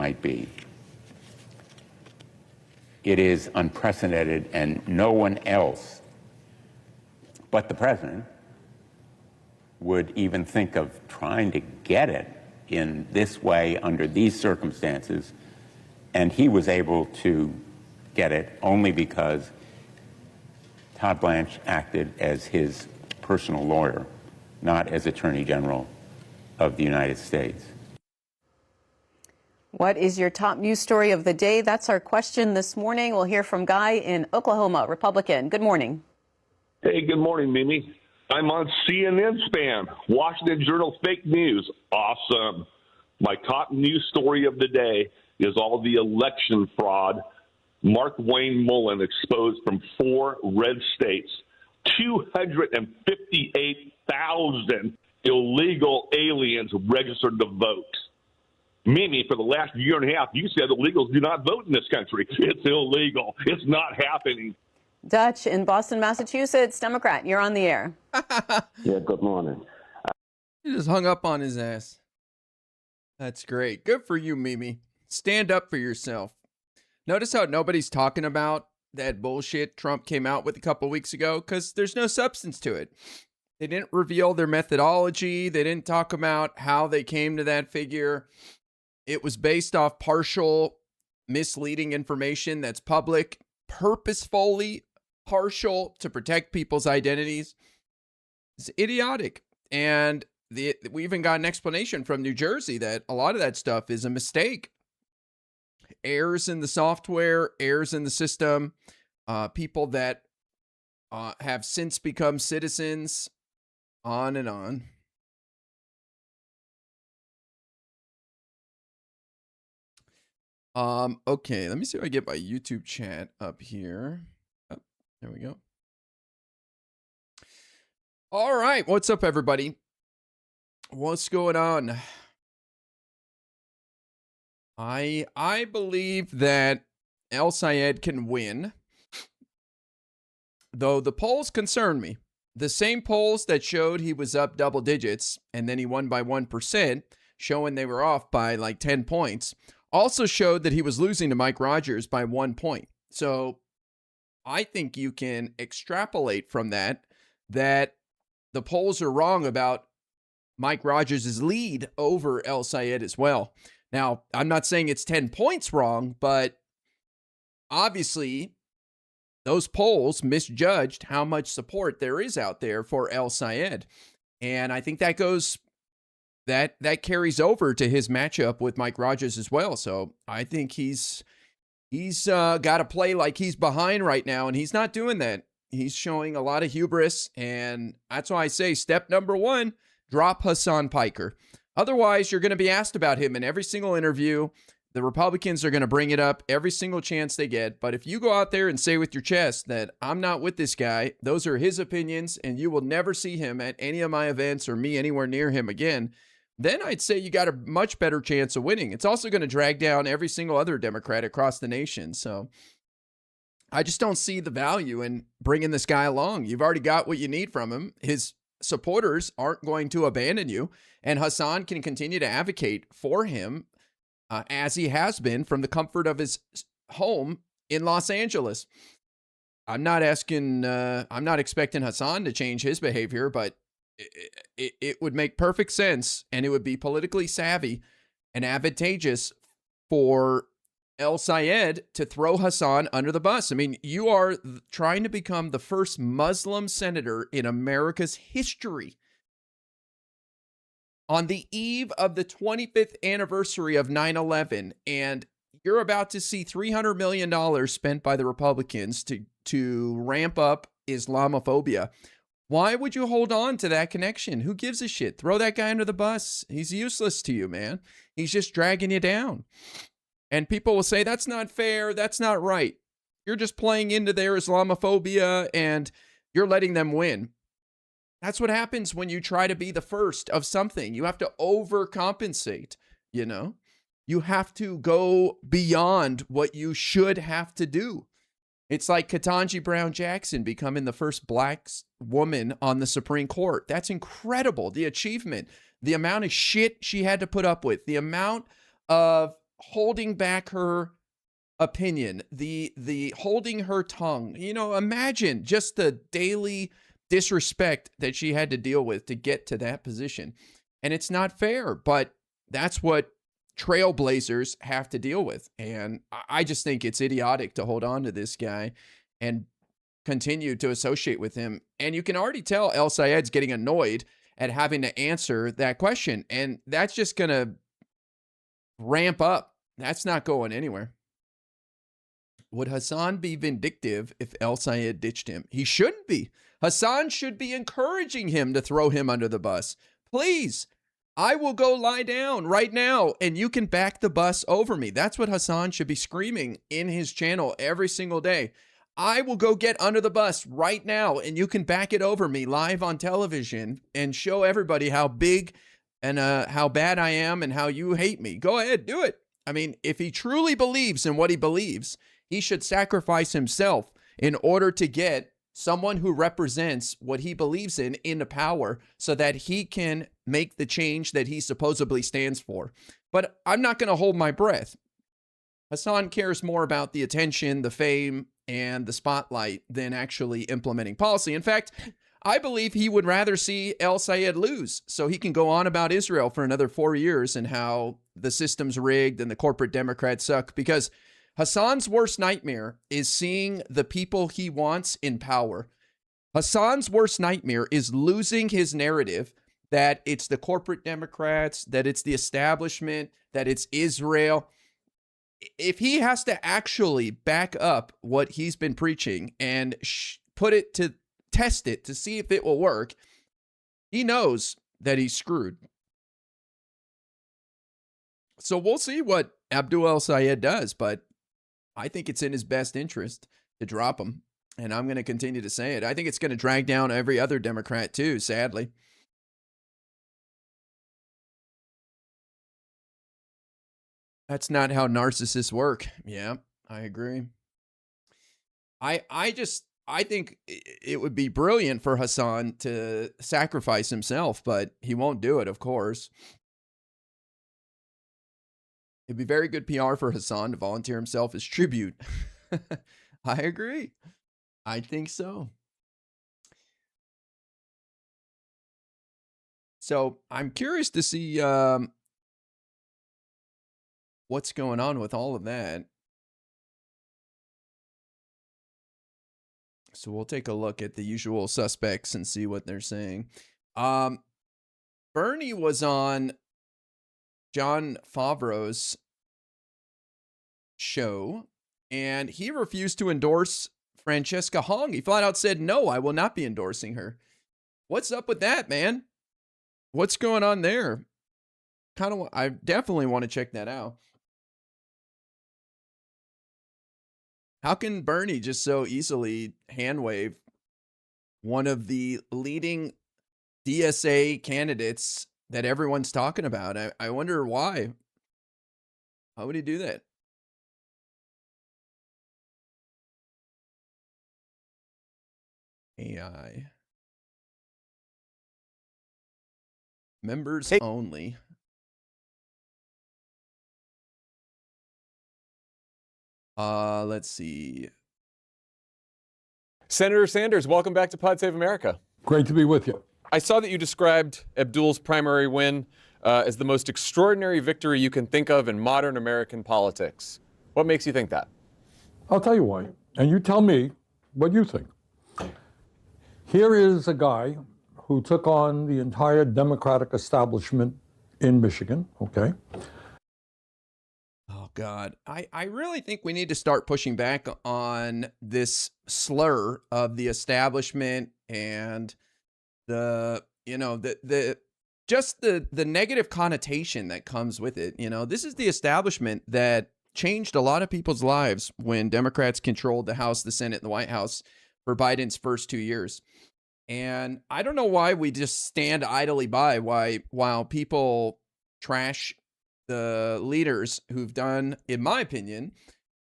might be. It is unprecedented, and no one else but the president would even think of trying to get it in this way under these circumstances. And he was able to get it only because Todd Blanche acted as his personal lawyer, not as Attorney General of the United States. What is your top news story of the day? That's our question this morning. We'll hear from Guy in Oklahoma, Republican. Good morning. Hey, good morning, Mimi. I'm on CNN spam. Washington Journal fake news. Awesome. My top news story of the day is all the election fraud. Mark Wayne Mullen exposed from 4 red states. 258,000 illegal aliens registered to vote. Mimi, for the last year and a half, you said illegals do not vote in this country. It's illegal. It's not happening. Dutch in Boston, Massachusetts, Democrat, you're on the air. Yeah, good morning. He just hung up on his ass. That's great. Good for you, Mimi. Stand up for yourself. Notice how nobody's talking about that bullshit Trump came out with a couple weeks ago because there's no substance to it. They didn't reveal their methodology. They didn't talk about how they came to that figure. It was based off partial, misleading information that's public, purposefully partial to protect people's identities. It's idiotic. And we even got an explanation from New Jersey that a lot of that stuff is a mistake. Errors in the software, errors in the system, people that have since become citizens, on and on. Okay, let me see if I get my YouTube chat up here. Oh, there we go. All right, what's up, everybody? What's going on? I believe that El Sayed can win, though the polls concern me. The same polls that showed he was up double digits and then he won by 1%, showing they were off by like 10 points, also showed that he was losing to Mike Rogers by 1 point. So I think you can extrapolate from that the polls are wrong about Mike Rogers' lead over El Sayed as well. Now, I'm not saying it's 10 points wrong, but obviously those polls misjudged how much support there is out there for El Sayed. And I think that carries over to his matchup with Mike Rogers as well. So I think he's got to play like he's behind right now, and he's not doing that. He's showing a lot of hubris, and that's why I say step number 1, drop Hasan Piker. Otherwise, you're going to be asked about him in every single interview. The Republicans are going to bring it up every single chance they get. But if you go out there and say with your chest that I'm not with this guy, those are his opinions, and you will never see him at any of my events or me anywhere near him again, then I'd say you got a much better chance of winning. It's also going to drag down every single other Democrat across the nation. So I just don't see the value in bringing this guy along. You've already got what you need from him. His supporters aren't going to abandon you, and Hasan can continue to advocate for him as he has been from the comfort of his home in Los Angeles. I'm not expecting Hasan to change his behavior, but it would make perfect sense, and it would be politically savvy and advantageous for El Sayed to throw Hasan under the bus. I mean, you are trying to become the first Muslim senator in America's history. On the eve of the 25th anniversary of 9/11, and you're about to see $300 million spent by the Republicans to ramp up Islamophobia. Why would you hold on to that connection? Who gives a shit? Throw that guy under the bus. He's useless to you, man. He's just dragging you down. And people will say, that's not fair. That's not right. You're just playing into their Islamophobia and you're letting them win. That's what happens when you try to be the first of something. You have to overcompensate, you know? You have to go beyond what you should have to do. It's like Ketanji Brown Jackson becoming the first black woman on the Supreme Court. That's incredible. The achievement, the amount of shit she had to put up with, the amount of holding back her opinion, the holding her tongue. Imagine just the daily disrespect that she had to deal with to get to that position. And it's not fair, but that's what trailblazers have to deal with. And I just think it's idiotic to hold on to this guy and continue to associate with him. And you can already tell El Sayed's getting annoyed at having to answer that question. And that's just going to ramp up. That's not going anywhere. Would Hasan be vindictive if El Sayed ditched him? He shouldn't be. Hasan should be encouraging him to throw him under the bus. Please, I will go lie down right now and you can back the bus over me. That's what Hasan should be screaming in his channel every single day. I will go get under the bus right now and you can back it over me live on television and show everybody how big and how bad I am and how you hate me. Go ahead, do it. I mean, if he truly believes in what he believes, he should sacrifice himself in order to get someone who represents what he believes in into power so that he can make the change that he supposedly stands for. But I'm not going to hold my breath. Hasan cares more about the attention, the fame, and the spotlight than actually implementing policy. In fact, I believe he would rather see El Sayed lose so he can go on about Israel for another 4 years and how the system's rigged and the corporate Democrats suck, because Hasan's worst nightmare is seeing the people he wants in power. Hasan's worst nightmare is losing his narrative that it's the corporate Democrats, that it's the establishment, that it's Israel. If he has to actually back up what he's been preaching and put it to test it to see if it will work, he knows that he's screwed. So we'll see what Abdul El Sayed does, but I think it's in his best interest to drop him. And I'm going to continue to say it. I think it's going to drag down every other Democrat too, sadly. That's not how narcissists work. Yeah, I agree. I think it would be brilliant for Hasan to sacrifice himself, but he won't do it, of course. It'd be very good PR for Hasan to volunteer himself as tribute. I agree. I think so. So I'm curious to see what's going on with all of that. So we'll take a look at the usual suspects and see what they're saying. Bernie was on John Favreau's show, and he refused to endorse Francesca Hong. He flat out said, no, I will not be endorsing her. What's up with that, man? What's going on there? I definitely want to check that out. How can Bernie just so easily hand wave one of the leading DSA candidates that everyone's talking about? I wonder why. How would he do that? AI. Members only. Let's see. Senator Sanders, welcome back to Pod Save America. Great to be with you. I saw that you described Abdul's primary win as the most extraordinary victory you can think of in modern American politics. What makes you think that? I'll tell you why, and you tell me what you think. Here is a guy who took on the entire Democratic establishment in Michigan, okay? Oh, God. I really think we need to start pushing back on this slur of the establishment and the negative connotation that comes with it. This is the establishment that changed a lot of people's lives when Democrats controlled the House, the Senate, and the White House for Biden's first 2 years. And I don't know why we just stand idly by while people trash the leaders who've done, in my opinion,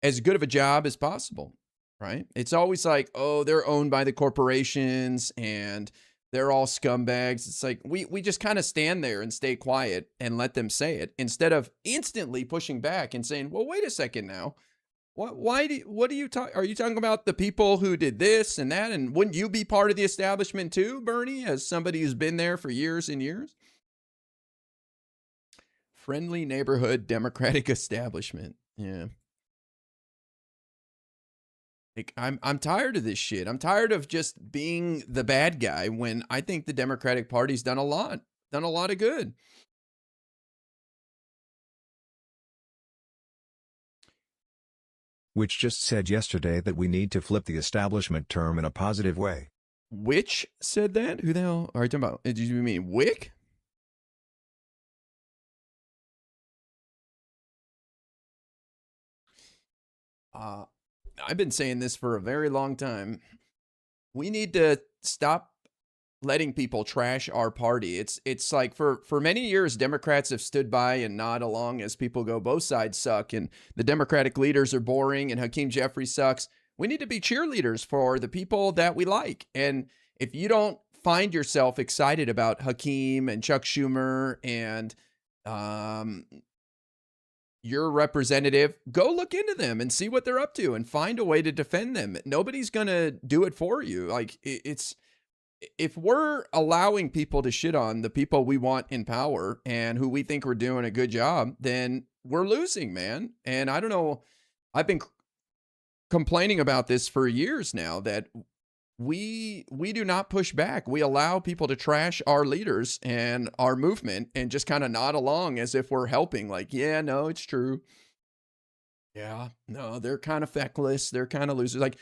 as good of a job as possible, right? It's always like, oh, they're owned by the corporations and they're all scumbags. It's like we just kind of stand there and stay quiet and let them say it instead of instantly pushing back and saying, well, wait a second now. What are you talking? Are you talking about the people who did this and that? And wouldn't you be part of the establishment too, Bernie, as somebody who's been there for years and years? Friendly neighborhood Democratic establishment. Yeah. Like, I'm tired of this shit. I'm tired of just being the bad guy when I think the Democratic Party's done a lot of good. Which just said yesterday that we need to flip the establishment term in a positive way. Which said that? Who the hell are you talking about? Did you mean Wick? I've been saying this for a very long time. We need to stop letting people trash our party. It's like for many years, Democrats have stood by and nod along as people go, both sides suck, and the Democratic leaders are boring, and Hakeem Jeffries sucks. We need to be cheerleaders for the people that we like. And if you don't find yourself excited about Hakeem and Chuck Schumer and your representative, go look into them and see what they're up to and find a way to defend them. Nobody's going to do it for you. Like, it's, if we're allowing people to shit on the people we want in power and who we think are doing a good job, then we're losing, man. And I don't know, I've been complaining about this for years now, that we do not push back. We allow people to trash our leaders and our movement and just kind of nod along as if we're helping. Like, yeah, no, it's true. Yeah, no, they're kind of feckless. They're kind of losers. Like,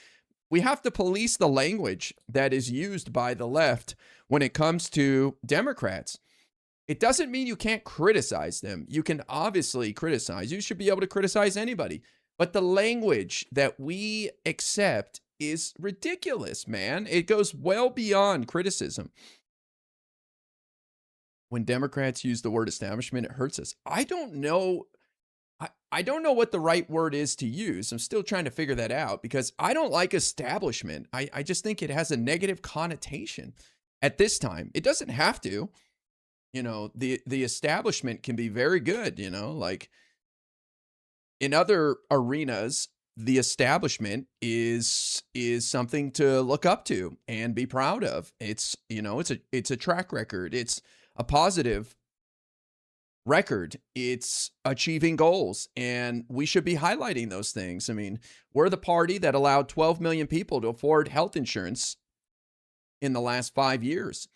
we have to police the language that is used by the left when it comes to Democrats. It doesn't mean you can't criticize them. You can obviously criticize. You should be able to criticize anybody. But the language that we accept is ridiculous, man. It goes well beyond criticism. When Democrats use the word establishment, it hurts us. I don't know what the right word is to use. I'm still trying to figure that out because I don't like establishment. I just think it has a negative connotation at this time. It doesn't have to. You know, the establishment can be very good, you know, like in other arenas, the establishment is something to look up to and be proud of. It's, you know, it's a track record. It's a positive record. It's achieving goals, and we should be highlighting those things. I mean, we're the party that allowed 12 million people to afford health insurance in the last 5 years.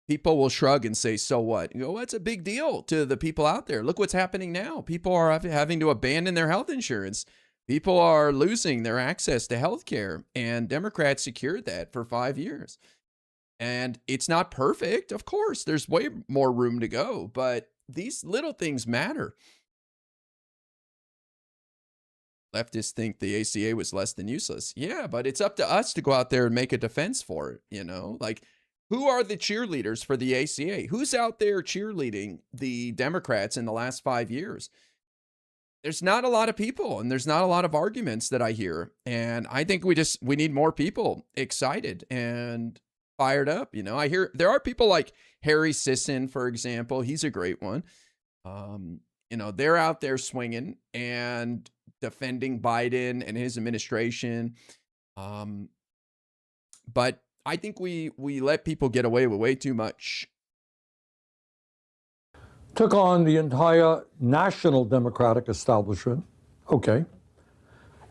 People will shrug and say, so what? You go, that's a big deal to the people out there. Look what's happening now. People are having to abandon their health insurance. People are losing their access to health care, and Democrats secured that for 5 years. And it's not perfect. Of course, there's way more room to go, but these little things matter. Leftists think the ACA was less than useless. Yeah, but it's up to us to go out there and make a defense for it, you know? Like, who are the cheerleaders for the ACA? Who's out there cheerleading the Democrats in the last 5 years? There's not a lot of people, and there's not a lot of arguments that I hear. And I think we need more people excited and fired up. You know, I hear there are people like Harry Sisson, for example. He's a great one. You know, they're out there swinging and defending Biden and his administration. But I think we let people get away with way too much. Took on the entire national Democratic establishment, okay,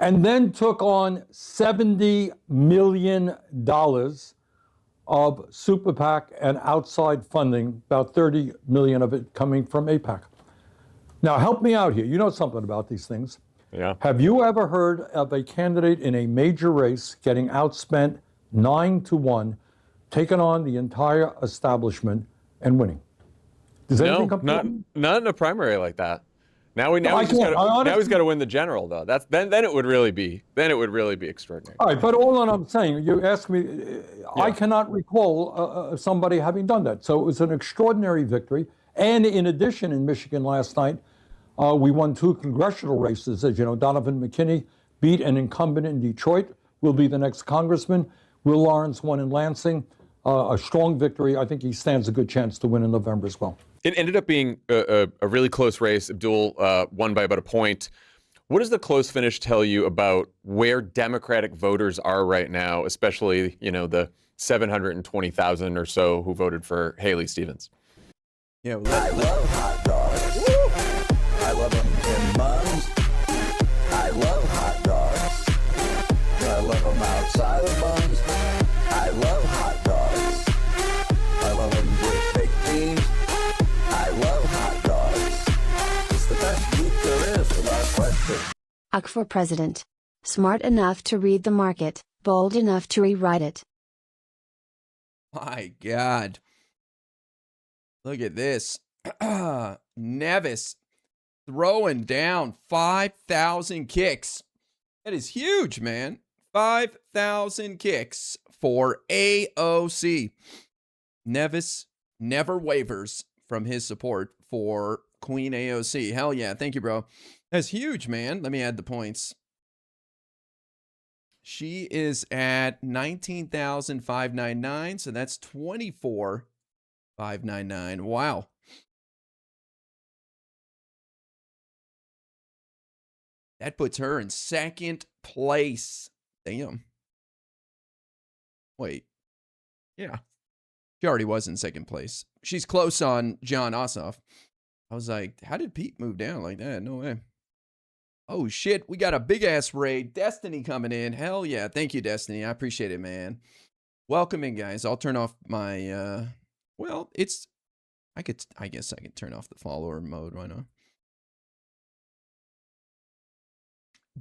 and then took on $70 million of super PAC and outside funding, about 30 million of it coming from AIPAC. Now, help me out here. You know something about these things. Yeah. Have you ever heard of a candidate in a major race getting outspent 9-1, taking on the entire establishment and winning? Does anything come not in a primary like that. Now he's got to win the general though. That's then it would really be extraordinary. All right, but all that I'm saying, you ask me, I cannot recall somebody having done that. So it was an extraordinary victory. And in addition, in Michigan last night, we won 2 congressional races. As you know, Donovan McKinney beat an incumbent in Detroit, will be the next congressman. Will Lawrence won in Lansing. a strong victory. I think he stands a good chance to win in November as well. It ended up being a really close race. Abdul won by about a point. What does the close finish tell you about where Democratic voters are right now, especially, the 720,000 or so who voted for Haley Stevens? Yeah, I love hot dogs. I love them in buns. I love hot dogs. I love them outside of buns. I love hot dogs. I love them with baked beans. I love hot dogs. It's the best meat there is, without question. Uck for president. Smart enough to read the market, bold enough to rewrite it. my God. Look at this. Nevis throwing down 5,000 kicks. That is huge, man. 5,000 kicks for AOC. Nevis never wavers from his support for Queen AOC. Hell yeah. Thank you, bro. That's huge, man. Let me add the points. She is at 19,599. So that's 24,599. Wow. That puts her in second place. Damn. Wait. Yeah. She already was in second place. She's close on John Ossoff. I was like, how did Pete move down like that? No way. Oh, shit. We got a big-ass raid. Destiny coming in. Hell yeah. Thank you, Destiny. I appreciate it, man. Welcome in, guys. I'll turn off my, well, it's, I guess I could turn off the follower mode. Why not?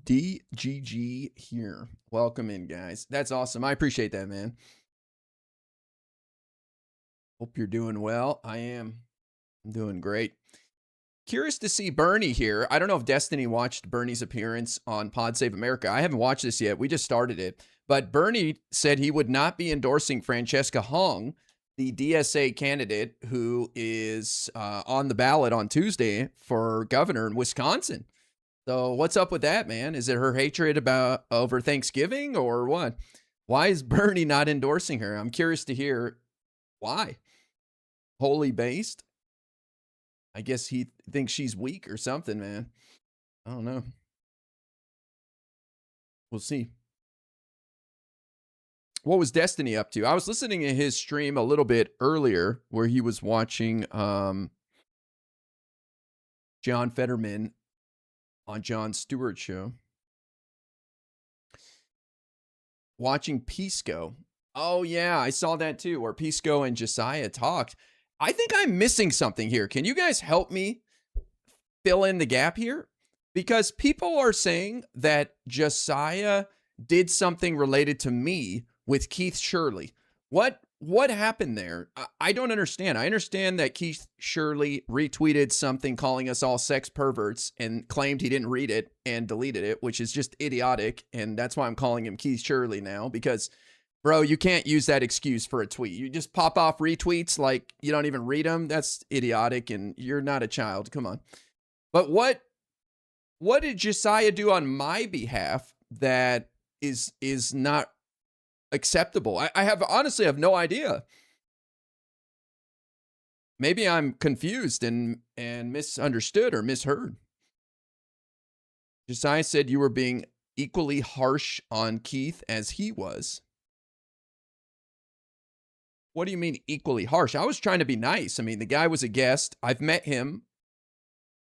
DGG here. Welcome in, guys. That's awesome. I appreciate that, man. Hope you're doing well. I am. I'm doing great. Curious to see Bernie here. I don't know if Destiny watched Bernie's appearance on Pod Save America. I haven't watched this yet. We just started it. But Bernie said he would not be endorsing Francesca Hong, the DSA candidate who is on the ballot on Tuesday for governor in Wisconsin. So what's up with that, man? Is it her hatred over Thanksgiving or what? Why is Bernie not endorsing her? I'm curious to hear why. Wholly based? I guess he thinks she's weak or something, man. I don't know. We'll see. What was Destiny up to? I was listening to his stream a little bit earlier where he was watching John Fetterman on Jon Stewart's show. Watching Pisco. Oh, yeah, I saw that too, where Pisco and Josiah talked. I think I'm missing something here. Can you guys help me fill in the gap here? Because people are saying that Josiah did something related to me with Keith Shirley. What happened there? I don't understand. I understand that Keith Shirley retweeted something calling us all sex perverts and claimed he didn't read it and deleted it, which is just idiotic. And that's why I'm calling him Keith Shirley now, because bro, you can't use that excuse for a tweet. You just pop off retweets like you don't even read them. That's idiotic, and you're not a child. Come on. But what did Josiah do on my behalf that is not acceptable? I honestly have no idea. Maybe I'm confused and misunderstood or misheard. Josiah said you were being equally harsh on Keith as he was. What do you mean equally harsh? I was trying to be nice. I mean, the guy was a guest. I've met him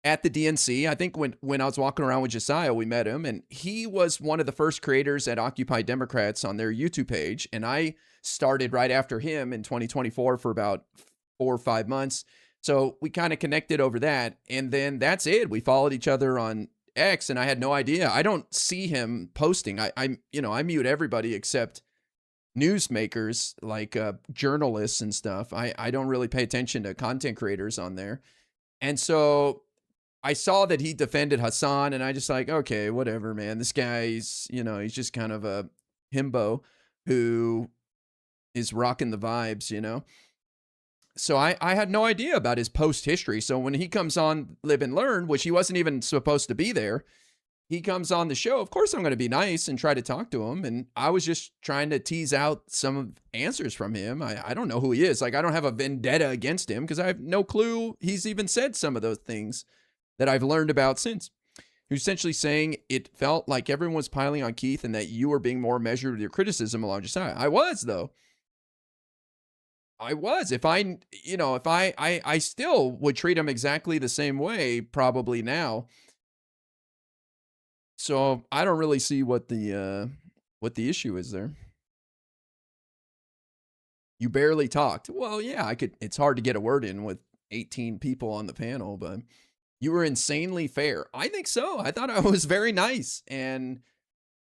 at the DNC. I think when I was walking around with Josiah, we met him, and he was one of the first creators at Occupy Democrats on their YouTube page. And I started right after him in 2024 for about 4 or 5 months. So we kind of connected over that. And then that's it. We followed each other on X, and I had no idea. I don't see him posting. I mute everybody except newsmakers, like journalists and stuff. I don't really pay attention to content creators on there. And so I saw that he defended Hasan, and I just like, okay, whatever, man. This guy's, he's just kind of a himbo who is rocking the vibes, So I had no idea about his post history. So when he comes on Live and Learn, which he wasn't even supposed to be there, he comes on the show, of course I'm going to be nice and try to talk to him. And I was just trying to tease out some answers from him. I don't know who he is. Like, I don't have a vendetta against him because I have no clue he's even said some of those things that I've learned about since. He was essentially saying it felt like everyone was piling on Keith and that you were being more measured with your criticism along Josiah. I was, though. I was. If I still would treat him exactly the same way probably now. So I don't really see what the issue is there. You barely talked. Well, yeah, I could. It's hard to get a word in with 18 people on the panel, but you were insanely fair. I think so. I thought I was very nice and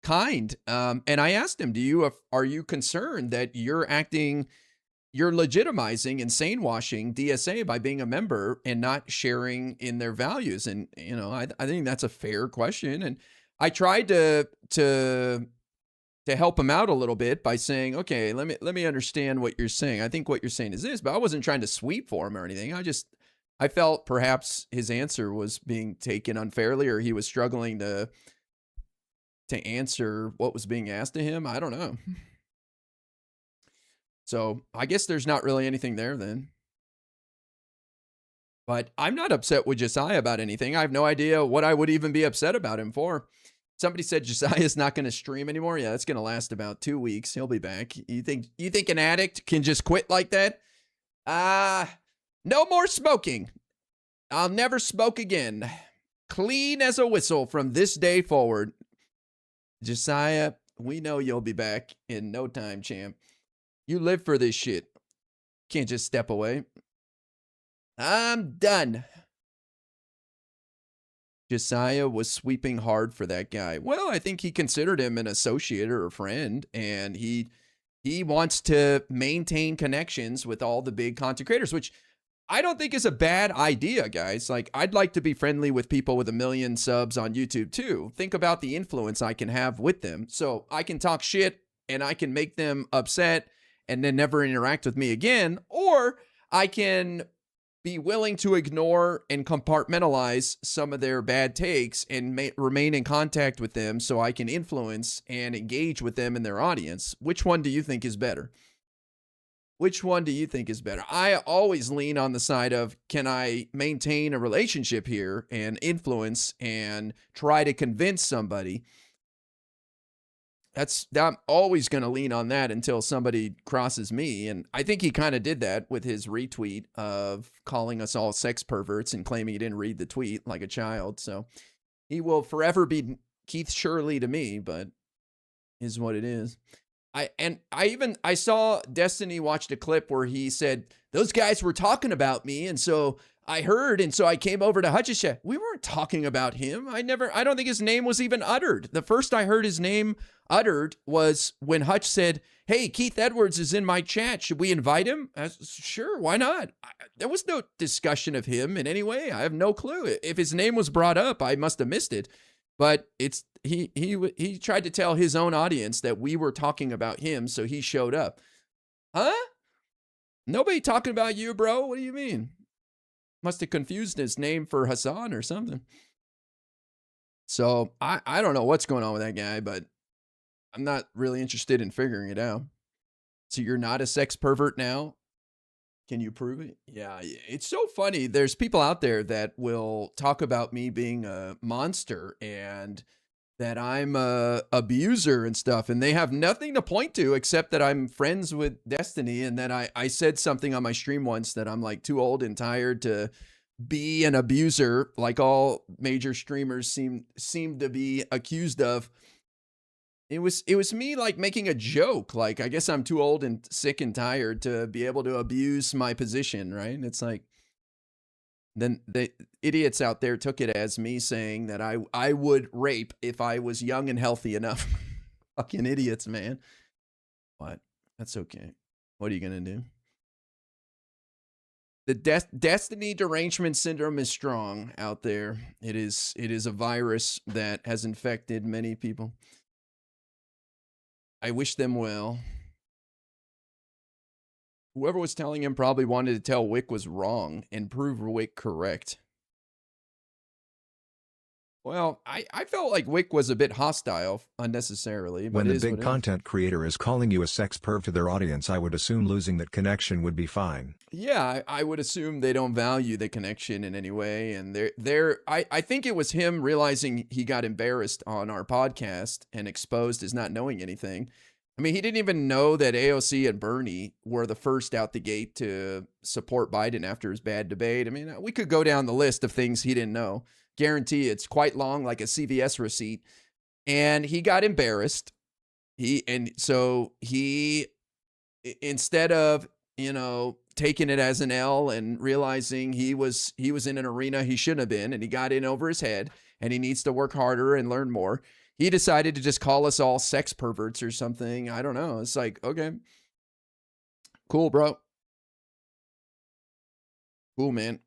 kind. And I asked him, are you concerned that you're legitimizing and sane washing DSA by being a member and not sharing in their values? And, I think that's a fair question. And I tried to help him out a little bit by saying, okay, let me understand what you're saying. I think what you're saying is this, but I wasn't trying to sweep for him or anything. I felt perhaps his answer was being taken unfairly, or he was struggling to answer what was being asked of him. I don't know. So I guess there's not really anything there then. But I'm not upset with Josiah about anything. I have no idea what I would even be upset about him for. Somebody said Josiah's not going to stream anymore. Yeah, that's going to last about 2 weeks. He'll be back. You think an addict can just quit like that? No more smoking. I'll never smoke again. Clean as a whistle from this day forward. Josiah, we know you'll be back in no time, champ. You live for this shit. Can't just step away. I'm done. Josiah was sweeping hard for that guy. Well, I think he considered him an associate or a friend, and he wants to maintain connections with all the big content creators, which I don't think is a bad idea, guys. Like, I'd like to be friendly with people with 1 million subs on YouTube too. Think about the influence I can have with them. So I can talk shit and I can make them upset and then never interact with me again, or I can be willing to ignore and compartmentalize some of their bad takes and remain in contact with them so I can influence and engage with them and their audience. Which one do you think is better? Which one do you think is better? I always lean on the side of, can I maintain a relationship here and influence and try to convince somebody? I'm always going to lean on that until somebody crosses me. And I think he kind of did that with his retweet of calling us all sex perverts and claiming he didn't read the tweet like a child. So he will forever be Keith Shirley to me, but is what it is. I saw Destiny watched a clip where he said, those guys were talking about me. And so I heard, and so I came over to Hutch's chat. We weren't talking about him. I don't think his name was even uttered. The first I heard his name uttered was when Hutch said, hey, Keith Edwards is in my chat. Should we invite him? I said, sure, why not? There was no discussion of him in any way. I have no clue. If his name was brought up, I must have missed it. But he tried to tell his own audience that we were talking about him, so he showed up. Huh? Nobody talking about you, bro? What do you mean? Must have confused his name for Hasan or something. So I don't know what's going on with that guy, but I'm not really interested in figuring it out. So you're not a sex pervert now? Can you prove it? Yeah, it's so funny. There's people out there that will talk about me being a monster and that I'm a abuser and stuff, and they have nothing to point to except that I'm friends with Destiny, and that I said something on my stream once that I'm like too old and tired to be an abuser, like all major streamers seem to be accused of. It was me like making a joke. Like, I guess I'm too old and sick and tired to be able to abuse my position, right? And it's like, then the idiots out there took it as me saying that I would rape if I was young and healthy enough. Fucking idiots, man. But that's okay. What are you going to do? The Destiny derangement syndrome is strong out there. It is a virus that has infected many people. I wish them well. Whoever was telling him probably wanted to tell Wick was wrong and prove Wick correct. Well, I felt like Wick was a bit hostile unnecessarily. But When it the is what big it is. content creator is calling you a sex perv to their audience, I would assume losing that connection would be fine. Yeah, I would assume they don't value the connection in any way. And I think it was him realizing he got embarrassed on our podcast and exposed as not knowing anything. I mean, he didn't even know that AOC and Bernie were the first out the gate to support Biden after his bad debate. I mean, we could go down the list of things he didn't know. Guarantee it's quite long, like a CVS receipt. And he got embarrassed. So instead of, taking it as an L and realizing he was in an arena he shouldn't have been, and he got in over his head and he needs to work harder and learn more, he decided to just call us all sex perverts or something. I don't know. It's like, okay, cool, bro. Cool, man.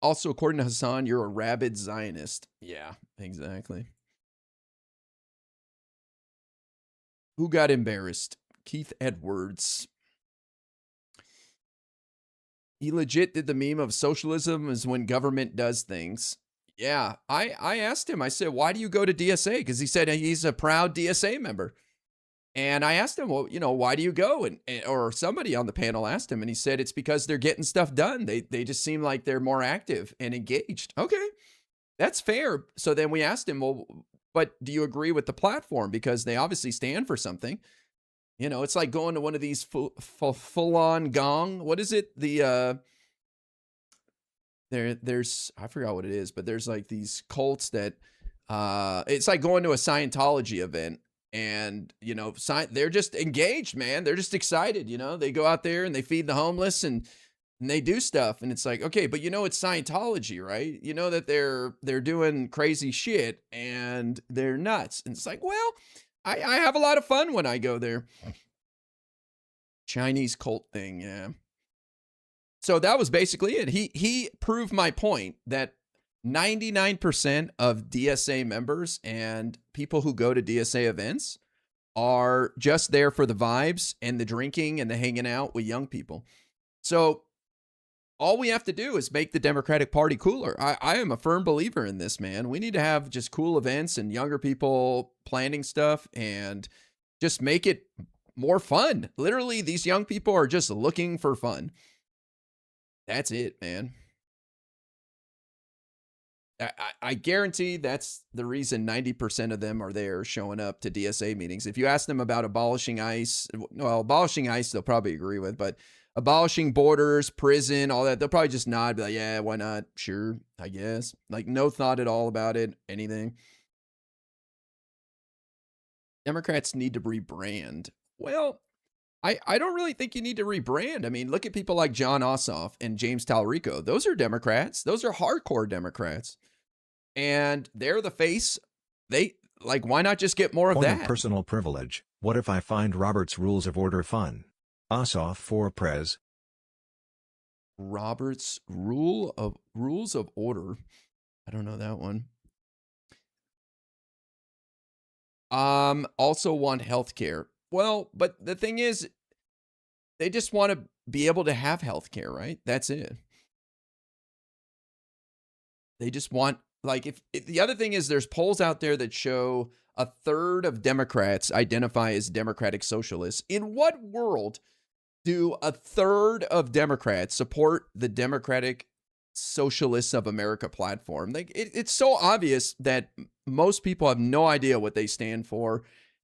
Also, according to Hasan, you're a rabid Zionist. Yeah, exactly. Who got embarrassed? Keith Edwards. He legit did the meme of socialism is when government does things. Yeah, I asked him, I said, why do you go to DSA? Because he said he's a proud DSA member. And I asked him, well, why do you go? Or somebody on the panel asked him, and he said it's because they're getting stuff done. They just seem like they're more active and engaged. Okay, that's fair. So then we asked him, well, but do you agree with the platform? Because they obviously stand for something. It's like going to one of these full-on gong. What is it? There's I forgot what it is, but there's like these cults that it's like going to a Scientology event. And, they're just engaged, man. They're just excited. They go out there and they feed the homeless and they do stuff. And it's like, okay, but it's Scientology, right? You know that they're doing crazy shit and they're nuts. And it's like, well, I have a lot of fun when I go there. Chinese cult thing. Yeah. So that was basically it. He proved my point that 99% of DSA members and people who go to DSA events are just there for the vibes and the drinking and the hanging out with young people. So all we have to do is make the Democratic Party cooler. I am a firm believer in this, man. We need to have just cool events and younger people planning stuff and just make it more fun. Literally, these young people are just looking for fun. That's it, man. I guarantee that's the reason 90% of them are there showing up to DSA meetings. If you ask them about abolishing ICE, well, abolishing ICE, they'll probably agree with, but abolishing borders, prison, all that, they'll probably just nod, be like, yeah, why not? Sure, I guess. Like, no thought at all about it, anything. Democrats need to rebrand. Well, I don't really think you need to rebrand. I mean, look at people like John Ossoff and James Talarico. Those are Democrats. Those are hardcore Democrats. And they're the face. Why not just get more of Point that? Of personal privilege. What if I find Robert's Rules of Order fun? Ossoff for Prez. Robert's Rules of Order. I don't know that one. Also want healthcare. Well, but the thing is, they just want to be able to have healthcare, right? That's it. They just want, if the other thing is, there's polls out there that show a third of Democrats identify as Democratic Socialists. In what world do a third of Democrats support the Democratic Socialists of America platform? It's so obvious that most people have no idea what they stand for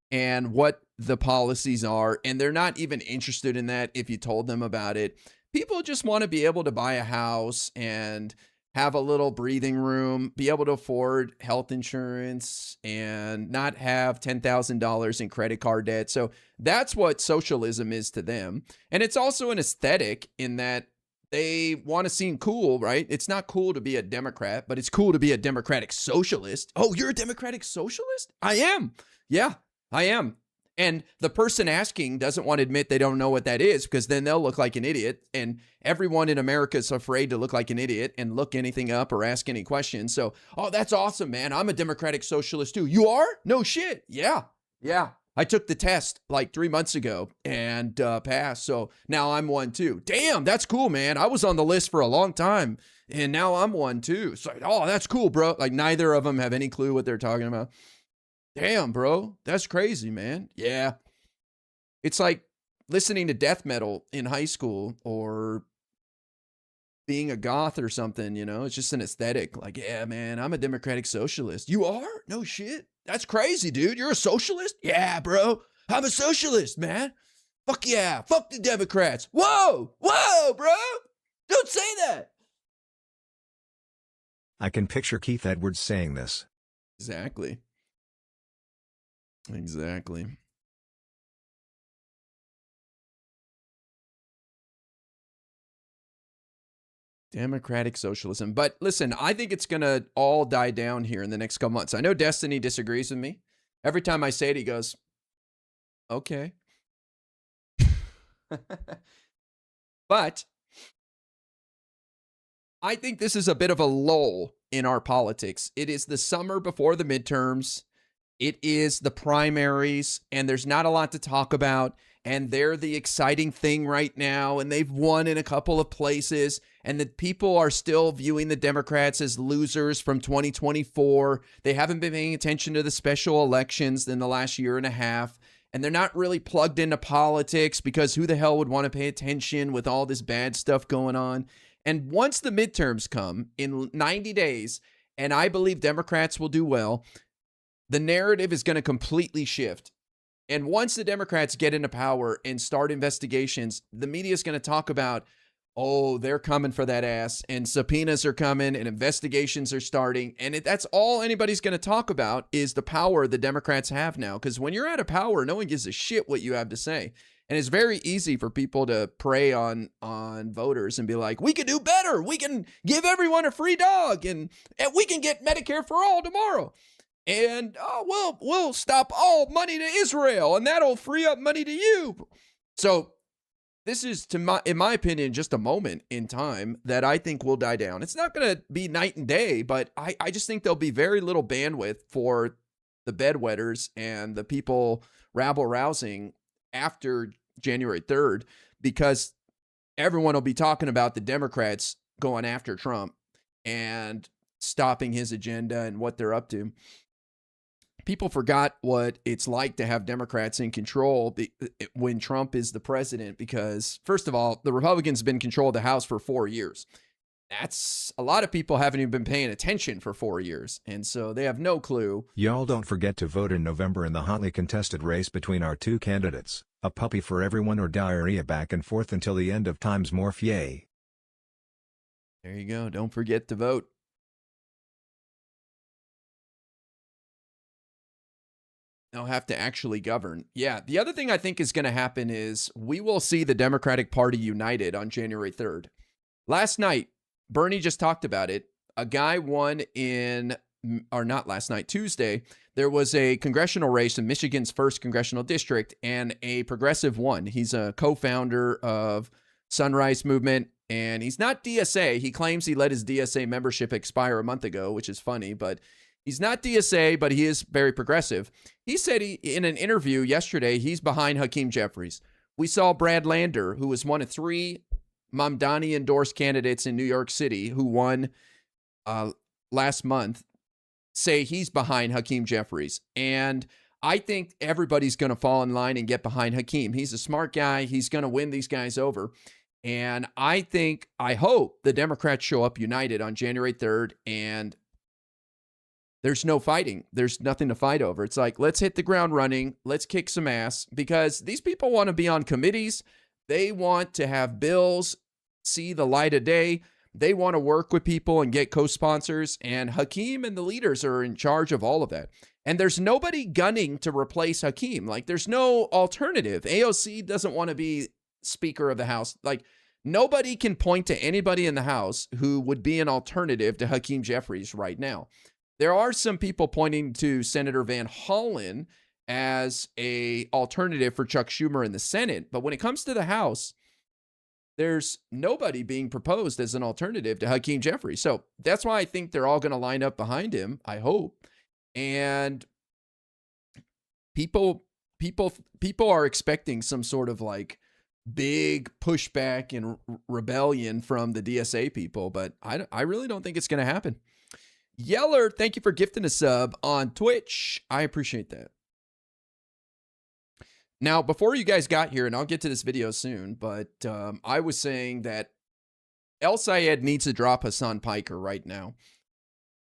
and what the policies are, and they're not even interested in that if you told them about it. People just want to be able to buy a house and have a little breathing room, be able to afford health insurance, and not have $10,000 in credit card debt. So that's what socialism is to them. And it's also an aesthetic in that they want to seem cool, right? It's not cool to be a Democrat, but it's cool to be a Democratic Socialist. Oh, you're a Democratic Socialist? I am. Yeah, I am. And the person asking doesn't want to admit they don't know what that is, because then they'll look like an idiot. And everyone in America is afraid to look like an idiot and look anything up or ask any questions. So, oh, that's awesome, man. I'm a Democratic Socialist too. You are? No shit. Yeah. I took the test like 3 months ago and passed. So now I'm one too. Damn, that's cool, man. I was on the list for a long time and now I'm one too. It's like, oh, that's cool, bro. Like neither of them have any clue what they're talking about. Damn, bro, that's crazy, man. Yeah. It's like listening to death metal in high school or being a goth or something, you know? It's just an aesthetic. Like, yeah, man, I'm a democratic socialist. You are? No shit. That's crazy, dude. You're a socialist? Yeah, bro. I'm a socialist, man. Fuck yeah. Fuck the Democrats. Whoa. Whoa, bro. Don't say that. I can picture Keith Edwards saying this. Exactly. Exactly. Democratic socialism. But listen, I think it's going to all die down here in the next couple months. I know Destiny disagrees with me. Every time I say it, he goes, okay. But I think this is a bit of a lull in our politics. It is the summer before the midterms. It is the primaries, and there's not a lot to talk about. And they're the exciting thing right now, and they've won in a couple of places, and the people are still viewing the Democrats as losers from 2024. They haven't been paying attention to the special elections in the last year and a half, and they're not really plugged into politics because who the hell would want to pay attention with all this bad stuff going on? And once the midterms come in 90 days, and I believe Democrats will do well, the narrative is going to completely shift. And once the Democrats get into power and start investigations, the media is going to talk about, oh, they're coming for that ass, and subpoenas are coming, and investigations are starting. And that's all anybody's going to talk about is the power the Democrats have now. Because when you're out of power, no one gives a shit what you have to say. And it's very easy for people to prey on voters and be like, we can do better. We can give everyone a free dog, and we can get Medicare for all tomorrow. And, we'll stop all money to Israel, and that'll free up money to you. So this is, in my opinion, just a moment in time that I think will die down. It's not going to be night and day, but I just think there'll be very little bandwidth for the bedwetters and the people rabble-rousing after January 3rd, because everyone will be talking about the Democrats going after Trump and stopping his agenda and what they're up to. People forgot what it's like to have Democrats in control when Trump is the president, because first of all, the Republicans have been in control of the House for 4 years. That's a lot of people haven't even been paying attention for 4 years. And so they have no clue. Y'all don't forget to vote in November in the hotly contested race between our two candidates, a puppy for everyone or diarrhea back and forth until the end of times morph yay. There you go. Don't forget to vote. They'll have to actually govern. Yeah. The other thing I think is going to happen is we will see the Democratic Party united on January 3rd. Last night, Bernie just talked about it. A guy won Tuesday, there was a congressional race in Michigan's 1st congressional district, and a progressive won. He's a co-founder of Sunrise Movement, and he's not DSA. He claims he let his DSA membership expire a month ago, which is funny, but he's not DSA, but he is very progressive. He said in an interview yesterday, he's behind Hakeem Jeffries. We saw Brad Lander, who was one of 3 Mamdani endorsed candidates in New York City who won last month, say he's behind Hakeem Jeffries. And I think everybody's going to fall in line and get behind Hakeem. He's a smart guy. He's going to win these guys over. And I hope the Democrats show up united on January 3rd, and there's no fighting. There's nothing to fight over. It's like, let's hit the ground running. Let's kick some ass, because these people want to be on committees. They want to have bills see the light of day. They want to work with people and get co-sponsors, and Hakeem and the leaders are in charge of all of that. And there's nobody gunning to replace Hakeem. Like, there's no alternative. AOC doesn't want to be Speaker of the House. Like, nobody can point to anybody in the House who would be an alternative to Hakeem Jeffries right now. There are some people pointing to Senator Van Hollen as a alternative for Chuck Schumer in the Senate. But when it comes to the House, there's nobody being proposed as an alternative to Hakeem Jeffries. So that's why I think they're all going to line up behind him, I hope. And people are expecting some sort of like big pushback and rebellion from the DSA people, but I really don't think it's going to happen. Yeller, thank you for gifting a sub on Twitch. I appreciate that. Now, before you guys got here, and I'll get to this video soon, but I was saying that El Sayed needs to drop Hasan Piker right now.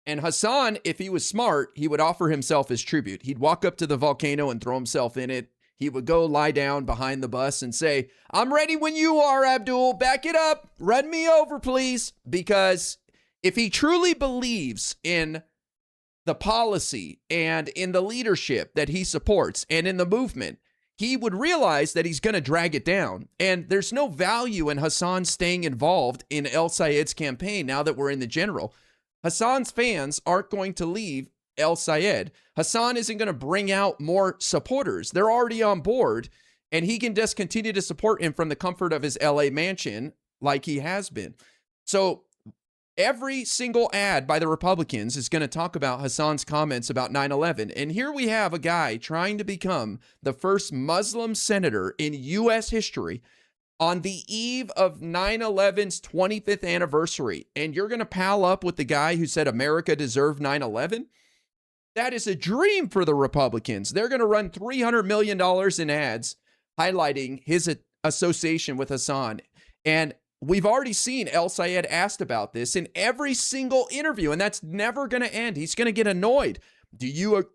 And Hasan, if he was smart, he would offer himself as tribute. He'd walk up to the volcano and throw himself in it. He would go lie down behind the bus and say, "I'm ready when you are, Abdul. Back it up. Run me over, please." Because if he truly believes in the policy and in the leadership that he supports and in the movement, he would realize that he's going to drag it down. And there's no value in Hasan staying involved in El Sayed's campaign now that we're in the general. Hasan's fans aren't going to leave El Sayed. Hasan isn't going to bring out more supporters. They're already on board, and he can just continue to support him from the comfort of his LA mansion like he has been. So every single ad by the Republicans is going to talk about Hasan's comments about 9/11. And here we have a guy trying to become the first Muslim senator in U.S. history on the eve of 9/11's 25th anniversary. And you're going to pal up with the guy who said America deserved 9/11? That is a dream for the Republicans. They're going to run $300 million in ads highlighting his association with Hasan. And we've already seen El Sayed asked about this in every single interview, and that's never going to end. He's going to get annoyed.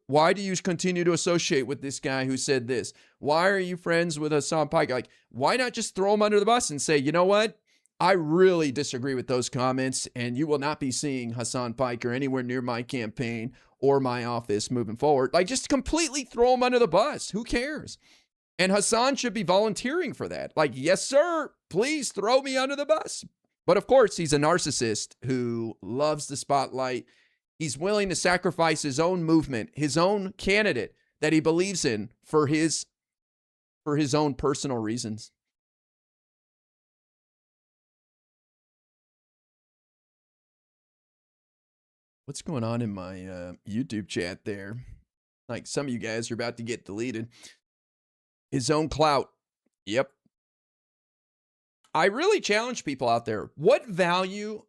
Why do you continue to associate with this guy who said this? Why are you friends with Hasan Piker? Like, why not just throw him under the bus and say, you know what? I really disagree with those comments, and you will not be seeing Hasan Piker anywhere near my campaign or my office moving forward. Like, just completely throw him under the bus. Who cares? And Hasan should be volunteering for that. Like, yes, sir, please throw me under the bus. But of course, he's a narcissist who loves the spotlight. He's willing to sacrifice his own movement, his own candidate that he believes in for his own personal reasons. What's going on in my YouTube chat there? Like, some of you guys are about to get deleted. His own clout. Yep. I really challenge people out there. What value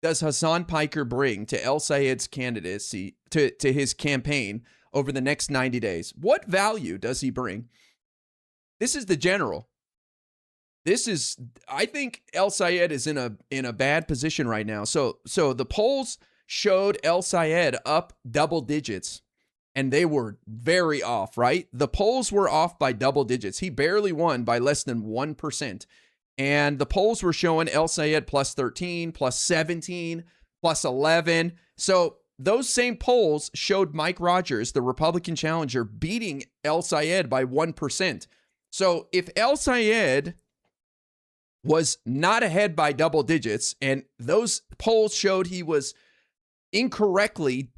does Hasan Piker bring to El Sayed's candidacy, to his campaign over the next 90 days? What value does he bring? This is the general. I think El Sayed is in a bad position right now. So the polls showed El Sayed up double digits, and they were very off, right? The polls were off by double digits. He barely won by less than 1%. And the polls were showing El Sayed plus 13, plus 17, plus 11. So those same polls showed Mike Rogers, the Republican challenger, beating El Sayed by 1%. So if El Sayed was not ahead by double digits, and those polls showed he was incorrectly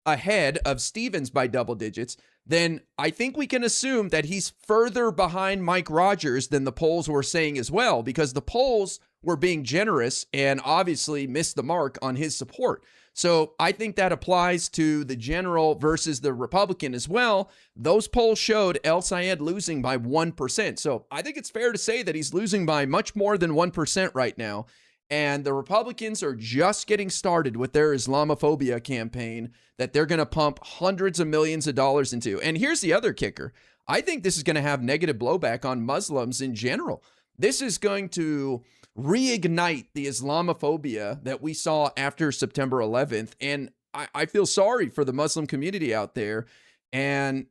ahead of Stevens by double digits, then I think we can assume that he's further behind Mike Rogers than the polls were saying as well, because the polls were being generous and obviously missed the mark on his support. So I think that applies to the general versus the Republican as well. Those polls showed El Sayed losing by 1%. So I think it's fair to say that he's losing by much more than 1% right now. And the Republicans are just getting started with their Islamophobia campaign that they're going to pump hundreds of millions of dollars into. And here's the other kicker. I think this is going to have negative blowback on Muslims in general. This is going to reignite the Islamophobia that we saw after September 11th. And I feel sorry for the Muslim community out there. And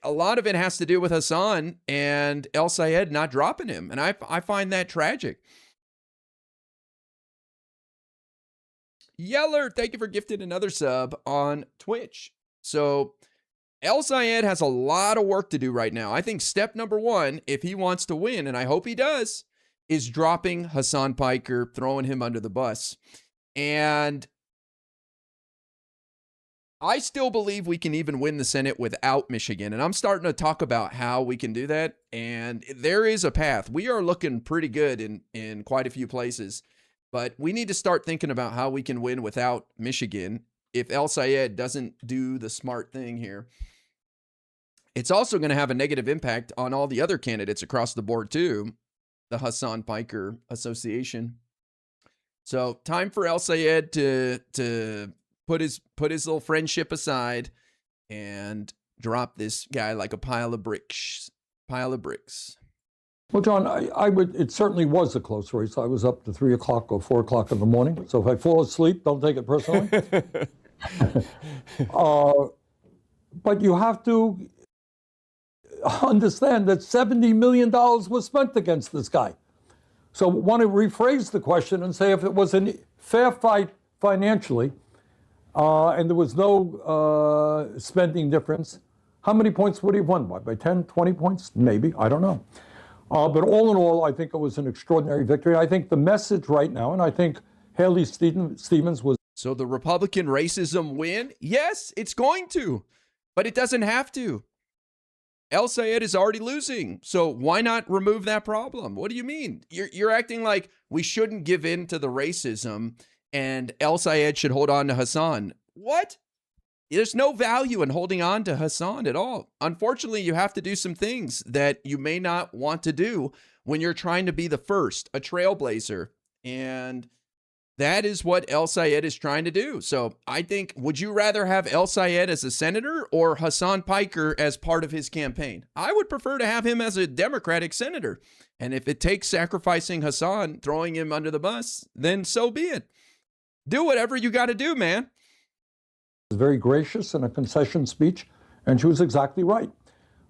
a lot of it has to do with Hasan and El Sayed not dropping him. And I find that tragic. Yeller, thank you for gifting another sub on Twitch. So El Sayed has a lot of work to do right now. I think step number one, if he wants to win, and I hope he does, is dropping Hasan Piker, throwing him under the bus. And I still believe we can even win the Senate without Michigan. And I'm starting to talk about how we can do that. And there is a path. We are looking pretty good in quite a few places. But we need to start thinking about how we can win without Michigan if El Sayed doesn't do the smart thing here. It's also going to have a negative impact on all the other candidates across the board, too. the Hasan Piker Association. So time for El Sayed to put his little friendship aside and drop this guy like a pile of bricks. Well, John, it certainly was a close race. I was up to 3 o'clock or 4 o'clock in the morning. So if I fall asleep, don't take it personally. But you have to understand that $70 million was spent against this guy. So I want to rephrase the question and say if it was a fair fight financially and there was no spending difference, how many points would he have won by? By 10, 20 points? Maybe. I don't know. But all in all, I think it was an extraordinary victory. I think the message right now, and I think Haley Stevens was... So the Republican racism win? Yes, it's going to, but it doesn't have to. El Sayed is already losing, so why not remove that problem? What do you mean? You're acting like we shouldn't give in to the racism and El Sayed should hold on to Hasan. What? There's no value in holding on to Hasan at all. Unfortunately, you have to do some things that you may not want to do when you're trying to be the first, a trailblazer. And that is what El Sayed is trying to do. So I think, would you rather have El Sayed as a senator or Hasan Piker as part of his campaign? I would prefer to have him as a Democratic senator. And if it takes sacrificing Hasan, throwing him under the bus, then so be it. Do whatever you got to do, man. Very gracious in a concession speech, and she was exactly right.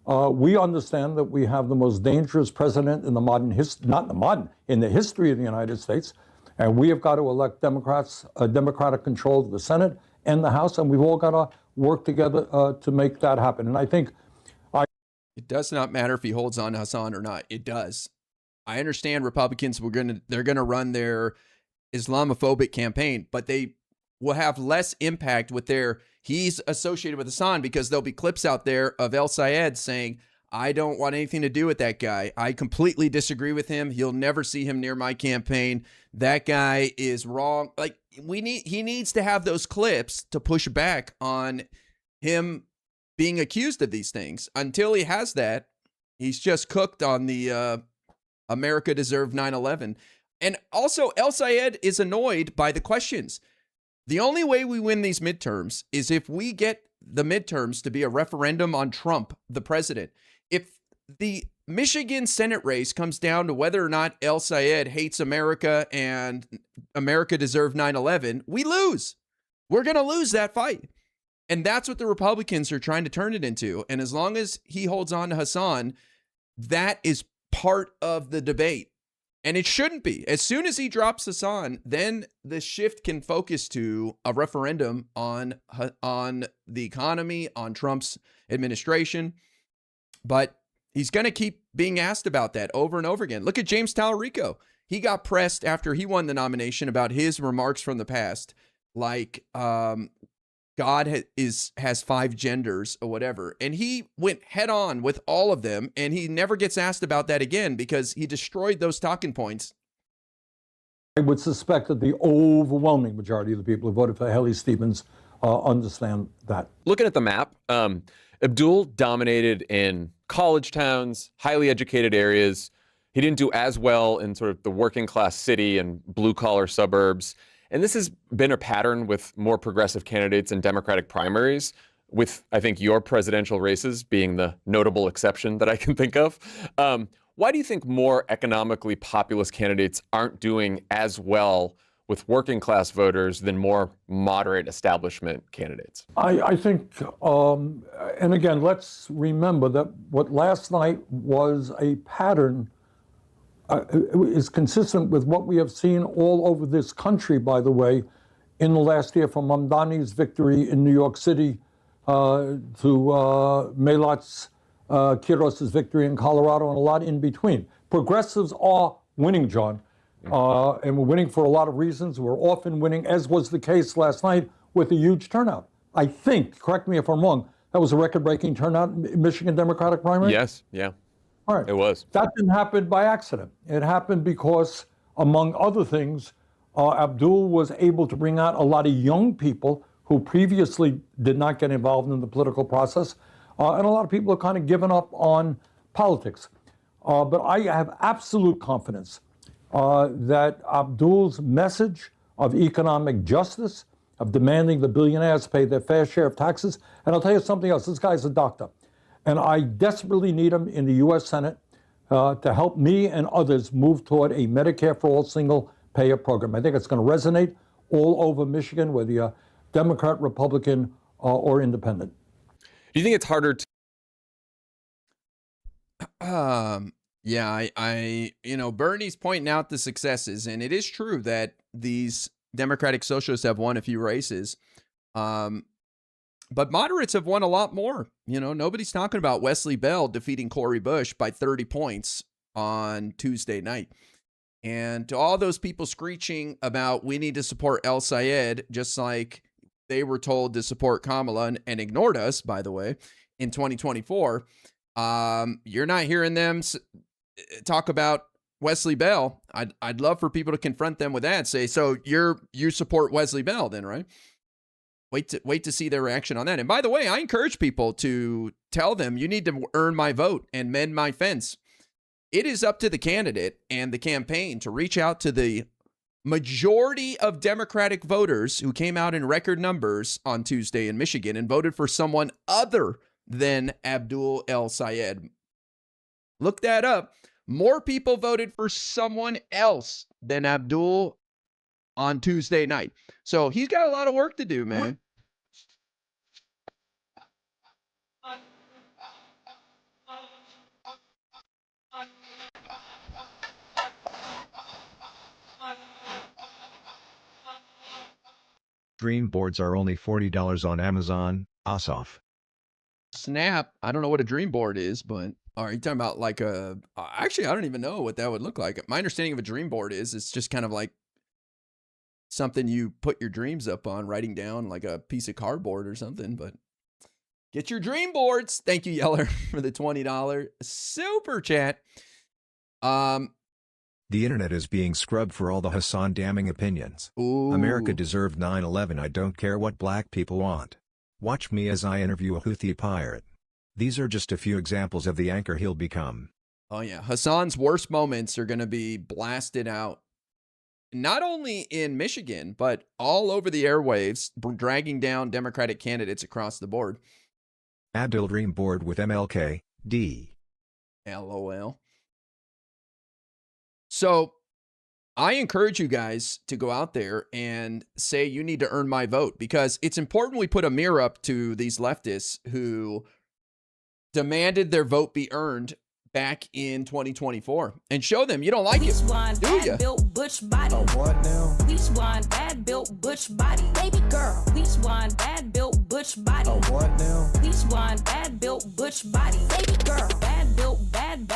We understand that we have the most dangerous president in the modern history, not in the modern, in the history of the United States. And we have got to elect Democrats, Democratic control of the Senate and the House, and we've all got to work together to make that happen. And I think it does not matter if he holds on to Hasan or not. It does. I understand Republicans they're gonna run their Islamophobic campaign, but they will have less impact with he's associated with Hasan, because there'll be clips out there of El Sayed saying, I don't want anything to do with that guy. I completely disagree with him. You'll never see him near my campaign. That guy is wrong. Like, he needs to have those clips to push back on him being accused of these things. Until he has that, he's just cooked on the America deserved 9/11. And also, El Sayed is annoyed by the questions. The only way we win these midterms is if we get the midterms to be a referendum on Trump, the president. If the Michigan Senate race comes down to whether or not El Sayed hates America and America deserved 9/11, we lose. We're going to lose that fight. And that's what the Republicans are trying to turn it into. And as long as he holds on to Hasan, that is part of the debate. And it shouldn't be. As soon as he drops Hasan, then the shift can focus to a referendum on the economy, on Trump's administration. But he's going to keep being asked about that over and over again. Look at James Talarico. He got pressed after he won the nomination about his remarks from the past, like God has 5 genders or whatever. And he went head on with all of them, and he never gets asked about that again because he destroyed those talking points. I would suspect that the overwhelming majority of the people who voted for Haley Stevens understand that. Looking at the map, Abdul dominated in college towns, highly educated areas. He didn't do as well in sort of the working class city and blue collar suburbs. And this has been a pattern with more progressive candidates in Democratic primaries, with, I think, your presidential races being the notable exception that I can think of. Why do you think more economically populist candidates aren't doing as well with working class voters than more moderate establishment candidates? I think, and again, let's remember that what last night was a pattern is consistent with what we have seen all over this country, by the way, in the last year, from Mamdani's victory in New York City to Melat's Kiros's victory in Colorado, and a lot in between. Progressives are winning, John, and we're winning for a lot of reasons. We're often winning, as was the case last night, with a huge turnout. I think, correct me if I'm wrong, that was a record-breaking turnout in Michigan Democratic primary? Yes, yeah. All right. It was. That didn't happen by accident. It happened because, among other things, Abdul was able to bring out a lot of young people who previously did not get involved in the political process, and a lot of people have kind of given up on politics. But I have absolute confidence that Abdul's message of economic justice, of demanding the billionaires pay their fair share of taxes, and I'll tell you something else, this guy's a doctor, and I desperately need him in the U.S. Senate to help me and others move toward a Medicare for all single payer program. I think it's going to resonate all over Michigan, whether you're Democrat, Republican, or independent. Do you think it's harder to? Yeah, Bernie's pointing out the successes, and it is true that these Democratic socialists have won a few races. But moderates have won a lot more. Nobody's talking about Wesley Bell defeating Cori Bush by 30 points on Tuesday night. And to all those people screeching about we need to support El Sayed, just like they were told to support Kamala and ignored us, by the way, in 2024, you're not hearing them talk about Wesley Bell. I'd love for people to confront them with that. Say, so you support Wesley Bell then, right? Wait to see their reaction on that. And by the way, I encourage people to tell them you need to earn my vote and mend my fence. It is up to the candidate and the campaign to reach out to the majority of Democratic voters who came out in record numbers on Tuesday in Michigan and voted for someone other than Abdul El Sayed. Look that up. More people voted for someone else than Abdul on Tuesday night. So he's got a lot of work to do, man. Dream boards are only $40 on Amazon, Asof. Snap. I don't know what a dream board is, but are you talking about like actually, I don't even know what that would look like. My understanding of a dream board is it's just kind of like something you put your dreams up on, writing down like a piece of cardboard or something. But get your dream boards. Thank you, Yeller, for the $20 super chat. The internet is being scrubbed for all the Hasan damning opinions. Ooh. America deserved 9/11. I don't care what black people want. Watch me as I interview a Houthi pirate. These are just a few examples of the anchor he'll become. Oh yeah, Hasan's worst moments are going to be blasted out. Not only in Michigan, but all over the airwaves, dragging down Democratic candidates across the board. Abdul dream board with MLK, D. LOL. So I encourage you guys to go out there and say you need to earn my vote, because it's important we put a mirror up to these leftists who demanded their vote be earned back in 2024 and show them you don't like it, do you? Built butch body. Oh, what now? Peach wine, bad built butch body. Baby girl. Peach wine, bad built butch body. Oh, what now? Peach wine, bad built butch body. Baby girl. Bad built, bad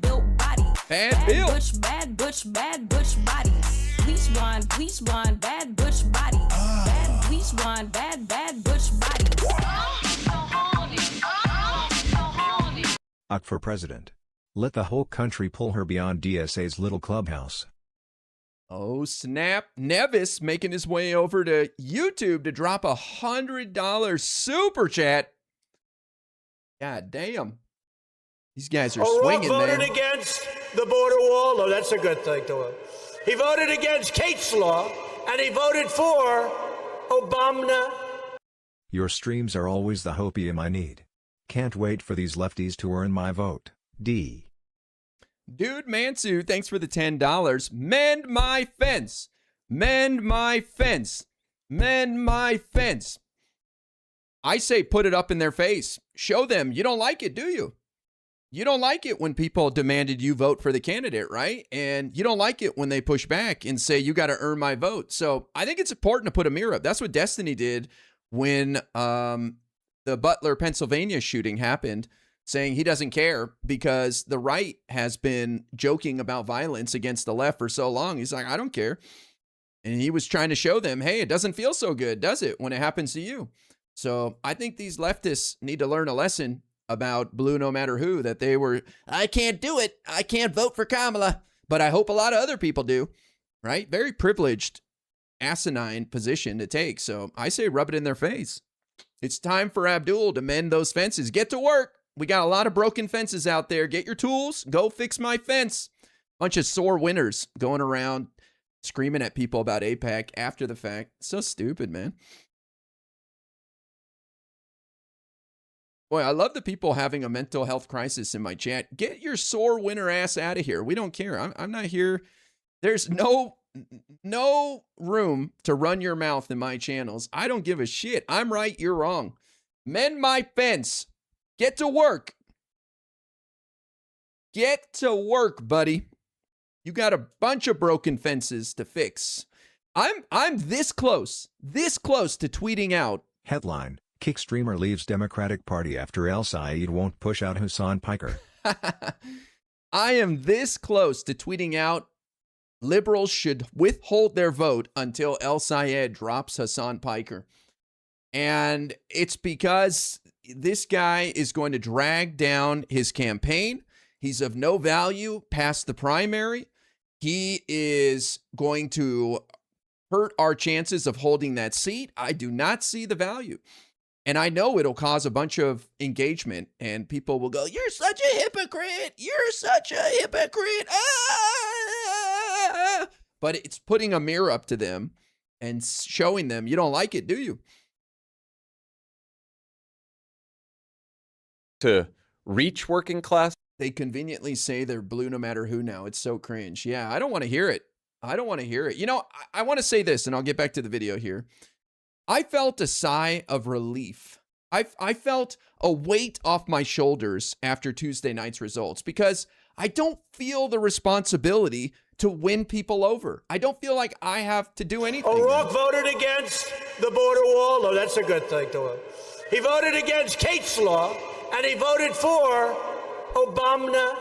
built body. Bad built. Bad butch body. Peach wine, bad butch body. Bad peach wine, bad butch body. Up for president. Let the whole country pull her beyond DSA's little clubhouse. Oh, snap. Nevis making his way over to YouTube to drop $100 super chat. God damn. These guys are swinging, voted man. against the border wall. Oh, that's a good thing to him. He voted against Kate's law, and he voted for Obama. Your streams are always the hopium I need. Can't wait for these lefties to earn my vote. D. Dude Mansu, thanks for the $10. Mend my fence. Mend my fence. Mend my fence. I say put it up in their face. Show them you don't like it, do you? You don't like it when people demanded you vote for the candidate, right? And you don't like it when they push back and say you got to earn my vote. So I think it's important to put a mirror up. That's what Destiny did when the Butler, Pennsylvania shooting happened, saying he doesn't care because the right has been joking about violence against the left for so long. He's like, I don't care. And he was trying to show them, hey, it doesn't feel so good, does it, when it happens to you? So I think these leftists need to learn a lesson about blue no matter who, that they were, I can't do it. I can't vote for Kamala, but I hope a lot of other people do, right? Very privileged, asinine position to take. So I say rub it in their face. It's time for Abdul to mend those fences. Get to work. We got a lot of broken fences out there. Get your tools. Go fix my fence. Bunch of sore winners going around screaming at people about AIPAC after the fact. So stupid, man. Boy, I love the people having a mental health crisis in my chat. Get your sore winner ass out of here. We don't care. I'm not here. There's no room to run your mouth in my channels. I don't give a shit. I'm right, you're wrong. Mend my fence. Get to work. Get to work, buddy. You got a bunch of broken fences to fix. I'm this close to tweeting out. Headline: Kick streamer leaves Democratic Party after El Sayed won't push out Hasan Piker. I am this close to tweeting out liberals should withhold their vote until El Sayed drops Hasan Piker. And it's because this guy is going to drag down his campaign. He's of no value past the primary. He is going to hurt our chances of holding that seat. I do not see the value. And I know it'll cause a bunch of engagement and people will go, "You're such a hypocrite. You're such a hypocrite." Ah! But it's putting a mirror up to them and showing them, you don't like it, do you? To reach working class. They conveniently say they're blue no matter who now. It's so cringe. Yeah, I don't want to hear it. I don't want to hear it. You know, I want to say this, and I'll get back to the video here. I felt a sigh of relief. I felt a weight off my shoulders after Tuesday night's results because I don't feel the responsibility to win people over. I don't feel like I have to do anything. O'Rourke voted against the border wall. Oh, that's a good thing to him. He voted against Kate's law, and he voted for Obama.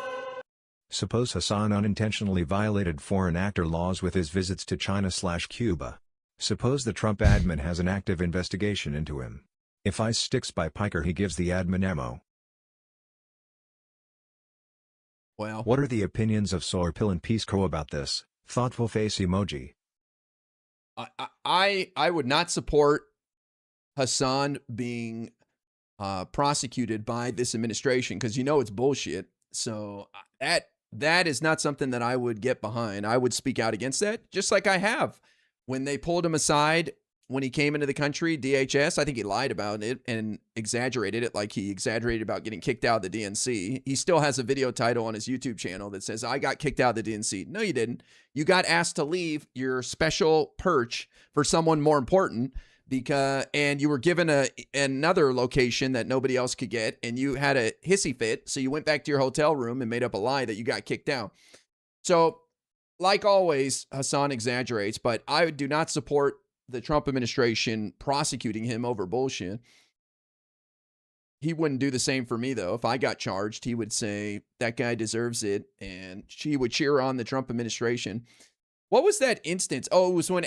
Suppose Hasan unintentionally violated foreign actor laws with his visits to China/Cuba. Suppose the Trump admin has an active investigation into him. If ICE sticks by Piker, he gives the admin ammo. Well, what are the opinions of Sourpill and Peace Co about this? Thoughtful face emoji. I would not support Hasan being prosecuted by this administration because you know it's bullshit. So that is not something that I would get behind. I would speak out against that, just like I have. When they pulled him aside when he came into the country, DHS, I think he lied about it and exaggerated it, like he exaggerated about getting kicked out of the DNC. He still has a video title on his YouTube channel that says, "I got kicked out of the DNC." No, you didn't. You got asked to leave your special perch for someone more important and you were given another location that nobody else could get, and you had a hissy fit, so you went back to your hotel room and made up a lie that you got kicked out. So, like always, Hasan exaggerates, but I do not support the Trump administration prosecuting him over bullshit. He wouldn't do the same for me, though. If I got charged, he would say, that guy deserves it, and she would cheer on the Trump administration. What was that instance? Oh, it was when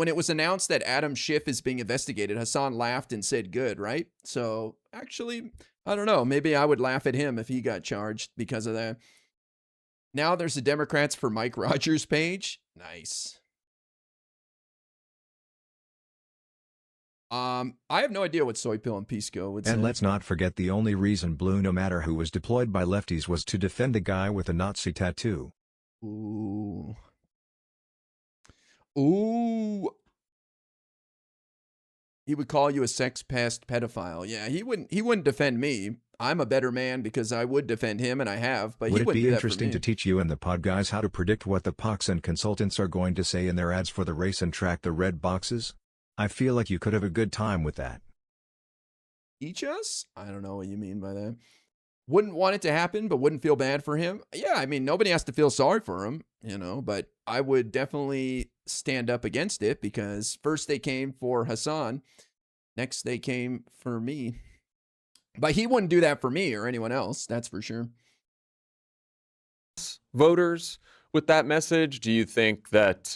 it was announced that Adam Schiff is being investigated. Hasan laughed and said good, right? So, actually, I don't know. Maybe I would laugh at him if he got charged because of that. Now there's the Democrats for Mike Rogers page. Nice. I have no idea what Soypill and Pisco would say. And let's not forget the only reason Blue No Matter Who was deployed by lefties was to defend a guy with a Nazi tattoo. Ooh. He would call you a sex pest pedophile. Yeah, he wouldn't defend me. I'm a better man because I would defend him, and I have, but would he wouldn't do it be that for interesting me. to teach you and the pod guys how to predict what the pocs and consultants are going to say in their ads for the race and track the red boxes? I feel like you could have a good time with that. Teach us? I don't know what you mean by that. Wouldn't want it to happen, but wouldn't feel bad for him. Yeah, I mean, nobody has to feel sorry for him, but I would definitely stand up against it because first they came for Hasan, next they came for me. But he wouldn't do that for me or anyone else, that's for sure. Voters with that message? Do you think that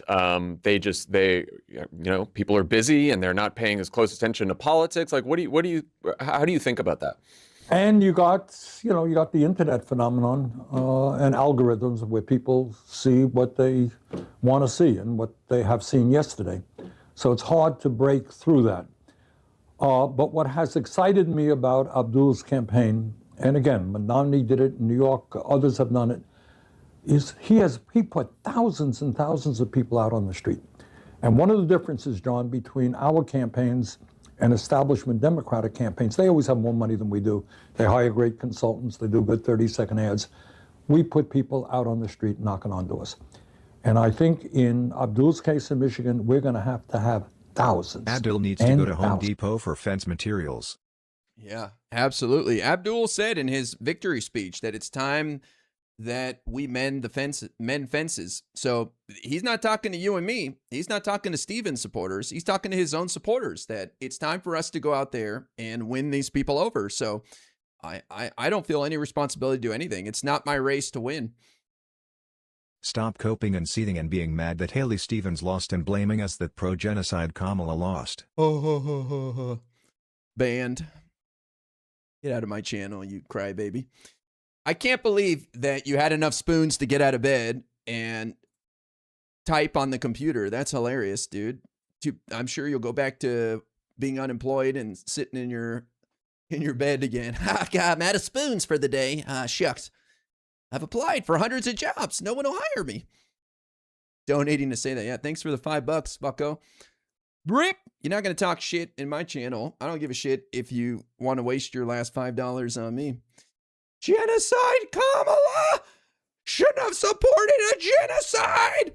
people are busy and they're not paying as close attention to politics? Like, how do you think about that? And you got the internet phenomenon and algorithms where people see what they want to see and what they have seen yesterday. So it's hard to break through that. But what has excited me about Abdul's campaign, and again, Manani did it in New York, others have done it, is he put thousands and thousands of people out on the street. And one of the differences, John, between our campaigns and establishment Democratic campaigns, they always have more money than we do. They hire great consultants, they do good 30-second ads. We put people out on the street knocking on doors. And I think in Abdul's case in Michigan, we're going to have thousands. Abdul needs to go to Home Depot for fence materials. Yeah, absolutely. Abdul said in his victory speech that it's time that we mend fences. So he's not talking to you and me. He's not talking to Steven's supporters. He's talking to his own supporters that it's time for us to go out there and win these people over. So I don't feel any responsibility to do anything. It's not my race to win. Stop coping and seething and being mad that Haley Stevens lost and blaming us that pro-genocide Kamala lost. Banned. Get out of my channel, you crybaby. I can't believe that you had enough spoons to get out of bed and type on the computer. That's hilarious, dude. I'm sure you'll go back to being unemployed and sitting in your bed again. I'm out of spoons for the day. Shucks. I've applied for hundreds of jobs. No one will hire me. Donating to say that. Yeah, thanks for the $5, bucko. Rip, you're not going to talk shit in my channel. I don't give a shit if you want to waste your last $5 on me. Genocide, Kamala! Shouldn't have supported a genocide!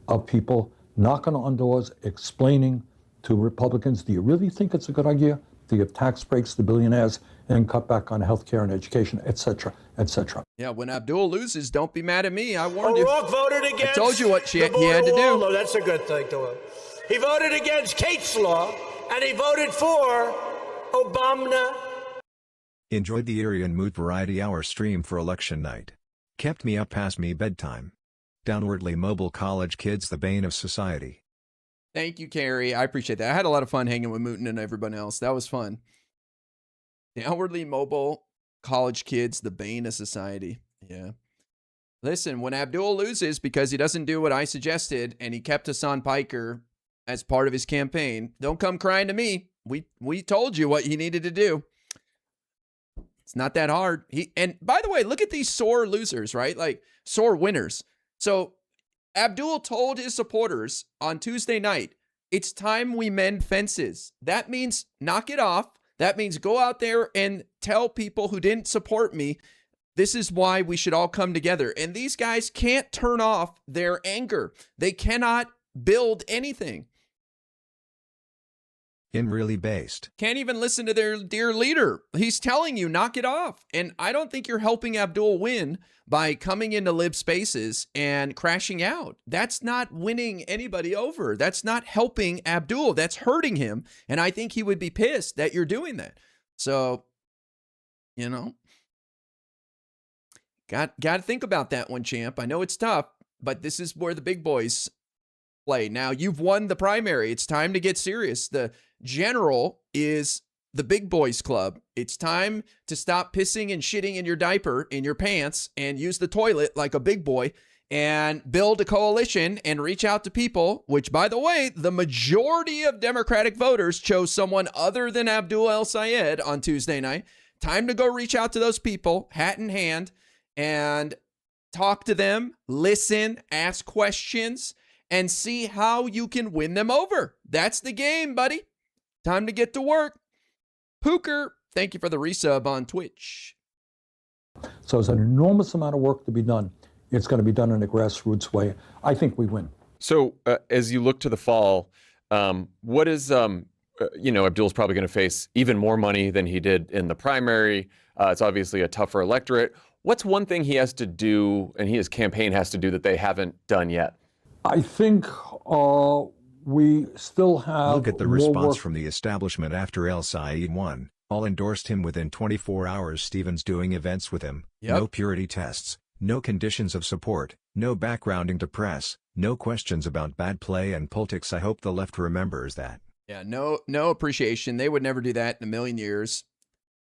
Of people knocking on doors, explaining to Republicans, do you really think it's a good idea to give tax breaks to billionaires and cut back on health care and education, et cetera, et cetera? Yeah, when Abdul loses, don't be mad at me. I warned you. O'Rourke voted against. I told you what he had to do. Oh, that's a good thing to him. He voted against Kate's law, and he voted for Obama. Enjoyed the Erie and Mood Variety Hour stream for election night. Kept me up past me bedtime. Downwardly mobile college kids, the bane of society. Thank you, Carrie. I appreciate that. I had a lot of fun hanging with Mooten and everyone else. That was fun. Downwardly mobile college kids, the bane of society. Yeah. Listen, when Abdul loses because he doesn't do what I suggested and he kept Hasan Piker as part of his campaign, don't come crying to me. We told you what you needed to do. It's not that hard. And by the way, look at these sore losers, right? Like sore winners. So Abdul told his supporters on Tuesday night, it's time we mend fences. That means knock it off. That means go out there and tell people who didn't support me, this is why we should all come together. And these guys can't turn off their anger. They cannot build anything. Really based. Can't even listen to their dear leader. He's telling you, knock it off. And I don't think you're helping Abdul win by coming into live spaces and crashing out. That's not winning anybody over. That's not helping Abdul. That's hurting him. And I think he would be pissed that you're doing that. So, you know, got to think about that one, champ. I know it's tough, but this is where the big boys play. Now, you've won the primary. It's time to get serious. The general is the big boys club. It's time to stop pissing and shitting in your diaper, in your pants, and use the toilet like a big boy and build a coalition and reach out to people, which, by the way, the majority of Democratic voters chose someone other than Abdul El-Sayed on Tuesday night. Time to go reach out to those people, hat in hand, and talk to them, listen, ask questions, and see how you can win them over. That's the game, buddy. Time to get to work. Pooker, thank you for the resub on Twitch. So there's an enormous amount of work to be done. It's going to be done in a grassroots way. I think we win. So as you look to the fall, what is, Abdul's probably going to face even more money than he did in the primary. It's obviously a tougher electorate. What's one thing he has to do and his campaign has to do that they haven't done yet? I think we still have. Look at the response from the establishment after El-Sayed won. All endorsed him within 24 hours. Stevens doing events with him. Yep. No purity tests. No conditions of support. No backgrounding to press. No questions about bad play and politics. I hope the left remembers that. Yeah, no appreciation. They would never do that in a million years.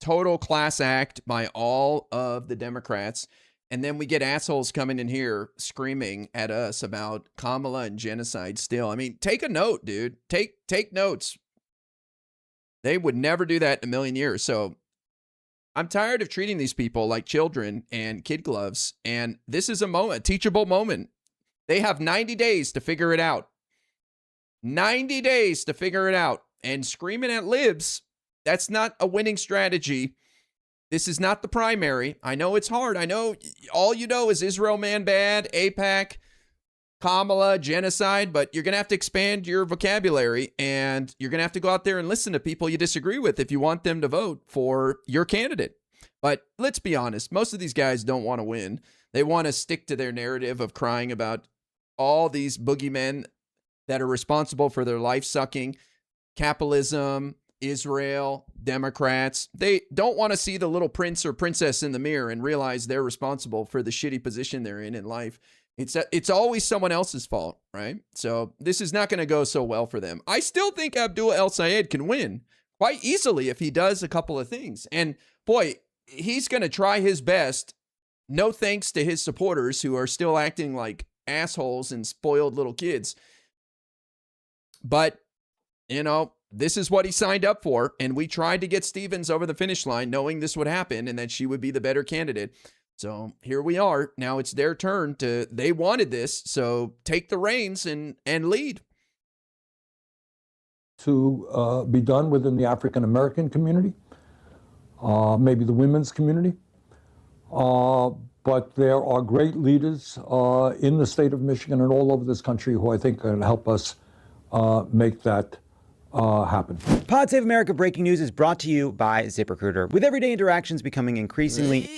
Total class act by all of the Democrats. And then we get assholes coming in here screaming at us about Kamala and genocide still. I mean, take a note, dude. Take notes. They would never do that in a million years. So I'm tired of treating these people like children and kid gloves. And this is a teachable moment. They have 90 days to figure it out. 90 days to figure it out. And screaming at libs, that's not a winning strategy. This is not the primary. I know it's hard. I know all you know is Israel man bad, AIPAC, Kamala, genocide, but you're going to have to expand your vocabulary, and you're going to have to go out there and listen to people you disagree with if you want them to vote for your candidate. But let's be honest, most of these guys don't want to win. They want to stick to their narrative of crying about all these boogeymen that are responsible for their life sucking, capitalism, Israel, Democrats. They don't want to see the little prince or princess in the mirror and realize they're responsible for the shitty position they're in life. It's always someone else's fault, right? So this is not going to go so well for them. I still think Abdul El-Sayed can win quite easily if he does a couple of things. And boy, he's going to try his best. No thanks to his supporters who are still acting like assholes and spoiled little kids. But, you know, this is what he signed up for, and we tried to get Stevens over the finish line knowing this would happen and that she would be the better candidate. So here we are. Now it's their turn they wanted this, so take the reins and lead. To be done within the African American community, maybe the women's community. But there are great leaders in the state of Michigan and all over this country who I think can help us make that happen. Pod Save America Breaking News is brought to you by ZipRecruiter. With everyday interactions becoming increasingly...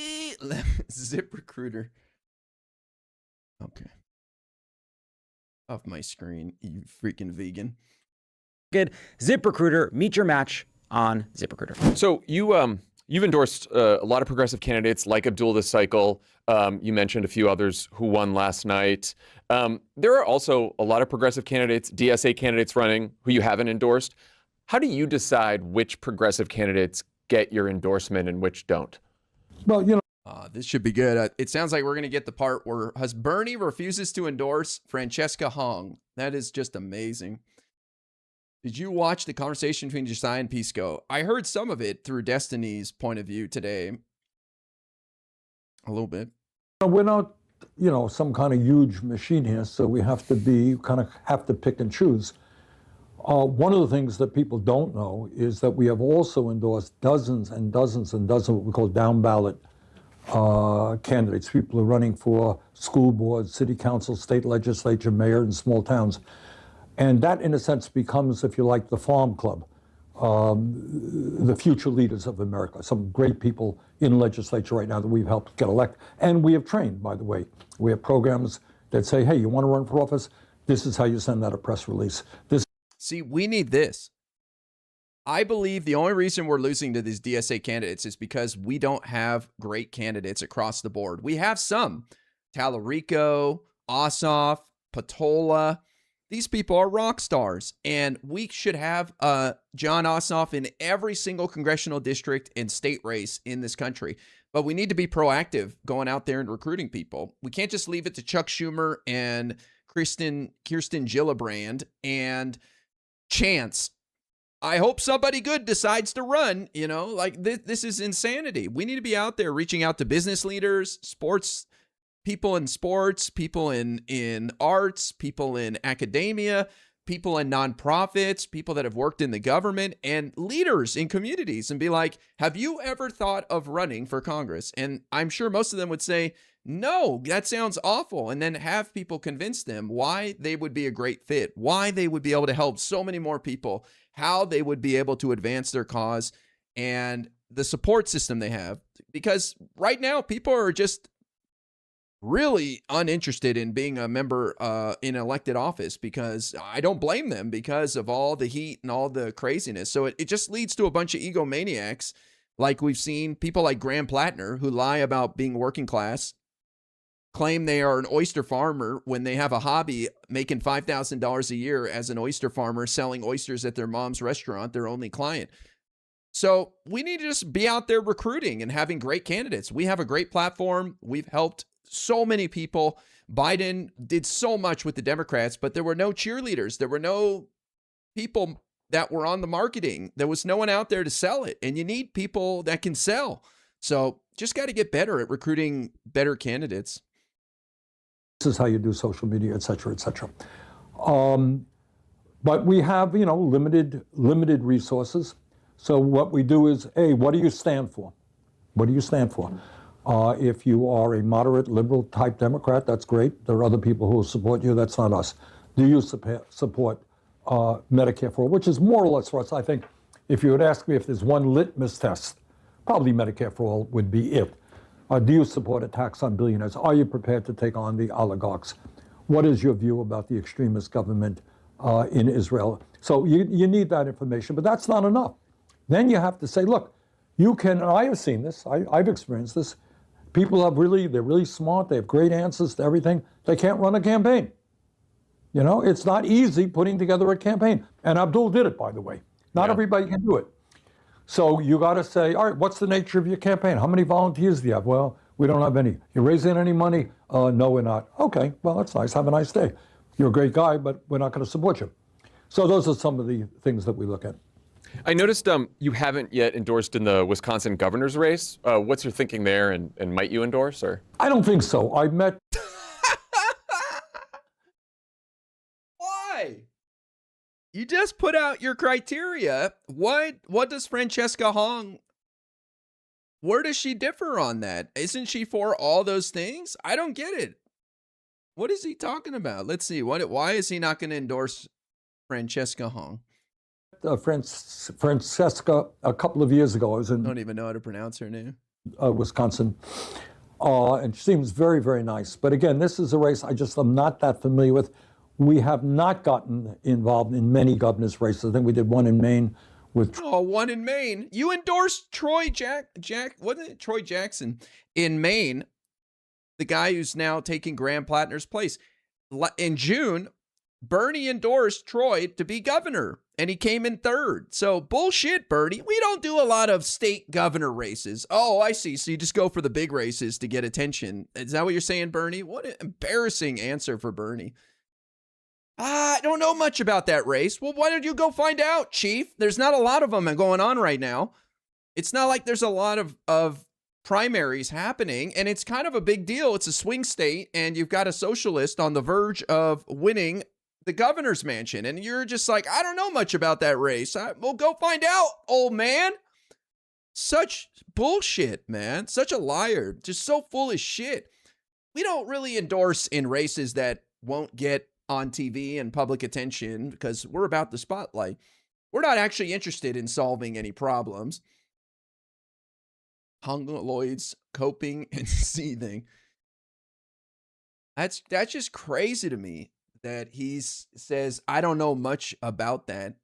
ZipRecruiter. Okay. Off my screen, you freaking vegan. Good. ZipRecruiter. Meet your match on ZipRecruiter. So you've endorsed a lot of progressive candidates like Abdul this cycle. You mentioned a few others who won last night. There are also a lot of progressive candidates, DSA candidates running who you haven't endorsed. How do you decide which progressive candidates get your endorsement and which don't? Well, you know. This should be good. It sounds like we're going to get the part where Bernie refuses to endorse Francesca Hong. That is just amazing. Did you watch the conversation between Josiah and Pisco? I heard some of it through Destiny's point of view today. A little bit. We're not, you know, some kind of huge machine here, so we have to pick and choose. One of the things that people don't know is that we have also endorsed dozens and dozens and dozens of what we call down ballot candidates. People are running for school boards, city council, state legislature, mayor in small towns. And that, in a sense, becomes, if you like, the farm club, the future leaders of America. Some great people in legislature right now that we've helped get elected. And we have trained, by the way. We have programs that say, hey, you want to run for office? This is how you send out a press release. See, we need this. I believe the only reason we're losing to these DSA candidates is because we don't have great candidates across the board. We have some. Tallarico, Ossoff, Patola. These people are rock stars, and we should have John Ossoff in every single congressional district and state race in this country. But we need to be proactive going out there and recruiting people. We can't just leave it to Chuck Schumer and Kirsten Gillibrand and chance. I hope somebody good decides to run, you know, like this is insanity. We need to be out there reaching out to business leaders, people in sports, people in arts, people in academia, people in nonprofits, people that have worked in the government, and leaders in communities, and be like, have you ever thought of running for Congress? And I'm sure most of them would say, no, that sounds awful. And then have people convince them why they would be a great fit, why they would be able to help so many more people, how they would be able to advance their cause, and the support system they have. Because right now, people are just really uninterested in being a member in elected office, because I don't blame them because of all the heat and all the craziness. So it just leads to a bunch of egomaniacs, like we've seen people like Graham Plattner who lie about being working class, claim they are an oyster farmer when they have a hobby making $5,000 a year as an oyster farmer selling oysters at their mom's restaurant, their only client. So we need to just be out there recruiting and having great candidates. We have a great platform. We've helped so many people. Biden did so much with the Democrats, but there were no cheerleaders. There were no people that were on the marketing. There was no one out there to sell it. And you need people that can sell. So just got to get better at recruiting better candidates. This is how you do social media, et cetera, et cetera. But we have, limited resources. So what we do is, A, what do you stand for? What do you stand for? If you are a moderate, liberal type Democrat, that's great. There are other people who will support you. That's not us. Do you support Medicare for all, which is more or less for us? I think if you would ask me if there's one litmus test, probably Medicare for all would be it. Do you support a tax on billionaires? Are you prepared to take on the oligarchs? What is your view about the extremist government in Israel? So you need that information, but that's not enough. Then you have to say, look, you can, and I have seen this, I've experienced this. People they're really smart, they have great answers to everything. They can't run a campaign. It's not easy putting together a campaign. And Abdul did it, by the way. Not everybody can do it. So you got to say, all right, what's the nature of your campaign? How many volunteers do you have? Well, we don't have any. You raising any money? No, we're not. Okay, well, that's nice. Have a nice day. You're a great guy, but we're not going to support you. So those are some of the things that we look at. I noticed you haven't yet endorsed in the Wisconsin governor's race. What's your thinking there, and might you endorse? Or I don't think so. I met. Why? You just put out your criteria. What does Francesca Hong, where does she differ on that? Isn't she for all those things? I don't get it. What is he talking about? Let's see. Why is he not going to endorse Francesca Hong? Francesca, a couple of years ago, I was in. I don't even know how to pronounce her name. Wisconsin. And she seems very, very nice. But again, this is a race I just am not that familiar with. We have not gotten involved in many governor's races. I think we did one in Maine with. One in Maine. You endorsed Troy wasn't it Troy Jackson in Maine, the guy who's now taking Graham Plattner's place. In June, Bernie endorsed Troy to be governor, and he came in third. So bullshit, Bernie. We don't do a lot of state governor races. Oh, I see. So you just go for the big races to get attention. Is that what you're saying, Bernie? What an embarrassing answer for Bernie. I don't know much about that race. Well, why don't you go find out, Chief? There's not a lot of them going on right now. It's not like there's a lot of primaries happening, and it's kind of a big deal. It's a swing state, and you've got a socialist on the verge of winning the governor's mansion, and you're just like, I don't know much about that race. Well, go find out, old man. Such bullshit, man. Such a liar. Just so full of shit. We don't really endorse in races that won't get on TV and public attention because we're about the spotlight. We're not actually interested in solving any problems. Mongoloids coping and seething. That's just crazy to me that he says, I don't know much about that.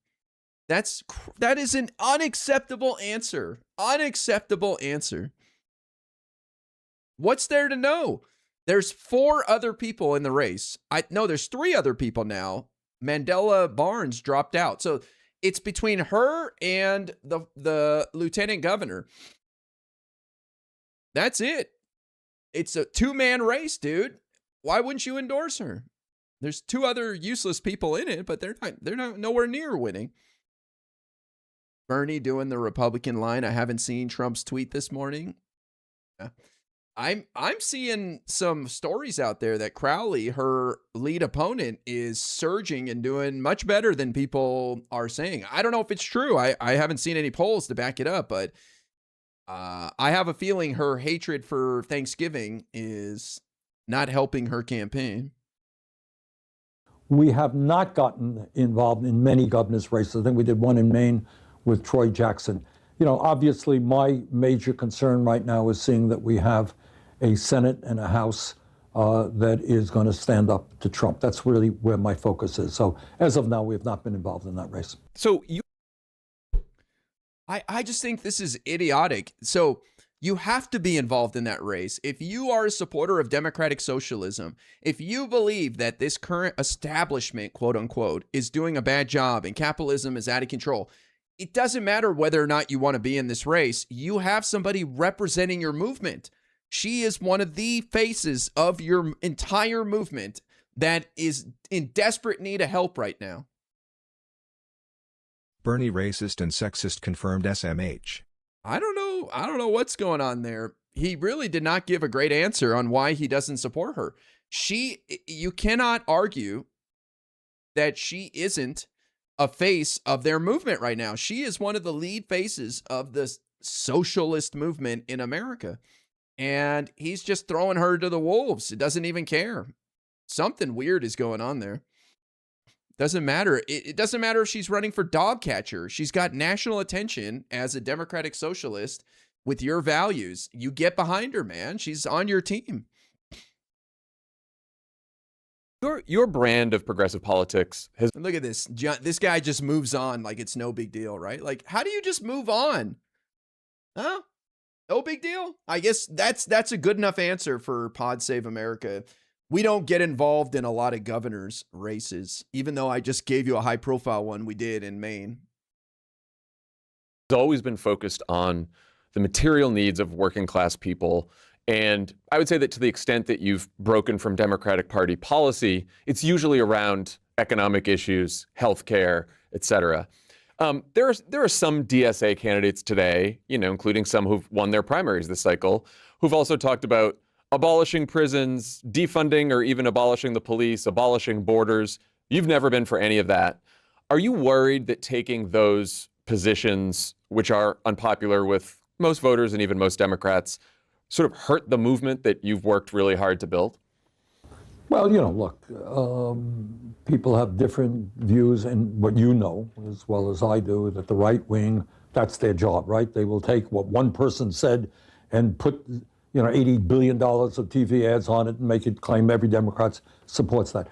That is an unacceptable answer. Unacceptable answer. What's there to know? There's 4 other people in the race. There's 3 other people now. Mandela Barnes dropped out. So it's between her and the lieutenant governor. That's it. It's a 2-man race, dude. Why wouldn't you endorse her? There's 2 other useless people in it, but they're not nowhere near winning. Bernie doing the Republican line. I haven't seen Trump's tweet this morning. Yeah. I'm seeing some stories out there that Crowley, her lead opponent, is surging and doing much better than people are saying. I don't know if it's true. I haven't seen any polls to back it up, but I have a feeling her hatred for Thanksgiving is not helping her campaign. We have not gotten involved in many governor's races. I think we did one in Maine with Troy Jackson. Obviously my major concern right now is seeing that we have a Senate and a House that is going to stand up to Trump. That's really where my focus is. So as of now, we have not been involved in that race. So I just think this is idiotic. So you have to be involved in that race. If you are a supporter of democratic socialism, if you believe that this current establishment, quote unquote, is doing a bad job and capitalism is out of control, it doesn't matter whether or not you want to be in this race. You have somebody representing your movement. She is one of the faces of your entire movement that is in desperate need of help right now. Bernie racist and sexist confirmed SMH. I don't know what's going on there. He really did not give a great answer on why he doesn't support her. You cannot argue that she isn't a face of their movement right now. She is one of the lead faces of the socialist movement in America. And he's just throwing her to the wolves. It doesn't even care. Something weird is going on there. Doesn't matter. It doesn't matter if she's running for dog catcher. She's got national attention as a democratic socialist with your values. You get behind her, man. She's on your team. Your brand of progressive politics has... Look at this. This guy just moves on like it's no big deal, right? Like, how do you just move on? Huh? No big deal? I guess that's a good enough answer for Pod Save America. We don't get involved in a lot of governors' races, even though I just gave you a high-profile one we did in Maine. It's always been focused on the material needs of working-class people. And I would say that to the extent that you've broken from Democratic Party policy, it's usually around economic issues, healthcare, et cetera. There are some DSA candidates today, including some who've won their primaries this cycle, who've also talked about abolishing prisons, defunding or even abolishing the police, abolishing borders. You've never been for any of that. Are you worried that taking those positions, which are unpopular with most voters and even most Democrats, sort of hurt the movement that you've worked really hard to build? Well, look, people have different views, and what you know as well as I do, that the right wing, that's their job, right? They will take what one person said and put, $80 billion of TV ads on it and make it claim every Democrat supports that.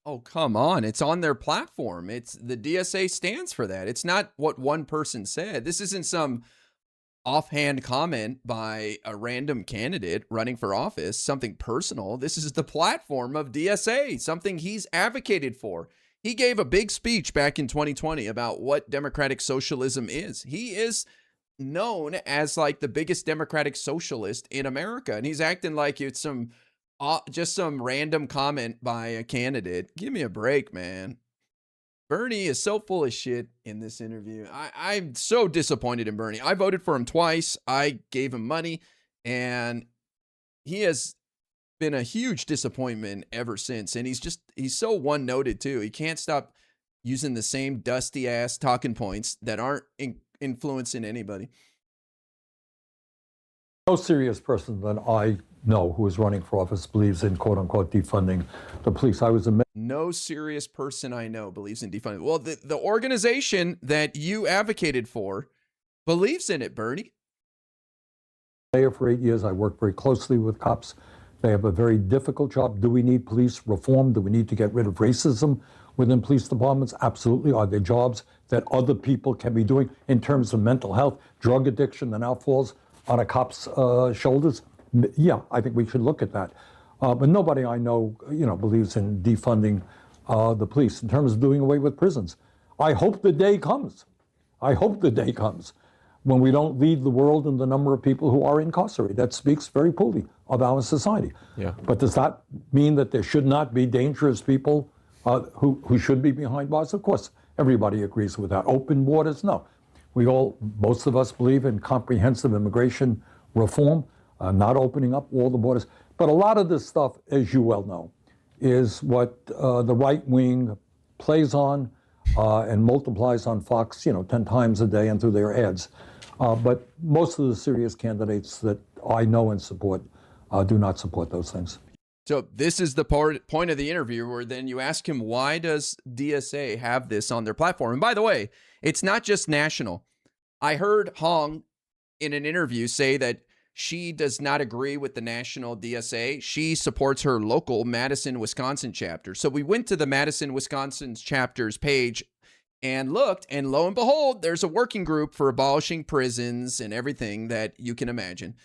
Oh, come on. It's on their platform. It's the DSA stands for that. It's not what one person said. This isn't some offhand comment by a random candidate running for office, something personal. This is the platform of DSA, something he's advocated for. He gave a big speech back in 2020 about what democratic socialism is. He is known as like the biggest democratic socialist in America, and he's acting like it's just some random comment by a candidate. Give me a break, man. Bernie is so full of shit in this interview. I'm so disappointed in Bernie. I voted for him twice. I gave him money, and he has been a huge disappointment ever since. And he's so one-noted too. He can't stop using the same dusty ass talking points that aren't influencing anybody. No serious person that I know who is running for office believes in quote unquote defunding the police. No serious person I know believes in defunding. Well, the organization that you advocated for believes in it, Bernie. Mayor for 8 years. I worked very closely with cops. They have a very difficult job. Do we need police reform? Do we need to get rid of racism within police departments? Absolutely. Are there jobs that other people can be doing in terms of mental health, drug addiction that now falls on a cop's shoulders? Yeah, I think we should look at that. But nobody I know, believes in defunding the police. In terms of doing away with prisons, I hope the day comes. I hope the day comes when we don't lead the world in the number of people who are incarcerated. That speaks very poorly of our society. Yeah. But does that mean that there should not be dangerous people who should be behind bars? Of course, everybody agrees with that. Open borders, no. Most of us believe in comprehensive immigration reform, not opening up all the borders. But a lot of this stuff, as you well know, is what the right wing plays on and multiplies on Fox, 10 times a day and through their ads. But most of the serious candidates that I know and support do not support those things. So this is the point of the interview where then you ask him, why does DSA have this on their platform? And by the way, it's not just national. I heard Hong in an interview say that she does not agree with the national DSA. She supports her local Madison, Wisconsin chapter. So we went to the Madison, Wisconsin chapter's page and looked, and lo and behold, there's a working group for abolishing prisons and everything that you can imagine.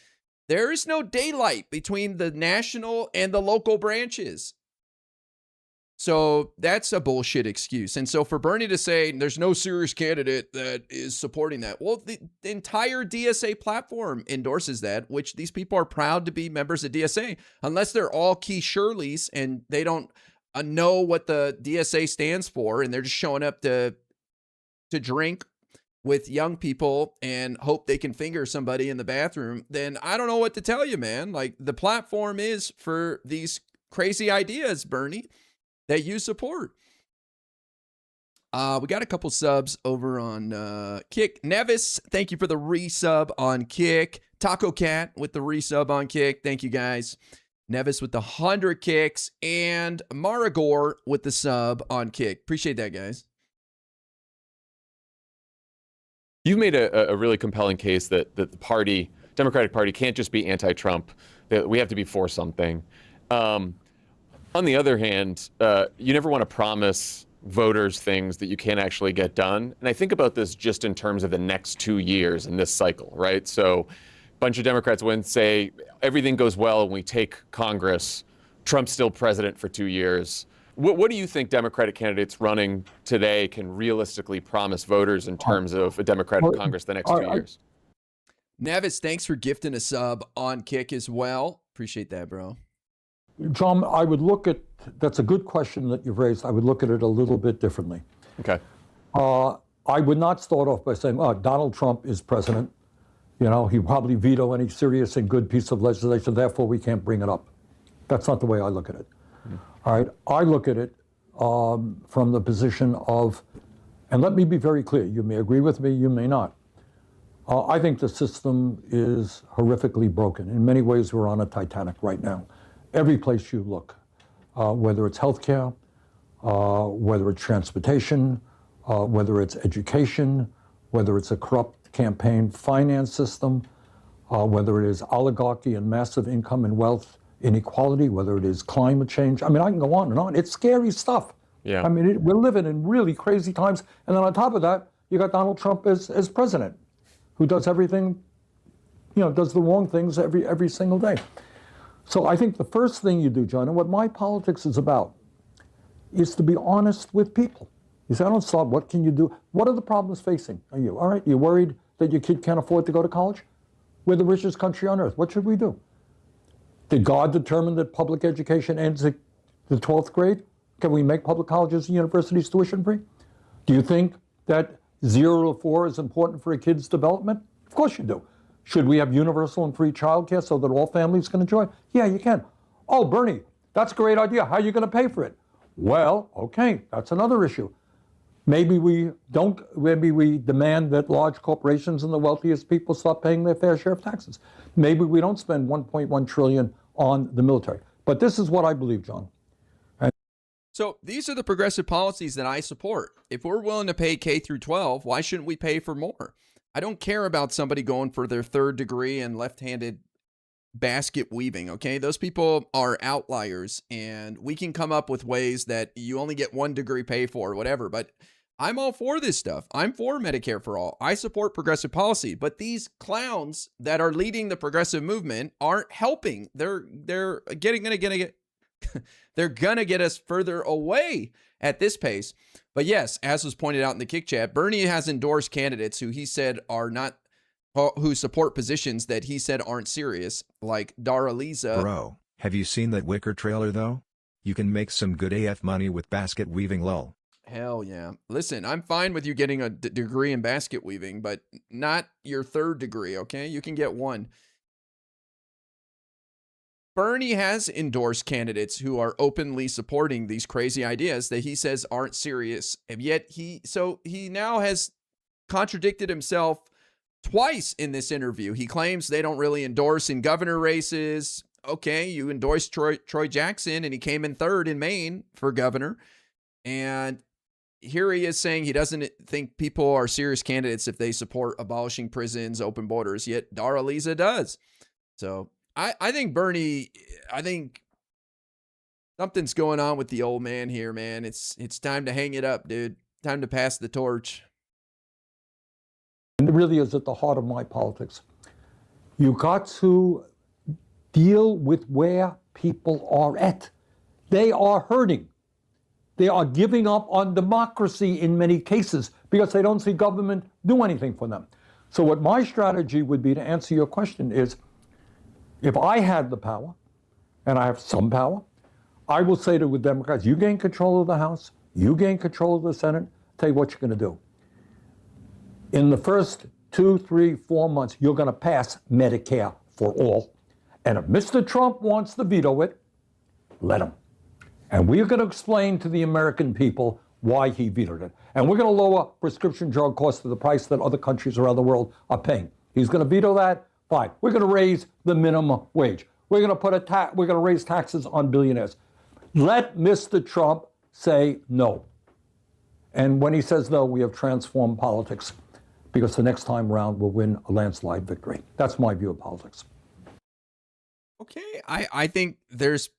There is no daylight between the national and the local branches. So that's a bullshit excuse. And so for Bernie to say there's no serious candidate that is supporting that, well, the entire DSA platform endorses that, which these people are proud to be members of DSA, unless they're all Key Shirleys and they don't know what the DSA stands for, and they're just showing up to drink with young people and hope they can finger somebody in the bathroom. Then I don't know what to tell you, man. Like, the platform is for these crazy ideas, Bernie, that you support. We got a couple subs over on Kick. Nevis, thank you for the resub on Kick. Taco Cat with the resub on Kick. Thank you, guys. Nevis with the 100 kicks. And Maragor with the sub on Kick. Appreciate that, guys. You've made a really compelling case that the party, Democratic Party, can't just be anti-Trump, that we have to be for something. On the other hand, you never want to promise voters things that you can't actually get done. And I think about this just in terms of the next 2 years in this cycle, right? So a bunch of Democrats win, say everything goes well and we take Congress, Trump's still president for 2 years. What do you think Democratic candidates running today can realistically promise voters in terms of a Democratic Congress the next 2 years? Nevis, thanks for gifting a sub on Kick as well. Appreciate that, bro. John, I would look at, that's a good question that you've raised. I would look at it a little bit differently. Okay. I would not start off by saying, oh, Donald Trump is president. You know, he probably veto any serious and good piece of legislation, therefore we can't bring it up. That's not the way I look at it. All right, I look at it from the position of, and let me be very clear, you may agree with me, you may not. I think the system is horrifically broken. In many ways, we're on a Titanic right now. Every place you look, whether it's healthcare, whether it's transportation, whether it's education, whether it's a corrupt campaign finance system, whether it is oligarchy and massive income and wealth inequality, whether it is climate change. I mean, I can go on and on. It's scary stuff. Yeah. I mean, we're living in really crazy times. And then on top of that, you got Donald Trump as president, who does everything, you know, does the wrong things every single day. So I think the first thing you do, John, and what my politics is about, is to be honest with people. You say, I don't start, what can you do? What are the problems facing you? All right, you're worried that your kid can't afford to go to college? We're the richest country on earth. What should we do? Did God determine that public education ends at the 12th grade? Can we make public colleges and universities tuition free? Do you think that 0 to 4 is important for a kid's development? Of course you do. Should we have universal and free childcare so that all families can enjoy it? Yeah, you can. Oh, Bernie, that's a great idea. How are you going to pay for it? Well, okay, that's another issue. Maybe we demand that large corporations and the wealthiest people stop paying their fair share of taxes. Maybe we don't spend 1.1 trillion on the military. But this is what I believe, John. So these are the progressive policies that I support. If we're willing to pay K through 12, why shouldn't we pay for more? I don't care about somebody going for their 3rd degree in left-handed basket weaving, okay? Those people are outliers, and we can come up with ways that you only get 1 degree pay for, whatever, but I'm all for this stuff. I'm for Medicare for all. I support progressive policy, but these clowns that are leading the progressive movement aren't helping. They're gonna get us further away at this pace. But yes, as was pointed out in the Kick Chat, Bernie has endorsed candidates who he said are not, who support positions that he said aren't serious, like Daraliza. Bro, have you seen that Wicker trailer though? You can make some good AF money with basket weaving lol. Hell yeah. Listen, I'm fine with you getting a degree in basket weaving, but not your 3rd degree, okay? You can get 1. Bernie has endorsed candidates who are openly supporting these crazy ideas that he says aren't serious. And yet he now has contradicted himself twice in this interview. He claims they don't really endorse in governor races. Okay, you endorsed Troy Jackson and he came in 3rd in Maine for governor. And here he is saying he doesn't think people are serious candidates if they support abolishing prisons, open borders, yet Daraliza does. So I think Bernie, I think something's going on with the old man here, man. It's time to hang it up, dude. Time to pass the torch. And it really is at the heart of my politics. You got to deal with where people are at. They are hurting. They are giving up on democracy in many cases because they don't see government do anything for them. So what my strategy would be to answer your question is, if I had the power, and I have some power, I will say to the Democrats, you gain control of the House, you gain control of the Senate, tell you what you're going to do. In the first 2, 3, 4 months, you're going to pass Medicare for all. And if Mr. Trump wants to veto it, let him. And we're going to explain to the American people why he vetoed it. And we're going to lower prescription drug costs to the price that other countries around the world are paying. He's going to veto that? Fine. We're going to raise the minimum wage. We're going to we're going to raise taxes on billionaires. Let Mr. Trump say no. And when he says no, we have transformed politics, because the next time around we'll win a landslide victory. That's my view of politics. Okay, I think there's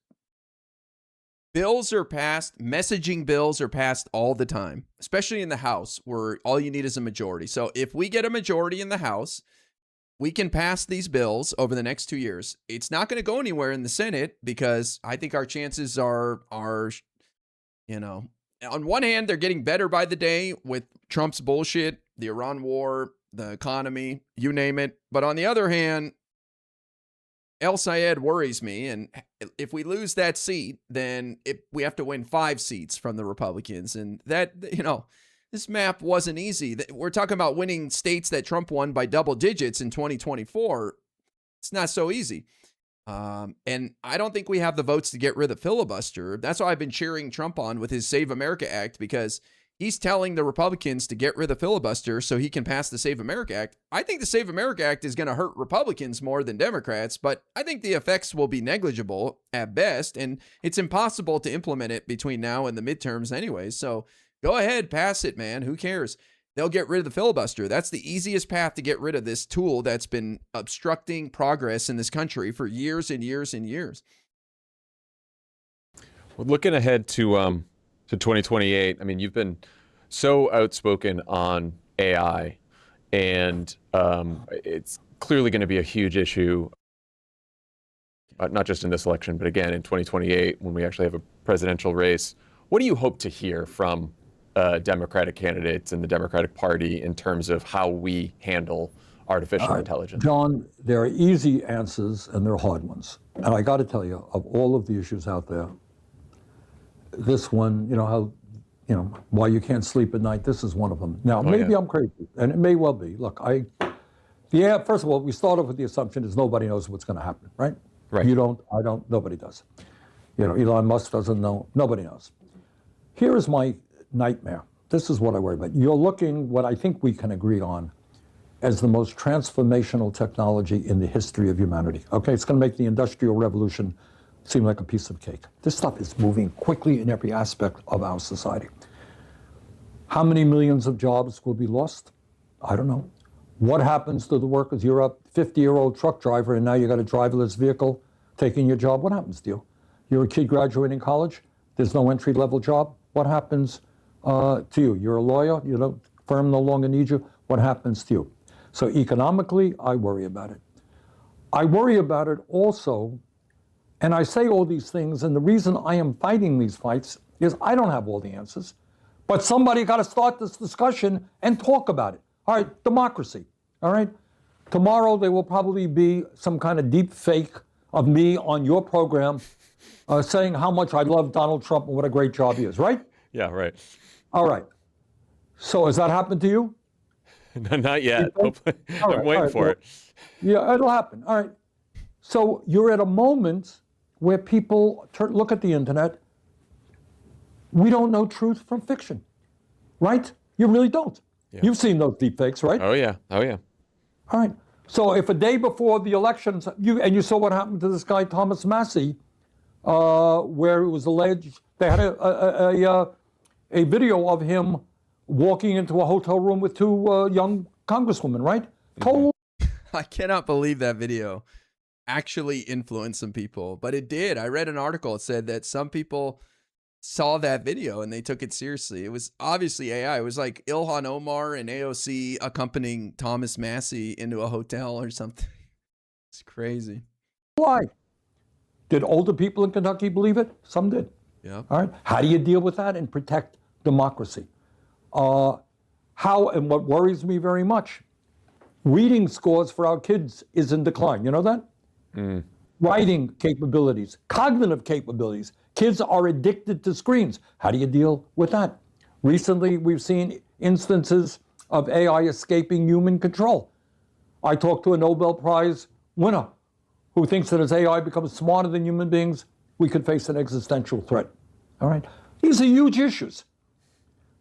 bills are passed, messaging bills are passed all the time, especially in the House, where all you need is a majority. So if we get a majority in the House, we can pass these bills over the next 2 years. It's not going to go anywhere in the Senate, because I think our chances are, you know, on one hand, they're getting better by the day with Trump's bullshit, the Iran war, the economy, you name it. But on the other hand, El Sayed worries me. And if we lose that seat, then we have to win 5 seats from the Republicans. And that, you know, this map wasn't easy. We're talking about winning states that Trump won by double digits in 2024. It's not so easy. And I don't think we have the votes to get rid of the filibuster. That's why I've been cheering Trump on with his Save America Act, because he's telling the Republicans to get rid of the filibuster so he can pass the Save America Act. I think the Save America Act is going to hurt Republicans more than Democrats, but I think the effects will be negligible at best, and it's impossible to implement it between now and the midterms anyway. So go ahead, pass it, man. Who cares? They'll get rid of the filibuster. That's the easiest path to get rid of this tool that's been obstructing progress in this country for years and years and years. Well, looking ahead to 2028, I mean, you've been so outspoken on AI, and it's clearly going to be a huge issue, not just in this election, but again in 2028 when we actually have a presidential race. What do you hope to hear from Democratic candidates and the Democratic Party in terms of how we handle artificial intelligence? John, there are easy answers and there are hard ones. And I got to tell you, of all of the issues out there, this one, why you can't sleep at night, this is one of them. Now, maybe I'm crazy, and it may well be. Look, first of all, we start off with the assumption is nobody knows what's going to happen, right? Right. You don't, I don't, nobody does. Elon Musk doesn't know, nobody knows. Here is my nightmare. This is what I worry about. You're looking what I think we can agree on as the most transformational technology in the history of humanity. Okay, it's going to make the Industrial Revolution seem like a piece of cake. This stuff is moving quickly in every aspect of our society. How many millions of jobs will be lost? I don't know. What happens to the workers? You're a 50-year-old truck driver and now you got a driverless vehicle taking your job. What happens to you? You're a kid graduating college. There's no entry-level job. What happens to you? You're a lawyer. Firm no longer needs you. What happens to you? So economically, I worry about it. I worry about it also, and I say all these things, and the reason I am fighting these fights is I don't have all the answers, but somebody got to start this discussion and talk about it. All right, democracy, all right? Tomorrow there will probably be some kind of deep fake of me on your program saying how much I love Donald Trump and what a great job he is, right? Yeah, right. All right. So has that happened to you? Not yet. I'm waiting for it. Yeah, it'll happen. All right. So you're at a moment where people look at the internet. We don't know truth from fiction, right? You really don't. Yeah. You've seen those deepfakes, right? Oh, yeah. Oh, yeah. All right. So if a day before the elections, you saw what happened to this guy, Thomas Massey, where it was alleged, they had a video of him walking into a hotel room with 2 young congresswomen, right? Total. I cannot believe that video actually influenced some people, but it did. I read an article that said that some people saw that video and they took it seriously. It was obviously AI. It was like Ilhan Omar and AOC accompanying Thomas Massey into a hotel or something. It's crazy. Why? Did older people in Kentucky believe it? Some did. Yeah. All right. How do you deal with that and protect democracy? And what worries me very much, reading scores for our kids is in decline. You know that? Writing capabilities, cognitive capabilities. Kids are addicted to screens. How do you deal with that? Recently, we've seen instances of AI escaping human control. I talked to a Nobel Prize winner who thinks that as AI becomes smarter than human beings, we could face an existential threat. All right? These are huge issues.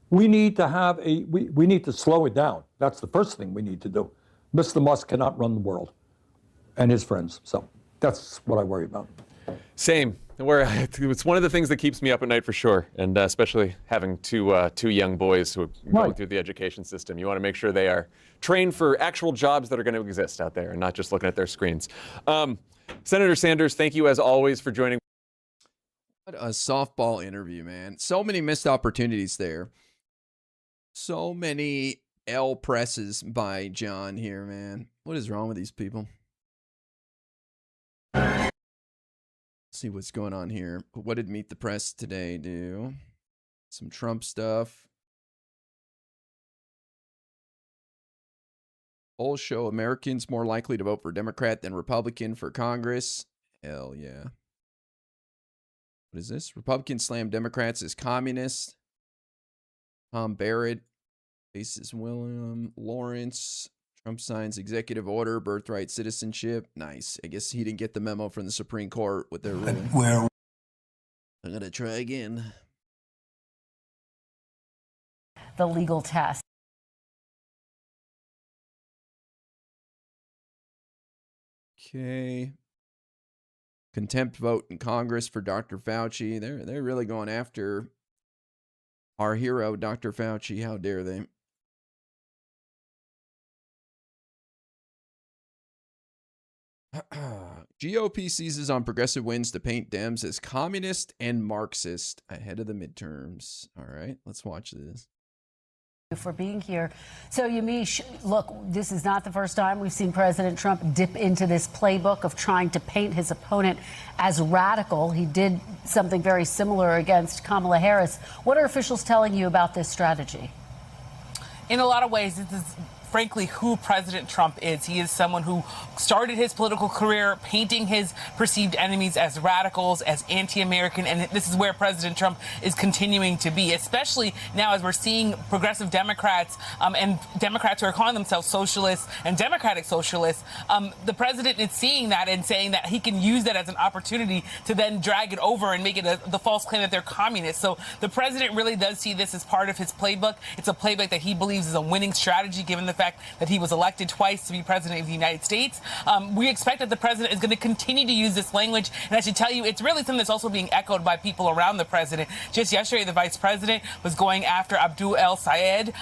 We need to we need to slow it down. That's the first thing we need to do. Mr. Musk cannot run the world and his friends. So that's what I worry about. Same. It's one of the things that keeps me up at night for sure, and especially having two young boys who are going through the education system. You want to make sure they are trained for actual jobs that are going to exist out there and not just looking at their screens. Senator Sanders, thank you as always for joining. What a softball interview, man. So many missed opportunities there. So many L presses by John here, man. What is wrong with these people? See what's going on here. What did Meet the Press today do? Some Trump stuff. Polls show Americans more likely to vote for Democrat than Republican for Congress. Hell yeah. What is this? Republicans slam Democrats as communists. Tom Barrett faces William Lawrence. Trump signs executive order, birthright citizenship. Nice. I guess he didn't get the memo from the Supreme Court with their ruling. I'm going to try again. The legal test. Okay. Contempt vote in Congress for Dr. Fauci. They're really going after our hero, Dr. Fauci. How dare they? GOP seizes on progressive wins to paint Dems as communist and Marxist ahead of the midterms. All right, let's watch this. For being here. So, Yamiche, look, this is not the first time we've seen President Trump dip into this playbook of trying to paint his opponent as radical. He did something very similar against Kamala Harris. What are officials telling you about this strategy? In a lot of ways, this is frankly who President Trump is. He is someone who started his political career painting his perceived enemies as radicals, as anti-American, and this is where President Trump is continuing to be, especially now as we're seeing progressive Democrats and Democrats who are calling themselves socialists and democratic socialists. The president is seeing that and saying that he can use that as an opportunity to then drag it over and make it the false claim that they're communists. So the president really does see this as part of his playbook. It's a playbook that he believes is a winning strategy, given the fact that he was elected twice to be president of the United States. We expect that the president is going to continue to use this language. And I should tell you, it's really something that's also being echoed by people around the president. Just yesterday, the vice president was going after Abdul El-Sayed,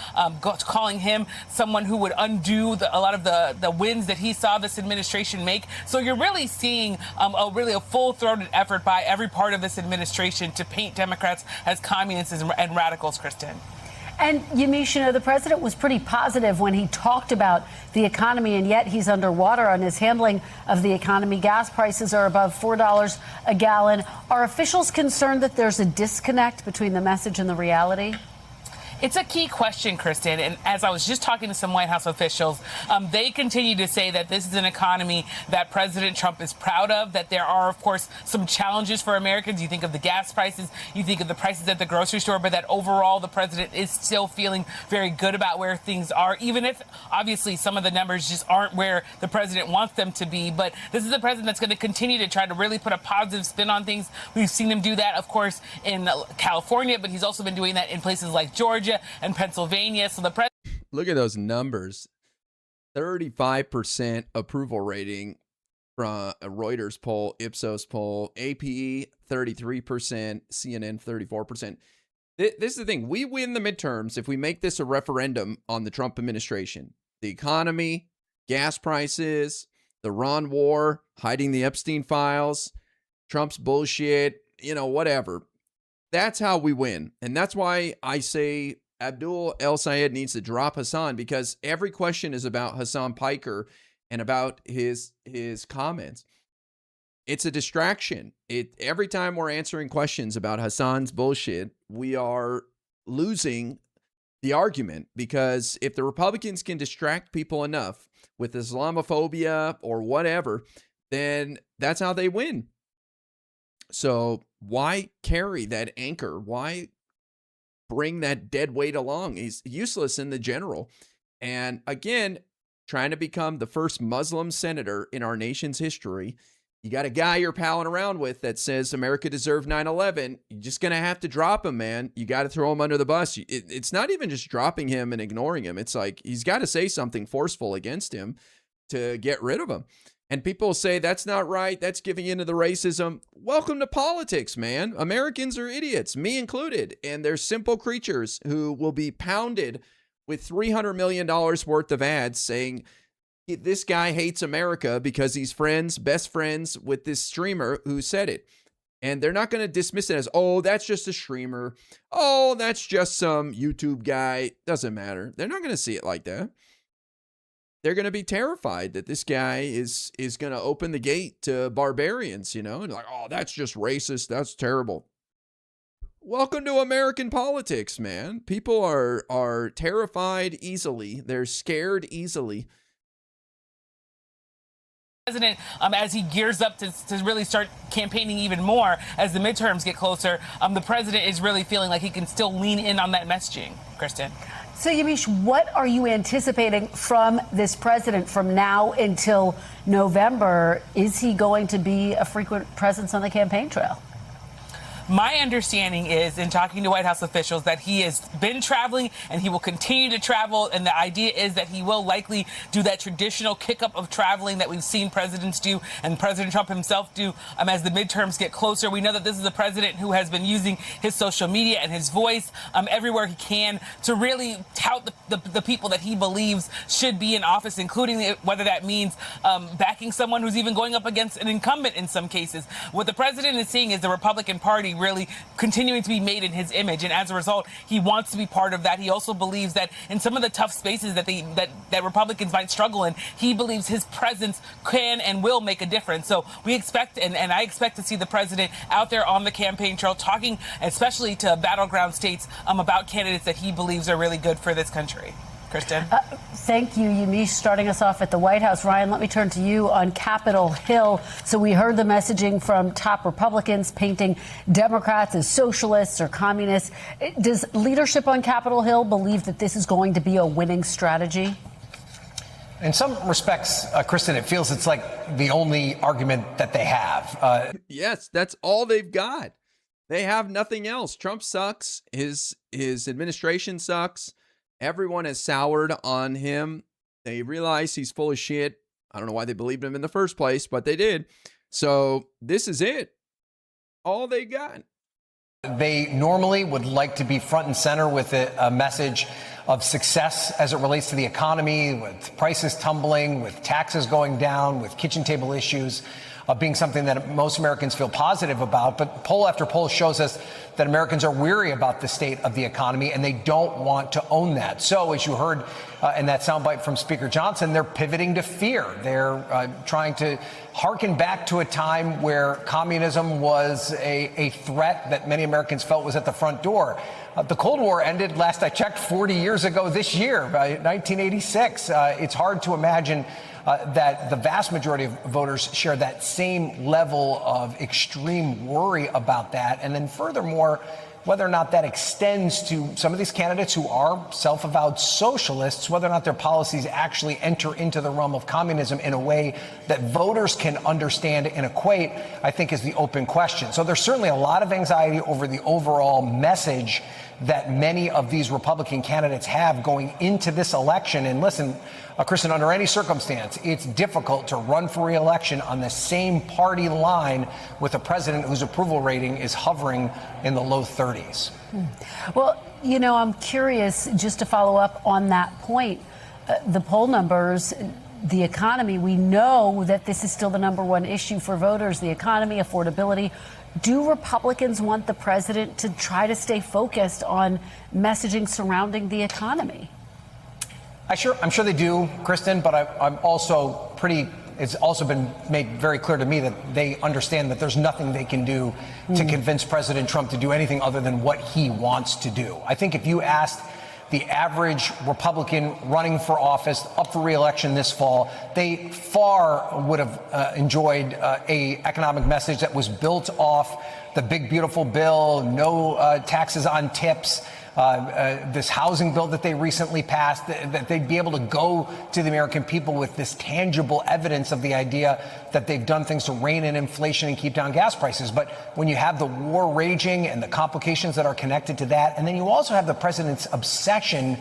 calling him someone who would undo a lot of the wins that he saw this administration make. So you're really seeing a full-throated effort by every part of this administration to paint Democrats as communists and radicals, Kristen. And Yamiche, you know, the president was pretty positive when he talked about the economy, and yet he's underwater on his handling of the economy. Gas prices are above $4 a gallon. Are officials concerned that there's a disconnect between the message and the reality? It's a key question, Kristen, and as I was just talking to some White House officials, they continue to say that this is an economy that President Trump is proud of, that there are, of course, some challenges for Americans. You think of the gas prices, you think of the prices at the grocery store, but that overall the president is still feeling very good about where things are, even if, obviously, some of the numbers just aren't where the president wants them to be. But this is the president that's going to continue to try to really put a positive spin on things. We've seen him do that, of course, in California, but he's also been doing that in places like Georgia and Pennsylvania. So the president. Look at those numbers. 35% approval rating from a Reuters poll, Ipsos poll, APE 33%, CNN 34%. This is the thing. We win the midterms if we make this a referendum on the Trump administration. The economy, gas prices, the Iran war, hiding the Epstein files, Trump's bullshit, whatever. That's how we win. And that's why I say Abdul El-Sayed needs to drop Hasan, because every question is about Hasan Piker and about his comments. it's a distraction. Every time we're answering questions about Hasan's bullshit, we are losing the argument, because if the Republicans can distract people enough with Islamophobia or whatever, then that's how they win. So why carry that anchor? Why bring that dead weight along? He's useless in the general. And again, trying to become the first Muslim senator in our nation's history. You got a guy you're palling around with that says America deserved 9/11. You're just going to have to drop him, man. You got to throw him under the bus. It's not even just dropping him and ignoring him. It's like he's got to say something forceful against him to get rid of him. And people say that's not right. That's giving into the racism. Welcome to politics, man. Americans are idiots, me included. And they're simple creatures who will be pounded with $300 million worth of ads saying this guy hates America because he's best friends with this streamer who said it. And they're not going to dismiss it as, oh, that's just a streamer. Oh, that's just some YouTube guy. Doesn't matter. They're not going to see it like that. They're going to be terrified that this guy is going to open the gate to barbarians, and like, oh, that's just racist. That's terrible. Welcome to American politics, man. People are terrified easily. They're scared easily. President, as he gears up to really start campaigning even more as the midterms get closer, the president is really feeling like he can still lean in on that messaging. Kristen. So, Yamiche, what are you anticipating from this president from now until November? Is he going to be a frequent presence on the campaign trail? My understanding is, in talking to White House officials, that he has been traveling and he will continue to travel. And the idea is that he will likely do that traditional kick-up of traveling that we've seen presidents do and President Trump himself do as the midterms get closer. We know that this is a president who has been using his social media and his voice everywhere he can to really tout the people that he believes should be in office, including whether that means backing someone who's even going up against an incumbent in some cases. What the president is seeing is the Republican Party really continuing to be made in his image, and as a result, he wants to be part of that. He also believes that in some of the tough spaces that Republicans might struggle in, he believes his presence can and will make a difference. So we expect, and I expect to see the president out there on the campaign trail talking, especially to battleground states, about candidates that he believes are really good for this country. Kristen. Thank you, Yamiche. Starting us off at the White House. Ryan, let me turn to you on Capitol Hill. So we heard the messaging from top Republicans painting Democrats as socialists or communists. Does leadership on Capitol Hill believe that this is going to be a winning strategy? In some respects, Kristen, it feels it's like the only argument that they have. Yes, that's all they've got. They have nothing else. Trump sucks. His administration sucks. Everyone has soured on him. They realize he's full of shit. I don't know why they believed him in the first place, but they did. So this is it. All they got. They normally would like to be front and center with a message of success as it relates to the economy, with prices tumbling, with taxes going down, with kitchen table issues being something that most Americans feel positive about. But poll after poll shows us that Americans are weary about the state of the economy, and they don't want to own that. So, as you heard in that soundbite from Speaker Johnson, they're pivoting to fear. They're trying to harken back to a time where communism was a threat that many Americans felt was at the front door. The Cold War ended, last I checked, 40 years ago this year, 1986. It's hard to imagine that the vast majority of voters share that same level of extreme worry about that. And then furthermore, whether or not that extends to some of these candidates who are self-avowed socialists, whether or not their policies actually enter into the realm of communism in a way that voters can understand and equate, I think is the open question. So there's certainly a lot of anxiety over the overall message that many of these Republican candidates have going into this election. And listen, Kristen, under any circumstance, it's difficult to run for re-election on the same party line with a president whose approval rating is hovering in the low 30s. Well, you know, I'm curious, just to follow up on that point, the poll numbers, the economy, we know that this is still the number one issue for voters, the economy, affordability. Do Republicans want the president to try to stay focused on messaging surrounding the economy? I'm sure they do, Kristen, but I'm also pretty it's also been made very clear to me that they understand that there's nothing they can do to convince President Trump to do anything other than what he wants to do. I think if you asked the average Republican running for office, up for re-election this fall, they far would have enjoyed a economic message that was built off the big, beautiful bill, no taxes on tips, this housing bill that they recently passed, that they'd be able to go to the American people with this tangible evidence of the idea that they've done things to rein in inflation and keep down gas prices. But when you have the war raging and the complications that are connected to that, and then you also have the president's obsession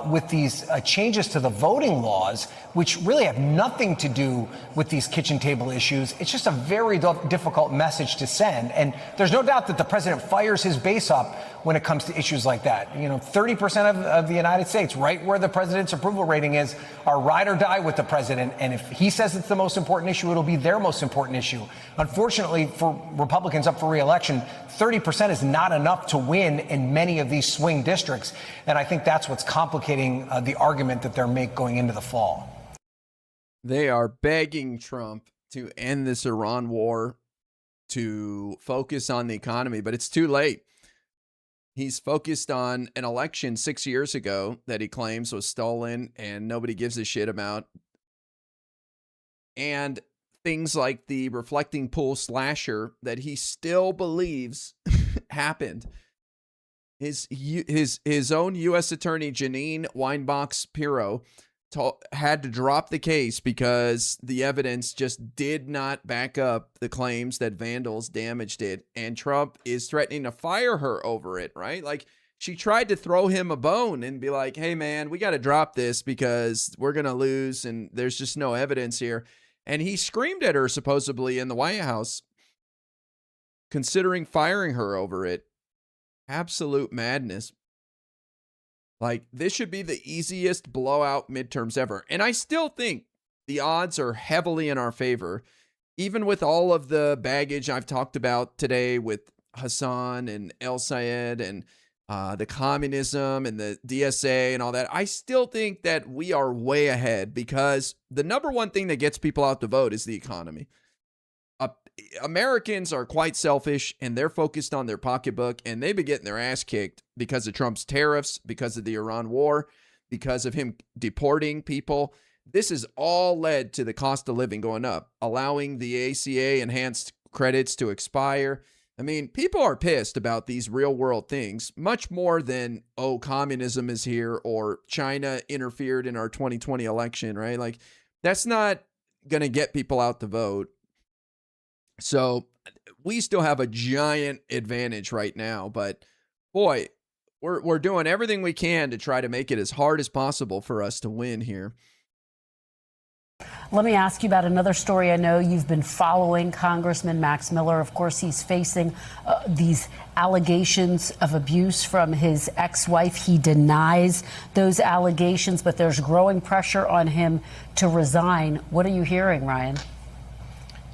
with these changes to the voting laws, which really have nothing to do with these kitchen table issues. It's just a very difficult message to send. And there's no doubt that the president fires his base up when it comes to issues like that. 30% of the United States, right where the president's approval rating is, are ride or die with the president. And if he says it's the most important issue, it'll be their most important issue. Unfortunately, for Republicans up for re-election, 30% is not enough to win in many of these swing districts. And I think that's what's complicating the argument that they're making going into the fall. They are begging Trump to end this Iran war, to focus on the economy, but it's too late. He's focused on an election 6 years ago that he claims was stolen and nobody gives a shit about. And things like the reflecting pool slasher that he still believes happened. His own U.S. Attorney Janine Weinbach-Pirro had to drop the case because the evidence just did not back up the claims that vandals damaged it. And Trump is threatening to fire her over it, right? Like, she tried to throw him a bone and be like, hey, man, we got to drop this because we're going to lose and there's just no evidence here. And he screamed at her supposedly in the White House, considering firing her over it. Absolute madness. Like, this should be the easiest blowout midterms ever. And I still think the odds are heavily in our favor, even with all of the baggage I've talked about today with Hasan and El Sayed and the communism and the DSA and all that. I still think that we are way ahead because the number one thing that gets people out to vote is the economy. Americans are quite selfish and they're focused on their pocketbook, and they've been getting their ass kicked because of Trump's tariffs, because of the Iran war, because of him deporting people. This has all led to the cost of living going up, allowing the ACA enhanced credits to expire. I mean, people are pissed about these real world things much more than, oh, communism is here or China interfered in our 2020 election, right? Like, that's not going to get people out to vote. So we still have a giant advantage right now, but boy, we're doing everything we can to try to make it as hard as possible for us to win here. Let me ask you about another story. I know you've been following Congressman Max Miller. Of course, he's facing these allegations of abuse from his ex-wife. He denies those allegations, but there's growing pressure on him to resign. What are you hearing, Ryan?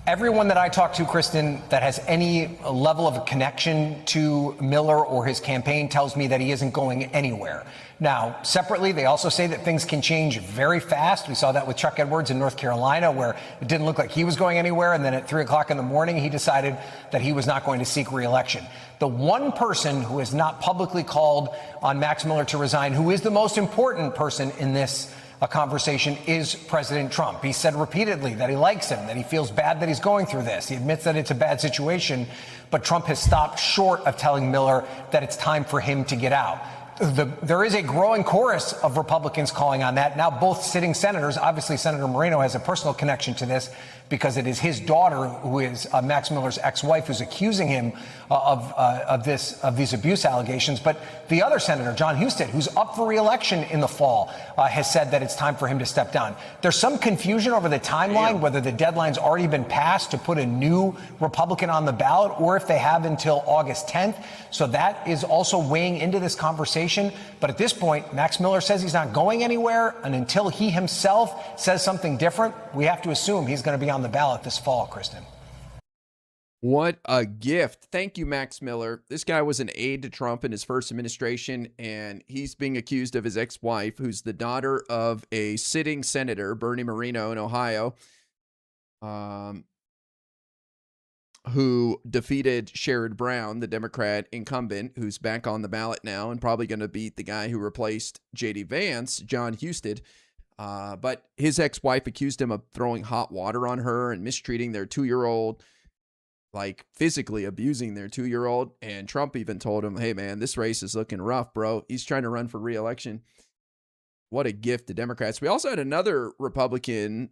Everyone that I talk to, Kristen, that has any level of a connection to Miller or his campaign tells me that he isn't going anywhere. Now, separately, they also say that things can change very fast. We saw that with Chuck Edwards in North Carolina, where it didn't look like he was going anywhere. And then at 3 o'clock in the morning, he decided that he was not going to seek re-election. The one person who has not publicly called on Max Miller to resign, who is the most important person in this conversation, is President Trump. He said repeatedly that he likes him, that he feels bad that he's going through this. He admits that it's a bad situation, but Trump has stopped short of telling Miller that it's time for him to get out. There is a growing chorus of Republicans calling on that. Now, both sitting senators, obviously Senator Moreno has a personal connection to this because it is his daughter, who is Max Miller's ex-wife, who's accusing him of these abuse allegations. But the other senator, John Husted, who's up for re-election in the fall, has said that it's time for him to step down. There's some confusion over the timeline, whether the deadline's already been passed to put a new Republican on the ballot or if they have until August 10th. So that is also weighing into this conversation. But at this point, Max Miller says he's not going anywhere. And until he himself says something different, we have to assume he's going to be on the ballot this fall, Kristen. What a gift. Thank you, Max Miller. This guy was an aide to Trump in his first administration, and he's being accused of his ex-wife, who's the daughter of a sitting senator, Bernie Moreno in Ohio. who defeated Sherrod Brown, the Democrat incumbent, who's back on the ballot now and probably going to beat the guy who replaced J.D. Vance, John Husted. But his ex-wife accused him of throwing hot water on her and mistreating their 2-year-old, like physically abusing their 2-year-old. And Trump even told him, hey, man, this race is looking rough, bro. He's trying to run for re-election. What a gift to Democrats. We also had another Republican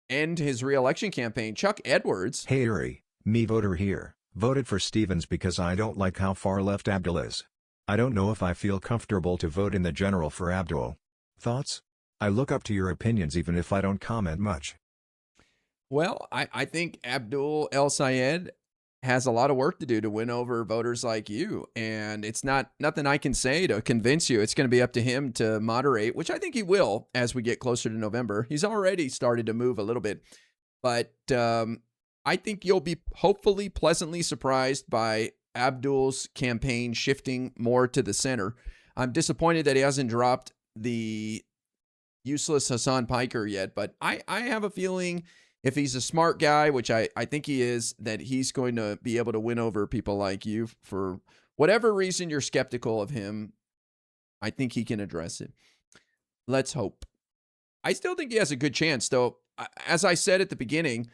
end his re-election campaign, Chuck Edwards. Hey, Uri, me voter here, voted for Stevens because I don't like how far left Abdul is. I don't know if I feel comfortable to vote in the general for Abdul. Thoughts? I look up to your opinions even if I don't comment much. Well, I think Abdul El Sayed has a lot of work to do to win over voters like you. And it's nothing I can say to convince you. It's going to be up to him to moderate, which I think he will as we get closer to November. He's already started to move a little bit. But I think you'll be hopefully pleasantly surprised by Abdul's campaign shifting more to the center. I'm disappointed that he hasn't dropped the useless Hasan Piker yet, but I have a feeling if he's a smart guy, which I think he is, that he's going to be able to win over people like you. For whatever reason you're skeptical of him, I think he can address it. Let's hope. I still think he has a good chance, though. As I said at the beginning,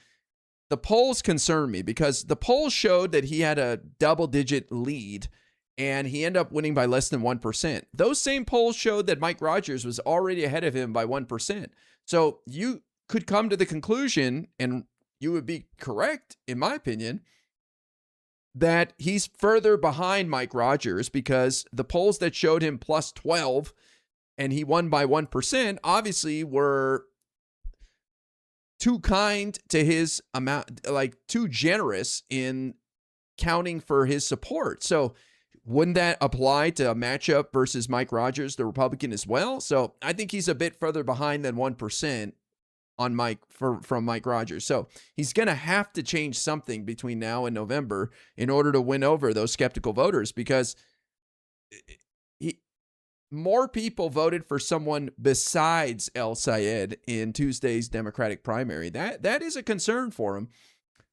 the polls concern me because the polls showed that he had a double-digit lead and he ended up winning by less than 1%. Those same polls showed that Mike Rogers was already ahead of him by 1%. So you could come to the conclusion, and you would be correct, in my opinion, that he's further behind Mike Rogers because the polls that showed him plus 12 and he won by 1% obviously were too kind to his amount, like too generous in counting for his support. So wouldn't that apply to a matchup versus Mike Rogers, the Republican, as well? So I think he's a bit further behind than 1% on from Mike Rogers. So he's going to have to change something between now and November in order to win over those skeptical voters, because more people voted for someone besides El Sayed in Tuesday's Democratic primary. That is a concern for him.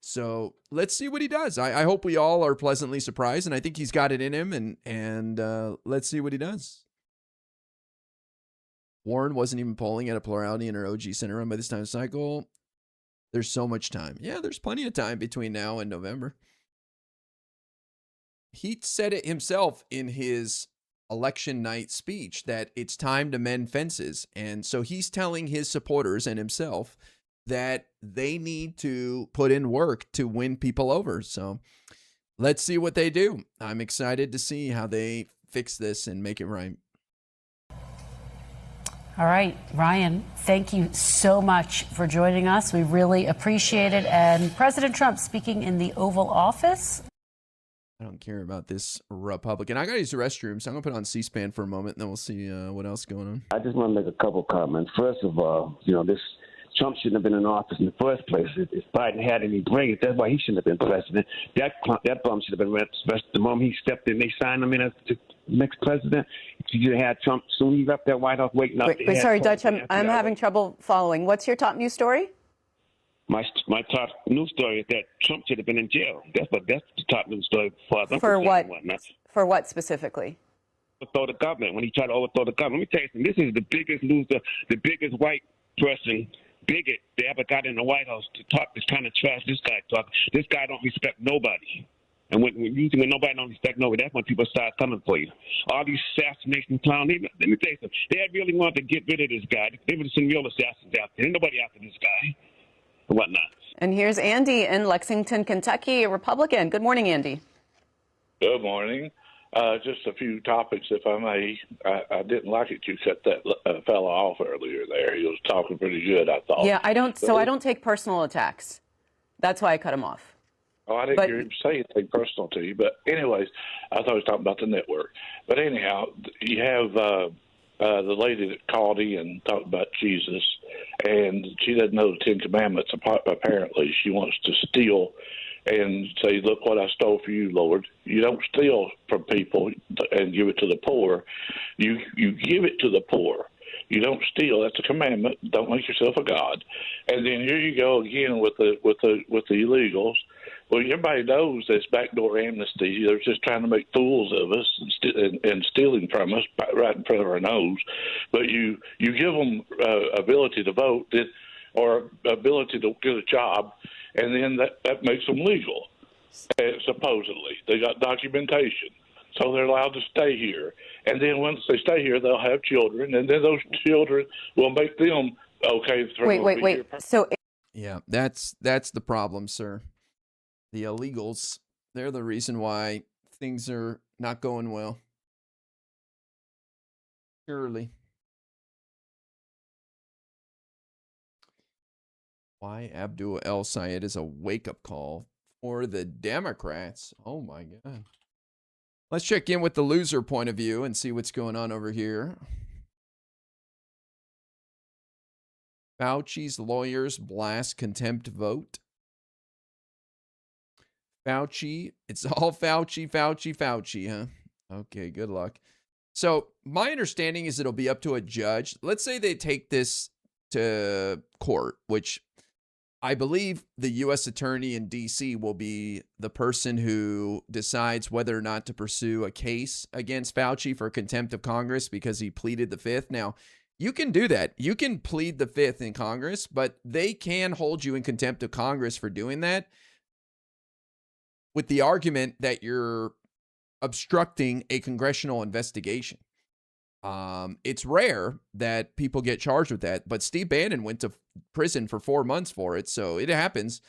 So let's see what he does. I hope we all are pleasantly surprised, and I think he's got it in him, and let's see what he does. Warren wasn't even polling at a plurality in her OG Center run by this time cycle. There's so much time. Yeah, there's plenty of time between now and November. He said it himself in his election night speech that it's time to mend fences. And so he's telling his supporters and himself that they need to put in work to win people over. So let's see what they do. I'm excited to see how they fix this and make it right. All right, Ryan, thank you so much for joining us. We really appreciate it. And President Trump speaking in the Oval Office. I don't care about this Republican. I got to use the restroom, so I'm going to put on C-SPAN for a moment, and then we'll see what else is going on. I just want to make a couple comments. First of all, this Trump shouldn't have been in office in the first place. If Biden had any brains, that's why he shouldn't have been president. That bum should have been president. The moment he stepped in, they signed him in as the next president. You had Trump soon. He left that White House waiting up. Wait, sorry, Dutch, I'm having trouble following. What's your top news story? My top news story is that Trump should have been in jail. That's the top news story for what? For what specifically? Overthrow the government. When he tried to overthrow the government. Let me tell you something. This is the biggest loser, the biggest white person, bigot they ever got in the White House to talk this kind of trash. This guy talk. This guy don't respect nobody. And when nobody don't respect nobody, that's when people start coming for you. All these assassination clowns. Let me tell you something. They really wanted to get rid of this guy. They would have seen real assassins out there. Ain't nobody after this guy. And whatnot. And here's Andy in Lexington, Kentucky, a Republican. Good morning, Andy. Good morning. Just a few topics, if I may. I didn't like it you cut that fella off earlier there. He was talking pretty good, I thought. Yeah, I don't take personal attacks. That's why I cut him off. Oh, I didn't hear him say anything personal to you. But anyways, I thought he was talking about the network. But anyhow, you have the lady that called in and talked about Jesus, and she doesn't know the Ten Commandments. Apparently, she wants to steal and say, look what I stole for you, Lord. You don't steal from people and give it to the poor. You give it to the poor. You don't steal. That's a commandment. Don't make yourself a god. And then here you go again with the illegals. Well, everybody knows this backdoor amnesty. They're just trying to make fools of us and stealing from us right in front of our nose. But you give them ability to vote or ability to get a job, and then that makes them legal, supposedly. They got documentation. So they're allowed to stay here. And then once they stay here, they'll have children, and then those children will make them okay. Wait. So, yeah, that's the problem, sir. The illegals, they're the reason why things are not going well. Surely. Why Abdul El Sayed is a wake-up call for the Democrats. Oh, my God. Let's check in with the loser point of view and see what's going on over here. Fauci's lawyers blast contempt vote. Fauci, it's all Fauci, huh? Okay, good luck. So my understanding is it'll be up to a judge. Let's say they take this to court, which I believe the U.S. attorney in D.C. will be the person who decides whether or not to pursue a case against Fauci for contempt of Congress because he pleaded the Fifth. Now, you can do that. You can plead the Fifth in Congress, but they can hold you in contempt of Congress for doing that with the argument that you're obstructing a congressional investigation. It's rare that people get charged with that, but Steve Bannon went to prison for 4 months for it, so it happens.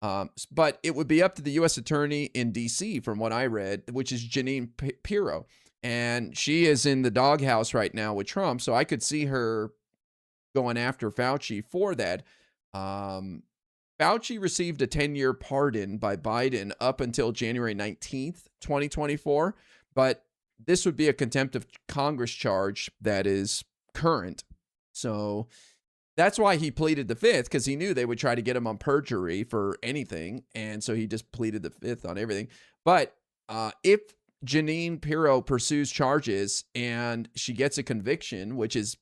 But it would be up to the U.S. attorney in D.C., from what I read, which is Jeanine Pirro, and she is in the doghouse right now with Trump, so I could see her going after Fauci for that. Fauci received a 10-year pardon by Biden up until January 19th, 2024, but this would be a contempt of Congress charge that is current. So that's why he pleaded the Fifth, because he knew they would try to get him on perjury for anything, and so he just pleaded the Fifth on everything. But if Jeanine Pirro pursues charges and she gets a conviction, which is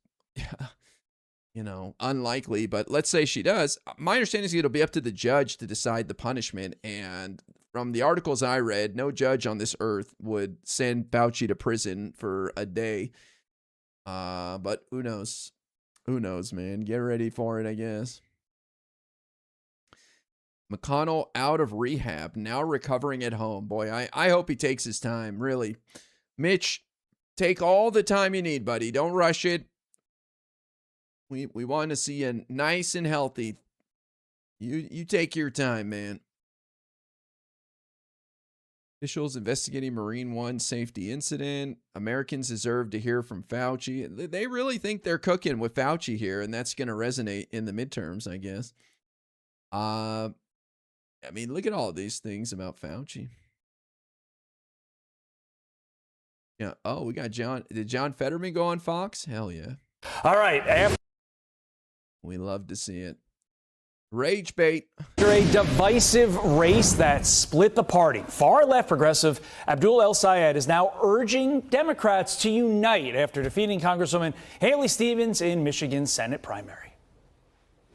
unlikely, but let's say she does. My understanding is it'll be up to the judge to decide the punishment. And from the articles I read, no judge on this earth would send Fauci to prison for a day. But who knows? Who knows, man? Get ready for it, I guess. McConnell out of rehab, now recovering at home. Boy, I hope he takes his time, really. Mitch, take all the time you need, buddy. Don't rush it. We want to see you nice and healthy. You take your time, man. Officials investigating Marine One safety incident. Americans deserve to hear from Fauci. They really think they're cooking with Fauci here, and that's going to resonate in the midterms, I guess. I mean, look at all of these things about Fauci. Yeah. Oh, we got John. Did John Fetterman go on Fox? Hell yeah. All right. We love to see it. Rage bait. After a divisive race that split the party, far-left progressive Abdul El Sayed is now urging Democrats to unite after defeating Congresswoman Haley Stevens in Michigan's Senate primary.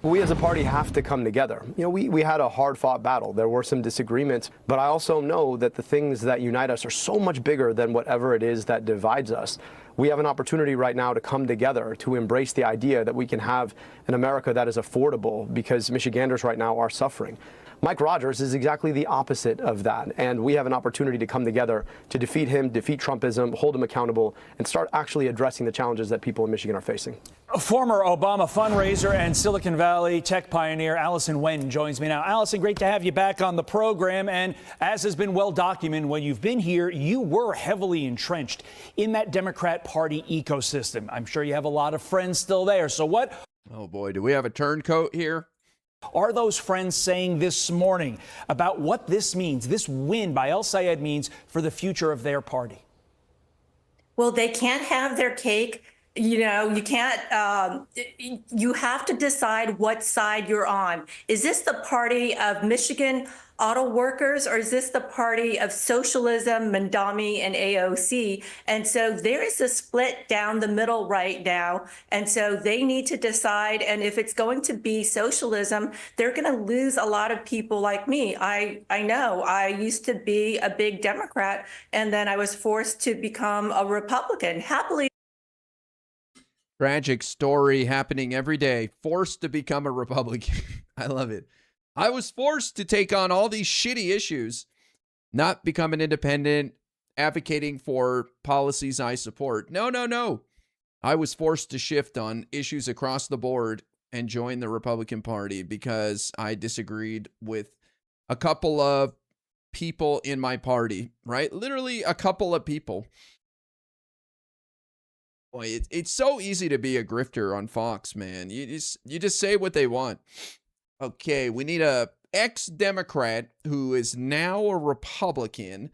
We as a party have to come together. We had a hard-fought battle. There were some disagreements, but I also know that the things that unite us are so much bigger than whatever it is that divides us. We have an opportunity right now to come together to embrace the idea that we can have an America that is affordable, because Michiganders right now are suffering. Mike Rogers is exactly the opposite of that, and we have an opportunity to come together to defeat him, defeat Trumpism, hold him accountable, and start actually addressing the challenges that people in Michigan are facing. Former Obama fundraiser and Silicon Valley tech pioneer Allison Wen joins me now. Allison, great to have you back on the program. And as has been well documented, when you've been here, you were heavily entrenched in that Democrat Party ecosystem. I'm sure you have a lot of friends still there. So what? Oh, boy, do we have a turncoat here? Are those friends saying this morning about what this means, this win by El Sayed means for the future of their party? Well, they can't have their cake. You can't, you have to decide what side you're on. Is this the party of Michigan auto workers, or is this the party of socialism, Mandami, and AOC? And so there is a split down the middle right now. And so they need to decide. And if it's going to be socialism, they're going to lose a lot of people like me. I know I used to be a big Democrat, and then I was forced to become a Republican. Happily. Tragic story happening every day. Forced to become a Republican. I love it. I was forced to take on all these shitty issues, not become an independent, advocating for policies I support. No. I was forced to shift on issues across the board and join the Republican Party because I disagreed with a couple of people in my party, right? Literally a couple of people. Boy, it's so easy to be a grifter on Fox, man. You just say what they want. Okay, we need a ex-Democrat who is now a Republican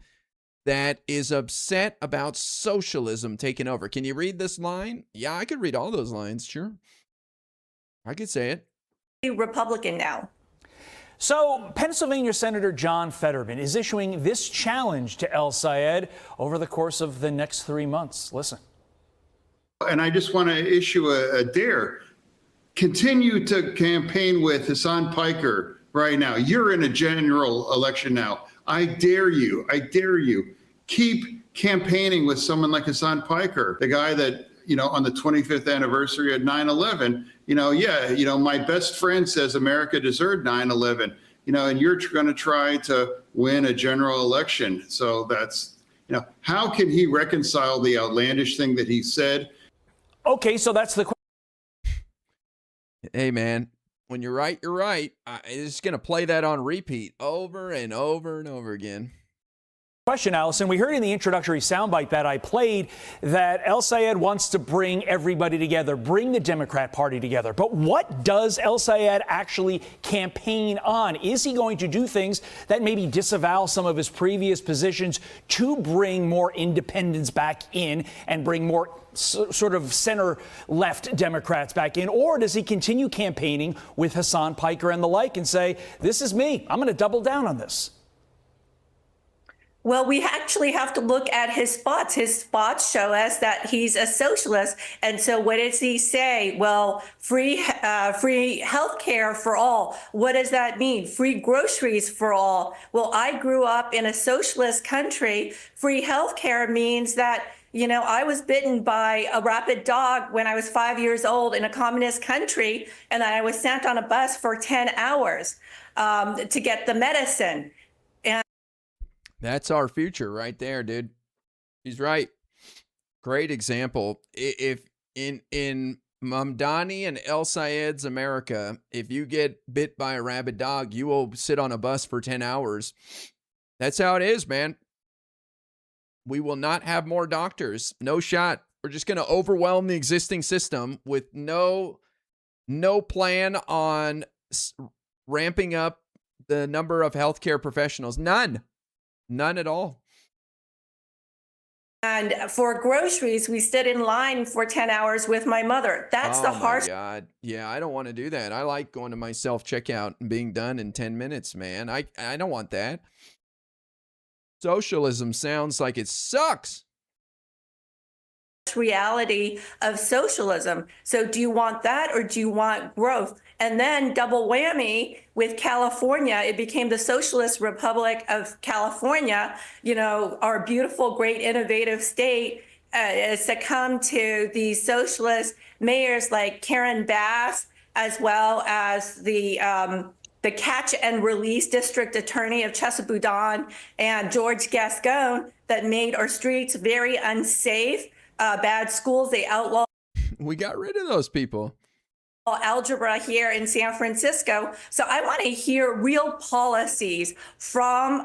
that is upset about socialism taking over. Can you read this line? Yeah, I could read all those lines, sure. I could say it. Republican now. So, Pennsylvania Senator John Fetterman is issuing this challenge to El Sayed over the course of the next 3 months. Listen. And I just want to issue a dare. Continue to campaign with Hasan Piker right now. You're in a general election now. I dare you. Keep campaigning with someone like Hasan Piker, the guy that, on the 25th anniversary of 9/11, my best friend says America deserved 9/11, and you're going to try to win a general election. So that's, how can he reconcile the outlandish thing that he said? Okay, so that's the question. Hey, man, when you're right, you're right. I'm just going to play that on repeat over and over and over again. Question, Allison. We heard in the introductory soundbite that I played that El Sayed wants to bring everybody together, bring the Democrat Party together. But what does El Sayed actually campaign on? Is he going to do things that maybe disavow some of his previous positions to bring more independents back in and bring more sort of center-left Democrats back in? Or does he continue campaigning with Hasan Piker and the like and say, this is me, I'm going to double down on this? Well, we actually have to look at his spots. His spots show us that he's a socialist. And so what does he say? Well, free health care for all. What does that mean? Free groceries for all. Well, I grew up in a socialist country. Free health care means that I was bitten by a rabid dog when I was 5 years old in a communist country, and I was sent on a bus for 10 hours to get the medicine. That's our future right there, dude. He's right. Great example. If in Mamdani and El Sayed's America, if you get bit by a rabid dog, you will sit on a bus for 10 hours. That's how it is, man. We will not have more doctors. No shot. We're just going to overwhelm the existing system with no plan on ramping up the number of healthcare professionals. None at all. And for groceries, we stood in line for 10 hours with my mother. That's the harsh. Oh, my God. Yeah, I don't want to do that. I like going to my self-checkout and being done in 10 minutes, man. I don't want that. Socialism sounds like it sucks. Reality of socialism. So do you want that or do you want growth? And then double whammy with California, it became the Socialist Republic of California. Our beautiful, great, innovative state succumbed to the socialist mayors like Karen Bass, as well as the catch and release district attorney of Chesapeake and George Gascon, that made our streets very unsafe. Bad schools, they outlawed. We got rid of those people. Algebra here in San Francisco. So I want to hear real policies from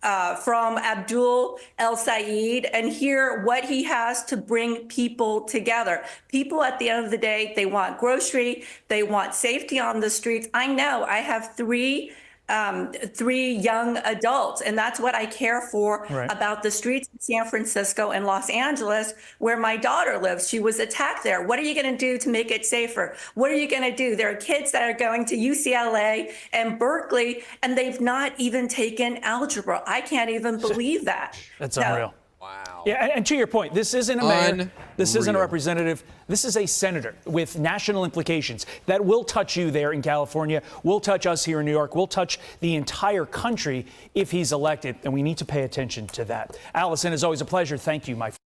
Abdul El Sayed and hear what he has to bring people together. People, at the end of the day, they want grocery, they want safety on the streets. I know I have 3 3 young adults. And that's what I care for Right. about the streets in San Francisco and Los Angeles, where my daughter lives. She was attacked there. What are you going to do to make it safer? What are you going to do? There are kids that are going to UCLA and Berkeley, and they've not even taken algebra. I can't even believe that. That's unreal. Wow. Yeah, and to your point, this isn't a mayor. This isn't a representative. This is a senator with national implications that will touch you there in California, will touch us here in New York, will touch the entire country if he's elected, and we need to pay attention to that. Allison, it's always a pleasure. Thank you, my friend.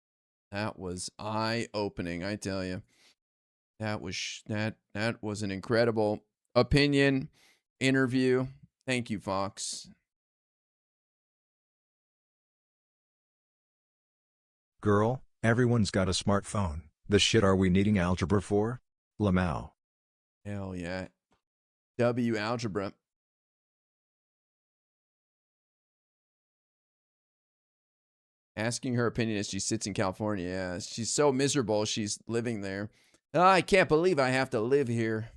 That was eye-opening, I tell you. That was an incredible opinion interview. Thank you, Fox. Girl, everyone's got a smartphone. The shit are we needing algebra for? Lamau. Hell yeah. W algebra. Asking her opinion as she sits in California. Yeah, she's so miserable. She's living there. Oh, I can't believe I have to live here.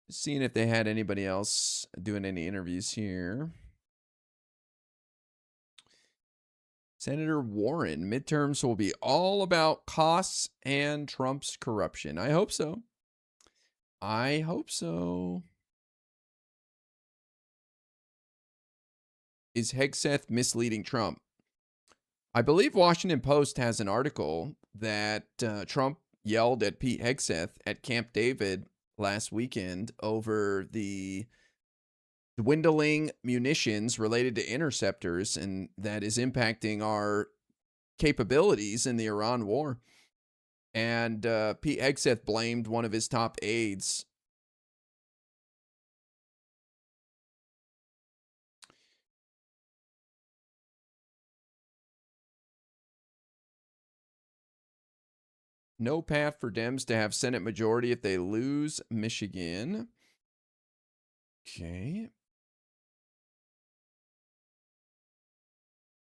Just seeing if they had anybody else doing any interviews here. Senator Warren, midterms will be all about costs and Trump's corruption. I hope so. I hope so. Is Hegseth misleading Trump? I believe Washington Post has an article that Trump yelled at Pete Hegseth at Camp David last weekend over the dwindling munitions related to interceptors, and that is impacting our capabilities in the Iran war. And Pete Hegseth blamed one of his top aides. No path for Dems to have Senate majority if they lose Michigan. Okay.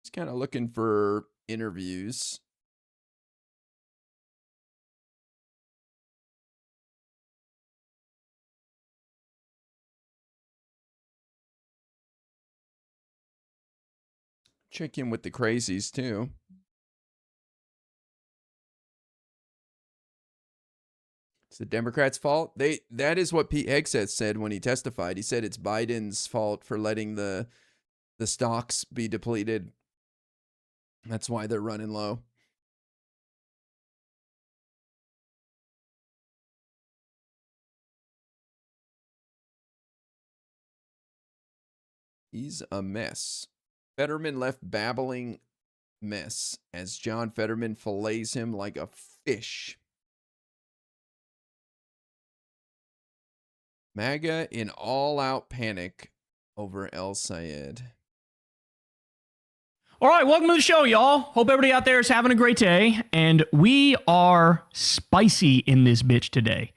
Just kind of looking for interviews. Check in with the crazies too. It's the Democrats' fault. That is what Pete Hegseth said when he testified. He said it's Biden's fault for letting the stocks be depleted. That's why they're running low. He's a mess. Fetterman left babbling mess as John Fetterman fillets him like a fish. MAGA in all-out panic over El Sayed. All right, welcome to the show, y'all. Hope everybody out there is having a great day. And we are spicy in this bitch today.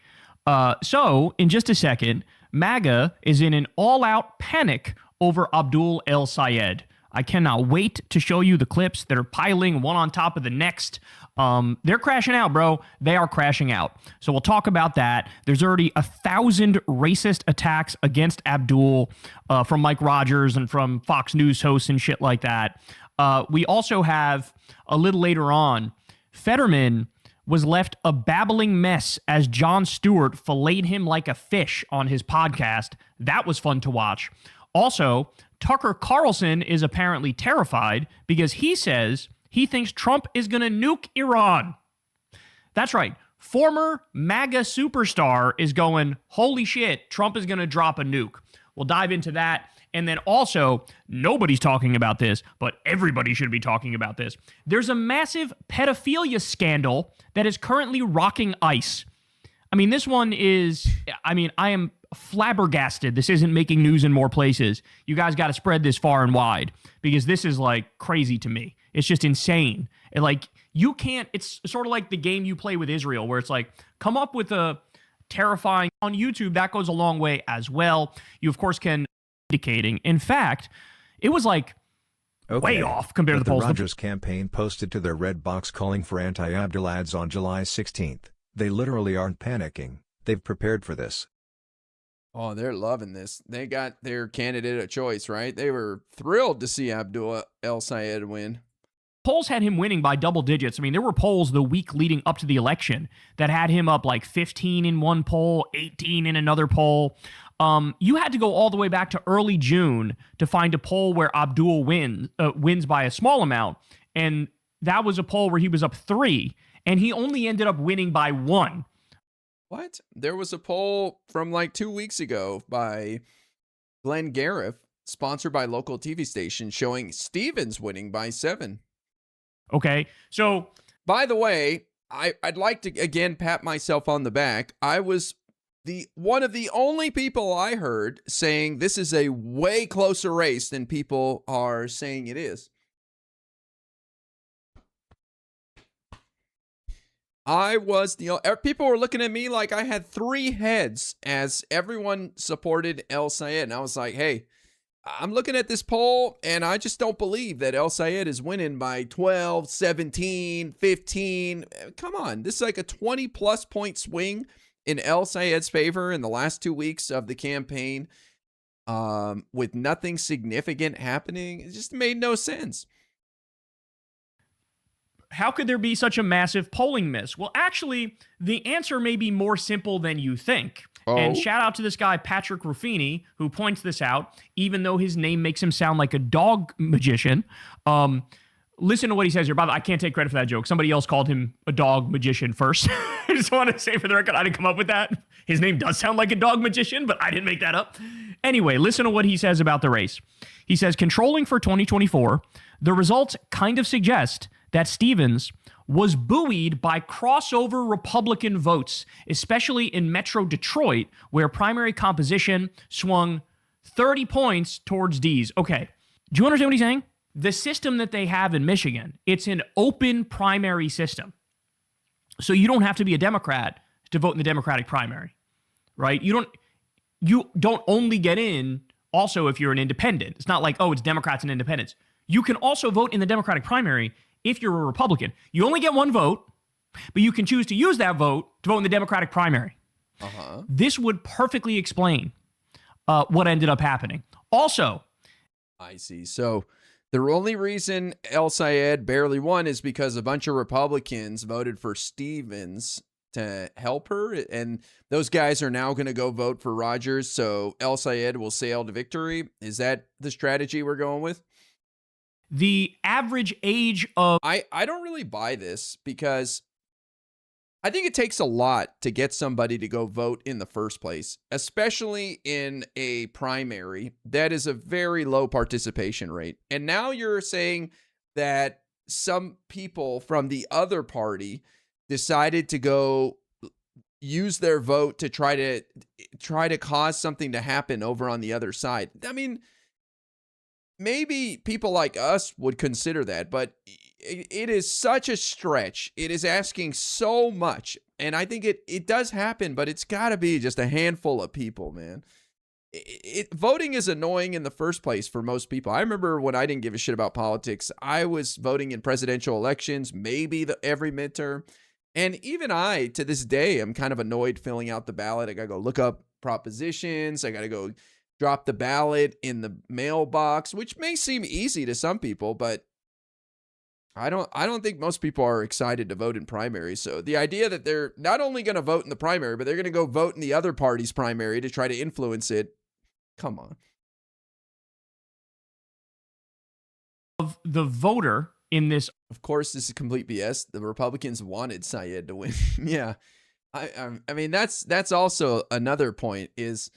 So, in just a second, MAGA is in an all-out panic over Abdul El Sayed. I cannot wait to show you the clips that are piling one on top of the next. They're crashing out, bro. They are crashing out. So we'll talk about that. There's already 1,000 racist attacks against Abdul from Mike Rogers and from Fox News hosts and shit like that. We also have, a little later on, Fetterman was left a babbling mess as Jon Stewart filleted him like a fish on his podcast. That was fun to watch. Also, Tucker Carlson is apparently terrified because he says he thinks Trump is going to nuke Iran. That's right. Former MAGA superstar is going, holy shit, Trump is going to drop a nuke. We'll dive into that. And then also, nobody's talking about this, but everybody should be talking about this. There's a massive pedophilia scandal that is currently rocking ICE. I mean, this one is, I am flabbergasted. This isn't making news in more places. You guys got to spread this far and wide because this is like crazy to me. It's just insane. And like, you can't, it's sort of like the game you play with Israel where it's like, come up with a terrifying on YouTube. That goes a long way as well. You, of course, can indicating. In fact, it was like way off compared to the polls. The Rogers campaign posted to their red box calling for anti-Abdul ads on July 16th. They literally aren't panicking. They've prepared for this. Oh, they're loving this. They got their candidate of choice, right? They were thrilled to see Abdul El Sayed win. Polls had him winning by double digits. I mean, there were polls the week leading up to the election that had him up like 15 in one poll, 18 in another poll. You had to go all the way back to early June to find a poll where Abdul wins by a small amount. And that was a poll where he was up 3, and he only ended up winning by 1. What? There was a poll from like 2 weeks ago by Glenn Gariff, sponsored by local TV station, showing Stevens winning by 7. Okay, so by the way, I'd like to again pat myself on the back. I was one of the only people I heard saying this is a way closer race than people are saying it is. I was people were looking at me like I had 3 heads as everyone supported El Sayed, and I was like, hey, I'm looking at this poll, and I just don't believe that El Sayed is winning by 12, 17, 15. Come on. This is like a 20-plus point swing in El Sayed's favor in the last 2 weeks of the campaign with nothing significant happening. It just made no sense. How could there be such a massive polling miss? Well, actually, the answer may be more simple than you think. Oh. And shout out to this guy, Patrick Ruffini, who points this out, even though his name makes him sound like a dog magician. Listen to what he says here. By the way, I can't take credit for that joke. Somebody else called him a dog magician first. I just want to say for the record, I didn't come up with that. His name does sound like a dog magician, but I didn't make that up. Anyway, listen to what he says about the race. He says, controlling for 2024, the results kind of suggest that Stevens was buoyed by crossover Republican votes, especially in Metro Detroit, where primary composition swung 30 points towards D's. Okay, do you understand what he's saying? The system that they have in Michigan, it's an open primary system. So you don't have to be a Democrat to vote in the Democratic primary, right? You don't only get in also if you're an independent. It's not like, oh, it's Democrats and independents. You can also vote in the Democratic primary if you're a Republican. You only get 1 vote, but you can choose to use that vote to vote in the Democratic primary. This would perfectly explain what ended up happening. Also, I see. So the only reason El Sayed barely won is because a bunch of Republicans voted for Stevens to help her, and those guys are now going to go vote for Rogers, so El Sayed will sail to victory. Is that the strategy we're going with? the average age of... I don't really buy this because I think it takes a lot to get somebody to go vote in the first place, especially in a primary. That is a very low participation rate. And now you're saying that some people from the other party decided to go use their vote to try to cause something to happen over on the other side. I mean, maybe people like us would consider that, but it is such a stretch. It is asking so much. And I think it does happen, but it's got to be just a handful of people, man. Voting is annoying in the first place for most people. I remember when I didn't give a shit about politics, I was voting in presidential elections, maybe every midterm. And even I, to this day, am kind of annoyed filling out the ballot. I got to go look up propositions. I got to go drop the ballot in the mailbox, which may seem easy to some people, but I don't think most people are excited to vote in primaries. So the idea that they're not only going to vote in the primary, but they're going to go vote in the other party's primary to try to influence it. Come on. Of the voter in this. Of course, this is complete BS. The Republicans wanted Sayed to win. Yeah. I mean, that's also another point is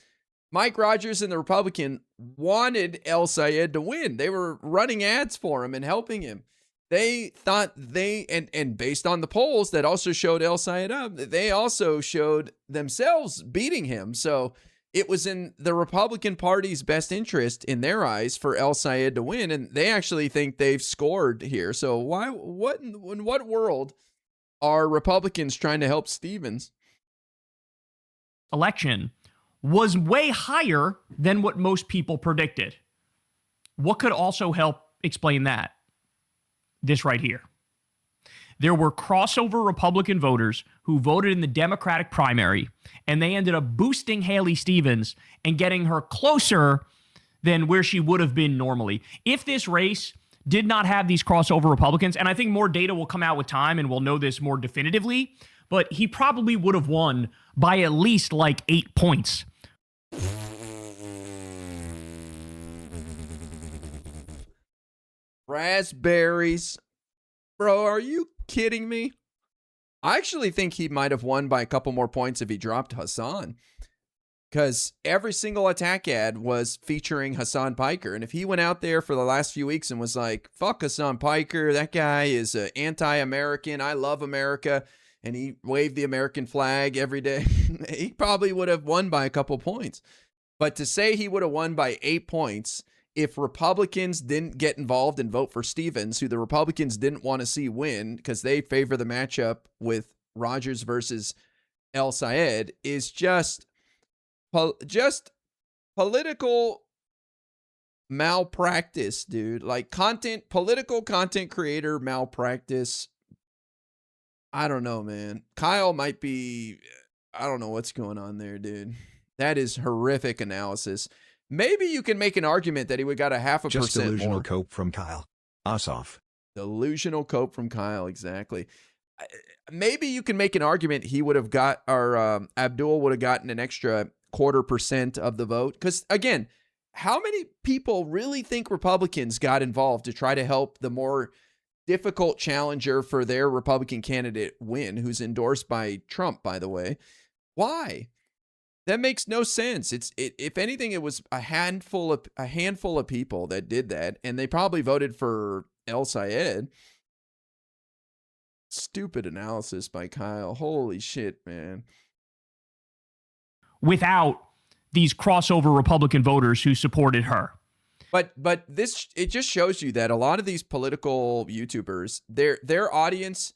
Mike Rogers and the Republican wanted El Sayed to win. They were running ads for him and helping him. They thought and based on the polls that also showed El Sayed up, they also showed themselves beating him. So it was in the Republican Party's best interest in their eyes for El Sayed to win. And they actually think they've scored here. So in what world are Republicans trying to help Stevens? Election was way higher than what most people predicted. What could also help explain that? This right here. there were crossover Republican voters who voted in the Democratic primary, and they ended up boosting Haley Stevens and getting her closer than where she would have been normally. If this race did not have these crossover Republicans, and I think more data will come out with time and we'll know this more definitively, but he probably would have won by at least like 8 points. Raspberries. Bro, are you kidding me? I actually think he might have won by a couple more points if he dropped Hasan. Because every single attack ad was featuring Hasan Piker. And if he went out there for the last few weeks and was like, fuck Hasan Piker, that guy is anti-American, I love America, and he waved the American flag every day, he probably would have won by a couple points. But to say he would have won by 8 points if Republicans didn't get involved and vote for Stevens, who the Republicans didn't want to see win because they favor the matchup with Rogers versus El Sayed, is just political malpractice, dude. Like political content creator malpractice. I don't know, man. Kyle might be, I don't know what's going on there, dude. That is horrific analysis. Maybe you can make an argument that he would got a 0.5% Just delusional more. cope from Kyle. Ossoff. Delusional cope from Kyle, exactly. Maybe you can make an argument he would have got, or Abdul would have gotten an extra 0.25% of the vote. Because again, how many people really think Republicans got involved to try to help the more difficult challenger for their Republican candidate win, who's endorsed by Trump, by the way? Why? That makes no sense. If anything, it was a handful of people that did that, and they probably voted for El Sayed. Stupid analysis by Kyle. Holy shit, man. Without these crossover Republican voters who supported her. But it just shows you that a lot of these political YouTubers, their audience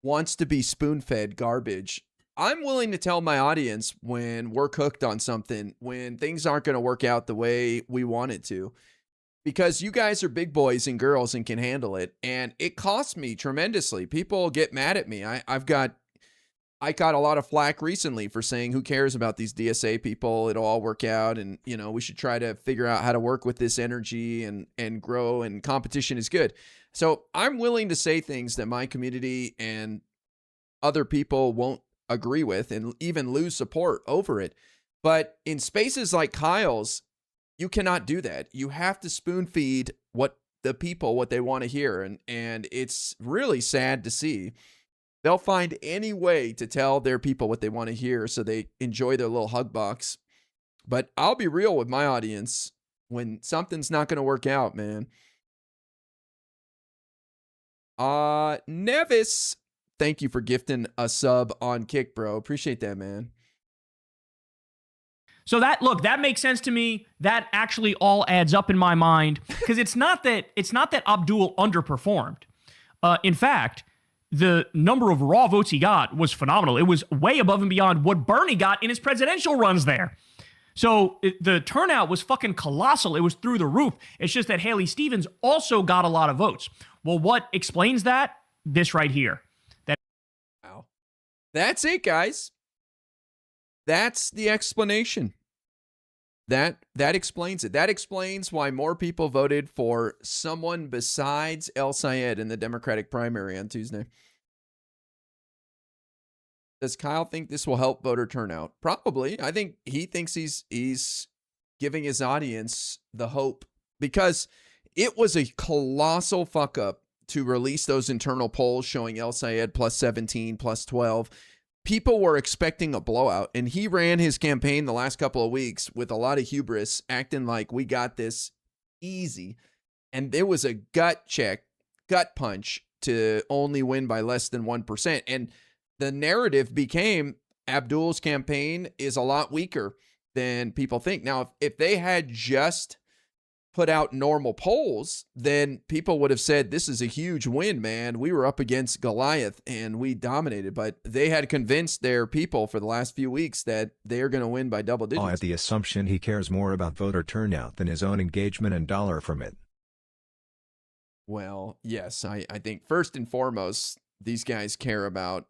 wants to be spoon-fed garbage. I'm willing to tell my audience when we're cooked on something, when things aren't going to work out the way we want it to, because you guys are big boys and girls and can handle it. And it costs me tremendously. People get mad at me. I got a lot of flack recently for saying, who cares about these DSA people? It'll all work out. And, we should try to figure out how to work with this energy and grow, and competition is good. So I'm willing to say things that my community and other people won't agree with and even lose support over it. But in spaces like Kyle's, you cannot do that. You have to spoon feed what they want to hear. And it's really sad to see. They'll find any way to tell their people what they want to hear so they enjoy their little hug box. But I'll be real with my audience when something's not going to work out, man. Nevis, thank you for gifting a sub on Kick, bro. Appreciate that, man. So that makes sense to me. That actually all adds up in my mind, because it's not that Abdul underperformed. In fact, the number of raw votes he got was phenomenal. It was way above and beyond what Bernie got in his presidential runs there. So the turnout was fucking colossal. It was through the roof. It's just that Haley Stevens also got a lot of votes. Well, what explains that? This right here. Wow. That's it, guys. That's the explanation. That explains it. That explains why more people voted for someone besides El Sayed in the Democratic primary on Tuesday. Does Kyle think this will help voter turnout? Probably. I think he thinks he's giving his audience the hope, because it was a colossal fuck up to release those internal polls showing El Sayed plus 17, plus 12. People were expecting a blowout, and he ran his campaign the last couple of weeks with a lot of hubris, acting like we got this easy. And there was a gut punch to only win by less than 1%. And the narrative became Abdul's campaign is a lot weaker than people think. Now, if they had just put out normal polls, then people would have said, this is a huge win, man. We were up against Goliath and we dominated. But they had convinced their people for the last few weeks that they're going to win by double digits. At the assumption he cares more about voter turnout than his own engagement and dollar from it. Well, yes, I think first and foremost, these guys care about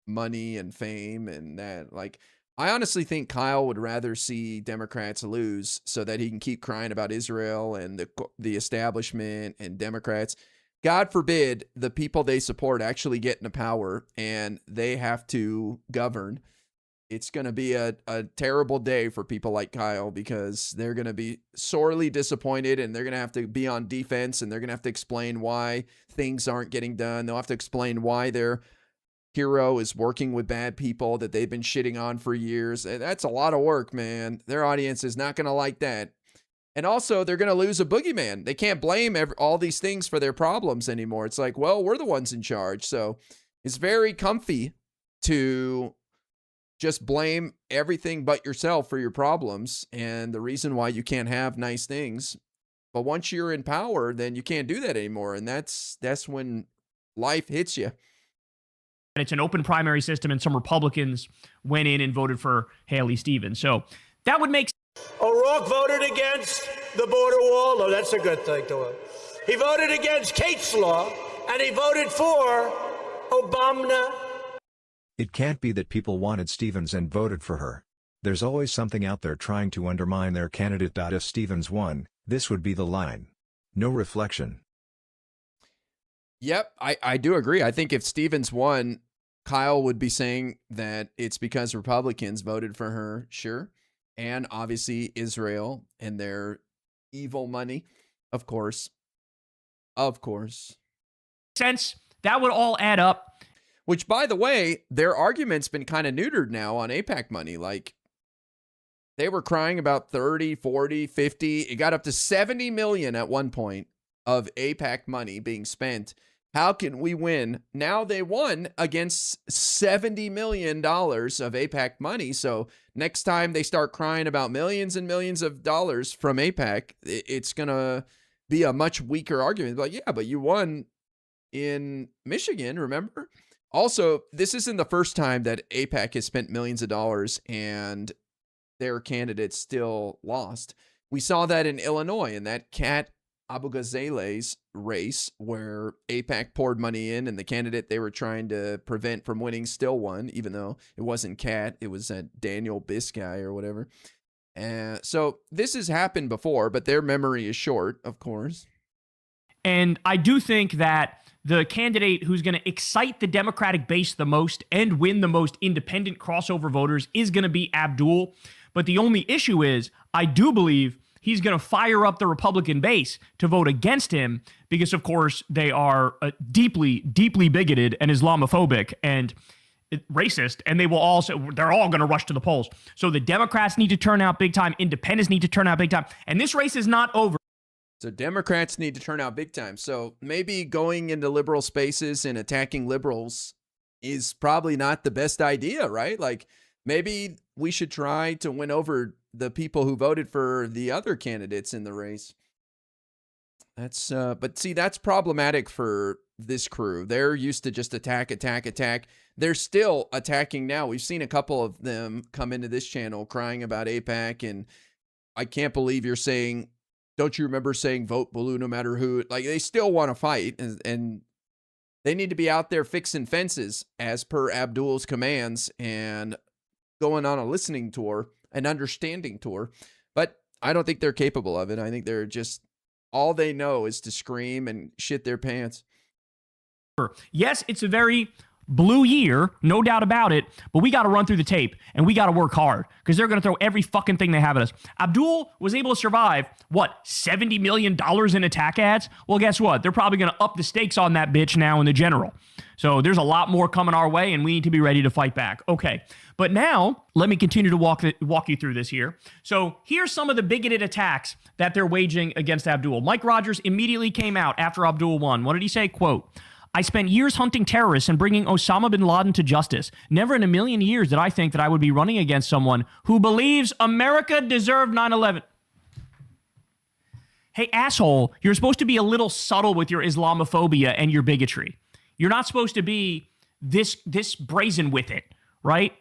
money and fame and that. Like, I honestly think Kyle would rather see Democrats lose so that he can keep crying about Israel and the establishment and Democrats. God forbid the people they support actually get into power and they have to govern. It's going to be a terrible day for people like Kyle because they're going to be sorely disappointed and they're going to have to be on defense and they're going to have to explain why things aren't getting done. They'll have to explain why their hero is working with bad people that they've been shitting on for years. And that's a lot of work, man. Their audience is not going to like that. And also, they're going to lose a boogeyman. They can't blame all these things for their problems anymore. It's like, well, we're the ones in charge. So it's very comfy to just blame everything but yourself for your problems and the reason why you can't have nice things. But once you're in power, then you can't do that anymore. And that's when life hits you. And it's an open primary system, and some Republicans went in and voted for Haley Stevens. So that would make sense. O'Rourke voted against the border wall. Oh, that's a good thing to him. He voted against Kate's law, and he voted for Obama. It can't be that people wanted Stevens and voted for her. There's always something out there trying to undermine their candidate. If Stevens won, this would be the line. No reflection. Yep, I do agree. I think if Stevens won, Kyle would be saying that it's because Republicans voted for her, sure. And obviously Israel and their evil money, of course. Of course. Sense, that would all add up. Which, by the way, their argument's been kind of neutered now on AIPAC money. Like, they were crying about 30, 40, 50. It got up to 70 million at one point of AIPAC money being spent. How can we win? Now they won against $70 million of AIPAC money. So next time they start crying about millions and millions of dollars from AIPAC, it's going to be a much weaker argument. Like, yeah, but you won in Michigan, remember? Also, this isn't the first time that AIPAC has spent millions of dollars and their candidate still lost. We saw that in Illinois in that Kat Abu-Ghazaleh's race where AIPAC poured money in and the candidate they were trying to prevent from winning still won, even though it wasn't Kat, it was Daniel Biscay or whatever. So this has happened before, but their memory is short, of course. And I do think that the candidate who's going to excite the Democratic base the most and win the most independent crossover voters is going to be Abdul. But the only issue is, I do believe he's going to fire up the Republican base to vote against him because, of course, they are deeply, deeply bigoted and Islamophobic and racist, and they're all going to rush to the polls. So the Democrats need to turn out big time. Independents need to turn out big time. And this race is not over. So Democrats need to turn out big time. So maybe going into liberal spaces and attacking liberals is probably not the best idea, right? Like, maybe we should try to win over the people who voted for the other candidates in the race. That's but see, that's problematic for this crew. They're used to just attack. They're still attacking now. We've seen a couple of them come into this channel crying about AIPAC, and I can't believe you're saying, don't you remember saying vote blue no matter who? Like, they still want to fight, and they need to be out there fixing fences as per Abdul's commands and going on a listening tour, an understanding tour. But I don't think they're capable of it. I think they're just, all they know is to scream and shit their pants. Yes, it's a very blue year, no doubt about it, but we got to run through the tape and we got to work hard because they're going to throw every fucking thing they have at us. Abdul was able to survive, $70 million in attack ads? Well, guess what? They're probably going to up the stakes on that bitch now in the general. So there's a lot more coming our way and we need to be ready to fight back. Okay, but now let me continue to walk you through this here. So here's some of the bigoted attacks that they're waging against Abdul. Mike Rogers immediately came out after Abdul won. What did he say? Quote, I spent years hunting terrorists and bringing Osama bin Laden to justice. Never in a million years did I think that I would be running against someone who believes America deserved 9/11. Hey, asshole, you're supposed to be a little subtle with your Islamophobia and your bigotry. You're not supposed to be this brazen with it, right?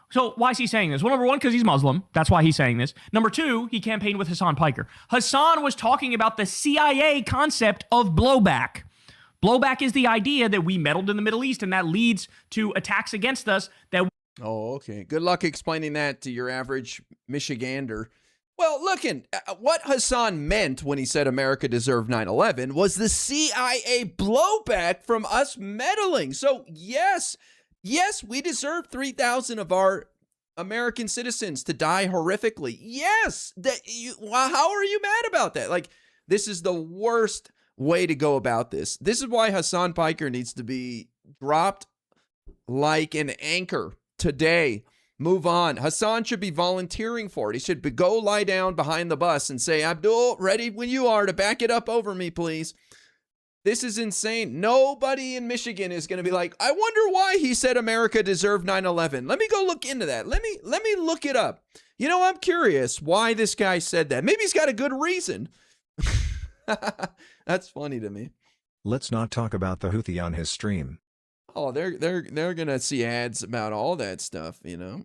So why is he saying this? Well, number one, because he's Muslim. That's why he's saying this. Number two, he campaigned with Hasan Piker. Hasan was talking about the CIA concept of blowback. Blowback is the idea that we meddled in the Middle East and that leads to attacks against us that. Oh, okay. Good luck explaining that to your average Michigander. Well, what Hasan meant when he said America deserved 9/11 was the CIA blowback from us meddling. So yes, we deserve 3,000 of our American citizens to die horrifically. Yes. How are you mad about that? Like, this is the worst way to go about this. This is why Hasan Piker needs to be dropped like an anchor today. Move on. Hasan should be volunteering for it. He should go lie down behind the bus and say, Abdul, ready when you are to back it up over me, please. This is insane. Nobody in Michigan is going to be like, I wonder why he said America deserved 9/11. Let me go look into that. Let me look it up. You know, I'm curious why this guy said that. Maybe he's got a good reason. That's funny to me. Let's not talk about the Houthi on his stream. Oh, they're gonna see ads about all that stuff, you know.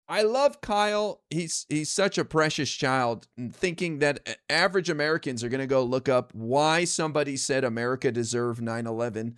I love Kyle. He's such a precious child, thinking that average Americans are gonna go look up why somebody said America deserved 9/11,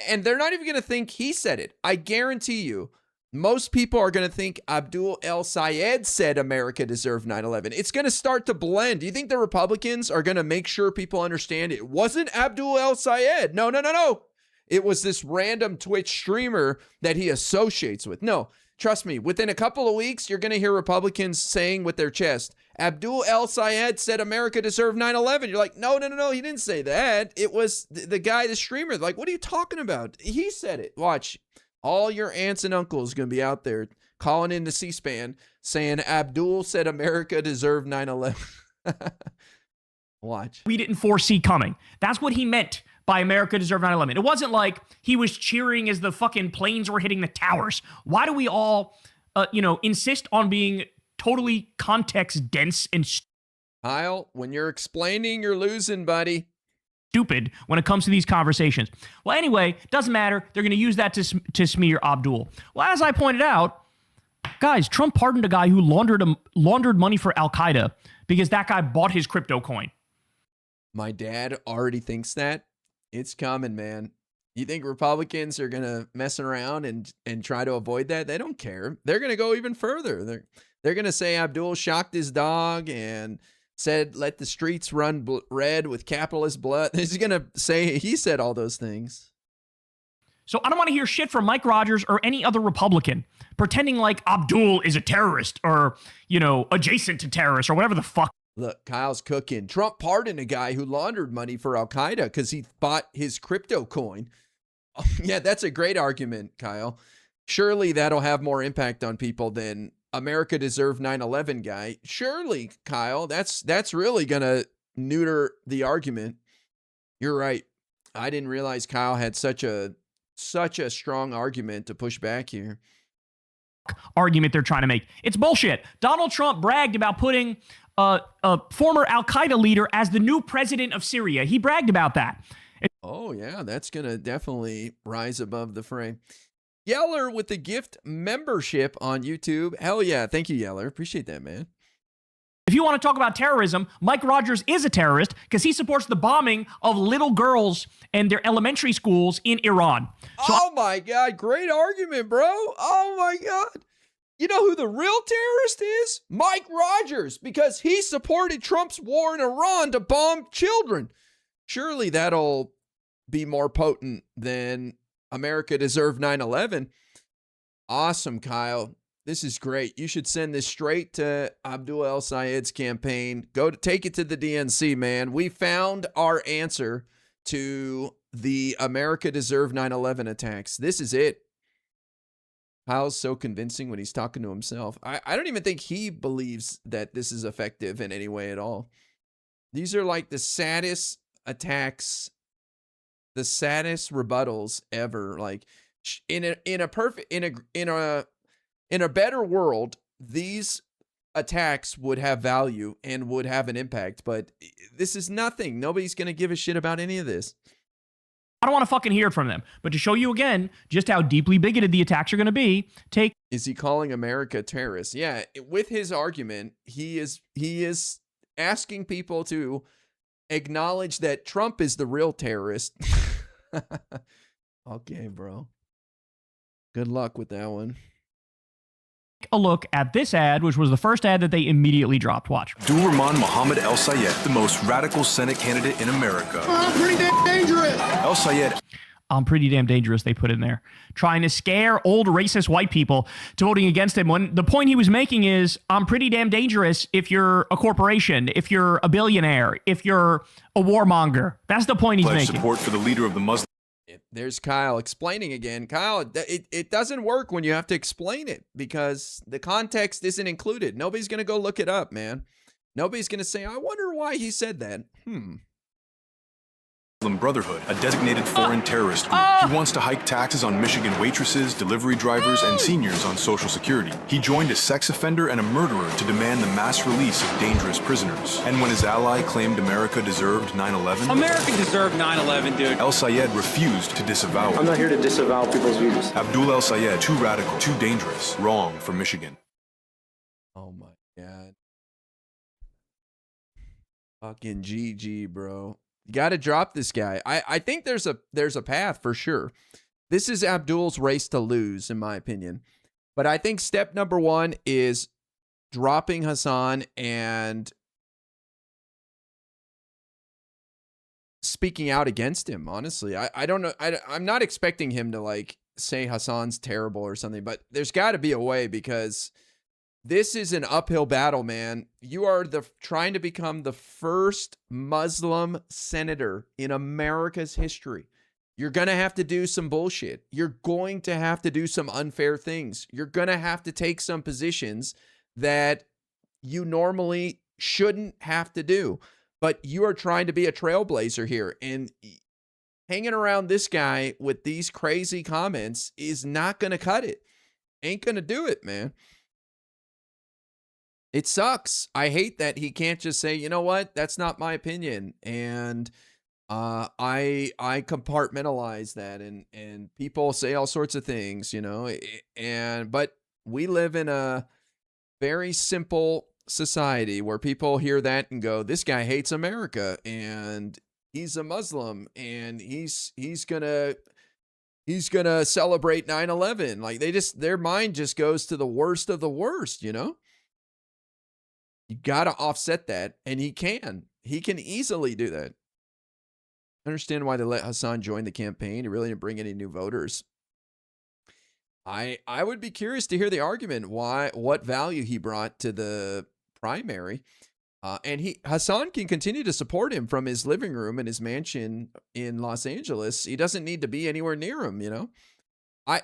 and they're not even gonna think he said it. I guarantee you, most people are gonna think Abdul El Sayed said America deserved 9/11. It's gonna start to blend. Do you think the Republicans are gonna make sure people understand it wasn't Abdul El Sayed? No. It was this random Twitch streamer that he associates with. No, trust me, within a couple of weeks, you're going to hear Republicans saying with their chest, Abdul El Sayed said America deserved 9/11. You're like, no, he didn't say that. It was the guy, the streamer. Like, what are you talking about? He said it. Watch. All your aunts and uncles going to be out there calling into C-SPAN saying Abdul said America deserved 9/11. Watch. We didn't foresee coming. That's what he meant by America deserved 9/11. It wasn't like he was cheering as the fucking planes were hitting the towers. Why do we all, insist on being totally context dense and Kyle, when you're explaining, you're losing, buddy. Stupid when it comes to these conversations. Well, anyway, doesn't matter. They're going to use that to smear Abdul. Well, as I pointed out, guys, Trump pardoned a guy who laundered money for Al Qaeda because that guy bought his crypto coin. My dad already thinks that. It's coming, man. You think Republicans are going to mess around and try to avoid that? They don't care. They're going to go even further. They're going to say Abdul shocked his dog and said, let the streets run red with capitalist blood. He's going to say he said all those things. So I don't want to hear shit from Mike Rogers or any other Republican pretending like Abdul is a terrorist or, adjacent to terrorists or whatever the fuck. Look, Kyle's cooking. Trump pardoned a guy who laundered money for Al Qaeda because he bought his crypto coin. Yeah, that's a great argument, Kyle. Surely that'll have more impact on people than America deserved 9/11 guy. Surely, Kyle, that's really going to neuter the argument. You're right. I didn't realize Kyle had such a strong argument to push back here. Argument they're trying to make. It's bullshit. Donald Trump bragged about putting a former Al Qaeda leader as the new president of Syria. He bragged about that. Oh, yeah, that's going to definitely rise above the fray. Yeller with the gift membership on YouTube. Hell yeah. Thank you, Yeller. Appreciate that, man. If you want to talk about terrorism, Mike Rogers is a terrorist because he supports the bombing of little girls and their elementary schools in Iran. So oh, my God. Great argument, bro. Oh, my God. You know who the real terrorist is? Mike Rogers, because he supported Trump's war in Iran to bomb children. Surely that'll be more potent than America deserved 9/11. Awesome, Kyle. This is great. You should send this straight to Abdul El Sayed's campaign. Take it to the DNC, man. We found our answer to the America deserved 9/11 attacks. This is it. Kyle's so convincing when he's talking to himself. I don't even think he believes that this is effective in any way at all. These are like the saddest attacks, the saddest rebuttals ever. Like in a better world, these attacks would have value and would have an impact, but this is nothing. Nobody's going to give a shit about any of this. I don't want to fucking hear it from them. But to show you again just how deeply bigoted the attacks are going to be, Is he calling America terrorists? Yeah, with his argument, he is asking people to acknowledge that Trump is the real terrorist. Okay, bro. Good luck with that one. A look at this ad, which was the first ad that they immediately dropped. Watch. Rahman Mohammed El Sayed, the most radical Senate candidate in America. I'm pretty damn dangerous. El Sayed. I'm pretty damn dangerous, they put in there. Trying to scare old racist white people to voting against him. When the point he was making is, I'm pretty damn dangerous if you're a corporation, if you're a billionaire, if you're a warmonger. That's the point he's Pledge making. Support for the leader of the Muslim. There's Kyle explaining again. Kyle, it doesn't work when you have to explain it because the context isn't included. Nobody's going to go look it up, man. Nobody's going to say, I wonder why he said that. Brotherhood, a designated foreign terrorist group. He wants to hike taxes on Michigan waitresses, delivery drivers, and seniors on Social Security. He joined a sex offender and a murderer to demand the mass release of dangerous prisoners. And when his ally claimed America deserved 9/11, America deserved 9/11, dude. El Sayed refused to disavow it. I'm not here to disavow people's views. Abdul El Sayed, too radical, too dangerous, wrong for Michigan. Oh my God. Fucking GG, bro. You got to drop this guy. I think there's a path for sure. This is Abdul's race to lose, in my opinion. But I think step number one is dropping Hasan and speaking out against him, honestly. I don't know. I'm not expecting him to, like, say Hasan's terrible or something, but there's got to be a way because this is an uphill battle, man. You are trying to become the first Muslim senator in America's history. You're going to have to do some bullshit. You're going to have to do some unfair things. You're going to have to take some positions that you normally shouldn't have to do. But you are trying to be a trailblazer here. And hanging around this guy with these crazy comments is not going to cut it. Ain't going to do it, man. It sucks. I hate that he can't just say, you know what, that's not my opinion. And I compartmentalize that and people say all sorts of things, you know, but we live in a very simple society where people hear that and go, this guy hates America and he's a Muslim and he's gonna celebrate 9/11. Like their mind just goes to the worst of the worst, you know? You got to offset that, and he can. He can easily do that. I understand why they let Hasan join the campaign. He really didn't bring any new voters. I would be curious to hear the argument what value he brought to the primary. And Hasan can continue to support him from his living room in his mansion in Los Angeles. He doesn't need to be anywhere near him, you know?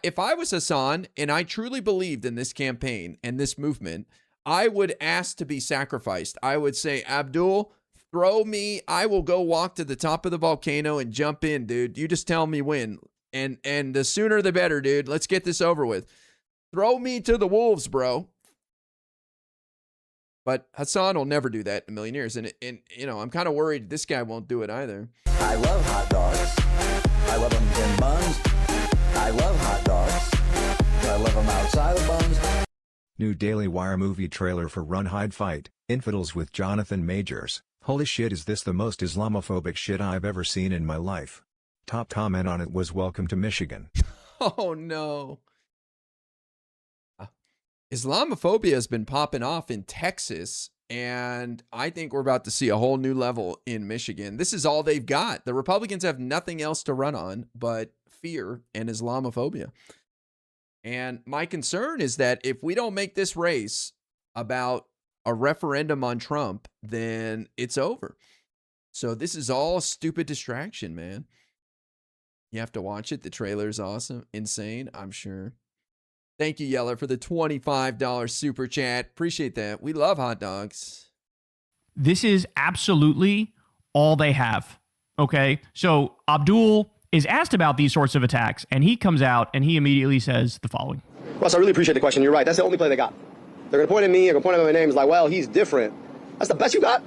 If I was Hasan and I truly believed in this campaign and this movement, I would ask to be sacrificed. I would say, Abdul, throw me. I will go walk to the top of the volcano and jump in, dude. You just tell me when. And the sooner the better, dude. Let's get this over with. Throw me to the wolves, bro. But Hasan will never do that in a million years. And you know, I'm kind of worried this guy won't do it either. I love hot dogs. I love them in buns. I love hot dogs. I love them outside of buns. New Daily Wire movie trailer for Run Hide Fight, Infidels with Jonathan Majors. Holy shit, is this the most Islamophobic shit I've ever seen in my life? Top comment on it was welcome to Michigan. Oh no. Islamophobia has been popping off in Texas, and I think we're about to see a whole new level in Michigan. This is all they've got. The Republicans have nothing else to run on but fear and Islamophobia. And my concern is that if we don't make this race about a referendum on Trump, then it's over. So this is all stupid distraction, man. You have to watch it. The trailer is awesome. Insane, I'm sure. Thank you, Yeller, for the $25 super chat. Appreciate that. We love hot dogs. This is absolutely all they have. Okay? So Abdul is asked about these sorts of attacks, and he comes out and he immediately says the following. Russ, I really appreciate the question. You're right. That's the only play they got. They're going to point at me. They're going to point at my name. It's like, well, he's different. That's the best you got?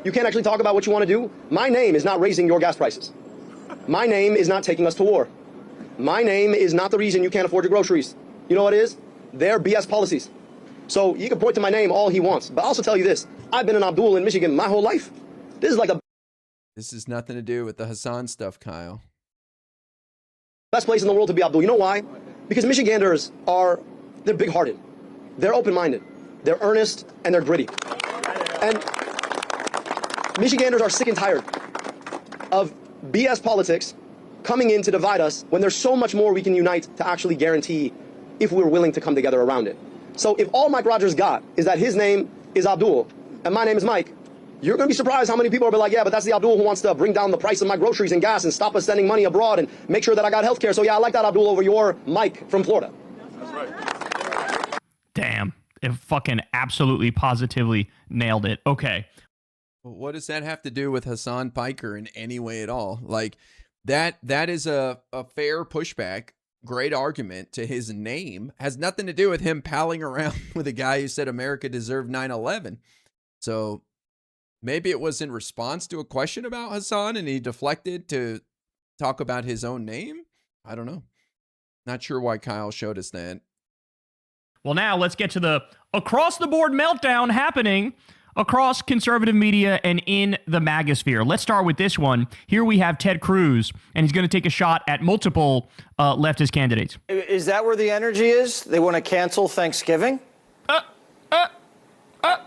You can't actually talk about what you want to do? My name is not raising your gas prices. My name is not taking us to war. My name is not the reason you can't afford your groceries. You know what it is? They're BS policies. So you can point to my name all he wants. But I'll also tell you this. I've been an Abdul in Michigan my whole life. This is like the This has nothing to do with the Hasan stuff, Kyle. Best place in the world to be, Abdul. You know why? Because Michiganders they're big-hearted. They're open-minded. They're earnest, and they're gritty. And Michiganders are sick and tired of BS politics coming in to divide us when there's so much more we can unite to actually guarantee if we're willing to come together around it. So if all Mike Rogers got is that his name is Abdul and my name is Mike, you're going to be surprised how many people will be like, yeah, but that's the Abdul who wants to bring down the price of my groceries and gas and stop us sending money abroad and make sure that I got health care. So yeah, I like that Abdul over your Mike from Florida. That's right. Damn. It fucking absolutely positively nailed it. Okay. What does that have to do with Hasan Piker in any way at all? Like that is a fair pushback. Great argument to his name. Has nothing to do with him palling around with a guy who said America deserved 9/11. So maybe it was in response to a question about Hasan and he deflected to talk about his own name. I don't know. Not sure why Kyle showed us that. Well, now let's get to the across-the-board meltdown happening across conservative media and in the MAGAsphere. Let's start with this one. Here we have Ted Cruz, and he's going to take a shot at multiple leftist candidates. Is that where the energy is? They want to cancel Thanksgiving?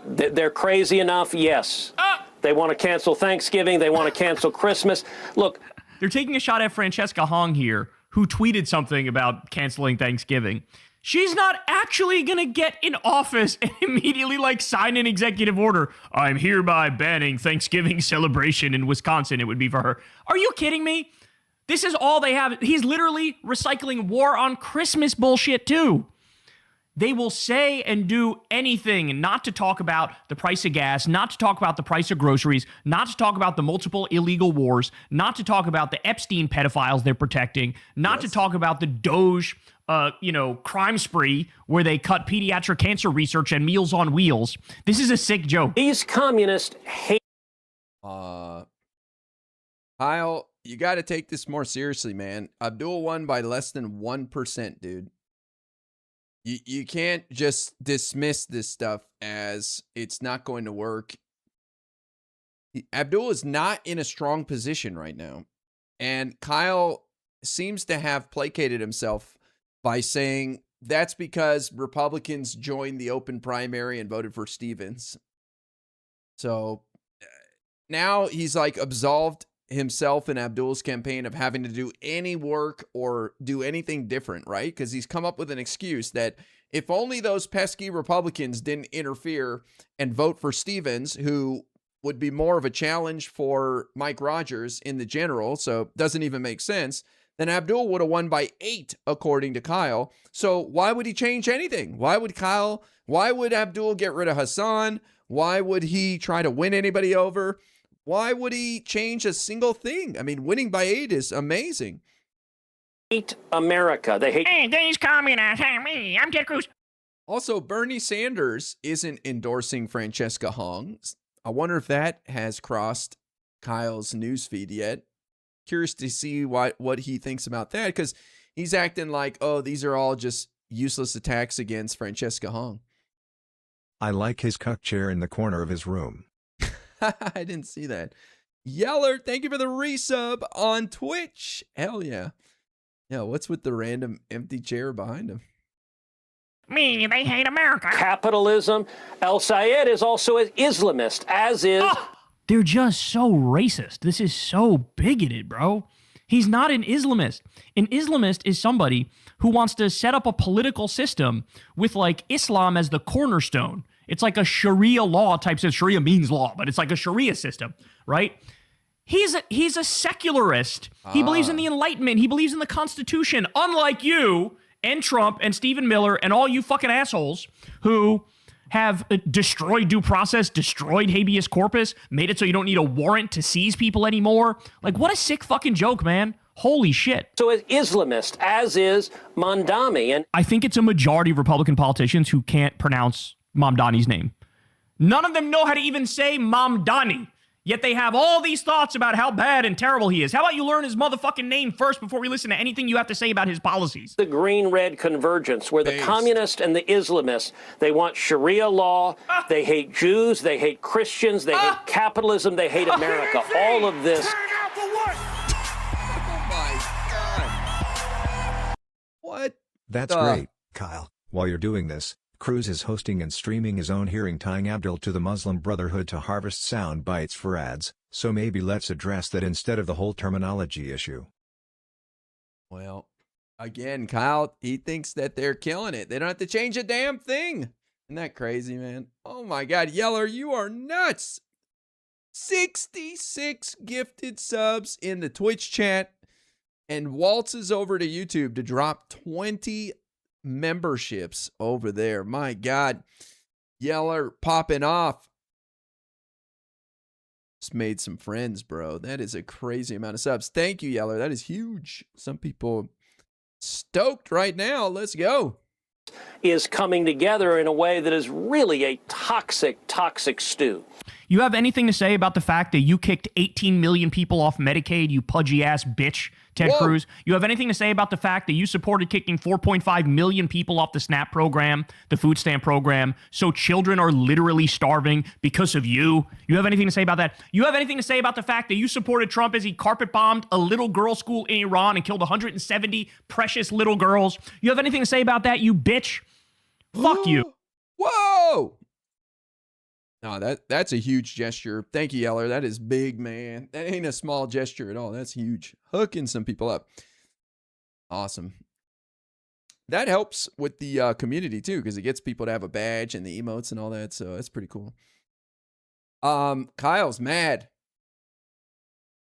They're crazy enough, yes. They want to cancel Thanksgiving. They want to cancel Christmas. Look. They're taking a shot at Francesca Hong here, who tweeted something about canceling Thanksgiving. She's not actually going to get in office and immediately, sign an executive order. I'm hereby banning Thanksgiving celebration in Wisconsin. It would be for her. Are you kidding me? This is all they have. He's literally recycling war on Christmas bullshit, too. They will say and do anything not to talk about the price of gas, not to talk about the price of groceries, not to talk about the multiple illegal wars, not to talk about the Epstein pedophiles they're protecting, not to talk about the Doge crime spree where they cut pediatric cancer research and Meals on Wheels. This is a sick joke. These communists hate. Kyle, you got to take this more seriously, man. Abdul won by less than 1%, dude. You can't just dismiss this stuff as it's not going to work. Abdul is not in a strong position right now. And Kyle seems to have placated himself by saying that's because Republicans joined the open primary and voted for Stevens. So now he's absolved himself and Abdul's campaign of having to do any work or do anything different, right? Because he's come up with an excuse that if only those pesky Republicans didn't interfere and vote for Stevens, who would be more of a challenge for Mike Rogers in the general, so doesn't even make sense, then Abdul would have won by 8, according to Kyle. So why would he change anything? Why would Abdul get rid of Hasan? Why would he try to win anybody over? Why would he change a single thing? I mean, winning by 8 is amazing. Hate America. They hate. Hey, these communists. Hey, me. I'm Ted Cruz. Also, Bernie Sanders isn't endorsing Francesca Hong. I wonder if that has crossed Kyle's newsfeed yet. Curious to see what he thinks about that, because he's acting like, oh, these are all just useless attacks against Francesca Hong. I like his cuck chair in the corner of his room. I didn't see that. Yeller, thank you for the resub on Twitch. Hell yeah. Yeah, what's with the random empty chair behind him? Me, they hate America. Capitalism. El Sayed is also an Islamist, as is. They're just so racist. This is so bigoted, bro. He's not an Islamist. An Islamist is somebody who wants to set up a political system with Islam as the cornerstone. It's like a Sharia law type system. Sharia means law, but it's like a Sharia system, right? He's a secularist. He believes in the Enlightenment. He believes in the Constitution, unlike you and Trump and Stephen Miller and all you fucking assholes who have destroyed due process, destroyed habeas corpus, made it so you don't need a warrant to seize people anymore. What a sick fucking joke, man. Holy shit. So is Islamist, as is Mamdani. And I think it's a majority of Republican politicians who can't pronounce Mamdani's name. None of them know how to even say Mamdani. Yet they have all these thoughts about how bad and terrible he is. How about you learn his motherfucking name first before we listen to anything you have to say about his policies? The green-red convergence, where the communists and the Islamists, they want Sharia law, they hate Jews, they hate Christians, they hate capitalism, they hate America. All of this. What? That's great, Kyle. While you're doing this, Cruz is hosting and streaming his own hearing tying Abdul to the Muslim Brotherhood to harvest sound bites for ads, so maybe let's address that instead of the whole terminology issue. Well, again, Kyle, he thinks that they're killing it. They don't have to change a damn thing. Isn't that crazy, man? Oh my God, Yeller, you are nuts. 66 gifted subs in the Twitch chat and waltzes over to YouTube to drop 20 memberships over there. My God, Yeller popping off. Just made some friends, bro. That is a crazy amount of subs. Thank you, Yeller. That is huge. Some people stoked right now. Let's go. Is coming together in a way that is really a toxic, toxic stew. You have anything to say about the fact that you kicked 18 million people off Medicaid, you pudgy ass bitch, Ted Cruz? You have anything to say about the fact that you supported kicking 4.5 million people off the SNAP program, the food stamp program, so children are literally starving because of you? You have anything to say about that? You have anything to say about the fact that you supported Trump as he carpet bombed a little girl school in Iran and killed 170 precious little girls? You have anything to say about that, you bitch? Fuck you. Whoa! No, that's a huge gesture. Thank you, Yeller. That is big, man. That ain't a small gesture at all. That's huge. Hooking some people up. Awesome. That helps with the community, too, because it gets people to have a badge and the emotes and all that, so that's pretty cool. Kyle's mad.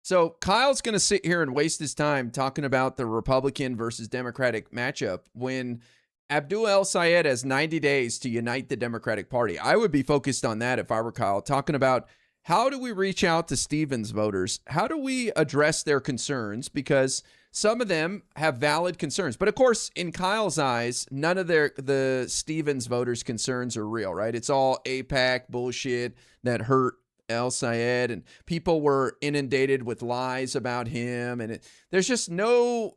So Kyle's going to sit here and waste his time talking about the Republican versus Democratic matchup when Abdul El-Sayed has 90 days to unite the Democratic Party. I would be focused on that if I were Kyle, talking about how do we reach out to Stevens voters? How do we address their concerns? Because some of them have valid concerns. But of course, in Kyle's eyes, none of the Stevens voters' concerns are real, right? It's all AIPAC bullshit that hurt El-Sayed, and people were inundated with lies about him. And there's just no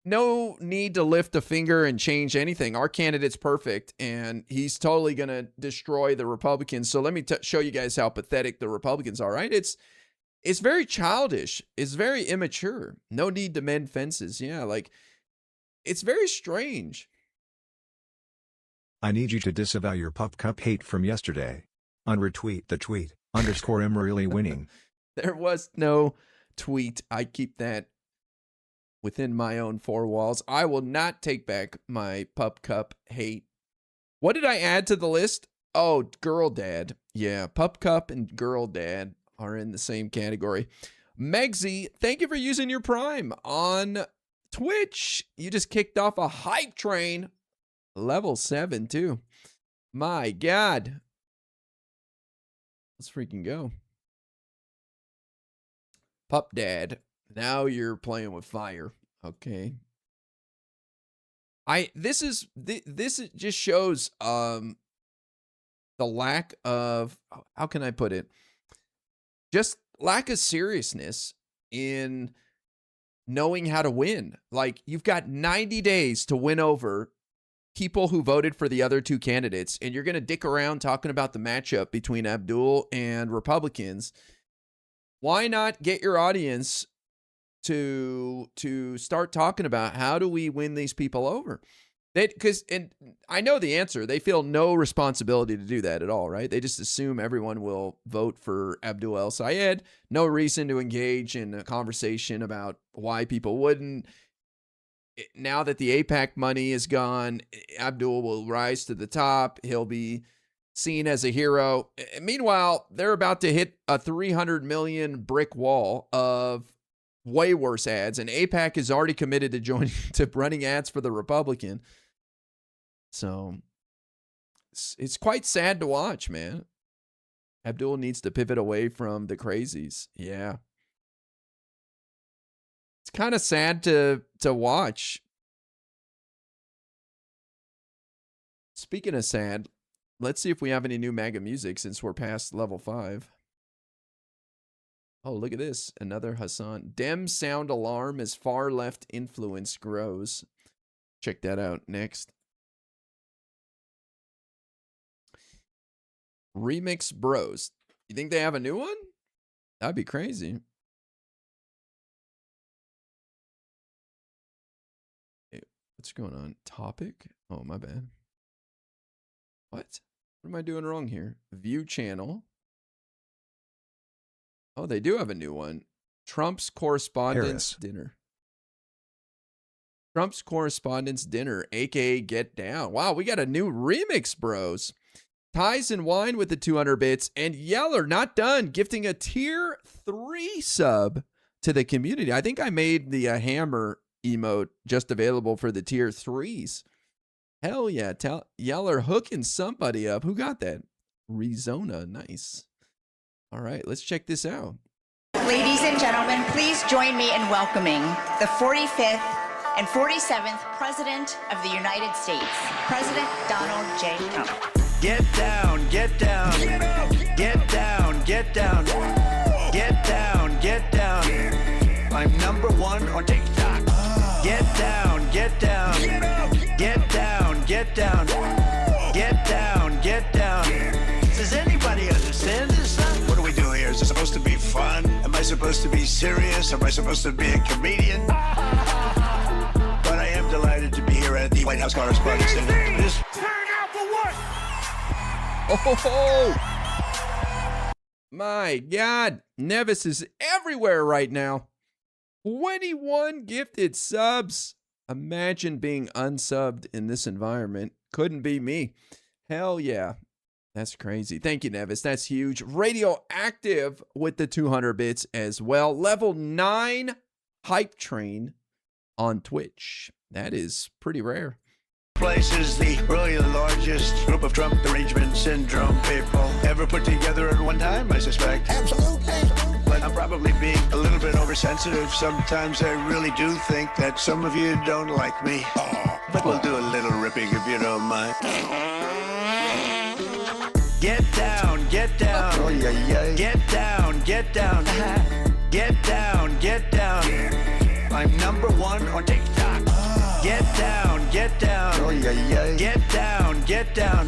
need to lift a finger and change anything. Our candidate's perfect, and he's totally going to destroy the Republicans. So let me show you guys how pathetic the Republicans are, right? It's very childish. It's very immature. No need to mend fences. Yeah, like, it's very strange. I need you to disavow your pup cup hate from yesterday. Unretweet the tweet, _imreally winning. There was no tweet. I keep that within my own four walls. I will not take back my pup cup hate. What did I add to the list? Oh, girl dad. Yeah, pup cup and girl dad are in the same category. Megsy, thank you for using your Prime on Twitch. You just kicked off a hype train. Level 7 too. My God. Let's freaking go. Pup dad. Now you're playing with fire. Okay. This just shows the lack of, how can I put it? Just lack of seriousness in knowing how to win. Like, you've got 90 days to win over people who voted for the other two candidates, and you're going to dick around talking about the matchup between Abdul and Republicans. Why not get your audience to start talking about how do we win these people over? And I know the answer. They feel no responsibility to do that at all, right? They just assume everyone will vote for Abdul El-Sayed. No reason to engage in a conversation about why people wouldn't. Now that the AIPAC money is gone, Abdul will rise to the top. He'll be seen as a hero. Meanwhile, they're about to hit a 300 million brick wall of way worse ads, and AIPAC is already committed to running ads for the Republican. So it's quite sad to watch, man. Abdul needs to pivot away from the crazies. Yeah. It's kind of sad to watch. Speaking of sad, let's see if we have any new MAGA music since we're past level 5. Oh, look at this. Another Hasan. Dem sound alarm as far left influence grows. Check that out next. Remix Bros. You think they have a new one? That'd be crazy. Hey, what's going on? Topic? Oh, my bad. What? What am I doing wrong here? View channel. Oh, they do have a new one. Trump's Correspondence Dinner. Trump's Correspondence Dinner, aka Get Down. Wow, we got a new remix, bros. Ties and Wine with the 200 bits. And Yeller, not done, gifting a tier 3 sub to the community. I think I made the hammer emote just available for the tier 3s. Hell yeah. Yeller hooking somebody up. Who got that? Rezona. Nice. All right, let's check this out. Ladies and gentlemen, please join me in welcoming the 45th and 47th President of the United States, President Donald J. Trump. Get down, get down, get up, get down, get down, get down, get down. I'm #1 on TikTok. Get down, get down, get up, get down, get down, get down, get down. Does anybody understand this? What do we do here? Is it supposed to be fun? Am I supposed to be serious? Am I supposed to be a comedian? But I am delighted to be here at the White House Correspondents' Dinner. This turn out for what? Oh, my God. Nevis is everywhere right now. 21 gifted subs. Imagine being unsubbed in this environment. Couldn't be me. Hell yeah. That's crazy. Thank you, Nevis. That's huge. Radioactive with the 200 bits as well. Level 9 hype train on Twitch. That is pretty rare. Place is really the largest group of Trump derangement syndrome people ever put together at one time, I suspect. Absolutely. But I'm probably being a little bit oversensitive. Sometimes I really do think that some of you don't like me. But we'll do a little ripping if you don't mind. Get down, get down. Oh, yeah, yeah. Get down, get down. Get down, get down. I'm #1 on TikTok. Get down, get down. Oh, yeah, yeah. Get down, get down.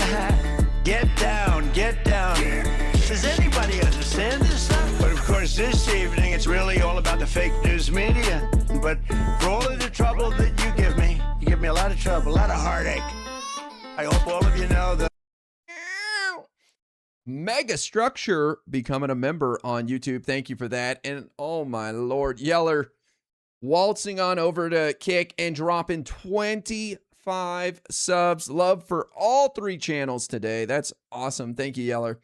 Get down, get down. Does anybody understand this stuff? But of course, this evening, it's really all about the fake news media. But for all of the trouble that you give me a lot of trouble, a lot of heartache. I hope all of you know that. Mega Structure becoming a member on YouTube. Thank you for that. And oh my Lord, Yeller waltzing on over to Kick and dropping 25 subs. Love for all 3 channels today. That's awesome. Thank you, Yeller.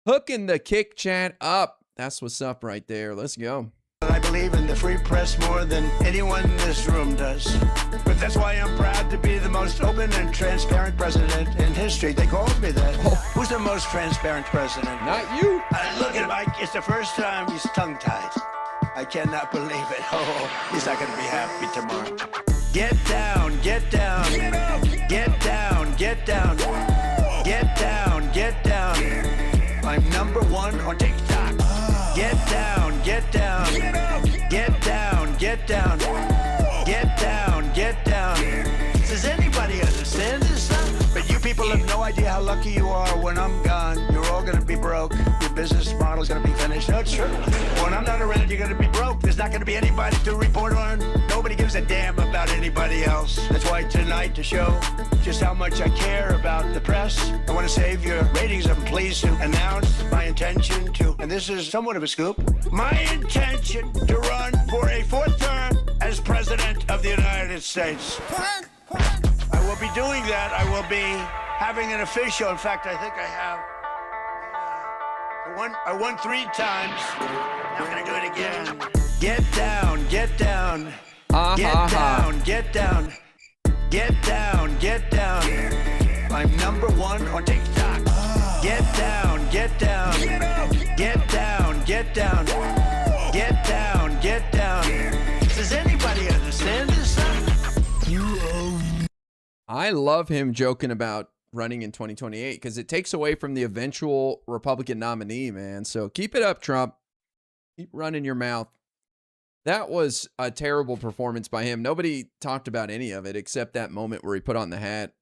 Hooking the Kick chat up. That's what's up right there. Let's go. I believe in the free press more than anyone in this room does. But that's why I'm proud to be the most open and transparent president in history. They called me that. Who's the most transparent president? Not you. Look at Mike. It's the first time he's tongue-tied. I cannot believe it. Oh, he's not going to be happy tomorrow. Get down, get down. Get up, get down, get down. Get down, get down. I'm #1 on TikTok. Get down, get down. Get up, get down, get down. Get down, get down. Does anybody understand this stuff? But you people have no idea how lucky you are. When I'm gone, you're all gonna be broke. Your business model's gonna be finished. No, it's true. When I'm not around, you're gonna be broke. There's not gonna be anybody to report on. Nobody gives a damn about anybody else. That's why tonight, to show just how much I care about the press, I want to save your ratings. I'm pleased to announce my intention to, and this is somewhat of a scoop, my intention to run for a 4th term as President of the United States. I will be doing that. I will be having an official. In fact, I think I have. I won 3 times. Now I'm going to do it again. Get down, get down. Get down, get down. Get down, get down. I'm #1 on TikTok. Get down, get down. Get up, get down, get down. Get down, get down. Does anybody understand this stuff? I love him joking about running in 2028 because it takes away from the eventual Republican nominee, man. So keep it up, Trump. Keep running your mouth. That was a terrible performance by him. Nobody talked about any of it except that moment where he put on the hat.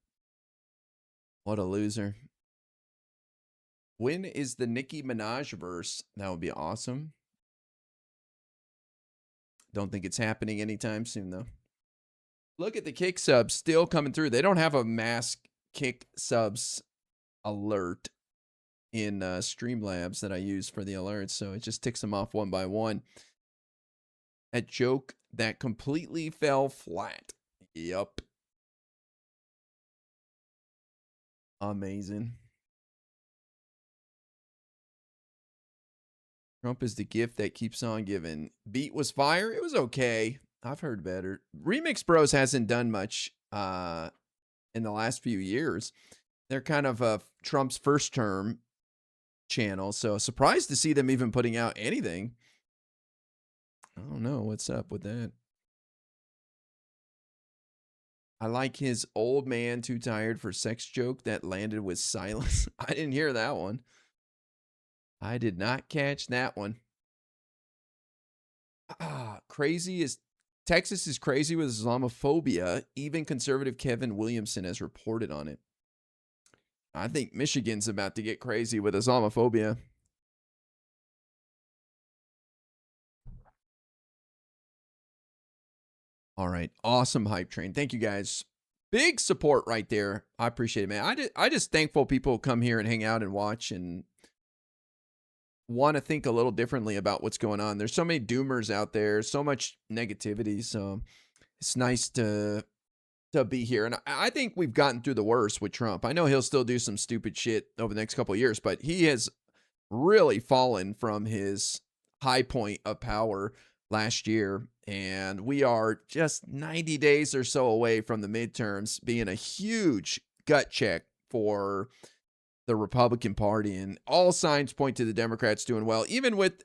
What a loser. When is the Nicki Minaj verse? That would be awesome. Don't think it's happening anytime soon, though. Look at the kick subs still coming through. They don't have a mass kick subs alert in Streamlabs that I use for the alerts, so it just ticks them off one by one. A joke that completely fell flat. Yup. Amazing. Trump is the gift that keeps on giving. Beat was fire. It was okay. I've heard better. Remix Bros hasn't done much in the last few years. They're kind of Trump's first term channel, so surprised to see them even putting out anything. I don't know what's up with that. I like his old man too tired for sex joke that landed with silence. I didn't hear that one. I did not catch that one. Texas is crazy with Islamophobia. Even conservative Kevin Williamson has reported on it. I think Michigan's about to get crazy with Islamophobia. All right. Awesome hype train. Thank you guys. Big support right there. I appreciate it, man. I just thankful people come here and hang out and watch and want to think a little differently about what's going on. There's so many doomers out there, so much negativity. So it's nice to be here. And I think we've gotten through the worst with Trump. I know he'll still do some stupid shit over the next couple of years, but he has really fallen from his high point of power last year. And we are just 90 days or so away from the midterms being a huge gut check for the Republican Party. And all signs point to the Democrats doing well, even with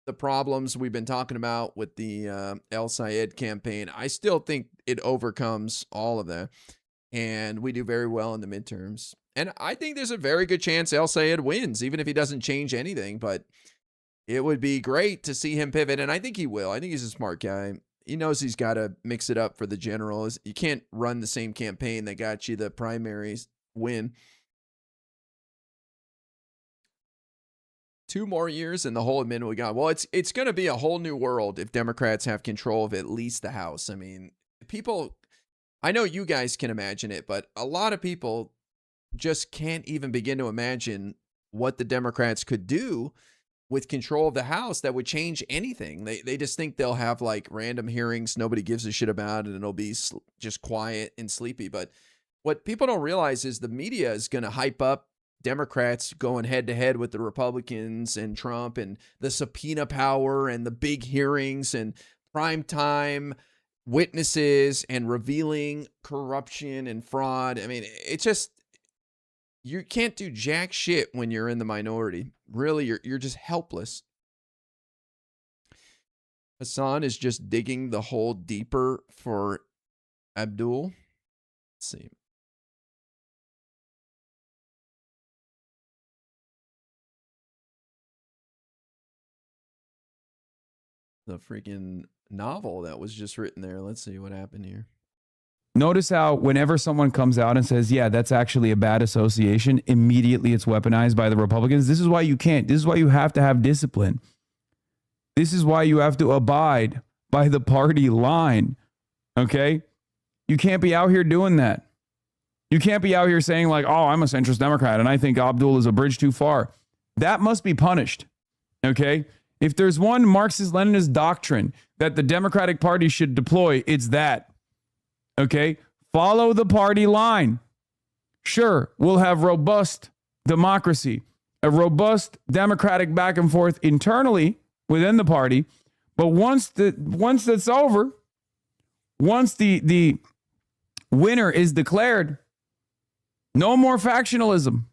the problems we've been talking about with the El Sayed campaign. I still think it overcomes all of that. And we do very well in the midterms. And I think there's a very good chance El Sayed wins, even if he doesn't change anything. But it would be great to see him pivot, and I think he will. I think he's a smart guy. He knows he's got to mix it up for the generals. You can't run the same campaign that got you the primaries win. 2 more years and the whole admin we got. Well, it's going to be a whole new world if Democrats have control of at least the House. I mean, people, I know you guys can imagine it, but a lot of people just can't even begin to imagine what the Democrats could do with control of the House that would change anything. They just think they'll have like random hearings nobody gives a shit about, and it'll be just quiet and sleepy. But what people don't realize is the media is going to hype up Democrats going head to head with the Republicans and Trump, and the subpoena power and the big hearings and primetime witnesses and revealing corruption and fraud. I mean, it's just, you can't do jack shit when you're in the minority. Really, you're just helpless. Hasan is just digging the hole deeper for Abdul. Let's see. The freaking novel that was just written there. Let's see what happened here. Notice how whenever someone comes out and says, yeah, that's actually a bad association, immediately it's weaponized by the Republicans. This is why you can't. This is why you have to have discipline. This is why you have to abide by the party line. Okay? You can't be out here doing that. You can't be out here saying like, oh, I'm a centrist Democrat and I think Abdul is a bridge too far. That must be punished. Okay? If there's one Marxist-Leninist doctrine that the Democratic Party should deploy, it's that. Okay, follow the party line. Sure, we'll have robust democracy, a robust democratic back and forth internally within the party. But once that's over, once the winner is declared, no more factionalism.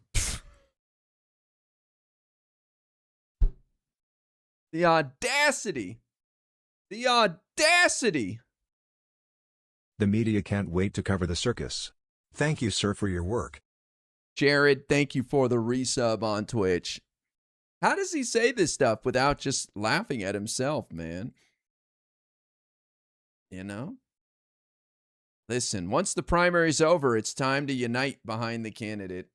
The audacity. The audacity. The media can't wait to cover the circus. Thank you, sir, for your work. Jared, thank you for the resub on Twitch. How does he say this stuff without just laughing at himself, man? You know? Listen, once the primary's over, it's time to unite behind the candidate.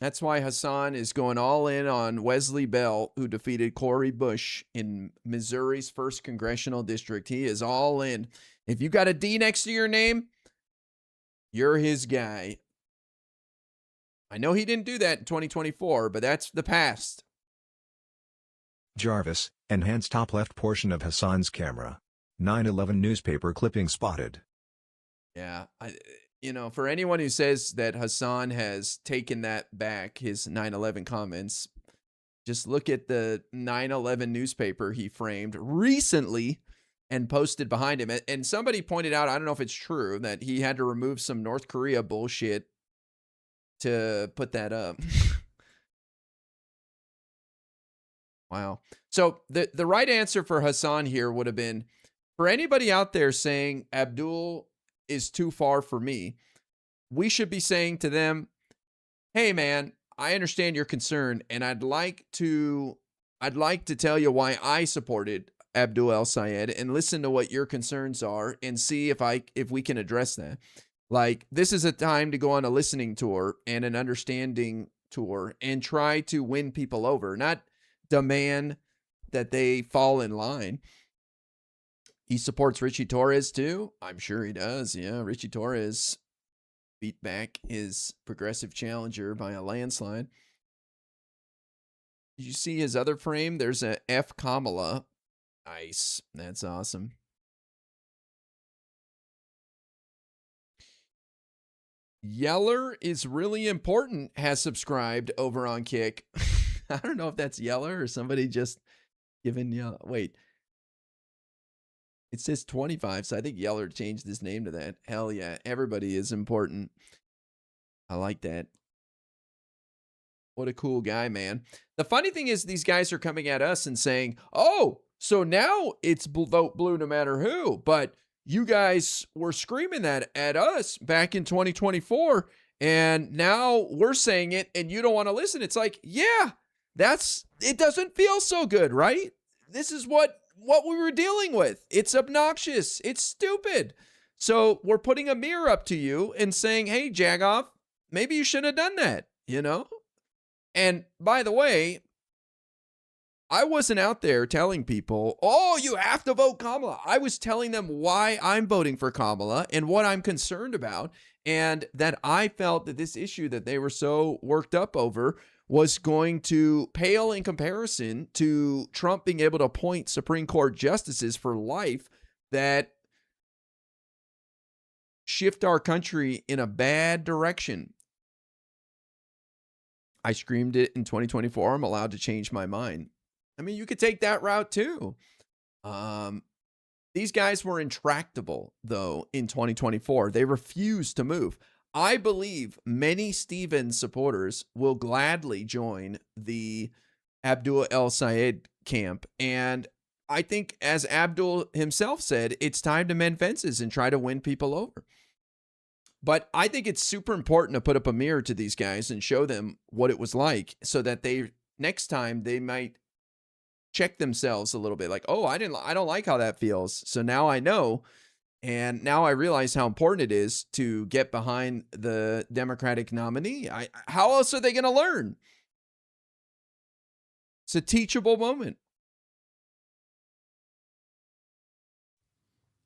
That's why Hasan is going all in on Wesley Bell, who defeated Cory Bush in Missouri's 1st congressional district. He is all in. If you got a D next to your name, you're his guy. I know he didn't do that in 2024, but that's the past. Jarvis, enhance top left portion of Hasan's camera. 9/11 newspaper clipping spotted. Yeah, for anyone who says that Hasan has taken that back, his 9/11 comments, just look at the 9/11 newspaper he framed recently and posted behind him. And somebody pointed out, I don't know if it's true, that he had to remove some North Korea bullshit to put that up. Wow. So the right answer for Hasan here would have been, for anybody out there saying Abdul is too far for me, we should be saying to them, hey man, I understand your concern, and I'd like to tell you why I supported Abdul El-Sayed, and listen to what your concerns are and see if we can address that. Like, this is a time to go on a listening tour and an understanding tour and try to win people over, not demand that they fall in line. He supports Richie Torres too. I'm sure he does. Yeah, Richie Torres beat back his progressive challenger by a landslide. Did you see his other frame? There's a F Kamala. Nice. That's awesome. Yeller is really important has subscribed over on Kick. I don't know if that's Yeller or somebody just giving Yeller. Wait. It says 25, so I think Yeller changed his name to that. Hell yeah. Everybody is important. I like that. What a cool guy, man. The funny thing is, these guys are coming at us and saying, oh, so now it's vote blue no matter who. But you guys were screaming that at us back in 2024, and now we're saying it and you don't want to listen. It's like, yeah, it doesn't feel so good, right? This is what we were dealing with. It's obnoxious. It's stupid. So we're putting a mirror up to you and saying, hey, Jagoff, maybe you should have done that, And by the way, I wasn't out there telling people, oh, you have to vote Kamala. I was telling them why I'm voting for Kamala and what I'm concerned about, and that I felt that this issue that they were so worked up over was going to pale in comparison to Trump being able to appoint Supreme Court justices for life that shift our country in a bad direction. I screamed it in 2024. I'm allowed to change my mind. I mean, you could take that route too. These guys were intractable, though, in 2024. They refused to move. I believe many Stevens supporters will gladly join the Abdul El-Sayed camp. And I think, as Abdul himself said, it's time to mend fences and try to win people over. But I think it's super important to put up a mirror to these guys and show them what it was like, so that next time they might check themselves a little bit. Like, oh, I don't like how that feels. So now I know. And now I realize how important it is to get behind the Democratic nominee. How else are they going to learn? It's a teachable moment.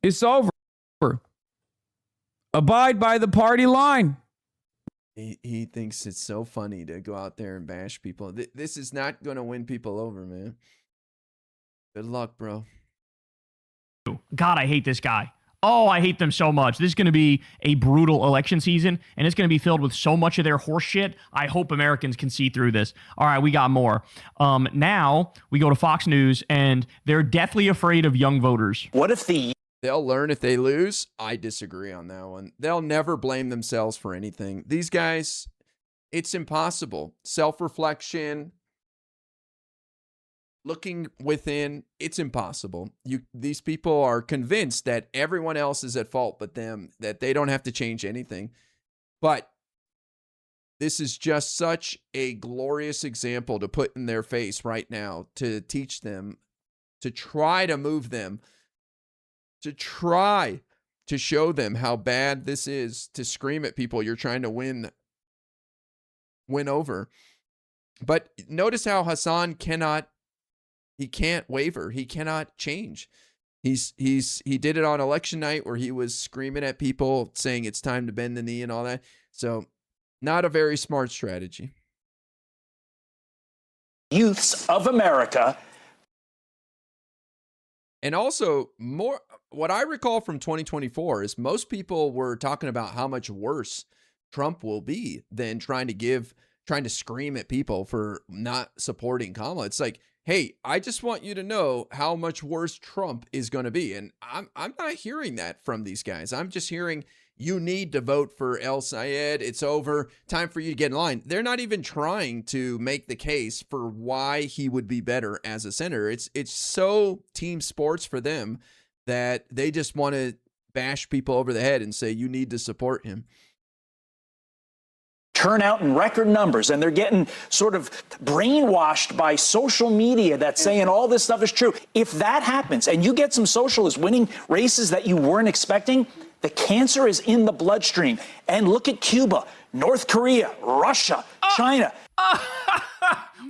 It's over. Abide by the party line. He thinks it's so funny to go out there and bash people. This is not going to win people over, man. Good luck, bro. God, I hate this guy. Oh, I hate them so much. This is going to be a brutal election season, and it's going to be filled with so much of their horse shit. I hope Americans can see through this. All right, we got more. Now we go to Fox News, and they're deathly afraid of young voters. What if they'll learn if they lose? I disagree on that one. They'll never blame themselves for anything. These guys, it's impossible. Self-reflection, looking within, it's impossible. These people are convinced that everyone else is at fault but them, that they don't have to change anything. But this is just such a glorious example to put in their face right now, to teach them, to try to move them, to try to show them how bad this is, to scream at people you're trying to win over. But notice how Hasan can't waver. He cannot change. He did it on election night where he was screaming at people saying it's time to bend the knee and all that. So not a very smart strategy. Youths of America. And also, more what I recall from 2024 is most people were talking about how much worse Trump will be than trying to scream at people for not supporting Kamala. It's like, hey, I just want you to know how much worse Trump is going to be. And I'm not hearing that from these guys. I'm just hearing, you need to vote for El Sayed. It's over. Time for you to get in line. They're not even trying to make the case for why he would be better as a senator. It's so team sports for them that they just want to bash people over the head and say, you need to support him. Turn out in record numbers, and they're getting sort of brainwashed by social media that's saying all this stuff is true. If that happens and you get some socialists winning races that you weren't expecting, the cancer is in the bloodstream. And look at Cuba, North Korea, Russia, China.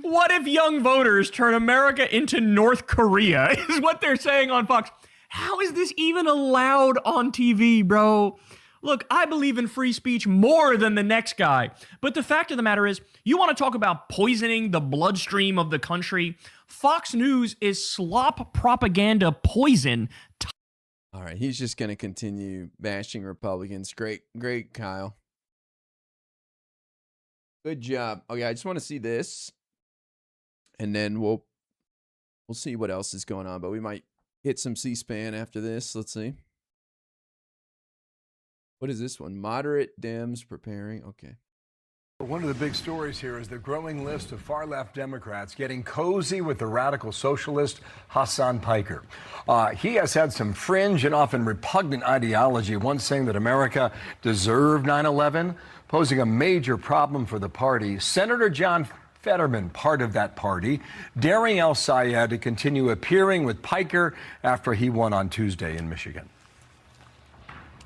What if young voters turn America into North Korea, is what they're saying on Fox. How is this even allowed on TV, bro? Look, I believe in free speech more than the next guy. But the fact of the matter is, you want to talk about poisoning the bloodstream of the country? Fox News is slop propaganda poison. All right, he's just going to continue bashing Republicans. Great, Kyle. Good job. Okay, I just want to see this, and then we'll see what else is going on. But we might hit some C-SPAN after this. Let's see. What is this one? Moderate Dems preparing. Okay. One of the big stories here is the growing list of far-left Democrats getting cozy with the radical socialist Hasan Piker. He has had some fringe and often repugnant ideology, once saying that America deserved 9/11, posing a major problem for the party. Senator John Fetterman, part of that party, daring El Sayed to continue appearing with Piker after he won on Tuesday in Michigan.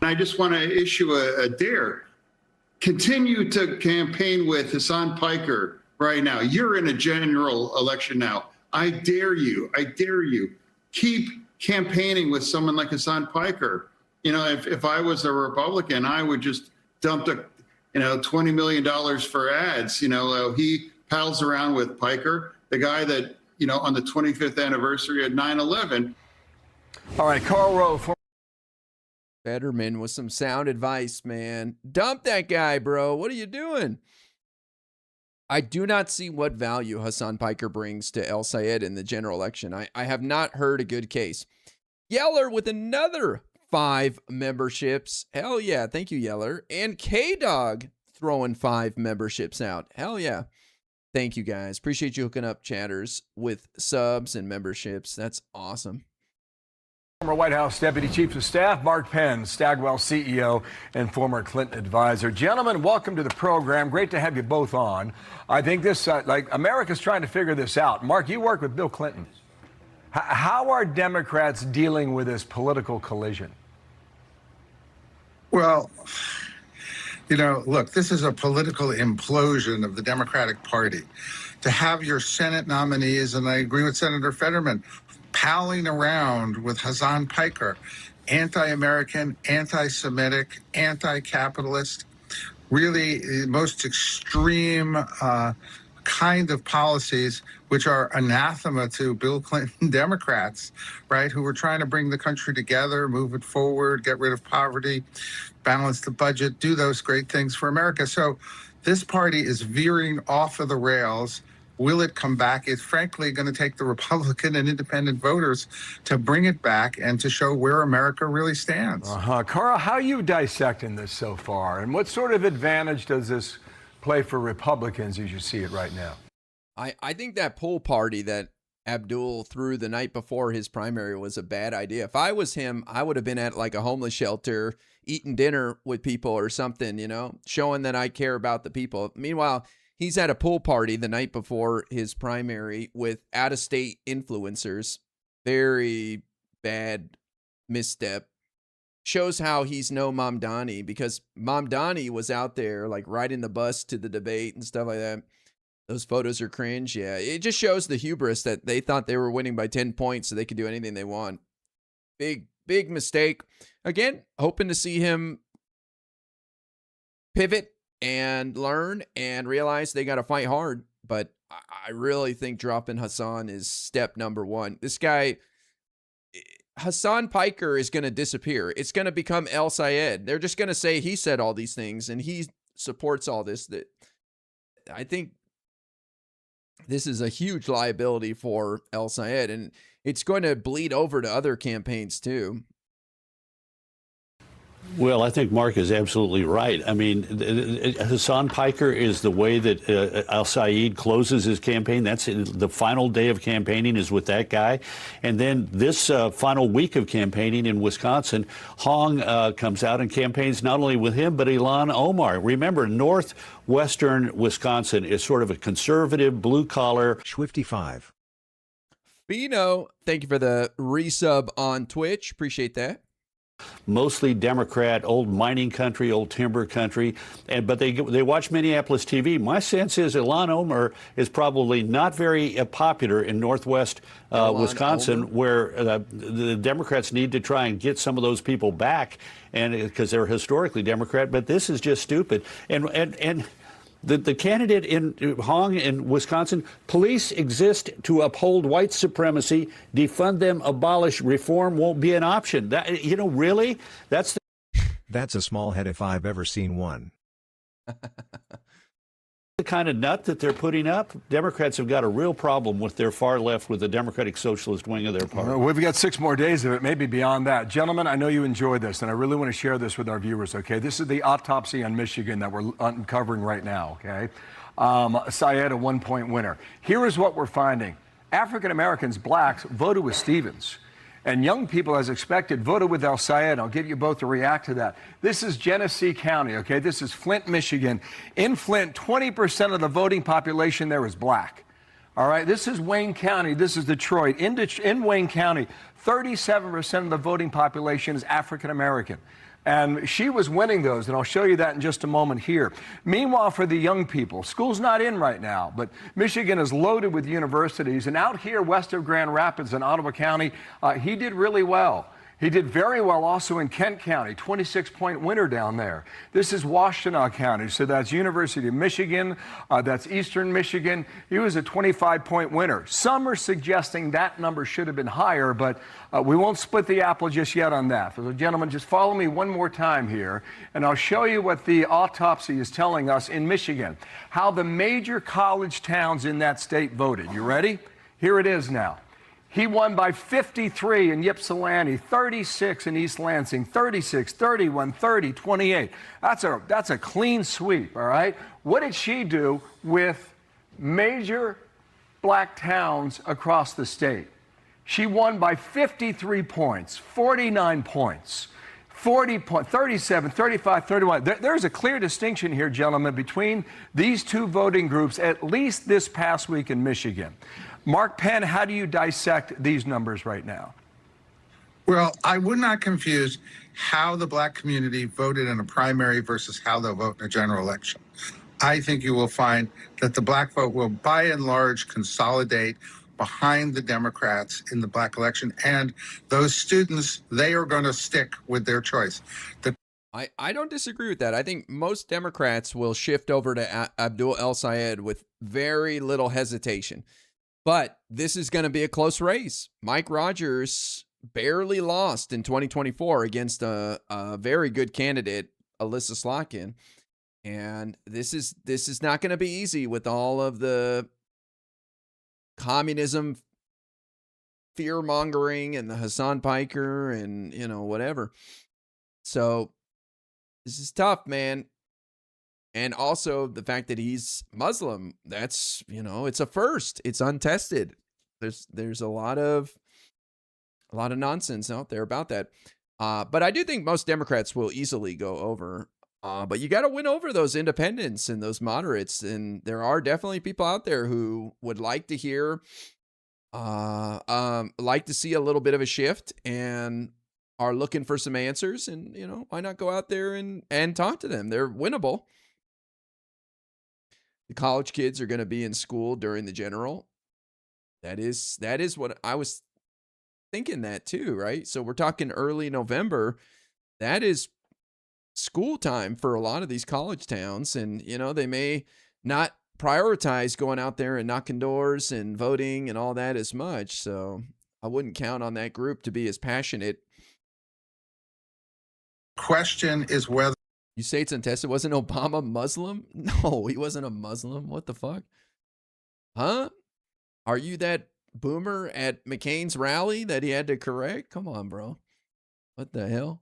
I just want to issue a dare. Continue to campaign with Hasan Piker right now. You're in a general election now. I dare you. Keep campaigning with someone like Hasan Piker. You know, if I was a Republican, I would just dump $20 million for ads. He pals around with Piker, the guy that, on the 25th anniversary of 9/11. All right, Karl Rove. Fetterman with some sound advice, man. Dump that guy, bro. What are you doing? I do not see what value Hasan Piker brings to El Sayed in the general election. I have not heard a good case. Yeller with another 5 memberships. Hell yeah. Thank you, Yeller. And K-Dog throwing 5 memberships out. Hell yeah. Thank you, guys. Appreciate you hooking up chatters with subs and memberships. That's awesome. Former White House Deputy Chief of Staff Mark Penn, Stagwell CEO and former Clinton advisor. Gentlemen, welcome to the program. Great to have you both on. I think this, America's trying to figure this out. Mark, you work with Bill Clinton. How are Democrats dealing with this political collision? Well, look, this is a political implosion of the Democratic Party. To have your Senate nominees, and I agree with Senator Fetterman, palling around with Hasan Piker, anti-American, anti-Semitic, anti-capitalist, really the most extreme kind of policies which are anathema to Bill Clinton Democrats, right, who were trying to bring the country together, move it forward, get rid of poverty, balance the budget, do those great things for America. So this party is veering off of the rails. Will it come back? It's frankly going to take the Republican and independent voters to bring it back and to show where America really stands. Carl, how are you dissecting this so far? And what sort of advantage does this play for Republicans as you see it right now? I think that poll party that Abdul through the night before his primary was a bad idea. If I was him, I would have been at like a homeless shelter eating dinner with people or something, you know, showing that I care about the people. Meanwhile, he's at a pool party the night before his primary with out-of-state influencers. Very bad misstep. Shows how he's no Mamdani, because Mamdani was out there like riding the bus to the debate and stuff like that. Those photos are cringe. Yeah, it just shows the hubris that they thought they were winning by 10 points so they could do anything they want. Big mistake. Again, hoping to see him pivot and learn and realize they got to fight hard. But I really think dropping Hasan is step number one. This guy, Hasan Piker, is going to disappear. It's going to become El Sayed. They're just going to say he said all these things and he supports all this. That I think this is a huge liability for El Sayed, and it's going to bleed over to other campaigns too. Well, I think Mark is absolutely right. I mean, Hasan Piker is the way that Al Sayed closes his campaign. That's the final day of campaigning is with that guy. And then this final week of campaigning in Wisconsin, Hong comes out and campaigns not only with him, but Ilhan Omar. Remember, northwestern Wisconsin is sort of a conservative, blue-collar. Schwifty5. Bino, thank you for the resub on Twitch. Appreciate that. Mostly Democrat, old mining country, old timber country, but they watch Minneapolis TV. My sense is Ilhan Omar is probably not very popular in northwest Wisconsin, where the Democrats need to try and get some of those people back, and because they're historically Democrat. But this is just stupid, and the candidate in Hong in Wisconsin, police exist to uphold white supremacy, defund them, abolish, reform won't be an option. That, you know, really? That's a small head if I've ever seen one. the kind of nut that they're putting up. Democrats have got a real problem with their far left, with the Democratic Socialist wing of their party. We've got 6 more days of it, maybe beyond that. Gentlemen, I know you enjoyed this, and I really want to share this with our viewers, okay? This is the autopsy on Michigan that we're uncovering right now, okay? Syed, a 1-point winner. Here is what we're finding. African Americans, blacks, voted with Stevens. And young people, as expected, voted with El Sayed. I'll get you both to react to that. This is Genesee County, okay? This is Flint, Michigan. In Flint, 20% of the voting population there is black. All right, this is Wayne County. This is Detroit. In Wayne County, 37% of the voting population is African American. And she was winning those, and I'll show you that in just a moment here. Meanwhile, for the young people, school's not in right now, but Michigan is loaded with universities. And out here west of Grand Rapids in Ottawa County, he did really well. He did very well also in Kent County, 26-point winner down there. This is Washtenaw County, so that's University of Michigan, that's Eastern Michigan. He was a 25-point winner. Some are suggesting that number should have been higher, but we won't split the apple just yet on that. So, gentlemen, just follow me one more time here, and I'll show you what the autopsy is telling us in Michigan, how the major college towns in that state voted. You ready? Here it is now. He won by 53 in Ypsilanti, 36 in East Lansing, 36, 31, 30, 28. That's a clean sweep, all right? What did she do with major black towns across the state? She won by 53 points, 49 points, 40 points, 37, 35, 31. There's a clear distinction here, gentlemen, between these two voting groups, at least this past week in Michigan. Mark Penn, how do you dissect these numbers right now? Well, I would not confuse how the black community voted in a primary versus how they'll vote in a general election. I think you will find that the black vote will, by and large, consolidate behind the Democrats in the black election. And those students, they are going to stick with their choice. I don't disagree with that. I think most Democrats will shift over to Abdul El Sayed with very little hesitation. But this is going to be a close race. Mike Rogers barely lost in 2024 against a very good candidate, Alyssa Slotkin. And this is not going to be easy with all of the communism fear-mongering and the Hasan Piker and, you know, whatever. So this is tough, man. And also the fact that he's Muslim, that's, you know, it's a first. It's untested. There's a lot of nonsense out there about that. But I do think most Democrats will easily go over. But you got to win over those independents and those moderates. And there are definitely people out there who would like to hear, like to see a little bit of a shift and are looking for some answers. And, why not go out there and talk to them? They're winnable. The college kids are going to be in school during the general. That is what I was thinking that too, right? So we're talking early November. That is school time for a lot of these college towns. And, they may not prioritize going out there and knocking doors and voting and all that as much. So I wouldn't count on that group to be as passionate. Question is whether you say it's untested. Wasn't Obama Muslim? No, he wasn't a Muslim. What the fuck? Huh? Are you that boomer at McCain's rally that he had to correct? Come on, bro. What the hell?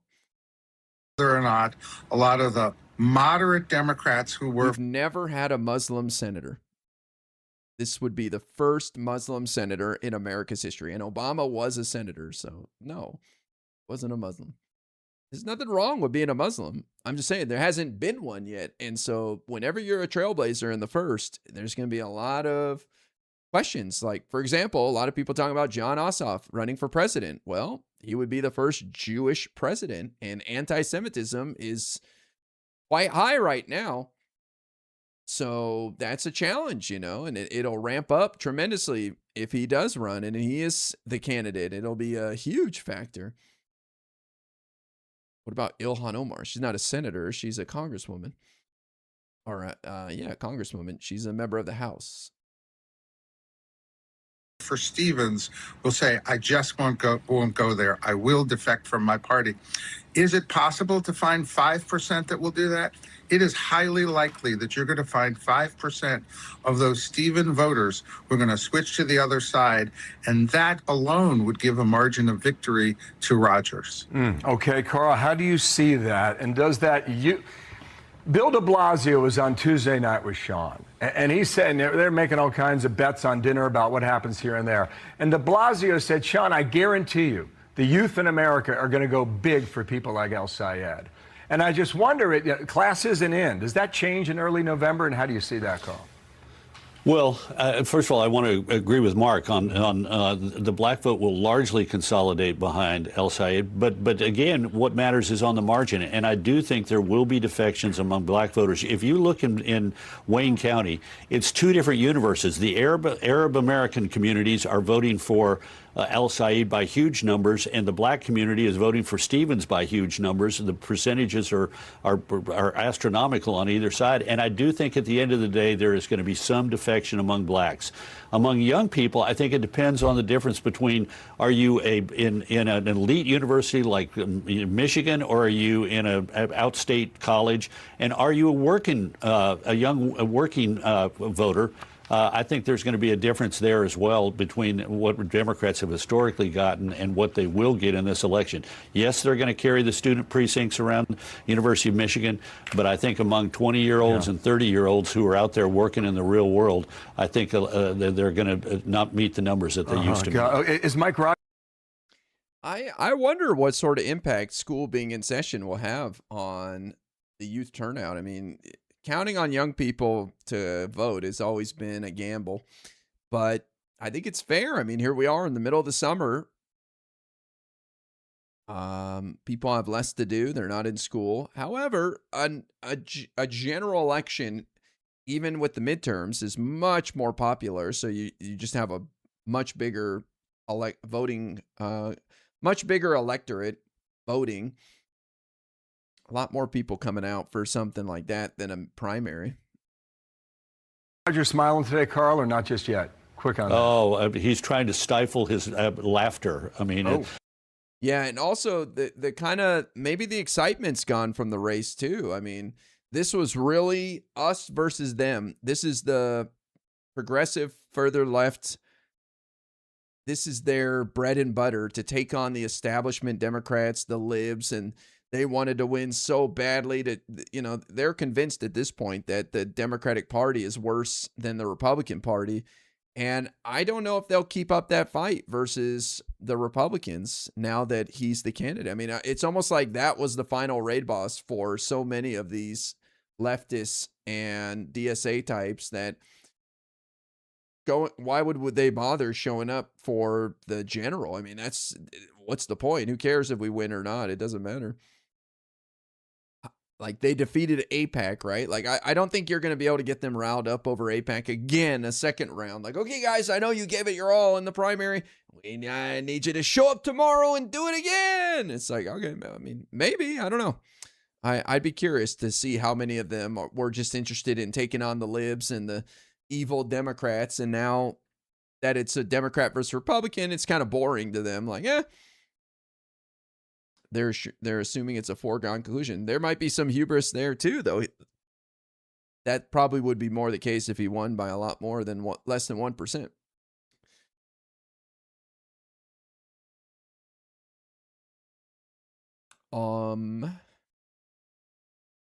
whether or not a lot of the moderate Democrats who were... We've never had a Muslim senator. This would be the first Muslim senator in America's history. And Obama was a senator, so no, wasn't a Muslim. There's nothing wrong with being a Muslim. I'm just saying there hasn't been one yet. And so whenever you're a trailblazer in the first, there's going to be a lot of questions. Like, for example, a lot of people talking about John Ossoff running for president. Well, he would be the first Jewish president, and anti-Semitism is quite high right now. So that's a challenge, you know, and it'll ramp up tremendously if he does run and he is the candidate. It'll be a huge factor. What about Ilhan Omar? She's not a senator. She's a congresswoman. Or, yeah, congresswoman. She's a member of the House. For Stevens will say, I just won't go there. I will defect from my party. Is it possible to find 5% that will do that? It is highly likely that you're going to find 5% of those Stephen voters who are going to switch to the other side, and that alone would give a margin of victory to Rogers. Okay, Carl, how do you see that? And does that Bill de Blasio was on Tuesday night with Sean, and he said they're making all kinds of bets on dinner about what happens here and there. And de Blasio said, Sean, I guarantee you the youth in America are going to go big for people like El Sayed. And I just wonder, class isn't in. Does that change in early November, and how do you see that, Carl? Well, first of all, I want to agree with Mark on the black vote will largely consolidate behind El Sayed. But again, what matters is on the margin. And I do think there will be defections among black voters. If you look in Wayne County, it's two different universes. The Arab American communities are voting for El Sayed by huge numbers, and the black community is voting for Stevens by huge numbers. The percentages are astronomical on either side. And I do think at the end of the day, there is going to be some defection among blacks. Among young people, I think it depends on the difference between, are you in an elite university like Michigan, or are you in an outstate college, and are you a young working voter? I think there's going to be a difference there as well between what Democrats have historically gotten and what they will get in this election. Yes, they're going to carry the student precincts around University of Michigan, but I think among 20-year-olds and 30-year-olds who are out there working in the real world, I think they're going to not meet the numbers that they used to meet. Is Mike Rogers? I wonder what sort of impact school being in session will have on the youth turnout. I mean, counting on young people to vote has always been a gamble, but I think it's fair. I mean, here we are in the middle of the summer. People have less to do. They're not in school. However, a general election, even with the midterms, is much more popular. So you just have a much bigger much bigger electorate voting. A lot more people coming out for something like that than a primary. Roger smiling today, Carl, or not just yet? Quick on that. Oh, he's trying to stifle his laughter. I mean, yeah, and also the kind of, maybe the excitement's gone from the race too. I mean, this was really us versus them. This is the progressive further left. This is their bread and butter to take on the establishment Democrats, the libs, and they wanted to win so badly that, you know, they're convinced at this point that the Democratic Party is worse than the Republican Party. And I don't know if they'll keep up that fight versus the Republicans now that he's the candidate. I mean, it's almost like that was the final raid boss for so many of these leftists and DSA types that why would they bother showing up for the general? I mean, what's the point? Who cares if we win or not? It doesn't matter. Like, they defeated AIPAC, right? Like, I don't think you're going to be able to get them riled up over AIPAC again, a second round. Like, okay, guys, I know you gave it your all in the primary. I need you to show up tomorrow and do it again. It's like, okay, I mean, maybe. I don't know. I'd be curious to see how many of them were just interested in taking on the libs and the evil Democrats. And now that it's a Democrat versus Republican, it's kind of boring to them. Like, they're assuming it's a foregone conclusion. There might be some hubris there too, though. That probably would be more the case if he won by a lot more than less than 1%.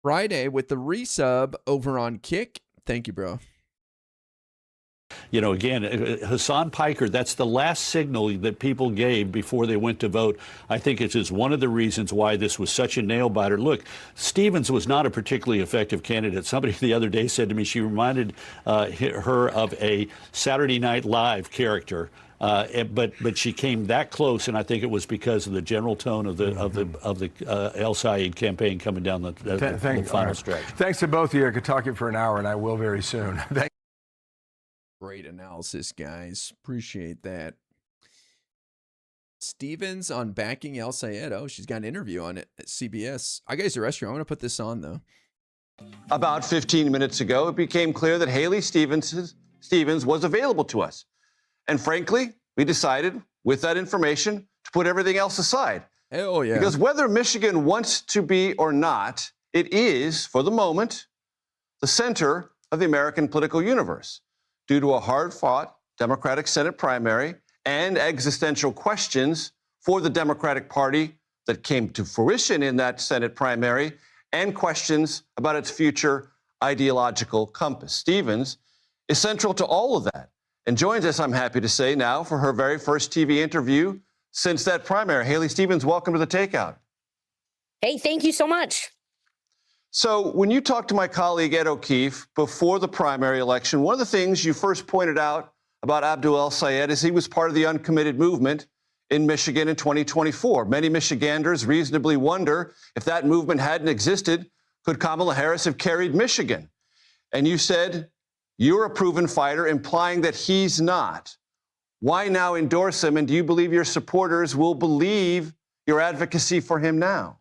Friday with the resub over on Kick. Thank you, bro. You know, again, Hasan Piker, that's the last signal that people gave before they went to vote. I think it is one of the reasons why this was such a nail-biter. Look, Stevens was not a particularly effective candidate. Somebody the other day said to me she reminded her of a Saturday Night Live character. But she came that close, and I think it was because of the general tone of the El Sayed campaign coming down the final stretch. Thanks to both of you. I could talk to you for an hour, and I will very soon. Great analysis, guys. Appreciate that. Stevens on backing El Sayed. Oh, she's got an interview on it at CBS. I guess the restroom. I'm going to put this on, though. About 15 minutes ago, it became clear that Haley Stevens was available to us. And frankly, we decided with that information to put everything else aside. Oh, yeah. Because whether Michigan wants to be or not, it is, for the moment, the center of the American political universe. Due to a hard-fought Democratic Senate primary and existential questions for the Democratic Party that came to fruition in that Senate primary, and questions about its future ideological compass. Stevens is central to all of that and joins us, I'm happy to say, now for her very first TV interview since that primary. Haley Stevens, welcome to The Takeout. Hey, thank you so much. So when you talked to my colleague Ed O'Keefe before the primary election, one of the things you first pointed out about Abdul El Sayed is he was part of the uncommitted movement in Michigan in 2024. Many Michiganders reasonably wonder if that movement hadn't existed, could Kamala Harris have carried Michigan? And you said you're a proven fighter, implying that he's not. Why now endorse him? And do you believe your supporters will believe your advocacy for him now?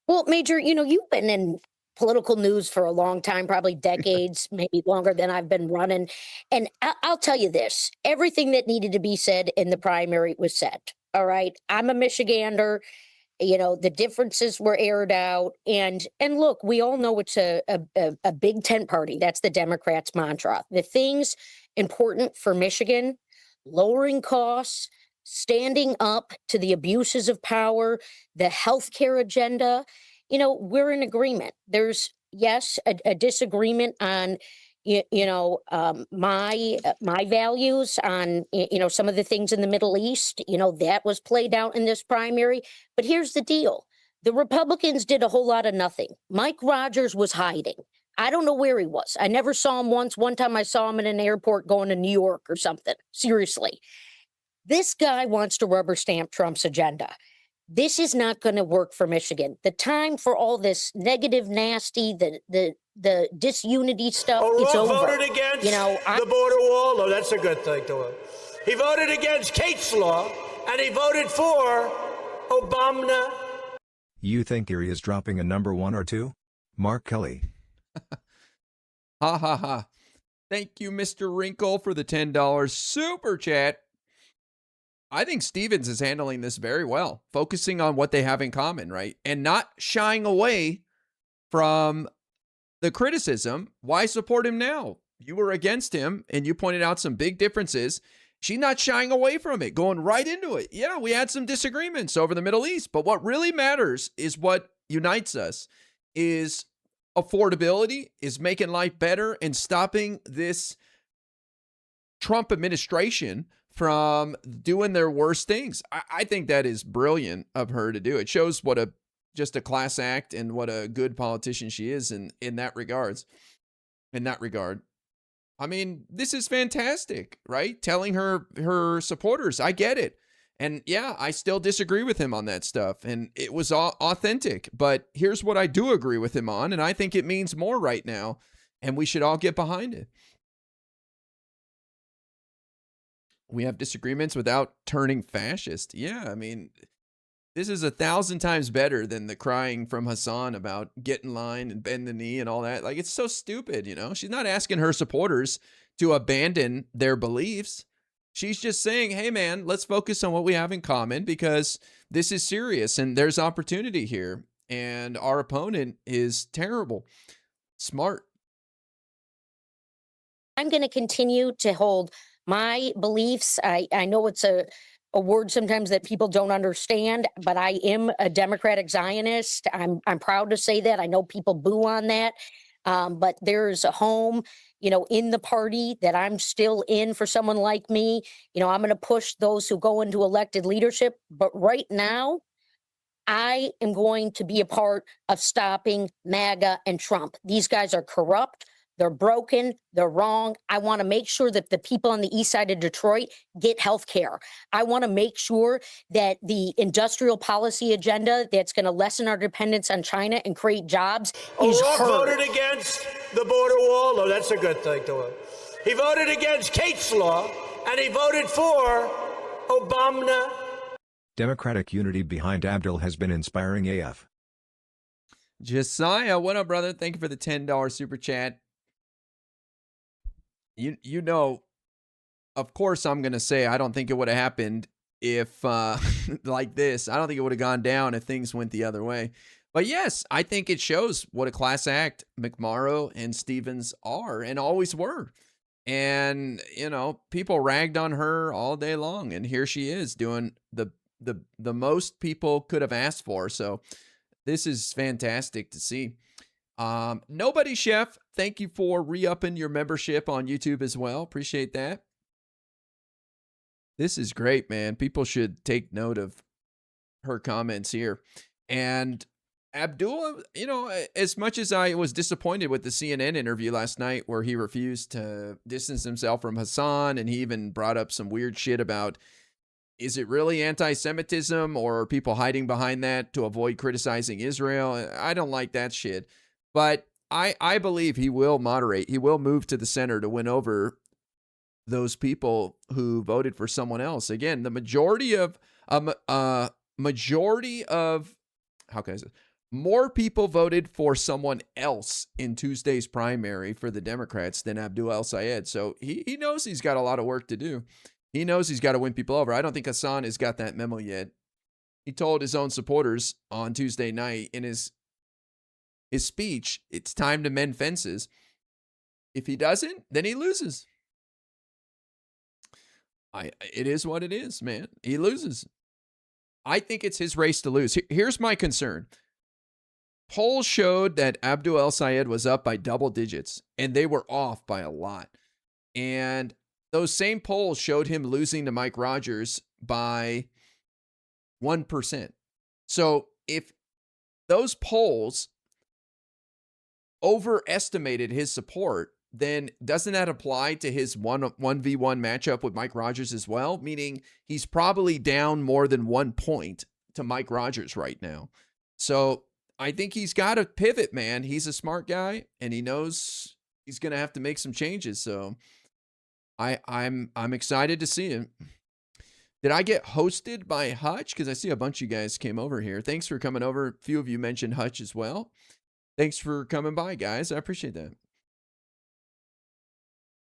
Well, Major, you've been in political news for a long time, probably decades, maybe longer than I've been running. And I'll tell you this, everything that needed to be said in the primary was said. All right. I'm a Michigander. The differences were aired out. And look, we all know it's a big tent party. That's the Democrats' mantra. The things important for Michigan, lowering costs, standing up to the abuses of power, the healthcare agenda, we're in agreement. There's, yes, a disagreement on, my values on, some of the things in the Middle East, that was played out in this primary. But here's the deal. The Republicans did a whole lot of nothing. Mike Rogers was hiding. I don't know where he was. I never saw him once. One time I saw him in an airport going to New York or something. Seriously. This guy wants to rubber stamp Trump's agenda. This is not going to work for Michigan. The time for all this negative, nasty, the disunity stuff, it's over. Voted against the border wall. Oh, that's a good thing to him. He voted against Kate's law, and he voted for Obama. You think Erie is dropping a number 1 or 2? Mark Kelly. Ha ha ha. Thank you, Mr. Wrinkle, for the $10 super chat. I think Stevens is handling this very well, focusing on what they have in common, right? And not shying away from the criticism. Why support him now? You were against him, and you pointed out some big differences. She's not shying away from it, going right into it. Yeah, we had some disagreements over the Middle East, but what really matters is what unites us is affordability, is making life better, and stopping this Trump administration from doing their worst things. I think that is brilliant of her to do. It shows what just a class act and what a good politician she is in that regards. In that regard. I mean, this is fantastic, right? Telling her supporters, I get it. And yeah, I still disagree with him on that stuff. And it was authentic. But here's what I do agree with him on. And I think it means more right now. And we should all get behind it. We have disagreements without turning fascist. Yeah, I mean, this is 1,000 times better than the crying from Hasan about get in line and bend the knee and all that. Like, it's so stupid, you know? She's not asking her supporters to abandon their beliefs. She's just saying, hey, man, let's focus on what we have in common because this is serious and there's opportunity here. And our opponent is terrible. Smart. I'm going to continue to hold my beliefs. I know it's a word sometimes that people don't understand, but I am a Democratic Zionist. I'm proud to say that. I know people boo on that, but there's a home, in the party that I'm still in for someone like me. I'm going to push those who go into elected leadership. But right now, I am going to be a part of stopping MAGA and Trump. These guys are corrupt. They're broken. They're wrong. I want to make sure that the people on the east side of Detroit get health care. I want to make sure that the industrial policy agenda that's going to lessen our dependence on China and create jobs is O'Rourke heard. voted against the border wall. Oh, that's a good thing to him. He voted against Kate's law, and he voted for Obama. Democratic unity behind Abdul has been inspiring AF. Josiah, what up, brother? Thank you for the $10 super chat. You know, of course, I'm going to say I don't think it would have happened if, like this. I don't think it would have gone down if things went the other way. But yes, I think it shows what a class act McMorrow and Stevens are and always were. And, people ragged on her all day long. And here she is doing the most people could have asked for. So this is fantastic to see. Nobody Chef, thank you for re-upping your membership on YouTube as well. Appreciate that. This is great, man. People should take note of her comments here. And Abdul, as much as I was disappointed with the CNN interview last night where he refused to distance himself from Hasan and he even brought up some weird shit about, is it really anti-Semitism or are people hiding behind that to avoid criticizing Israel? I don't like that shit. But I believe he will moderate. He will move to the center to win over those people who voted for someone else. Again, the majority of how can I say? More people voted for someone else in Tuesday's primary for the Democrats than Abdul El-Sayed. So he knows he's got a lot of work to do. He knows he's got to win people over. I don't think Hasan has got that memo yet. He told his own supporters on Tuesday night in his speech, it's time to mend fences. If he doesn't, then he loses. It is what it is, man. He loses. I think it's his race to lose. Here's my concern. Polls showed that Abdul El-Sayed was up by double digits, and they were off by a lot. And those same polls showed him losing to Mike Rogers by 1%. So if those polls overestimated his support, then doesn't that apply to his 1v1 matchup with Mike Rogers as well? Meaning he's probably down more than 1 point to Mike Rogers right now. So I think he's got to pivot, man. He's a smart guy and he knows he's going to have to make some changes. So I'm excited to see him. Did I get hosted by Hutch? Because I see a bunch of you guys came over here. Thanks for coming over. A few of you mentioned Hutch as well. Thanks for coming by, guys. I appreciate that.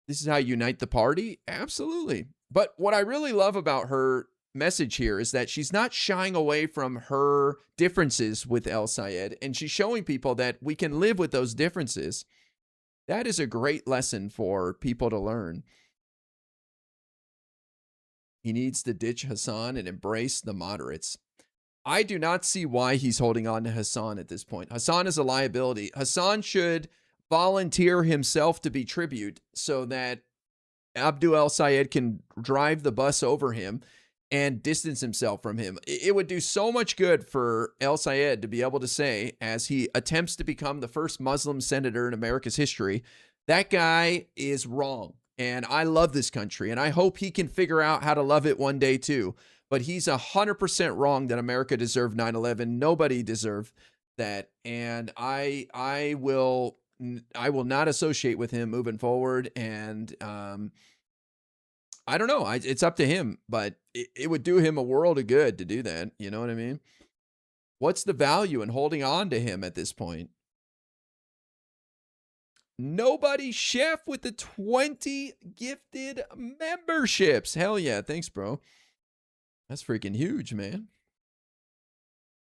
This is how you unite the party? Absolutely. But what I really love about her message here is that she's not shying away from her differences with El-Sayed, and she's showing people that we can live with those differences. That is a great lesson for people to learn. He needs to ditch Hasan and embrace the moderates. I do not see why he's holding on to Hasan at this point. Hasan is a liability. Hasan should volunteer himself to be tribute so that Abdul El-Sayed can drive the bus over him and distance himself from him. It would do so much good for El-Sayed to be able to say, as he attempts to become the first Muslim senator in America's history, that guy is wrong. And I love this country, and I hope he can figure out how to love it one day too. But he's 100% wrong that America deserved 9/11. Nobody deserved that. And I will not associate with him moving forward. And I don't know. It's up to him, but it would do him a world of good to do that. You know what I mean? What's the value in holding on to him at this point? Nobody Chef with the 20 gifted memberships. Hell yeah. Thanks, bro. That's freaking huge, man.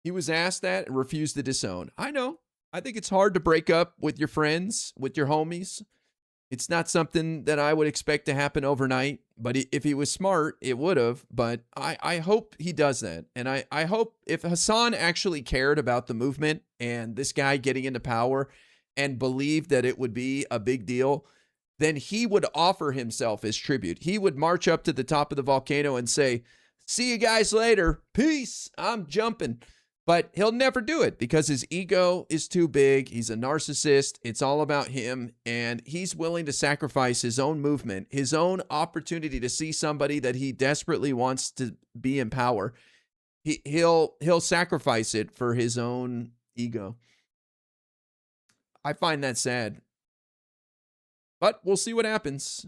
He was asked that and refused to disown. I know. I think it's hard to break up with your friends, with your homies. It's not something that I would expect to happen overnight, but if he was smart, it would have. But I hope he does that. And I hope if Hasan actually cared about the movement and this guy getting into power and believed that it would be a big deal, then he would offer himself as tribute. He would march up to the top of the volcano and say, "See you guys later. Peace. I'm jumping." But he'll never do it because his ego is too big. He's a narcissist. It's all about him. And he's willing to sacrifice his own movement, his own opportunity to see somebody that he desperately wants to be in power. He'll sacrifice it for his own ego. I find that sad. But we'll see what happens.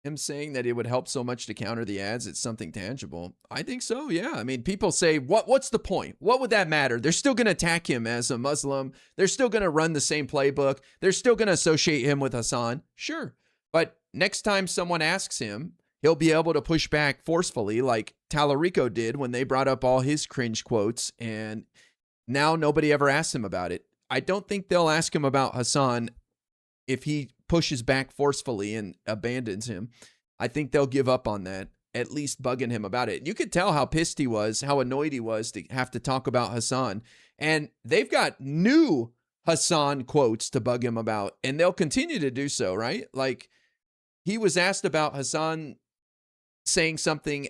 Him saying that it would help so much to counter the ads, it's something tangible. I think so, yeah. I mean, people say, what's the point? What would that matter? They're still going to attack him as a Muslim. They're still going to run the same playbook. They're still going to associate him with Hasan. Sure. But next time someone asks him, he'll be able to push back forcefully like Talarico did when they brought up all his cringe quotes, and now nobody ever asks him about it. I don't think they'll ask him about Hasan if he pushes back forcefully and abandons him. I think they'll give up on that, at least bugging him about it. You could tell how pissed he was, how annoyed he was to have to talk about Hasan. And they've got new Hasan quotes to bug him about, and they'll continue to do so, right? Like, he was asked about Hasan saying something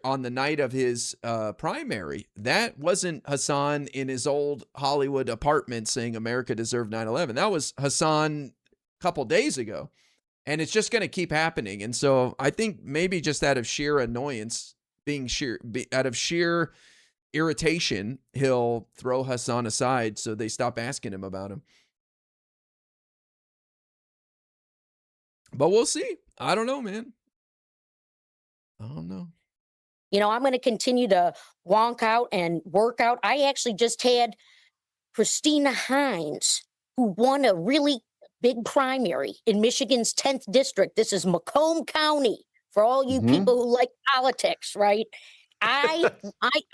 on the night of his primary. That wasn't Hasan in his old Hollywood apartment saying America deserved 9/11. That was Hasan couple days ago, and it's just going to keep happening. And so I think maybe just out of sheer annoyance, out of sheer irritation, he'll throw Hasan aside so they stop asking him about him. But we'll see. I don't know, man. I don't know. You know, I'm going to continue to wonk out and work out. I actually just had Christina Hines, who won a really big primary in Michigan's 10th district. This is Macomb County for all you people who like politics, right? I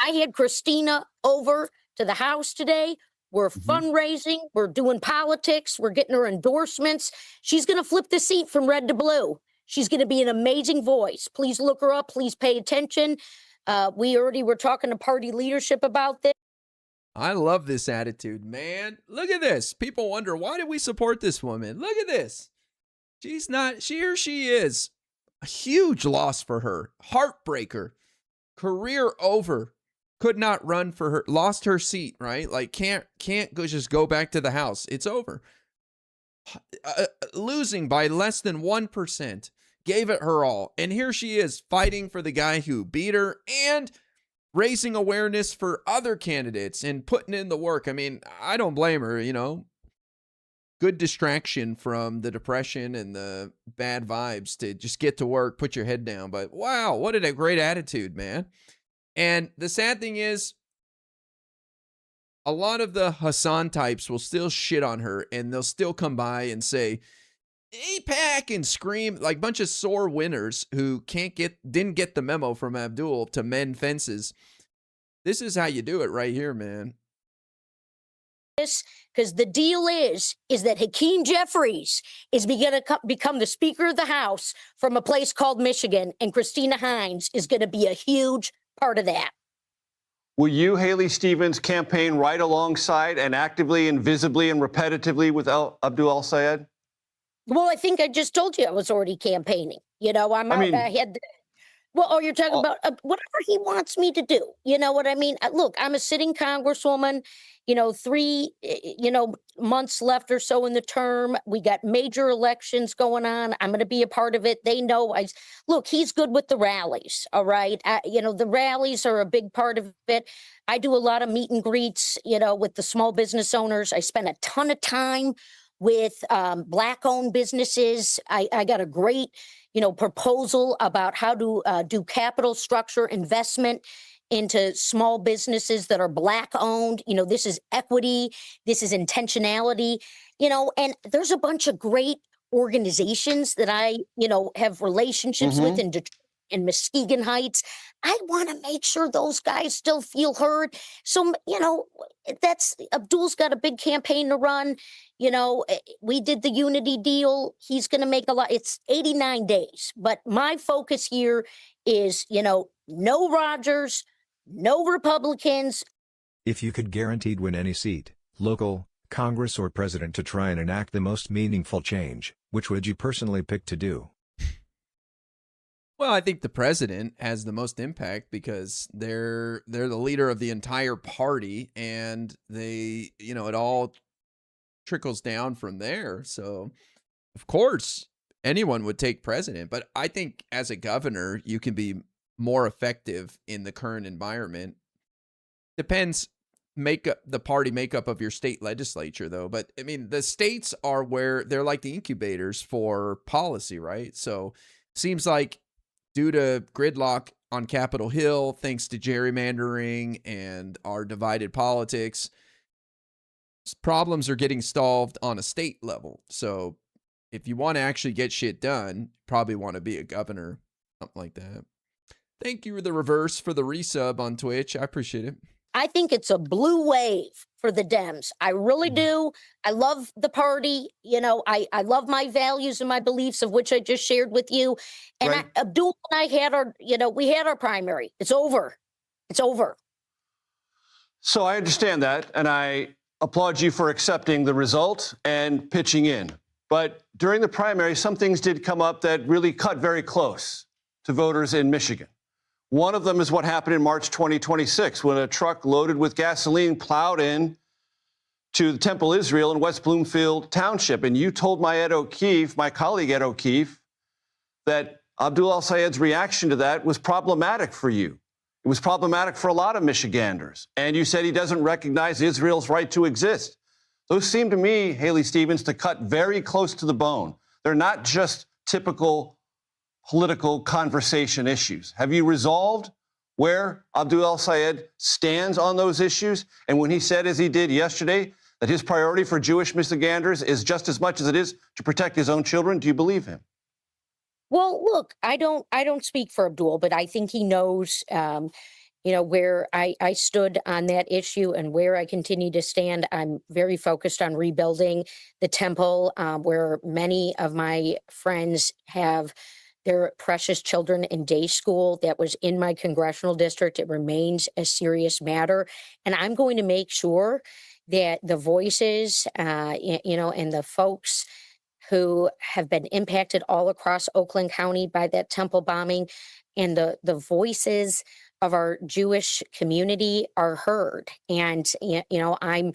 had Christina over to the house today. We're fundraising. We're doing politics. We're getting her endorsements. She's going to flip the seat from red to blue. She's going to be an amazing voice. Please look her up. Please pay attention. We already were talking to party leadership about this. I love this attitude, man. Look at this. People wonder, why did we support this woman? Look at this. She is. A huge loss for her. Heartbreaker. Career over. Could not run for her. Lost her seat, right? Like, can't just go back to the house. It's over. Losing by less than 1%. Gave it her all. And here she is fighting for the guy who beat her and raising awareness for other candidates and putting in the work. I mean, I don't blame her, you know. Good distraction from the depression and the bad vibes to just get to work, put your head down. But wow, what a great attitude, man. And the sad thing is, a lot of the Hasan types will still shit on her, and they'll still come by and say, APAC, and scream like a bunch of sore winners who didn't get the memo from Abdul to mend fences. This is how you do it right here, man. Because the deal is that Hakeem Jeffries is going to become the Speaker of the House from a place called Michigan, and Christina Hines is going to be a huge part of that. Will you, Haley Stevens, campaign right alongside and actively and visibly and repetitively with Abdul El-Sayed? Well, I think I just told you I was already campaigning. I'm I out. mean, I had. Well, oh, you're talking about whatever he wants me to do. You know what I mean? Look, I'm a sitting congresswoman. 3 months left or so in the term. We got major elections going on. I'm going to be a part of it. They know. Look. He's good with the rallies. All right. The rallies are a big part of it. I do a lot of meet and greets. With the small business owners. I spend a ton of time with Black-owned businesses. I got a great proposal about how to do capital structure investment into small businesses that are Black owned. This is equity, this is intentionality, and there's a bunch of great organizations that I, have relationships with in Detroit and Muskegon Heights. I want to make sure those guys still feel heard. So, that's Abdul's got a big campaign to run. We did the unity deal. He's going to make a lot. It's 89 days. But my focus here is, no Rogers, no Republicans. If you could guaranteed win any seat, local, Congress or president to try and enact the most meaningful change, which would you personally pick to do? Well, I think the president has the most impact because they're the leader of the entire party, and they, it all trickles down from there. So, of course, anyone would take president, but I think as a governor, you can be more effective in the current environment. Depends the party makeup of your state legislature, though. But I mean, the states are where they're like the incubators for policy, right? So, seems like due to gridlock on Capitol Hill, thanks to gerrymandering and our divided politics, problems are getting solved on a state level. So if you want to actually get shit done, probably want to be a governor, something like that. Thank you, the reverse, for the resub on Twitch. I appreciate it. I think it's a blue wave for the Dems. I really do. I love the party. I love my values and my beliefs, of which I just shared with you. And Right. Abdul and I had we had our primary. It's over. It's over. So I understand that, and I applaud you for accepting the result and pitching in. But during the primary, some things did come up that really cut very close to voters in Michigan. One of them is what happened in March 2026 when a truck loaded with gasoline plowed in to the Temple Israel in West Bloomfield Township. And you told my colleague Ed O'Keefe, that Abdul al-Sayed's reaction to that was problematic for you. It was problematic for a lot of Michiganders. And you said he doesn't recognize Israel's right to exist. Those seem to me, Haley Stevens, to cut very close to the bone. They're not just typical political conversation issues. Have you resolved where Abdul al-Sayed stands on those issues? And when he said, as he did yesterday, that his priority for Jewish Michiganders is just as much as it is to protect his own children, do you believe him? Well, look, I don't speak for Abdul, but I think he knows, where I stood on that issue and where I continue to stand. I'm very focused on rebuilding the temple, where many of my friends have their precious children in day school. That was in my congressional district. It remains a serious matter. And I'm going to make sure that the voices, and the folks who have been impacted all across Oakland County by that temple bombing, and the voices of our Jewish community are heard. And, I'm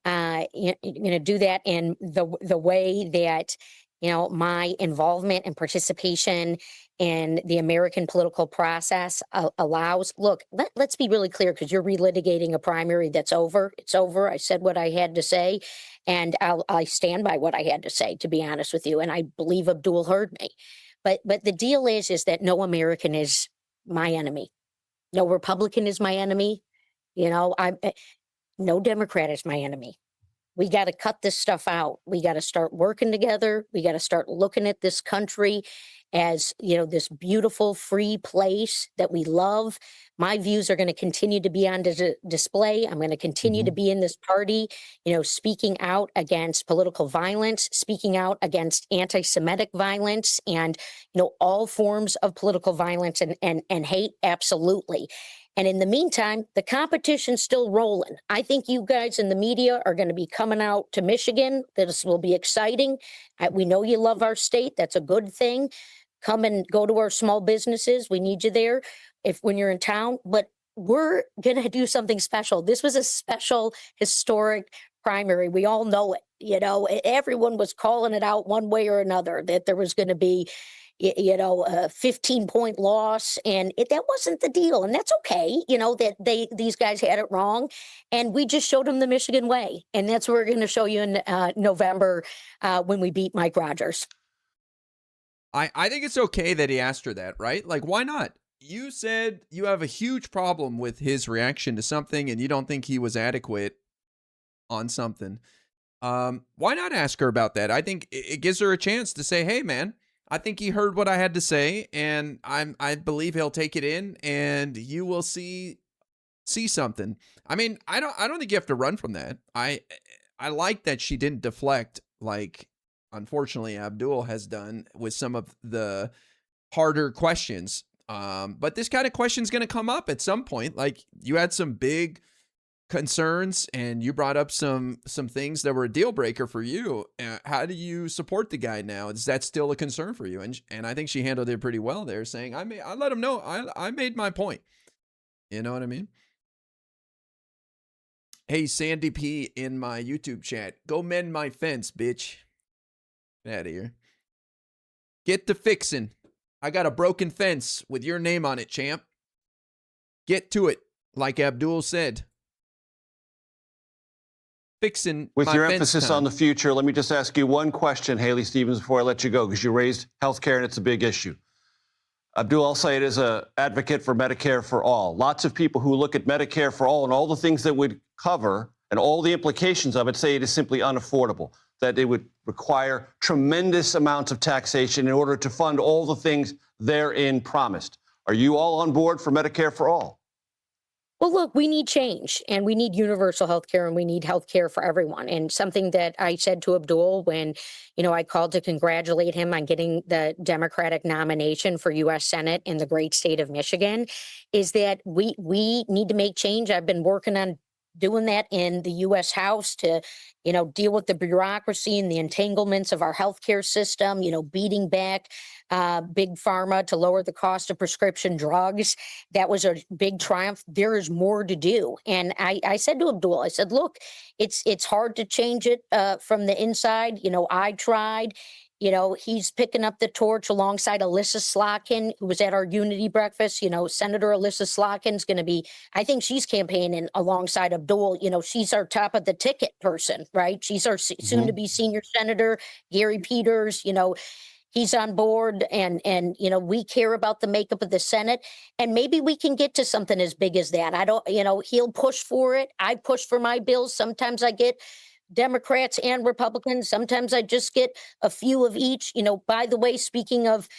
going to do that in the way that, my involvement and participation in the American political process allows. Look, let's be really clear, because you're relitigating a primary that's over. It's over. I said what I had to say, and I stand by what I had to say, to be honest with you. And I believe Abdul heard me. But the deal is that no American is my enemy. No Republican is my enemy. No Democrat is my enemy. We got to cut this stuff out. We got to start working together. We got to start looking at this country as, this beautiful, free place that we love. My views are going to continue to be on display. I'm going to continue to be in this party, speaking out against political violence, speaking out against anti-Semitic violence, and, all forms of political violence and hate. Absolutely. And in the meantime, the competition's still rolling. I think you guys in the media are going to be coming out to Michigan. This will be exciting. We know you love our state. That's a good thing. Come and go to our small businesses. We need you there when you're in town. But we're going to do something special. This was a special, historic primary. We all know it. Everyone was calling it out one way or another that there was going to be a 15-point loss, and that wasn't the deal, and that's okay. That these guys had it wrong, and we just showed them the Michigan way, and that's what we're going to show you in November when we beat Mike Rogers. I think it's okay that he asked her that, right? Like, why not? You said you have a huge problem with his reaction to something, and you don't think he was adequate on something. Why not ask her about that? I think it gives her a chance to say, "Hey, man, I think he heard what I had to say, and I believe he'll take it in, and you will see something." I mean, I don't think you have to run from that. I like that she didn't deflect like, unfortunately, Abdul has done with some of the harder questions. But this kind of question is going to come up at some point. Like, you had some big concerns, and you brought up some things that were a deal breaker for you. How do you support the guy now? Is that still a concern for you? And I think she handled it pretty well there, saying, I let him know I made my point. You know what I mean? Hey, Sandy P in my YouTube chat, go mend my fence, bitch. Get out of here. Get to fixing. I got a broken fence with your name on it, champ. Get to it, like Abdul said. Fixing with my your fence emphasis time. on the future, let me just ask you one question, Haley Stevens, before I let you go, because you raised healthcare and it's a big issue. Abdul al-Sayed is an advocate for Medicare for all. Lots of people who look at Medicare for all and all the things that would cover and all the implications of it say it is simply unaffordable, that it would require tremendous amounts of taxation in order to fund all the things therein promised. Are you all on board for Medicare for all? Well, look, we need change, and we need universal health care, and we need health care for everyone. And something that I said to Abdul when, I called to congratulate him on getting the Democratic nomination for U.S. Senate in the great state of Michigan is that we need to make change. I've been working on doing that in the U.S. House to, deal with the bureaucracy and the entanglements of our healthcare system, beating back big pharma to lower the cost of prescription drugs. That was a big triumph. There is more to do. And I said to Abdul, I said, look, it's hard to change it from the inside. I tried. He's picking up the torch alongside Alyssa Slotkin, who was at our Unity breakfast. Senator Alyssa Slotkin's going to be, I think she's campaigning alongside Abdul. She's our top of the ticket person, right? She's our soon to be senior senator, Gary Peters, he's on board and we care about the makeup of the Senate, and maybe we can get to something as big as that. I don't, he'll push for it. I push for my bills. Sometimes I get Democrats and Republicans. Sometimes I just get a few of each. By the way, speaking of,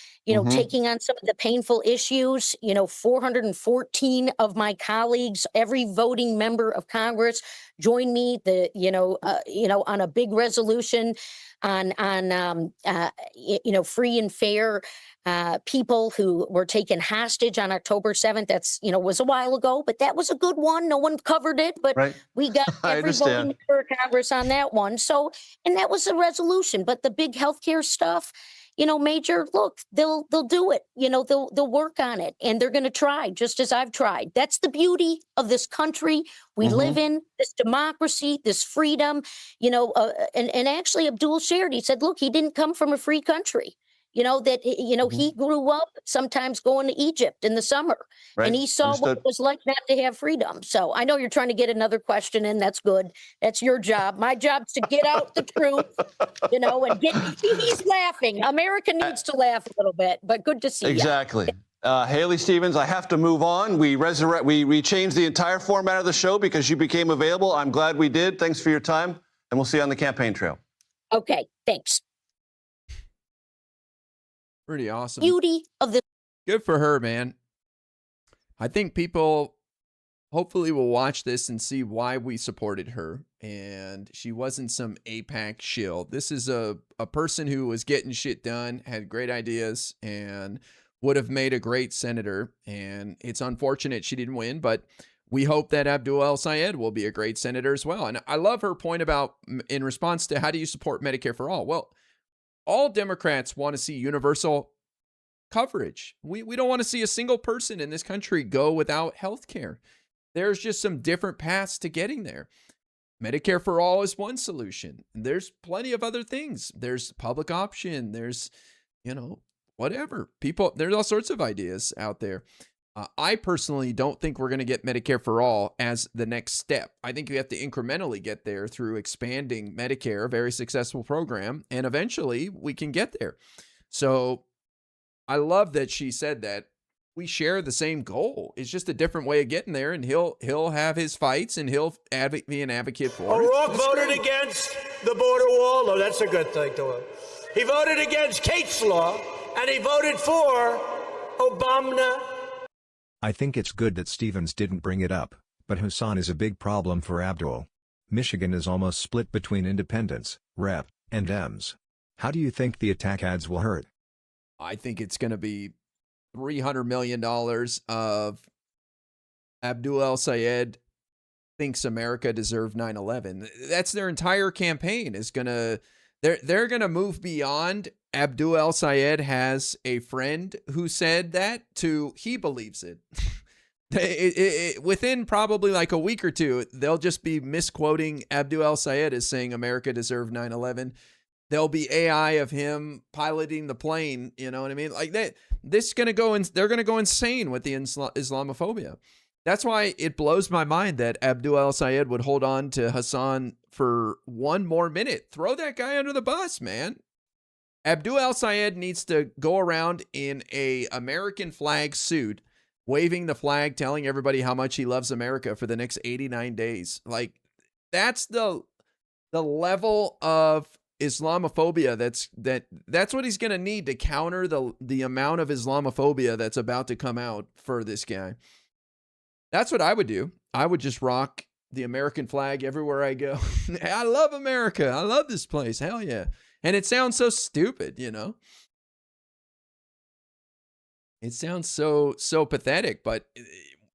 taking on some of the painful issues, 414 of my colleagues, every voting member of Congress joined me, on a big resolution on free and fair people who were taken hostage on October 7th. That's, was a while ago, but that was a good one. No one covered it, but we got every voting member of Congress on that one. So, and that was a resolution, but the big healthcare stuff, Major, look, they'll do it. They'll work on it, and they're going to try, just as I've tried. That's the beauty of this country we live in, this democracy, this freedom. And actually, Abdul shared. He said, look, he didn't come from a free country. He grew up sometimes going to Egypt in the summer, and he saw what it was like not to have freedom. So I know you're trying to get another question in. That's good. That's your job. My job's to get out the truth, and he's laughing. America needs to laugh a little bit, but good to see you. Exactly. Haley Stevens, I have to move on. We changed the entire format of the show because you became available. I'm glad we did. Thanks for your time, and we'll see you on the campaign trail. Okay, thanks. Pretty awesome. Beauty of the. Good for her, man. I think people hopefully will watch this and see why we supported her. And she wasn't some AIPAC shill. This is a person who was getting shit done, had great ideas, and would have made a great senator. And it's unfortunate she didn't win, but we hope that Abdul El-Sayed will be a great senator as well. And I love her point about, in response to how do you support Medicare for all? Well, all Democrats want to see universal coverage. We don't want to see a single person in this country go without health care. There's just some different paths to getting there. Medicare for all is one solution. There's plenty of other things. There's public option. There's, whatever. There's all sorts of ideas out there. I personally don't think we're going to get Medicare for all as the next step. I think you have to incrementally get there through expanding Medicare, a very successful program, and eventually we can get there. So I love that she said that. We share the same goal. It's just a different way of getting there, and he'll have his fights, and he'll be an advocate for it. O'Rourke voted against the border wall. Oh, that's a good thing to him. He voted against Kate's law, and he voted for Obama. I think it's good that Stevens didn't bring it up, but Hasan is a big problem for Abdul. Michigan is almost split between independents, Rep, and Dems. How do you think the attack ads will hurt? I think it's going to be $300 million of Abdul El-Sayed thinks America deserved 9/11. That's their entire campaign is they're going to move beyond Abdul El-Sayed has a friend who said that to he believes it. Within probably like a week or two, they'll just be misquoting Abdul El-Sayed as saying America deserved 9/11. There'll be AI of him piloting the plane. You know what I mean? Like that. They're going to go insane with the Islamophobia. That's why it blows my mind that Abdul El-Sayed would hold on to Hasan for one more minute. Throw that guy under the bus, man. Abdul El-Sayed needs to go around in a American flag suit, waving the flag, telling everybody how much he loves America for the next 89 days. Like that's the level of Islamophobia that's what he's going to need to counter the amount of Islamophobia that's about to come out for this guy. That's what I would do. I would just rock the American flag everywhere I go. I love America. I love this place. Hell yeah. And it sounds so stupid, It sounds so pathetic, but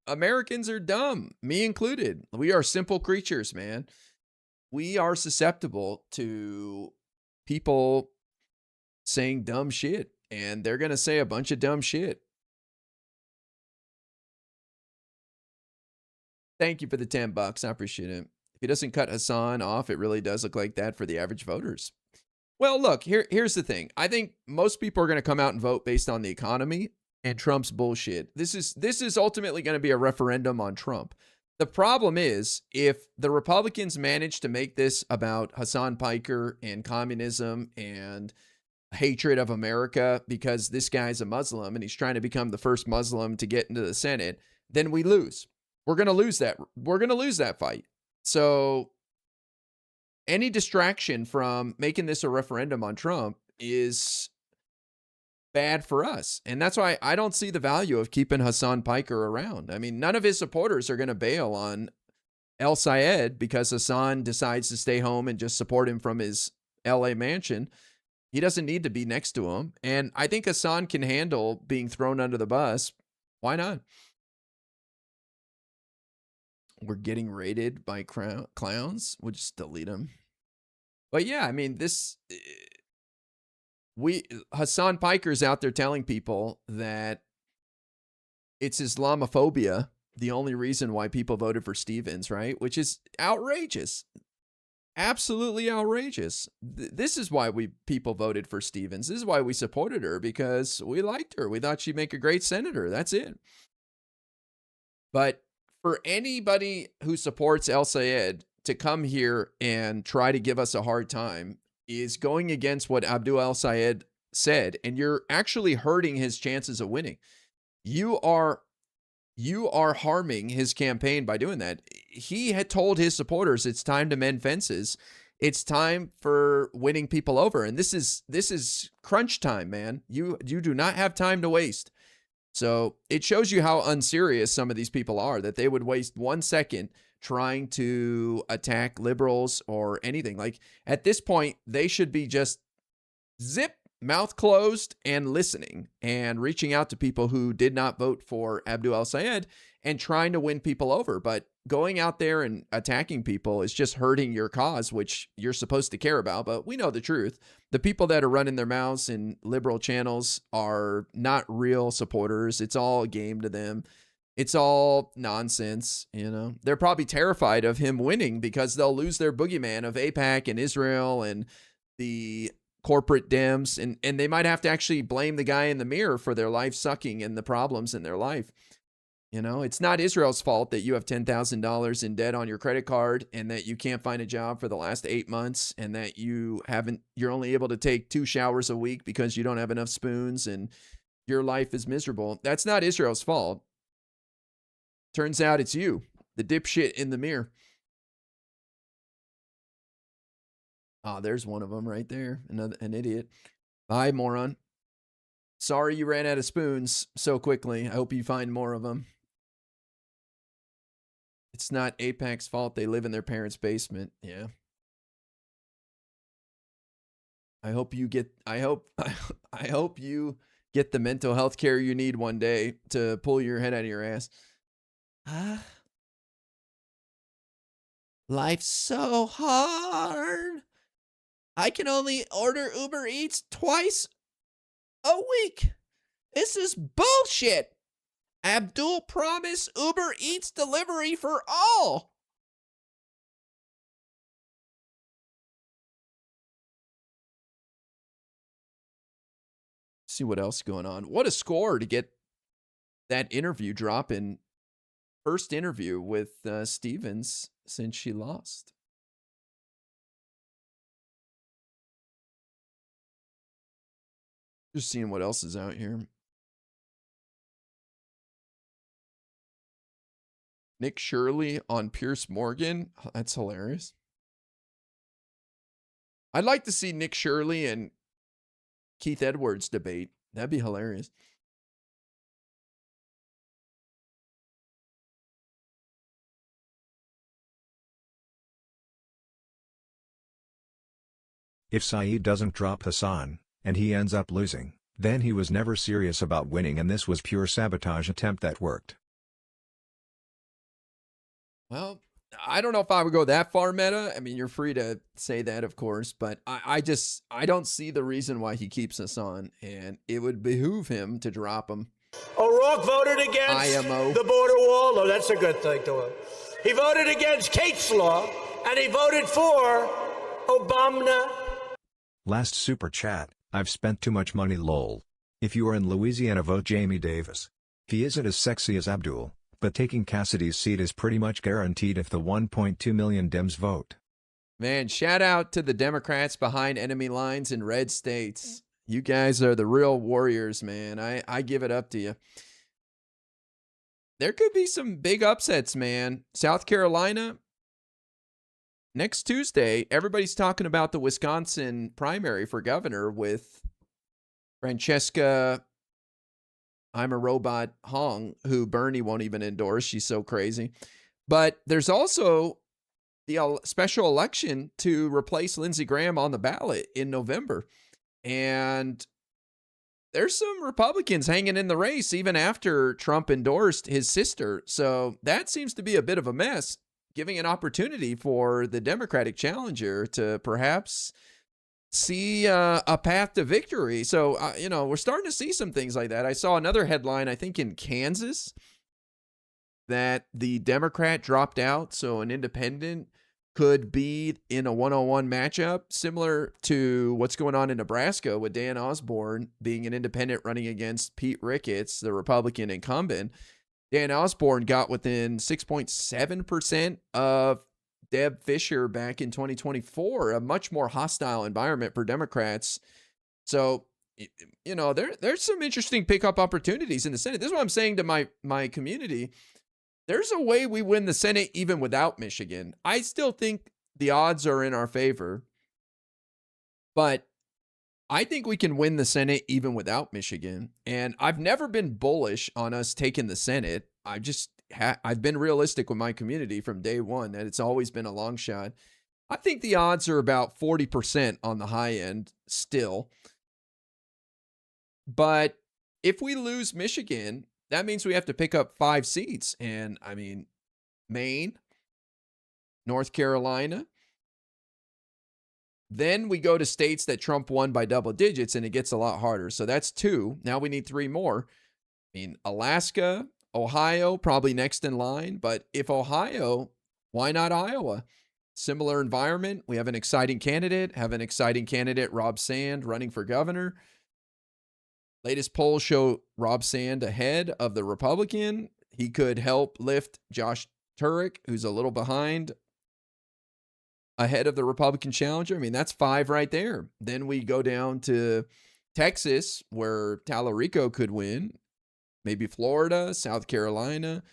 Americans are dumb, me included. We are simple creatures, man. We are susceptible to people saying dumb shit, and they're going to say a bunch of dumb shit. Thank you for the $10. I appreciate it. If he doesn't cut Hasan off, it really does look like that for the average voters. Well, look, here's the thing. I think most people are going to come out and vote based on the economy and Trump's bullshit. This is ultimately going to be a referendum on Trump. The problem is, if the Republicans manage to make this about Hasan Piker and communism and hatred of America because this guy's a Muslim and he's trying to become the first Muslim to get into the Senate, then we lose. We're going to lose that. We're going to lose that fight. So any distraction from making this a referendum on Trump is bad for us. And that's why I don't see the value of keeping Hasan Piker around. I mean, none of his supporters are going to bail on El-Sayed because Hasan decides to stay home and just support him from his LA mansion. He doesn't need to be next to him. And I think Hasan can handle being thrown under the bus. Why not? We're getting raided by clowns. We'll just delete them. But yeah, I mean, Hasan Piker's out there telling people that it's Islamophobia, the only reason why people voted for Stevens, right? Which is outrageous. Absolutely outrageous. This is why people voted for Stevens. This is why we supported her, because we liked her. We thought she'd make a great senator. That's it. But for anybody who supports El-Sayed to come here and try to give us a hard time is going against what Abdul El-Sayed said, and you're actually hurting his chances of winning. You are harming his campaign by doing that. He had told his supporters it's time to mend fences. It's time for winning people over, and this is crunch time, man. You do not have time to waste. So it shows you how unserious some of these people are, that they would waste 1 second trying to attack liberals or anything. Like at this point, they should be just zip, mouth closed and listening and reaching out to people who did not vote for Abdul al-Sayed and trying to win people over. But going out there and attacking people is just hurting your cause, which you're supposed to care about. But we know the truth. The people that are running their mouths in liberal channels are not real supporters. It's all a game to them. It's all nonsense, you know. They're probably terrified of him winning because they'll lose their boogeyman of AIPAC and Israel and the corporate Dems, and they might have to actually blame the guy in the mirror for their life sucking and the problems in their life. You know, it's not Israel's fault that you have $10,000 in debt on your credit card and that you can't find a job for the last 8 months and that you're only able to take 2 showers a week because you don't have enough spoons and your life is miserable. That's not Israel's fault. Turns out it's you, the dipshit in the mirror. Ah, there's one of them right there. An idiot. Bye, moron. Sorry you ran out of spoons so quickly. I hope you find more of them. It's not AIPAC's fault they live in their parents' basement. Yeah. I hope you get the mental health care you need one day to pull your head out of your ass. Life's so hard. I can only order Uber Eats twice a week. This is bullshit. Abdul promised Uber Eats delivery for all. See what else is going on. What a score to get that interview dropping. First interview with Stevens since she lost. Just seeing what else is out here. Nick Shirley on Pierce Morgan. Oh, that's hilarious. I'd like to see Nick Shirley and Keith Edwards debate. That'd be hilarious. If Saeed doesn't drop Hasan, and he ends up losing, then he was never serious about winning and this was pure sabotage attempt that worked. Well, I don't know if I would go that far meta. I mean, you're free to say that, of course, but I don't see the reason why he keeps us on, and it would behoove him to drop him. O'Rourke voted against IMO. the border wall. Oh, that's a good thing to him. He voted against Kate's law, and he voted for Obama. Last super chat, I've spent too much money lol. If you are in Louisiana, vote Jamie Davis. He isn't as sexy as Abdul, but taking Cassidy's seat is pretty much guaranteed if the 1.2 million Dems vote. Man, shout out to the Democrats behind enemy lines in red states. You guys are the real warriors, man. I give it up to you. There could be some big upsets, man. South Carolina, next Tuesday, everybody's talking about the Wisconsin primary for governor with Francesca, I'm a robot Hong, who Bernie won't even endorse. She's so crazy. But there's also the special election to replace Lindsey Graham on the ballot in November. And there's some Republicans hanging in the race even after Trump endorsed his sister. So that seems to be a bit of a mess, giving an opportunity for the Democratic challenger to perhaps see a path to victory. So, we're starting to see some things like that. I saw another headline, I think in Kansas, that the Democrat dropped out. So an independent could be in a one-on-one matchup, similar to what's going on in Nebraska with Dan Osborne being an independent running against Pete Ricketts, the Republican incumbent. Dan Osborne got within 6.7% of Deb Fischer back in 2024, a much more hostile environment for Democrats. So, there's some interesting pickup opportunities in the Senate. This is what I'm saying to my community. There's a way we win the Senate even without Michigan. I still think the odds are in our favor, but I think we can win the Senate even without Michigan. And I've never been bullish on us taking the Senate. I've been realistic with my community from day one that it's always been a long shot. I think the odds are about 40% on the high end still. But if we lose Michigan, that means we have to pick up 5 seats. And I mean, Maine, North Carolina. Then we go to states that Trump won by double digits, and it gets a lot harder. So that's 2. Now we need 3 more. I mean, Alaska, Ohio, probably next in line. But if Ohio, why not Iowa? Similar environment. We have an exciting candidate. Rob Sand, running for governor. Latest polls show Rob Sand ahead of the Republican. He could help lift Josh Turek, who's a little behind, ahead of the Republican challenger. I mean, that's 5 right there. Then we go down to Texas, where Tallarico could win. Maybe Florida, South Carolina,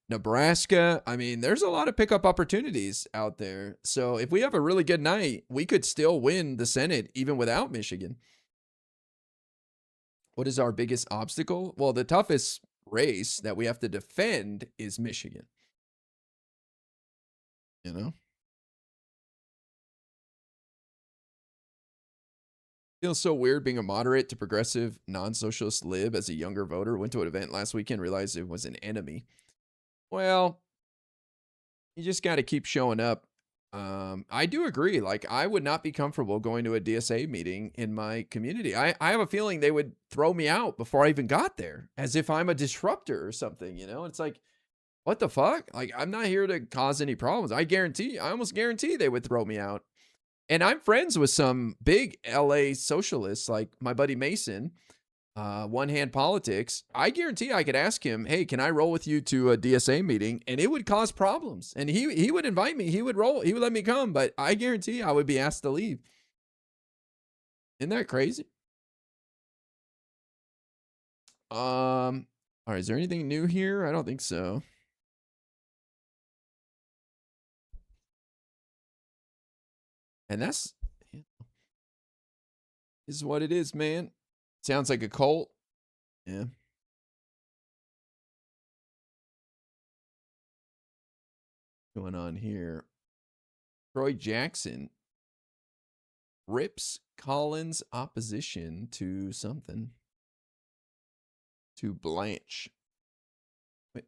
Nebraska. I mean, there's a lot of pickup opportunities out there. So if we have a really good night, we could still win the Senate even without Michigan. What is our biggest obstacle? Well, the toughest race that we have to defend is Michigan. You know? Feels so weird being a moderate to progressive non-socialist lib as a younger voter. Went to an event last weekend, realized it was an enemy. Well, you just got to keep showing up. I do agree. Like, I would not be comfortable going to a DSA meeting in my community. I have a feeling they would throw me out before I even got there, as if I'm a disruptor or something, you know? It's like, what the fuck? Like, I'm not here to cause any problems. I almost guarantee they would throw me out. And I'm friends with some big LA socialists, like my buddy Mason, One Hand Politics. I guarantee I could ask him, hey, can I roll with you to a DSA meeting? And it would cause problems. And he would invite me. He would let me come, but I guarantee I would be asked to leave. Isn't that crazy? All right, is there anything new here? I don't think so. And this is what it is, man. Sounds like a cult. Yeah. What's going on here? Troy Jackson rips Collins' opposition to something. To Blanche. Wait.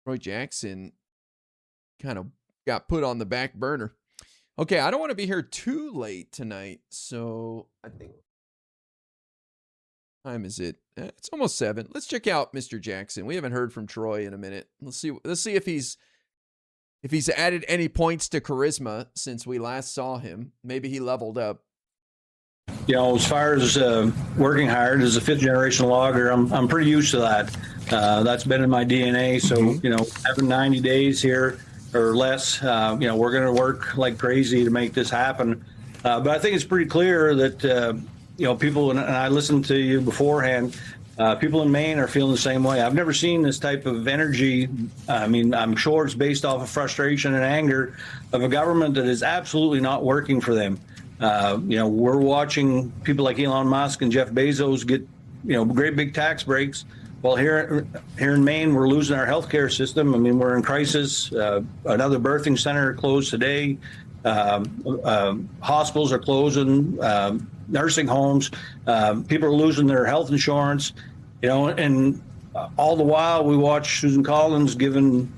Troy Jackson kind of got put on the back burner. Okay, I don't want to be here too late tonight, so I think time is it? It's almost 7. Let's check out Mr. Jackson. We haven't heard from Troy in a minute. Let's see if he's added any points to charisma since we last saw him. Maybe he leveled up. You know, as far as working hard as a 5th generation logger, I'm pretty used to that. That's been in my DNA. So, you know, having 90 days here or less, you know, we're going to work like crazy to make this happen. But I think it's pretty clear that, you know, people, and I listened to you beforehand, people in Maine are feeling the same way. I've never seen this type of energy. I mean, I'm sure it's based off of frustration and anger of a government that is absolutely not working for them. You know, we're watching people like Elon Musk and Jeff Bezos get, you know, great big tax breaks. Well, here in Maine, we're losing our healthcare system. I mean, we're in crisis. Another birthing center closed today. Hospitals are closing. Nursing homes. People are losing their health insurance. You know, and all the while we watch Susan Collins giving,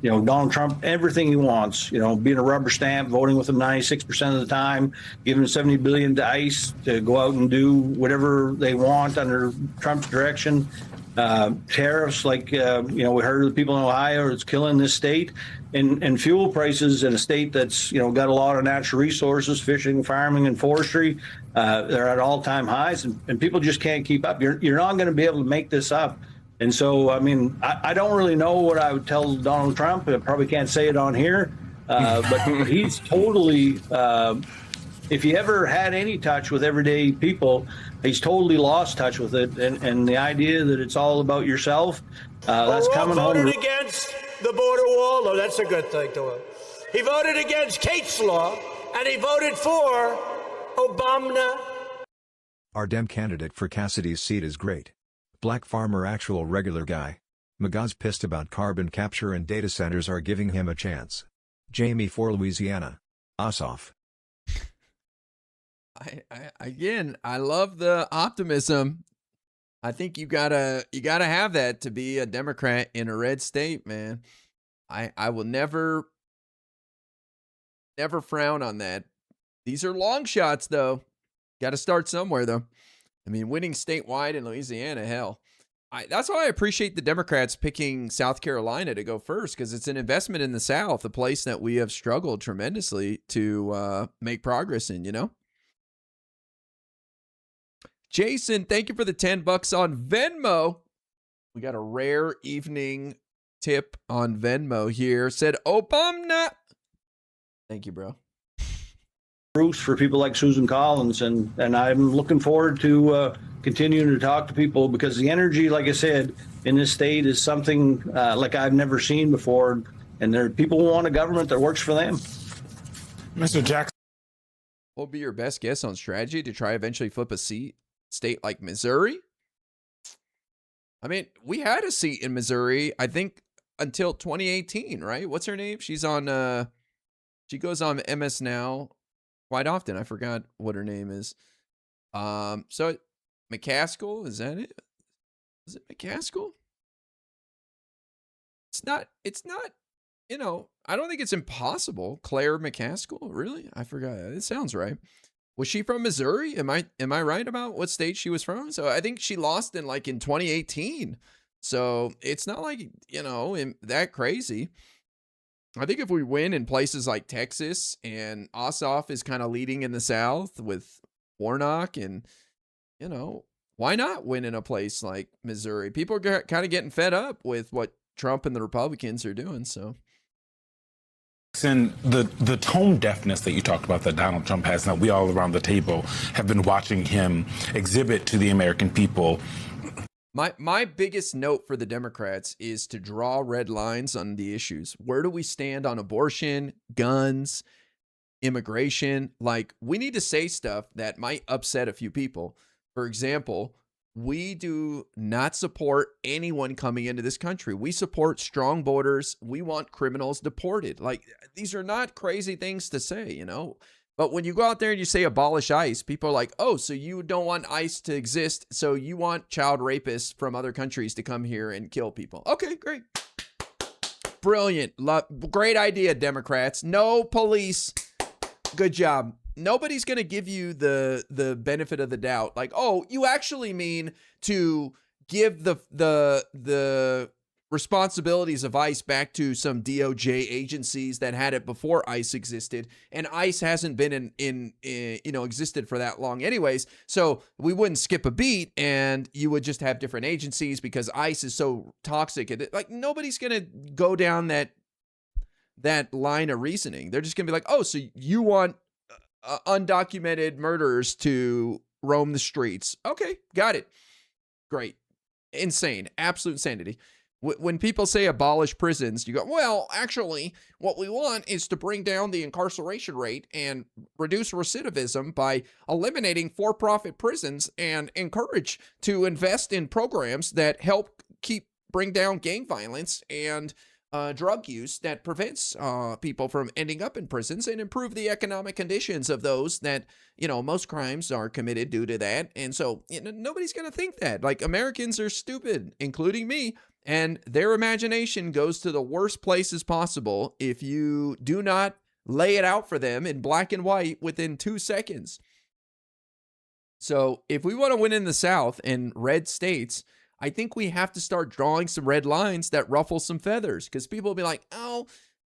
you know, Donald Trump everything he wants. You know, being a rubber stamp, voting with him 96% of the time, giving $70 billion to ICE to go out and do whatever they want under Trump's direction. Tariffs, like, you know, we heard of the people in Ohio, it's killing this state, and fuel prices in a state that's, you know, got a lot of natural resources, fishing, farming, and forestry. They're at all-time highs, and people just can't keep up. You're not going to be able to make this up. And so, I mean, I don't really know what I would tell Donald Trump. I probably can't say it on here, but he's totally, if he ever had any touch with everyday people, he's totally lost touch with it. And the idea that it's all about yourself, that's coming home. He voted against the border wall. Oh, that's a good thing to him. He voted against Kate's law, and he voted for Obama. Our Dem candidate for Cassidy's seat is great. Black farmer, actual regular guy. MAGA's pissed about carbon capture and data centers are giving him a chance. Jamie for Louisiana. Ossoff. I love the optimism. I think you gotta have that to be a Democrat in a red state, man. I will never frown on that. These are long shots, though. Got to start somewhere, though. I mean, winning statewide in Louisiana, hell. That's why I appreciate the Democrats picking South Carolina to go first, because it's an investment in the South, a place that we have struggled tremendously to make progress in, you know? Jason, thank you for the $10 on Venmo. We got a rare evening tip on Venmo here. Said, Obama. Thank you, bro. Bruce, for people like Susan Collins, and I'm looking forward to continuing to talk to people, because the energy, like I said, in this state is something like I've never seen before, and people want a government that works for them. Mr. Jackson, what would be your best guess on strategy to try eventually flip a state like Missouri? I mean, we had a seat in Missouri, I think, until 2018, right? What's her name? She's on she goes on MS Now quite often. I forgot what her name is. So McCaskill, is that it? Is it McCaskill? It's not, you know, I don't think it's impossible. Claire McCaskill, really? I forgot. It sounds right. Was she from Missouri? Am I right about what state she was from? So I think she lost in 2018. So it's not like, you know, that crazy. I think if we win in places like Texas, and Ossoff is kind of leading in the South with Warnock, and, you know, why not win in a place like Missouri? People are kind of getting fed up with what Trump and the Republicans are doing. So. And the tone deafness that you talked about that Donald Trump has now, we all around the table have been watching him exhibit to the American people. My biggest note for the Democrats is to draw red lines on the issues. Where do we stand on abortion, guns, immigration? Like, we need to say stuff that might upset a few people. For example, we do not support anyone coming into this country. We support strong borders. We want criminals deported. Like, these are not crazy things to say, you know? But when you go out there and you say abolish ICE, people are like, oh, so you don't want ICE to exist, so you want child rapists from other countries to come here and kill people. Okay, great. Brilliant. Great idea, Democrats. No police. Good job. Nobody's going to give you the benefit of the doubt. Like, oh, you actually mean to give the responsibilities of ICE back to some DOJ agencies that had it before ICE existed, and ICE hasn't been in existed for that long anyways, so we wouldn't skip a beat, and you would just have different agencies because ICE is so toxic. And like, nobody's gonna go down that line of reasoning. They're just gonna be like, oh, so you want undocumented murderers to roam the streets? Okay, got it. Great. Insane. Absolute insanity. When people say abolish prisons, you go, well, actually, what we want is to bring down the incarceration rate and reduce recidivism by eliminating for-profit prisons and encourage to invest in programs that help bring down gang violence and drug use that prevents people from ending up in prisons, and improve the economic conditions of those that, you know, most crimes are committed due to that. And so, you know, nobody's going to think that. Like, Americans are stupid, including me. And their imagination goes to the worst places possible if you do not lay it out for them in black and white within 2 seconds. So if we want to win in the South and red states, I think we have to start drawing some red lines that ruffle some feathers, because people will be like, oh,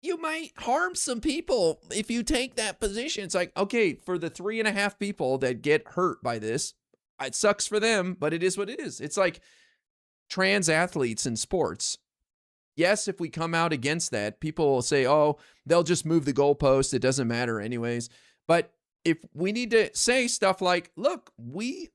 you might harm some people if you take that position. It's like, okay, for the 3.5 people that get hurt by this, it sucks for them, but it is what it is. It's like trans athletes in sports. Yes, if we come out against that, people will say, oh, they'll just move the goalpost. It doesn't matter anyways. But if we need to say stuff like, look, we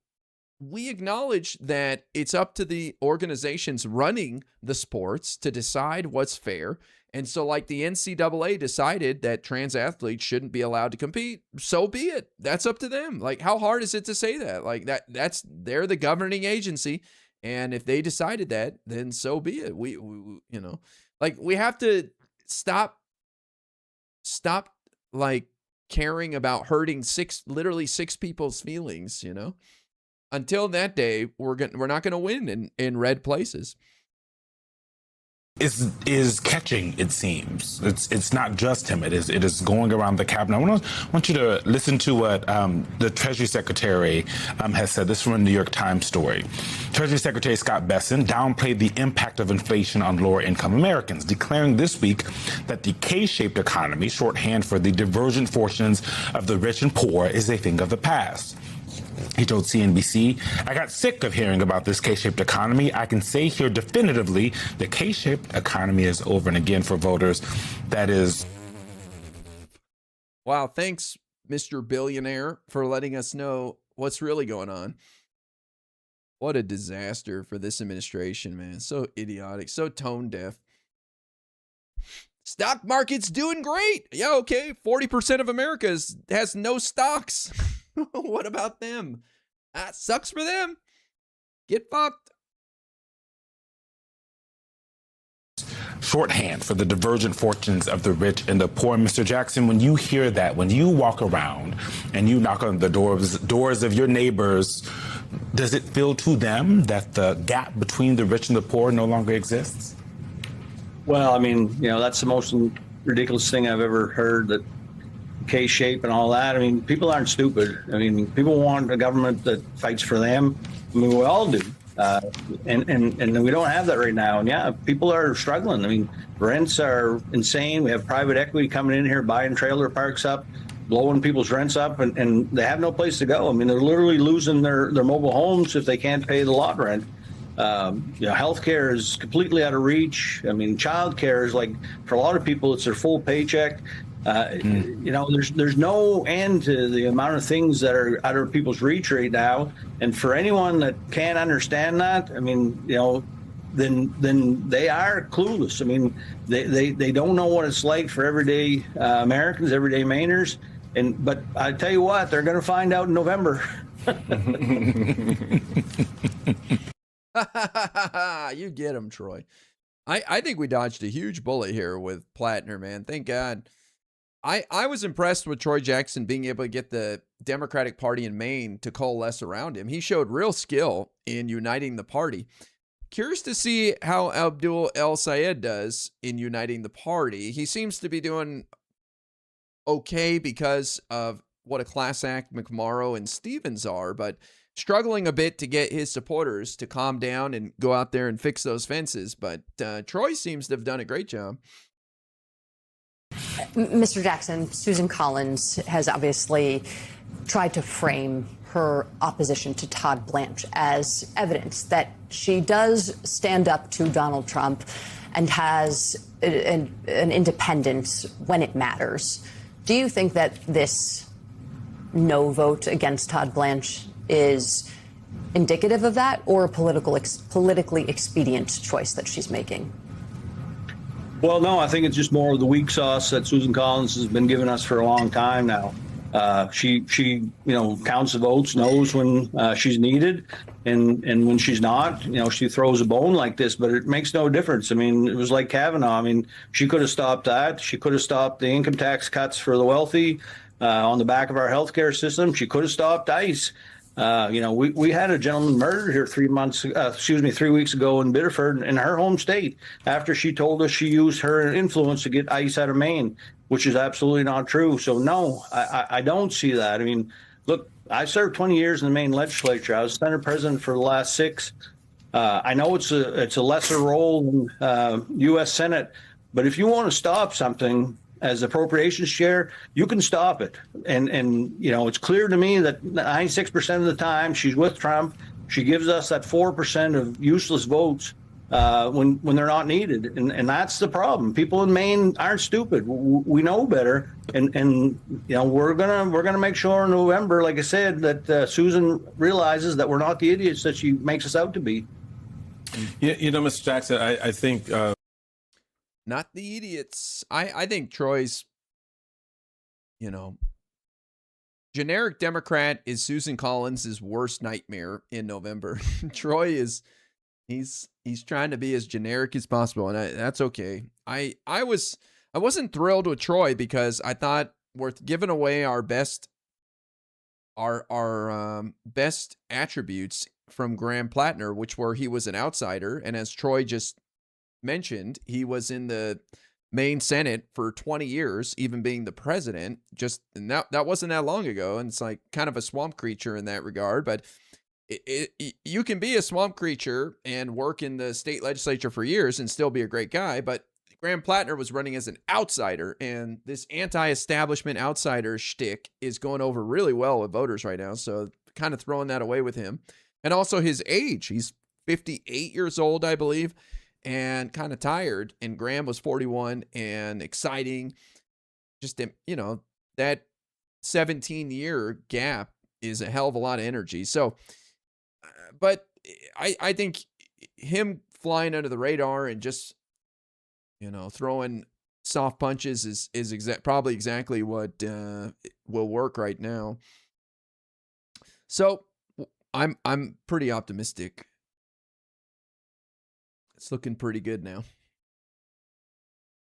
acknowledge that it's up to the organizations running the sports to decide what's fair. And so, like, the NCAA decided that trans athletes shouldn't be allowed to compete, so be it. That's up to them. Like, how hard is it to say that? Like, they're the governing agency. And if they decided that, then so be it. We you know, like, we have to stop like caring about hurting literally six people's feelings, you know? Until that day, we're not going to win in red places. Is catching, it seems. It's not just him. It is going around the cabinet. I want you to listen to what the Treasury Secretary has said. This is from a New York Times story. Treasury Secretary Scott Bessent downplayed the impact of inflation on lower-income Americans, declaring this week that the K-shaped economy, shorthand for the divergent fortunes of the rich and poor, is a thing of the past. He told CNBC, "I got sick of hearing about this K-shaped economy. I can say here definitively the K-shaped economy is over." And again, for voters, that is... Wow, thanks, Mr. Billionaire, for letting us know what's really going on. What a disaster for this administration, man. So idiotic, so tone deaf. Stock market's doing great. Yeah, okay. 40% of America has no stocks. What about them? That sucks for them. Get fucked. Shorthand for the divergent fortunes of the rich and the poor. Mr. Jackson, when you hear that, when you walk around and you knock on the doors of your neighbors, does it feel to them that the gap between the rich and the poor no longer exists? Well, I mean, that's the most ridiculous thing I've ever heard, that K-shape and all that. I mean, people aren't stupid. I mean, people want a government that fights for them. I mean, we all do. And we don't have that right now. And yeah, people are struggling. I mean, rents are insane. We have private equity coming in here, buying trailer parks up, blowing people's rents up, and they have no place to go. I mean, they're literally losing their mobile homes if they can't pay the lot rent. Healthcare is completely out of reach. I mean, childcare is, like, for a lot of people, it's their full paycheck. There's no end to the amount of things that are out of people's reach right now. And for anyone that can't understand that, I mean, then they are clueless. I mean, they don't know what it's like for everyday Americans, everyday Mainers. But I tell you what, they're going to find out in November. You get him, Troy. I think we dodged a huge bullet here with Plattner, man. Thank God. I was impressed with Troy Jackson being able to get the Democratic Party in Maine to coalesce around him. He showed real skill in uniting the party. Curious to see how Abdul El Sayed does in uniting the party. He seems to be doing okay because of what a class act McMorrow and Stevens are, but struggling a bit to get his supporters to calm down and go out there and fix those fences. But Troy seems to have done a great job. Mr. Jackson, Susan Collins has obviously tried to frame her opposition to Todd Blanche as evidence that she does stand up to Donald Trump and has an independence when it matters. Do you think that this no vote against Todd Blanche is indicative of that, or a politically expedient choice that she's making? Well, no, I think it's just more of the weak sauce that Susan Collins has been giving us for a long time now. She counts the votes, knows when she's needed, and when she's not, she throws a bone like this. But it makes no difference. I mean, it was like Kavanaugh. I mean, she could have stopped that. She could have stopped the income tax cuts for the wealthy on the back of our healthcare system. She could have stopped ICE. We had a gentleman murdered here 3 weeks ago in Biddeford, in her home state, after she told us she used her influence to get ICE out of Maine, which is absolutely not true. So no, I don't see that. I mean, look, I served 20 years in the Maine legislature. I was Senate president for the last 6. I know it's a lesser role than U.S. Senate, but if you want to stop something as appropriations chair, you can stop it. And it's clear to me that 96% of the time she's with Trump. She gives us that 4% of useless votes when they're not needed. And that's the problem. People in Maine aren't stupid. We know better. And we're gonna make sure in November, like I said, that Susan realizes that we're not the idiots that she makes us out to be. Mr. Jackson, I think not the idiots. I think Troy's, generic Democrat is Susan Collins' worst nightmare in November. Troy is, he's trying to be as generic as possible, and that's okay. I wasn't thrilled with Troy because I thought giving away our best best attributes from Graham Plattner, which were he was an outsider, and as Troy just mentioned, he was in the Maine Senate for 20 years, even being the president. And that wasn't that long ago, and it's like kind of a swamp creature in that regard. But you can be a swamp creature and work in the state legislature for years and still be a great guy. But Graham Plattner was running as an outsider, and this anti-establishment outsider shtick is going over really well with voters right now. So kind of throwing that away with him. And also his age. He's 58 years old, I believe, and kind of tired. And Graham was 41 and exciting. Just, you know, that 17-year gap is a hell of a lot of energy. So, but I think him flying under the radar and just, you know, throwing soft punches is probably exactly what will work right now. So I'm pretty optimistic. It's looking pretty good now.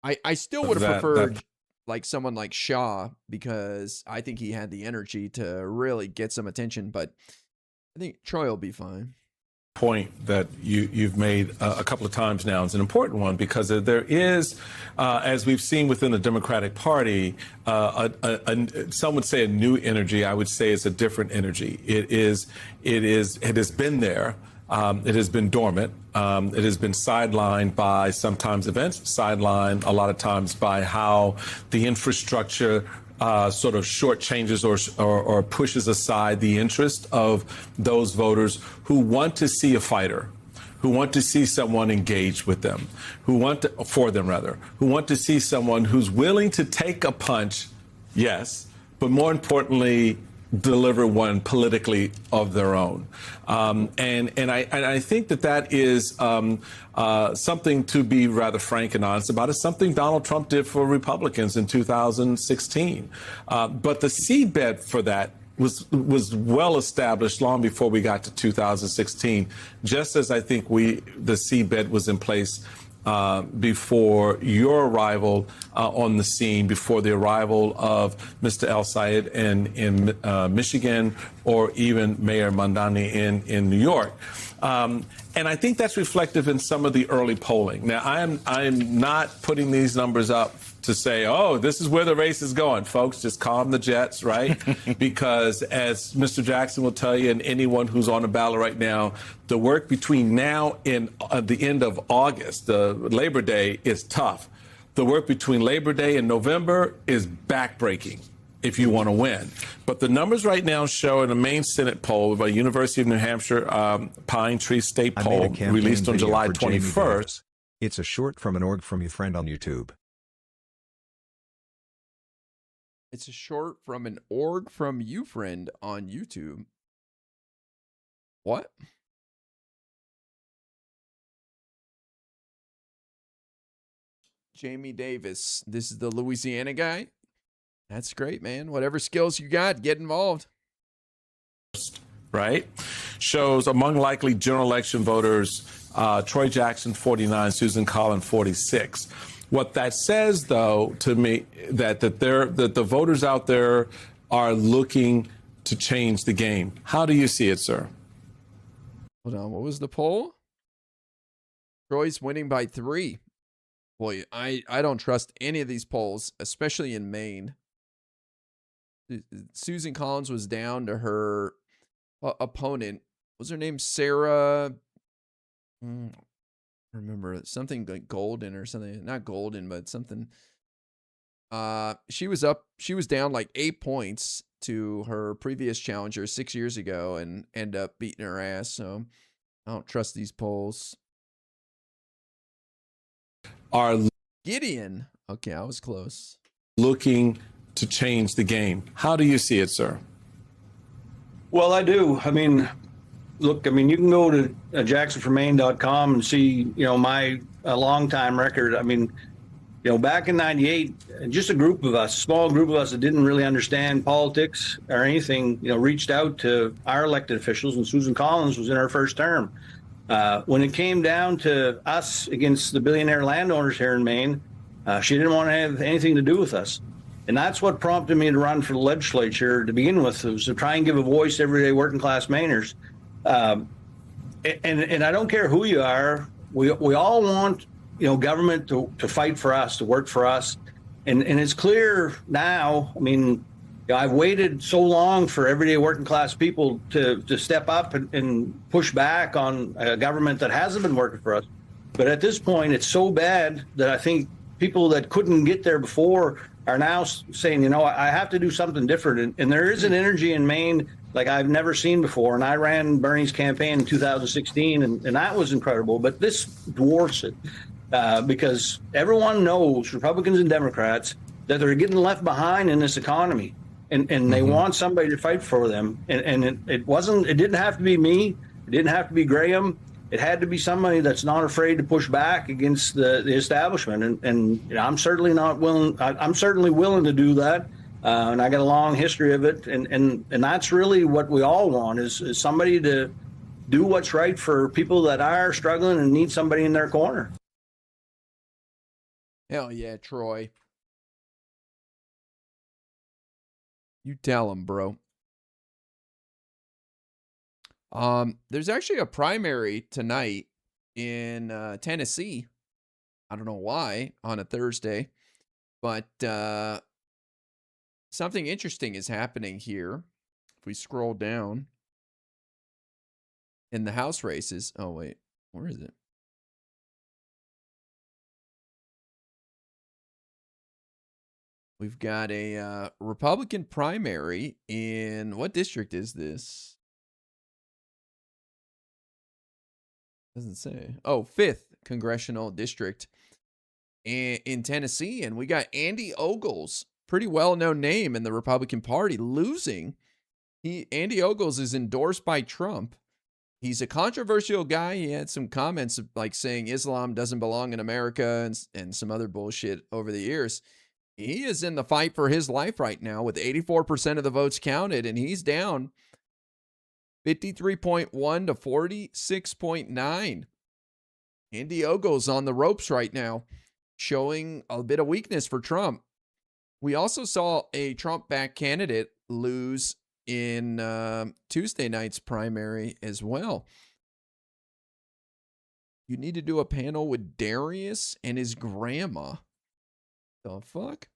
I still would have preferred like someone like Shaw, because I think he had the energy to really get some attention, but I think Troy will be fine. Point that you've made a couple of times now is an important one, because there is, as we've seen within the Democratic Party, some would say a new energy. I would say it's a different energy. It has been there. It has been dormant. It has been sidelined by sometimes events, sidelined a lot of times by how the infrastructure sort of shortchanges or pushes aside the interest of those voters who want to see a fighter, who want to see someone engaged with them, who want to see someone who's willing to take a punch, yes, but more importantly, deliver one politically of their own. And I think that is something to be rather frank and honest about. It's something Donald Trump did for Republicans in 2016. But the seedbed for that was well established long before we got to 2016, just as I think the seedbed was in place before your arrival on the scene, before the arrival of Mr. El Sayed in Michigan, or even Mayor Mamdani in New York. And I think that's reflective in some of the early polling. Now, I'm not putting these numbers up to say, oh, this is where the race is going. Folks, just calm the jets, right? Because as Mr. Jackson will tell you, and anyone who's on the ballot right now, the work between now and the end of August, Labor Day, is tough. The work between Labor Day and November is backbreaking if you want to win. But the numbers right now show in a Maine Senate poll by University of New Hampshire Pine Tree State poll released on July 21st. It's a short from an org from your friend on YouTube. It's a short from an org from you friend on YouTube. What? Jamie Davis. This is the Louisiana guy. That's great, man. Whatever skills you got, get involved. Right? Shows among likely general election voters, Troy Jackson, 49, Susan Collins, 46. What that says, though, to me, that the voters out there are looking to change the game. How do you see it, sir? Hold on. What was the poll? Troy's winning by 3. Boy, I don't trust any of these polls, especially in Maine. Susan Collins was down to her opponent. What was her name? Sarah. Remember something like Golden or something, not Golden, but something. She was down like 8 points to her previous challenger 6 years ago and end up beating her ass. So I don't trust these polls. Gideon. Okay, I was close. Looking to change the game. How do you see it, sir? Well, I do. I mean, look, you can go to jacksonformaine.com and see, my longtime record. I mean, back in 98, just a small group of us that didn't really understand politics or anything, reached out to our elected officials, and Susan Collins was in her first term. When it came down to us against the billionaire landowners here in Maine, she didn't want to have anything to do with us. And that's what prompted me to run for the legislature to begin with, was to try and give a voice to everyday working class Mainers. And I don't care who you are. We all want, government to fight for us, to work for us. And it's clear now, I mean, I've waited so long for everyday working class people to step up and push back on a government that hasn't been working for us. But at this point, it's so bad that I think people that couldn't get there before are now saying, I have to do something different. And there is an energy in Maine like I've never seen before. And I ran Bernie's campaign in 2016, and that was incredible. But this dwarfs it because everyone knows, Republicans and Democrats, that they're getting left behind in this economy. And they want somebody to fight for them. And it didn't have to be me. It didn't have to be Graham. It had to be somebody that's not afraid to push back against the establishment. And I'm certainly not willing. I'm certainly willing to do that. And I got a long history of it. And that's really what we all want is somebody to do what's right for people that are struggling and need somebody in their corner. Hell yeah, Troy. You tell him, bro. There's actually a primary tonight in Tennessee. I don't know why on a Thursday, but something interesting is happening here. If we scroll down in the House races. Oh, wait, where is it? We've got a Republican primary in, what district is this? Doesn't say. Oh, 5th Congressional District in Tennessee. And we got Andy Ogles, pretty well-known name in the Republican Party, losing. Andy Ogles is endorsed by Trump. He's a controversial guy. He had some comments like saying Islam doesn't belong in America and some other bullshit over the years. He is in the fight for his life right now with 84% of the votes counted, and he's down 53.1 to 46.9. Andy Ogles on the ropes right now, showing a bit of weakness for Trump. We also saw a Trump-backed candidate lose in Tuesday night's primary as well. You need to do a panel with Darius and his grandma. The fuck?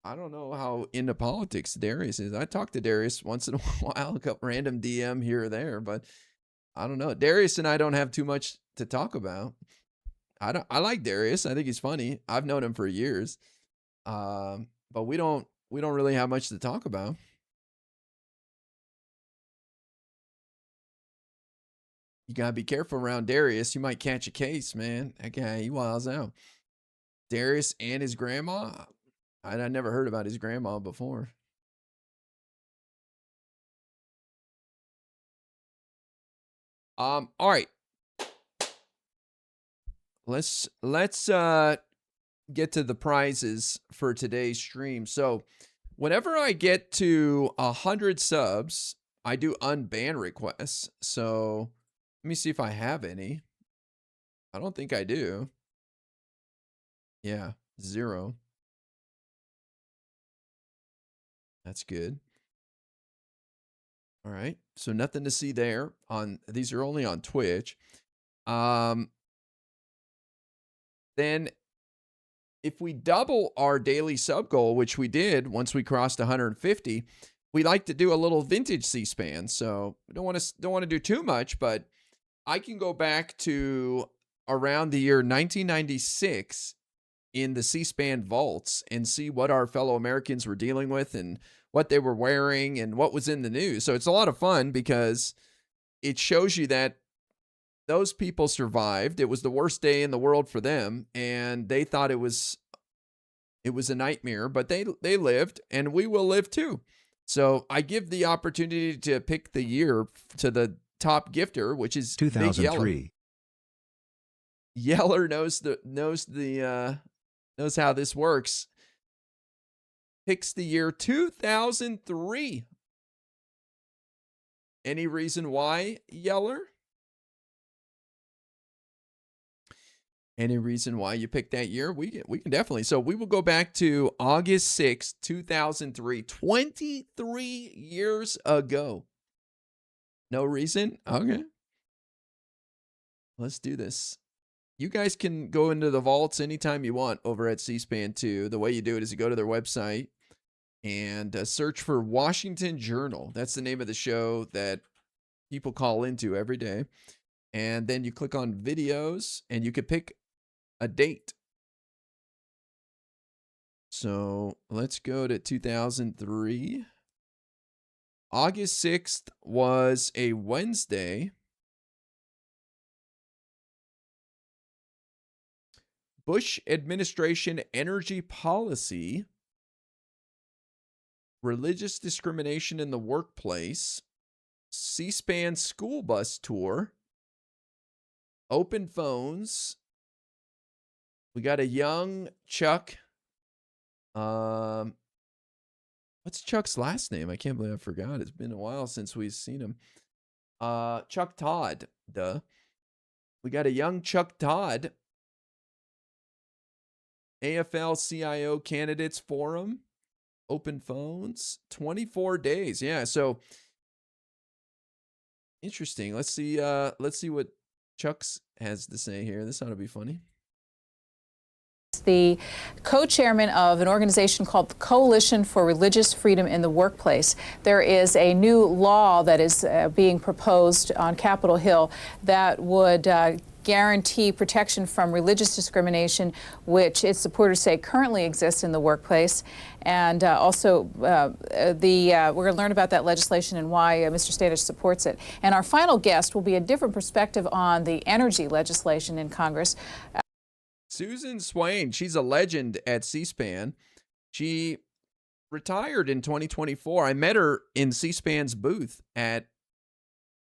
I don't know how into politics Darius is. I talk to Darius once in a while, a random DM here or there, but I don't know. Darius and I don't have too much to talk about. I like Darius. I think he's funny. I've known him for years. But we don't really have much to talk about. You gotta be careful around Darius. You might catch a case, man. That guy, he wiles out. Darius and his grandma. I never heard about his grandma before. All right. Let's get to the prizes for today's stream. So whenever I get to 100 subs, I do unban requests. So let me see if I have any. I don't think I do. Yeah, 0. That's good. All right. So nothing to see there. These are only on Twitch. Then if we double our daily sub goal, which we did once we crossed 150, we like to do a little vintage C-SPAN. So we don't want to do too much, but I can go back to around the year 1996 in the C-SPAN vaults and see what our fellow Americans were dealing with and what they were wearing and what was in the news. So it's a lot of fun because it shows you that those people survived. It was the worst day in the world for them, and they thought it was a nightmare, but they lived, and we will live too. So I give the opportunity to pick the year to the top gifter, which is 2003. Yeller knows how this works. Picks the year 2003. Any reason why, Yeller? Any reason why you picked that year? We can definitely. So we will go back to August 6th, 2003, 23 years ago. No reason? Okay. Let's do this. You guys can go into the vaults anytime you want over at C-SPAN 2. The way you do it is you go to their website and search for Washington Journal. That's the name of the show that people call into every day. And then you click on videos and you could pick a date. So let's go to 2003. August 6th was a Wednesday. Bush administration energy policy, religious discrimination in the workplace, C-SPAN school bus tour, open phones. We got a young Chuck. What's Chuck's last name? I can't believe I forgot. It's been a while since we've seen him. Chuck Todd. Duh. We got a young Chuck Todd. AFL-CIO Candidates Forum, open phones, 24 days. Yeah, so interesting. Let's see what Chuck's has to say here. This ought to be funny. The co-chairman of an organization called the Coalition for Religious Freedom in the Workplace. There is a new law that is being proposed on Capitol Hill that would guarantee protection from religious discrimination, which its supporters say currently exists in the workplace. And also, we're going to learn about that legislation and why Mr. Standish supports it. And our final guest will be a different perspective on the energy legislation in Congress. Susan Swain, she's a legend at C-SPAN. She retired in 2024. I met her in C-SPAN's booth at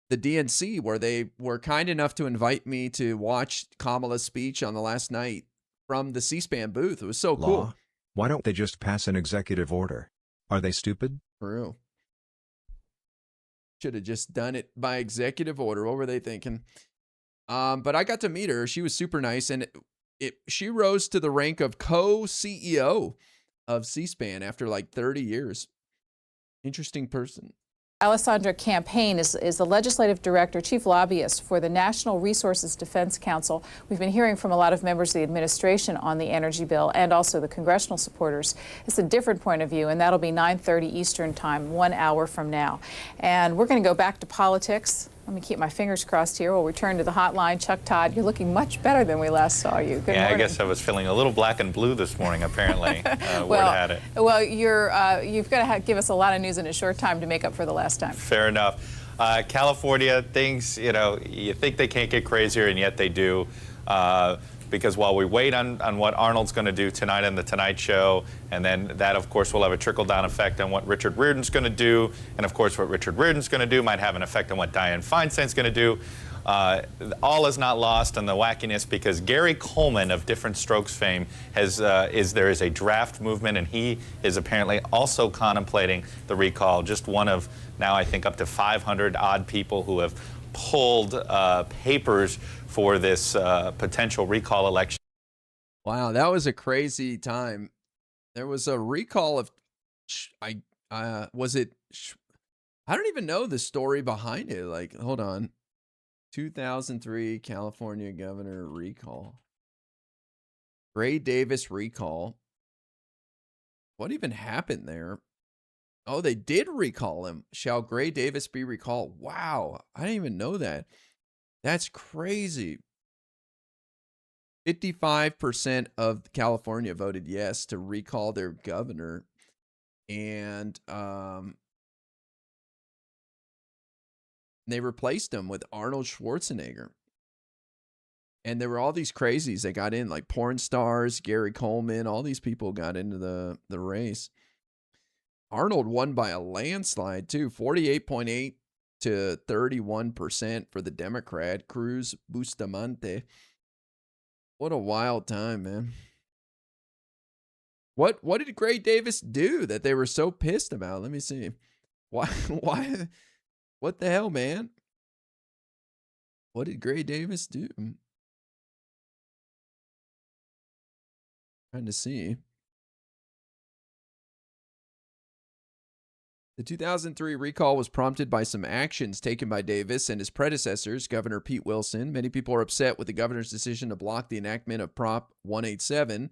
the DNC, where they were kind enough to invite me to watch Kamala's speech on the last night from the C-SPAN booth. It was so cool. Why don't they just pass an executive order? Are they stupid? True. Should have just done it by executive order. What were they thinking? But I got to meet her. She was super nice, and she rose to the rank of co-CEO of C-SPAN after like 30 years. Interesting person. Alessandra Campaign is the legislative director, chief lobbyist for the National Resources Defense Council. We've been hearing from a lot of members of the administration on the energy bill and also the congressional supporters. It's a different point of view, and that'll be 9:30 Eastern time, 1 hour from now. And we're going to go back to politics. Let me keep my fingers crossed here. We'll return to the hotline. Chuck Todd, you're looking much better than we last saw you. Good morning. I guess I was feeling a little black and blue this morning, apparently. Word had it. Well, you've got to give us a lot of news in a short time to make up for the last time. Fair enough. California, things, you think they can't get crazier, and yet they do. Because while we wait on what Arnold's going to do tonight in the Tonight Show, and then that, of course, will have a trickle-down effect on what Richard Riordan's going to do, and, of course, what Richard Riordan's going to do might have an effect on what Dianne Feinstein's going to do. All is not lost on the wackiness, because Gary Coleman of Different Strokes fame there is a draft movement, and he is apparently also contemplating the recall. Just one of now, I think, up to 500 odd people who have pulled papers for this potential recall election. Wow, that was a crazy time. There was a recall of, was it? I don't even know the story behind it. Like, hold on, 2003 California governor recall, Gray Davis recall. What even happened there? Oh, they did recall him. Shall Gray Davis be recalled? Wow, I didn't even know that. That's crazy. 55% of California voted yes to recall their governor. And they replaced him with Arnold Schwarzenegger. And there were all these crazies that got in, like porn stars, Gary Coleman, all these people got into the race. Arnold won by a landslide, too, 48.8 to 31% for the Democrat, Cruz Bustamante. What a wild time, man. What did Gray Davis do that they were so pissed about? Let me see. Why? What the hell, man? What did Gray Davis do? Trying to see. The 2003 recall was prompted by some actions taken by Davis and his predecessors, Governor Pete Wilson. Many people are upset with the governor's decision to block the enactment of Prop 187,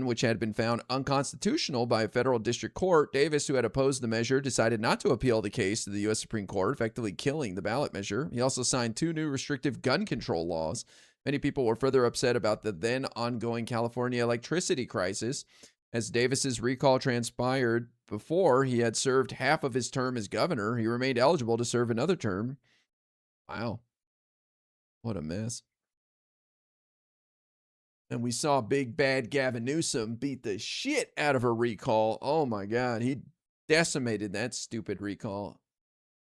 which had been found unconstitutional by a federal district court. Davis, who had opposed the measure, decided not to appeal the case to the U.S. Supreme Court, effectively killing the ballot measure. He also signed 2 new restrictive gun control laws. Many people were further upset about the then ongoing California electricity crisis. As Davis's recall transpired before he had served half of his term as governor, he remained eligible to serve another term. Wow. What a mess. And we saw big bad Gavin Newsom beat the shit out of a recall. Oh my God. He decimated that stupid recall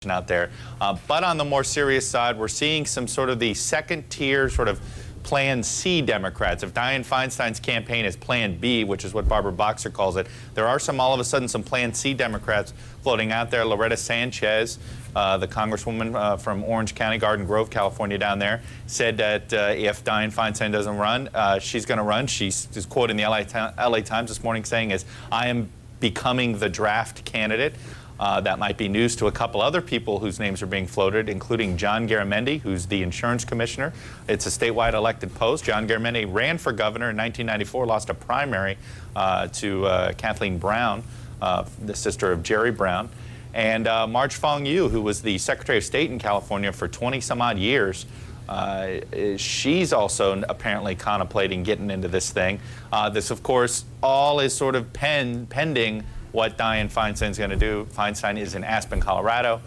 out there. But on the more serious side, we're seeing some sort of the second tier sort of Plan C Democrats. If Dianne Feinstein's campaign is Plan B, which is what Barbara Boxer calls it, there are all of a sudden some Plan C Democrats floating out there. Loretta Sanchez, the congresswoman from Orange County, Garden Grove, California down there, said that if Dianne Feinstein doesn't run, she's going to run. She's quoted in the LA Times this morning saying, I am becoming the draft candidate. That might be news to a couple other people whose names are being floated, including John Garamendi, who's the insurance commissioner. It's a statewide elected post. John Garamendi ran for governor in 1994, lost a primary to Kathleen Brown, the sister of Jerry Brown. And Marge Fong Yu, who was the Secretary of State in California for 20-some-odd years, she's also apparently contemplating getting into this thing. This, of course, all is sort of pending what Dianne Feinstein's going to do. Feinstein is in Aspen, Colorado,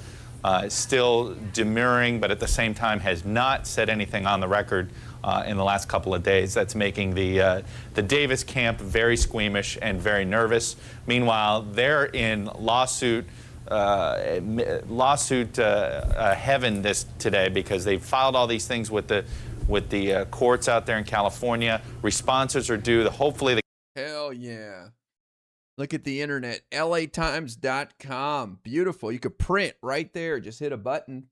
still demurring, but at the same time has not said anything on the record in the last couple of days. That's making the Davis camp very squeamish and very nervous. Meanwhile, they're in lawsuit heaven today because they filed all these things with the courts out there in California. Responses are due. Hopefully, hell yeah. Look at the internet, latimes.com. Beautiful. You could print right there. Just hit a button.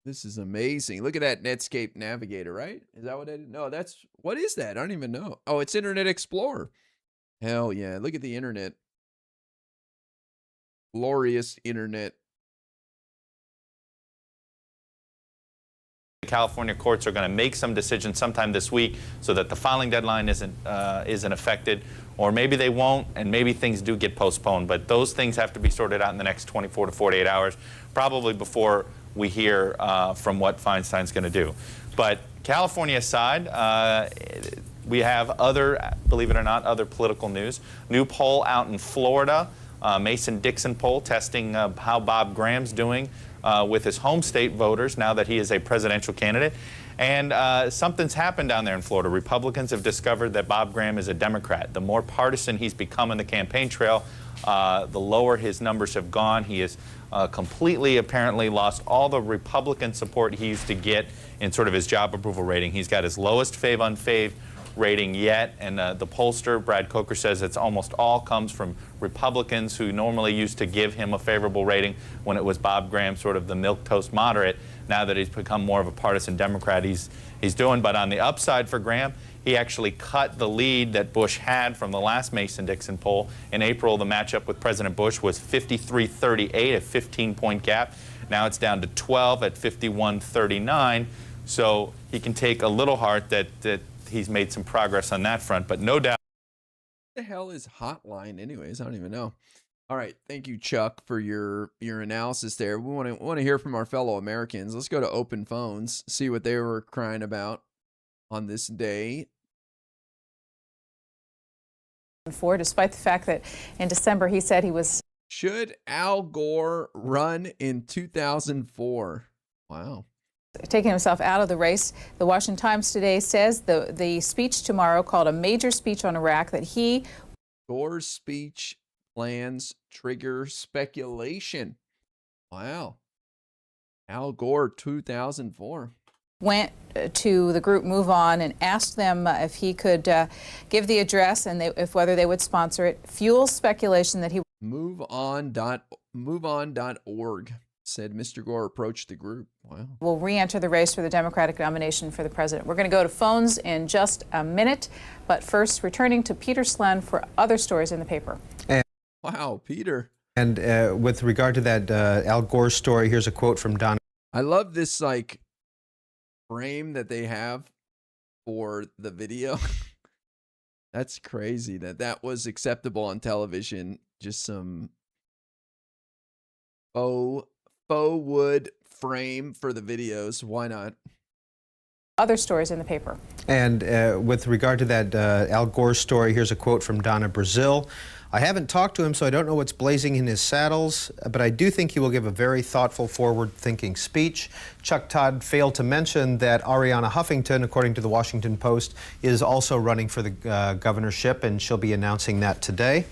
This is amazing. Look at that Netscape Navigator, right? Is that what it is? No, what is that? I don't even know. Oh, it's Internet Explorer. Hell yeah. Look at the internet. Glorious internet. The California courts are going to make some decisions sometime this week so that the filing deadline isn't affected, or maybe they won't, and maybe things do get postponed. But those things have to be sorted out in the next 24 to 48 hours, probably before we hear from what Feinstein's going to do. But California aside, we have believe it or not, other political news. New poll out in Florida, Mason-Dixon poll testing how Bob Graham's doing with his home state voters now that he is a presidential candidate. And something's happened down there in Florida. Republicans have discovered that Bob Graham is a Democrat. The more partisan he's become on the campaign trail, the lower his numbers have gone. He has completely, apparently, lost all the Republican support he used to get in sort of his job approval rating. He's got his lowest fave-unfave rating yet, and the pollster, Brad Coker, says it's almost all comes from Republicans who normally used to give him a favorable rating when it was Bob Graham, sort of the milquetoast moderate. Now that he's become more of a partisan Democrat, he's doing. But on the upside for Graham, he actually cut the lead that Bush had from the last Mason-Dixon poll. In April, the matchup with President Bush was 53-38, a 15-point gap. Now it's down to 12 at 51-39. So he can take a little heart that he's made some progress on that front, but no doubt. What the hell is Hotline anyways? I don't even know. All right. Thank you, Chuck, for your analysis there. We want to hear from our fellow Americans. Let's go to open phones, see what they were crying about on this day. Despite the fact that in December he said he was. Should Al Gore run in 2004? Wow. Taking himself out of the race. The Washington Times today says the speech tomorrow, called a major speech on Iraq, that he. Gore's speech plans trigger speculation. Wow. Al Gore 2004. Went to the group Move On and asked them if he could give the address and whether they would sponsor it. Fuels speculation that he. MoveOn.org said Mr. Gore approached the group. Wow. Will re-enter the race for the Democratic nomination for the president. We're going to go to phones in just a minute, but first returning to Peter Slen for other stories in the paper. Wow, Peter. And with regard to that Al Gore story, here's a quote from Donna. I love this like frame that they have for the video. That's crazy that was acceptable on television. Just some faux wood frame for the videos. Why not? Other stories in the paper. And with regard to that Al Gore story, here's a quote from Donna Brazil. I haven't talked to him, so I don't know what's blazing in his saddles, but I do think he will give a very thoughtful, forward-thinking speech. Chuck Todd failed to mention that Ariana Huffington, according to the Washington Post, is also running for the governorship, and she'll be announcing that today.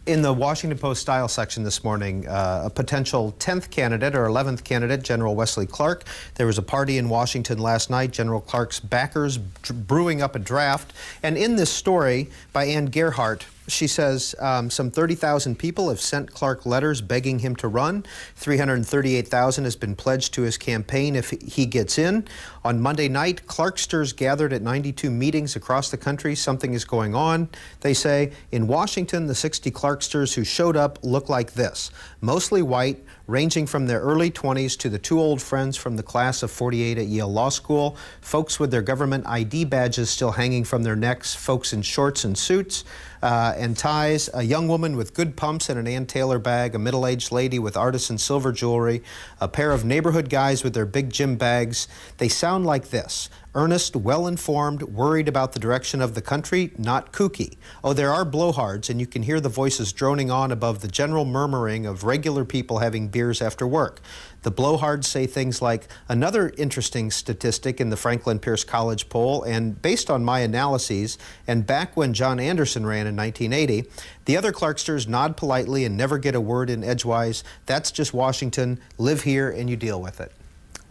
In the Washington Post style section this morning, a potential 10th candidate or 11th candidate, General Wesley Clark. There was a party in Washington last night, General Clark's backers brewing up a draft. And in this story by Ann Gerhardt, she says some 30,000 people have sent Clark letters begging him to run. 338,000 has been pledged to his campaign if he gets in. On Monday night, Clarksters gathered at 92 meetings across the country. Something is going on, they say. In Washington, the 60 Clarksters who showed up look like this. Mostly white, ranging from their early 20s to the two old friends from the class of 48 at Yale Law School, folks with their government ID badges still hanging from their necks, folks in shorts and suits and ties, a young woman with good pumps and an Ann Taylor bag, a middle-aged lady with artisan silver jewelry, a pair of neighborhood guys with their big gym bags. They sound like this: earnest, well-informed, worried about the direction of the country, not kooky. Oh, there are blowhards, and you can hear the voices droning on above the general murmuring of regular people having beers after work. The blowhards say things like, another interesting statistic in the Franklin Pierce College poll, and based on my analyses, and back when John Anderson ran in 1980, the other Clarksters nod politely and never get a word in edgewise. That's just Washington. Live here and you deal with it.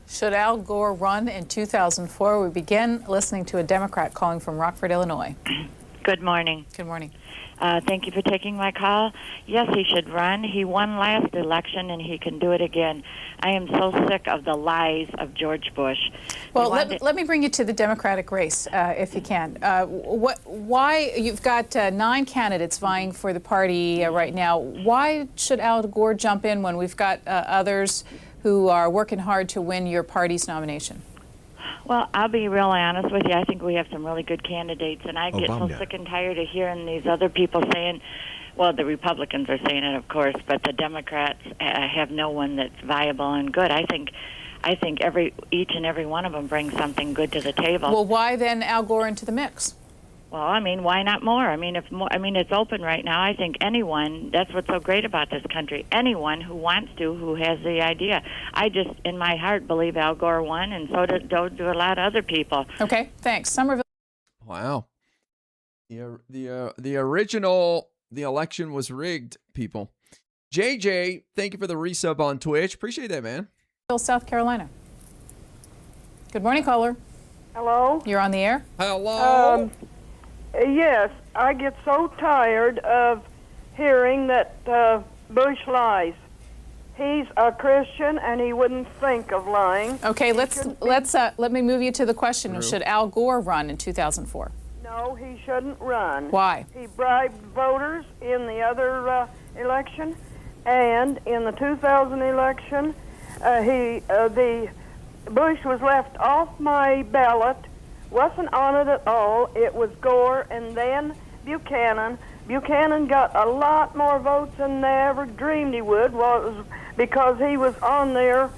Should Al Gore run in 2004? We begin listening to a Democrat calling from Rockford, Illinois. Good morning. Good morning. Thank you for taking my call. Yes, he should run. He won last election, and he can do it again. I am so sick of the lies of George Bush. Well, let me bring you to the Democratic race, if you can. Why you've got 9 candidates vying for the party right now. Why should Al Gore jump in when we've got others who are working hard to win your party's nomination? Well, I'll be real honest with you. I think we have some really good candidates, and I get so sick and tired of hearing these other people saying, well, the Republicans are saying it, of course, but the Democrats have no one that's viable and good. I think each and every one of them brings something good to the table. Well, why then Al Gore into the mix? Well, I mean, why not more? I mean, it's open right now. I think anyone, that's what's so great about this country, anyone who wants to, who has the idea. I just, in my heart, believe Al Gore won, and so do a lot of other people. Okay, thanks. Somerville. Wow. The election was rigged, people. JJ, thank you for the resub on Twitch. Appreciate that, man. South Carolina. Good morning, caller. Hello? You're on the air. Hello. Yes, I get so tired of hearing that Bush lies. He's a Christian, and he wouldn't think of lying. Okay, let me move you to the question. Should Al Gore run in 2004? No, he shouldn't run. Why? He bribed voters in the other election, and in the 2000 election, the Bush was left off my ballot. Wasn't on it at all. It was Gore and then Buchanan. Buchanan got a lot more votes than they ever dreamed he would, because he was on there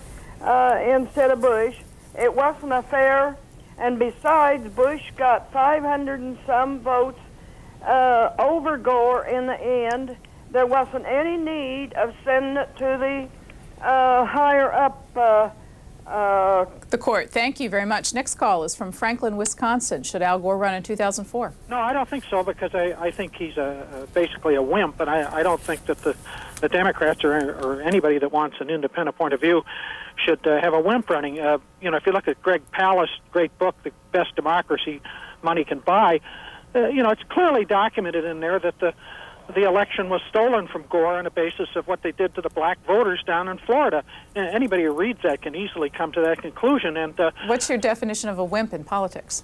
instead of Bush. It wasn't a fair, and besides, Bush got 500 and some votes over Gore in the end. There wasn't any need of sending it to the higher up the court. Thank you very much. Next call is from Franklin, Wisconsin. Should Al Gore run in 2004? No, I don't think so, because I think he's basically a wimp, and I don't think that the Democrats or anybody that wants an independent point of view should have a wimp running. If you look at Greg Pallas' great book, The Best Democracy Money Can Buy, it's clearly documented in there that the the election was stolen from Gore on the basis of what they did to the black voters down in Florida. Anybody who reads that can easily come to that conclusion. And what's your definition of a wimp in politics?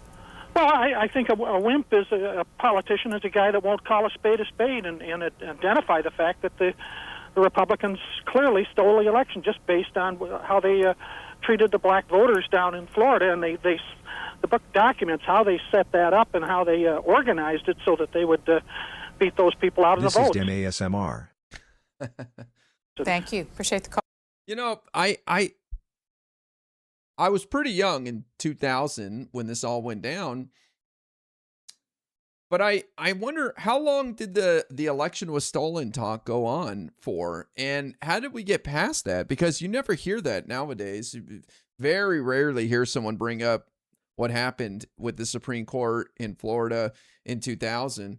Well, I think a wimp is a politician is a guy that won't call a spade and identify the fact that the Republicans clearly stole the election just based on how they treated the black voters down in Florida. And the book documents how they set that up and how they organized it so that they would beat those people out of the vote. This is Dim ASMR. Thank you. Appreciate the call. You know, I was pretty young in 2000 when this all went down. But I wonder, how long did the election was stolen talk go on for? And how did we get past that? Because you never hear that nowadays. You very rarely hear someone bring up what happened with the Supreme Court in Florida in 2000.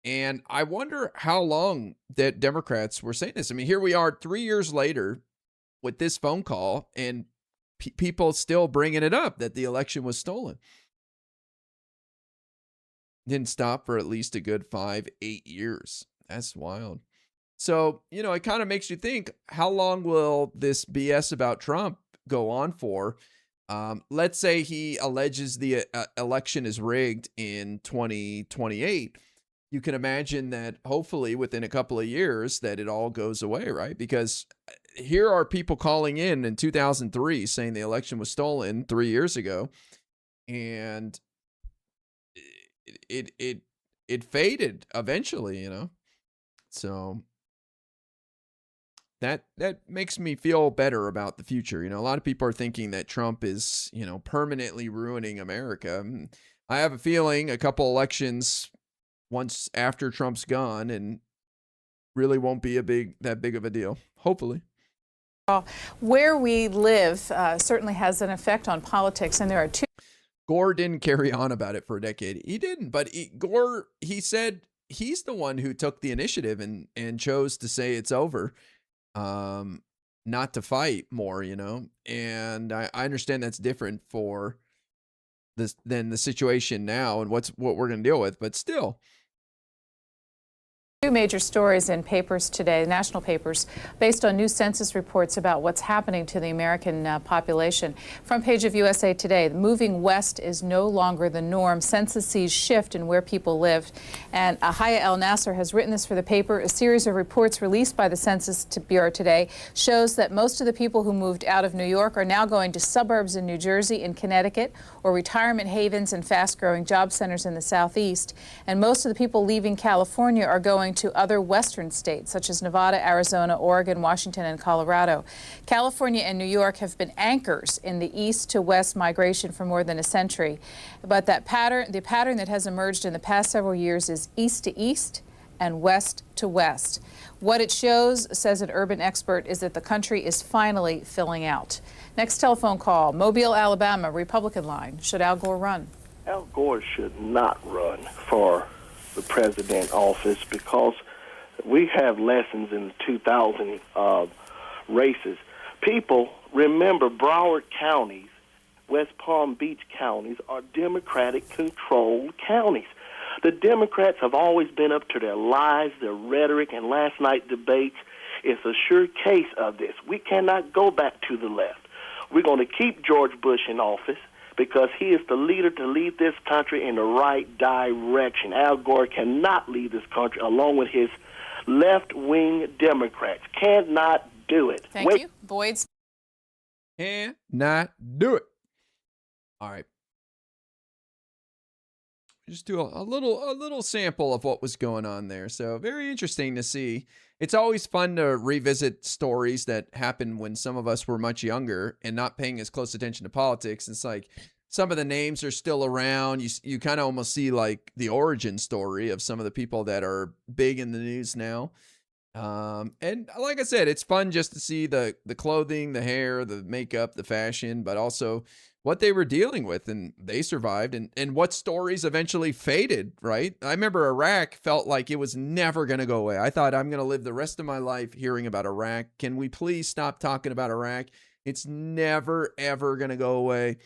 And I wonder how long that Democrats were saying this. I mean, here we are 3 years later with this phone call and people still bringing it up that the election was stolen. Didn't stop for at least a good 5-8 years. That's wild. So, you know, it kind of makes you think, how long will this BS about Trump go on for? Let's say he alleges the election is rigged in 2028. You can imagine that hopefully within a couple of years that it all goes away, right? Because here are people calling in 2003 saying the election was stolen 3 years ago, and it faded eventually, you know. So that makes me feel better about the future. You know, a lot of people are thinking that Trump is, you know, permanently ruining America. I have a feeling a couple elections once after Trump's gone and really won't be that big of a deal, hopefully. Where we live certainly has an effect on politics, and there are two. Gore didn't carry on about it for a decade. He didn't, but Gore, he said he's the one who took the initiative and chose to say it's over, not to fight more, you know. And I understand that's different for this than the situation now and what we're going to deal with, but still. Two major stories in papers today, national papers, based on new census reports about what's happening to the American population. Front page of USA Today, moving west is no longer the norm. Censuses shift in where people live. And Ahaya El Nasser has written this for the paper. A series of reports released by the Census Bureau today shows that most of the people who moved out of New York are now going to suburbs in New Jersey and Connecticut, or retirement havens and fast-growing job centers in the Southeast. And most of the people leaving California are going to other western states such as Nevada, Arizona, Oregon, Washington, and Colorado. California and New York have been anchors in the east to west migration for more than a century. But the pattern that has emerged in the past several years is east to east and west to west. What it shows, says an urban expert, is that the country is finally filling out. Next telephone call, Mobile, Alabama, Republican line. Should Al Gore run? Al Gore should not run for the president office because we have lessons in the 2000 races. People remember Broward counties, West Palm Beach counties are Democratic-controlled counties. The Democrats have always been up to their lies, their rhetoric, and last night's debates is a sure case of this. We cannot go back to the left. We're going to keep George Bush in office because he is the leader to lead this country in the right direction. Al Gore cannot lead this country along with his left-wing Democrats. Cannot do it. Thank you. Boyd's. Cannot do it. All right. Just do a little sample of what was going on there. So very interesting to see. It's always fun to revisit stories that happened when some of us were much younger and not paying as close attention to politics. It's like some of the names are still around. You kind of almost see like the origin story of some of the people that are big in the news now. And like I said, it's fun just to see the clothing, the hair, the makeup, the fashion, but also what they were dealing with, and they survived, and what stories eventually faded, right? I remember Iraq felt like it was never going to go away. I thought, I'm going to live the rest of my life hearing about Iraq. Can we please stop talking about Iraq? It's never, ever going to go away.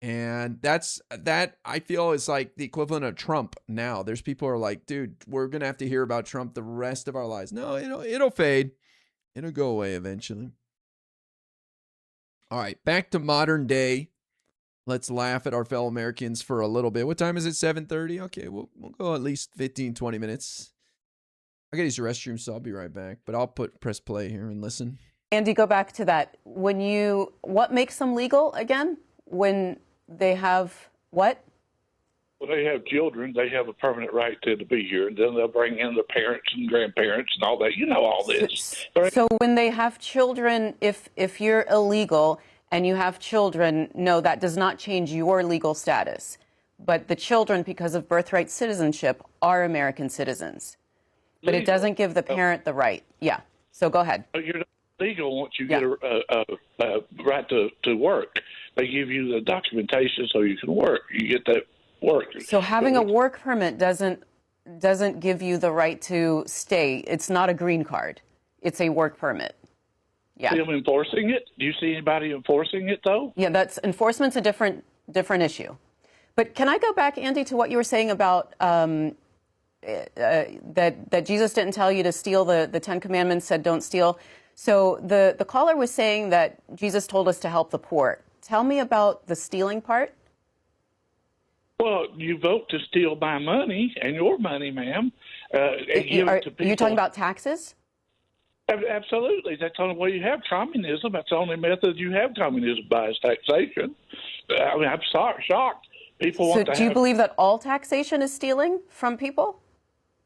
And that I feel is like the equivalent of Trump now. There's people who are like, dude, we're going to have to hear about Trump the rest of our lives. No, it'll fade. It'll go away eventually. All right, back to modern day. Let's laugh at our fellow Americans for a little bit. What time is it? 7:30? Okay, we'll go at least 15, 20 minutes. I got to use the restroom, so I'll be right back. But I'll press play here and listen. Andy, go back to that. What makes them legal again? When they have what? Well, they have children. They have a permanent right to be here, and then they'll bring in their parents and grandparents and all that. You know all this. So when they have children, if you're illegal and you have children, no, that does not change your legal status. But the children, because of birthright citizenship, are American citizens. But it doesn't give the parent the right. Yeah. So go ahead. You're not legal once you get a right to work. They give you the documentation so you can work. You get that work. So having a work permit doesn't give you the right to stay. It's not a green card. It's a work permit. Yeah. See them enforcing it? Do you see anybody enforcing it though? Yeah, enforcement's a different issue. But can I go back, Andy, to what you were saying about that Jesus didn't tell you to steal? The Ten Commandments said don't steal. So the caller was saying that Jesus told us to help the poor. Tell me about the stealing part. Well, you vote to steal my money and your money, ma'am. Are you talking about taxes? Absolutely. That's the only way you have communism. That's the only method you have communism by is taxation. I mean, I'm shocked. People want to do you believe that all taxation is stealing from people?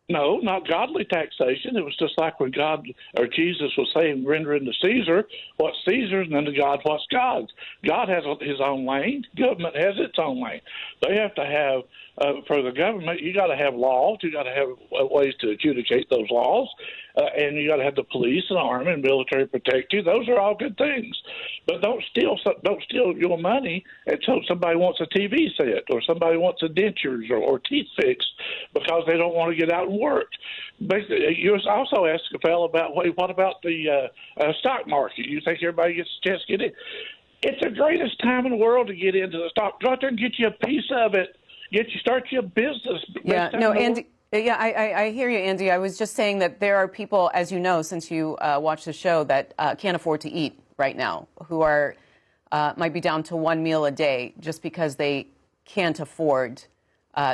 No, not godly taxation. It was just like when God or Jesus was saying, rendering to Caesar what's Caesar's, and then to God what's God's. God has his own lane. Government has its own lane. They have to have, for the government, you got to have laws. You got to have ways to adjudicate those laws. And you got to have the police and army and military protect you. Those are all good things. But don't steal your money until somebody wants a TV set or somebody wants a dentures or teeth fixed because they don't want to get out and work. Basically, you also asked a fellow about, what about the stock market? You think everybody gets a chance to get in? It's the greatest time in the world to get into the stock. Go out there and get you a piece of it. Start your business. Yeah, no, Andy. Yeah, I hear you, Andy. I was just saying that there are people, as you know, since you watch the show, that can't afford to eat right now, who are might be down to one meal a day just because they can't afford.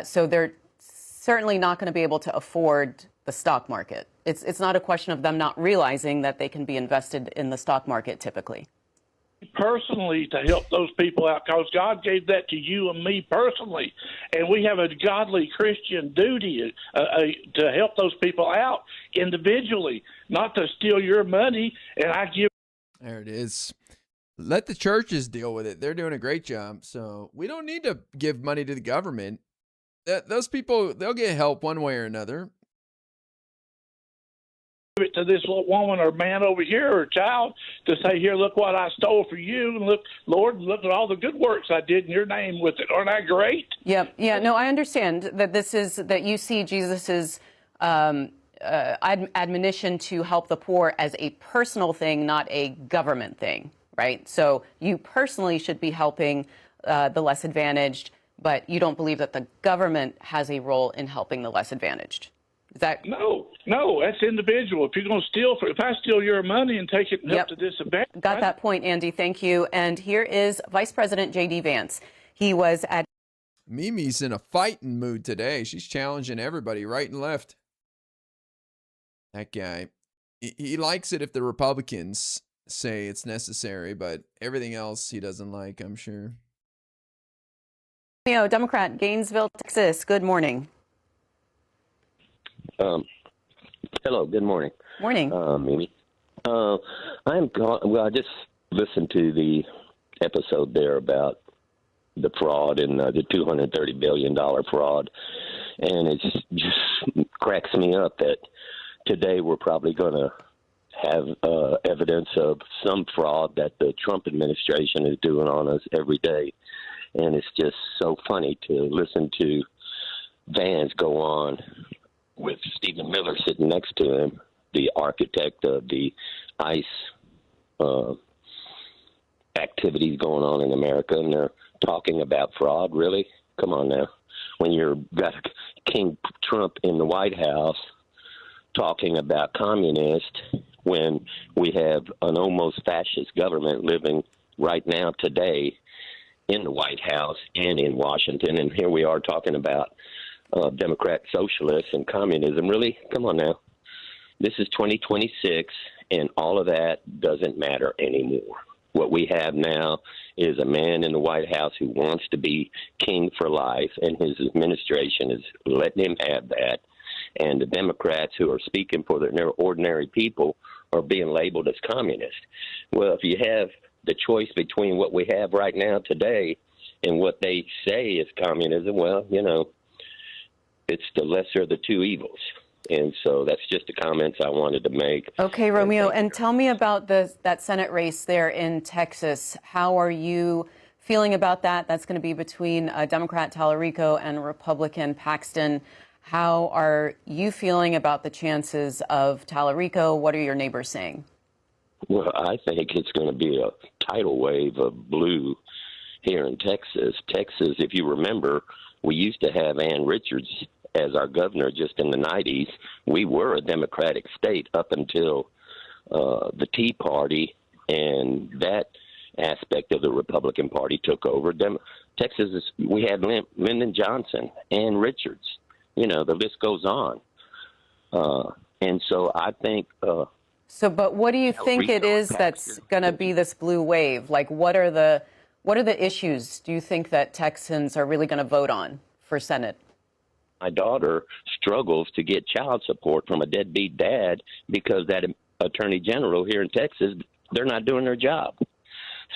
So they're certainly not going to be able to afford the stock market. It's not a question of them not realizing that they can be invested in the stock market typically. Personally, to help those people out, because God gave that to you and me personally, and we have a godly Christian duty to help those people out individually, not to steal your money. And I give. There it is. Let the churches deal with it. They're doing a great job, so we don't need to give money to the government. Those people, they'll get help one way or another. It to this little woman or man over here or child to say, here, look what I stole for you, and look, Lord, look at all the good works I did in your name with it. Aren't I great? Yeah, no, I understand that that you see Jesus's admonition to help the poor as a personal thing, not a government thing, right? So you personally should be helping the less advantaged, but you don't believe that the government has a role in helping the less advantaged. Is that No, that's individual. If you're going to steal, if I steal your money and take it and help to disadvantage. Got that point, Andy. Thank you. And here is Vice President J.D. Vance. He was at. Mimi's in a fighting mood today. She's challenging everybody right and left. That guy, he likes it if the Republicans say it's necessary, but everything else he doesn't like, I'm sure. Democrat, Gainesville, Texas. Good morning. Hello, good morning. Morning. Mimi. I just listened to the episode there about the fraud and the $230 billion fraud, and it just cracks me up that today we're probably going to have evidence of some fraud that the Trump administration is doing on us every day, and it's just so funny to listen to Vance go on with Stephen Miller sitting next to him, the architect of the ICE activities going on in America, and they're talking about fraud, really? Come on now. When you've got King Trump in the White House talking about communist, when we have an almost fascist government living right now today in the White House and in Washington, and here we are talking about Democrat socialists and communism. Really? Come on now. This is 2026, and all of that doesn't matter anymore. What we have now is a man in the White House who wants to be king for life, and his administration is letting him have that. And the Democrats who are speaking for their ordinary people are being labeled as communist. Well, if you have the choice between what we have right now today and what they say is communism, well, you know, it's the lesser of the two evils. And so that's just the comments I wanted to make. Okay, Romeo, and tell me about that Senate race there in Texas. How are you feeling about that? That's going to be between Democrat Tallarico and Republican Paxton. How are you feeling about the chances of Tallarico? What are your neighbors saying? Well, I think it's going to be a tidal wave of blue here in Texas. Texas, if you remember, we used to have Ann Richards as our governor just in the 90s. We were a Democratic state up until the Tea Party, and that aspect of the Republican Party took over. Texas, we had Lyndon Johnson, Ann Richards. You know, the list goes on. And so I think... but what do you think it is that's going to be this blue wave? Like, what are the issues do you think that Texans are really going to vote on for Senate? My daughter struggles to get child support from a deadbeat dad because that attorney general here in Texas, they're not doing their job.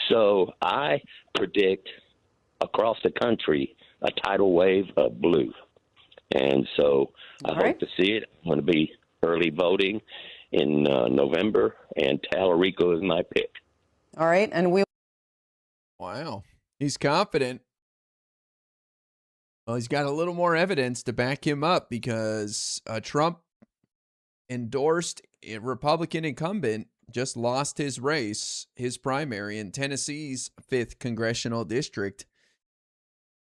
So I predict across the country a tidal wave of blue. And so I hope to see it. I'm going to be early voting in November, and Tallarico is my pick. All right. And Wow. He's confident. Well, he's got a little more evidence to back him up because a Trump-endorsed Republican incumbent just lost his race, his primary in Tennessee's 5th congressional district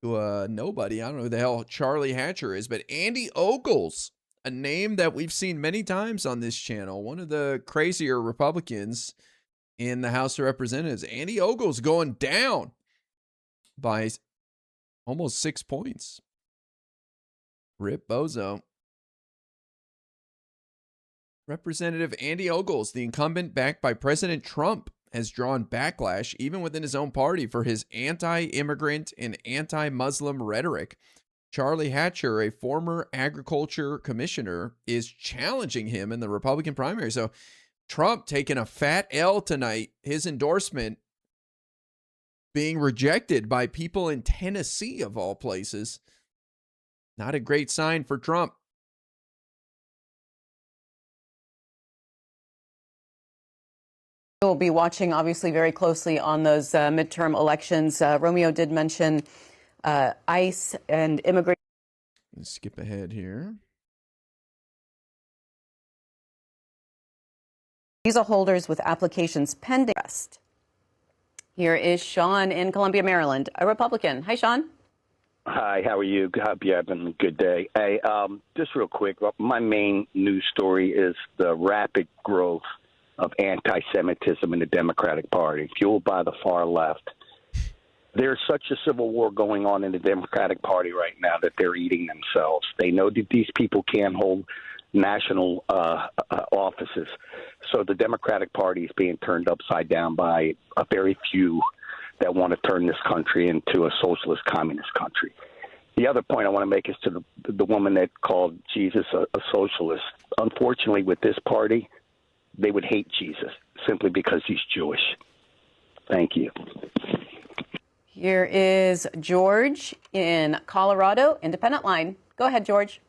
to nobody. I don't know who the hell Charlie Hatcher is, but Andy Ogles, a name that we've seen many times on this channel, one of the crazier Republicans in the House of Representatives. Andy Ogles going down by almost 6 points. Rip Bozo. Representative Andy Ogles, the incumbent backed by President Trump, has drawn backlash even within his own party for his anti-immigrant and anti-Muslim rhetoric. Charlie Hatcher, a former agriculture commissioner, is challenging him in the Republican primary. So Trump taking a fat L tonight, his endorsement being rejected by people in Tennessee, of all places. Not a great sign for Trump. We'll be watching, obviously, very closely on those midterm elections. Romeo did mention ICE and immigration. Let's skip ahead here. Visa holders with applications pending arrest. Here is Sean in Columbia, Maryland, a Republican. Hi, Sean. Hi, how are you? Hope you're having a good day. Hey, just real quick, my main news story is the rapid growth of anti-Semitism in the Democratic Party, fueled by the far left. There's such a civil war going on in the Democratic Party right now that they're eating themselves. They know that these people can't hold national offices. So the Democratic Party is being turned upside down by a very few that want to turn this country into a socialist communist country. The other point I want to make is to the woman that called Jesus a socialist. Unfortunately, with this party, they would hate Jesus simply because he's Jewish. Thank you. Here is George in Colorado, Independent Line. Go ahead, George.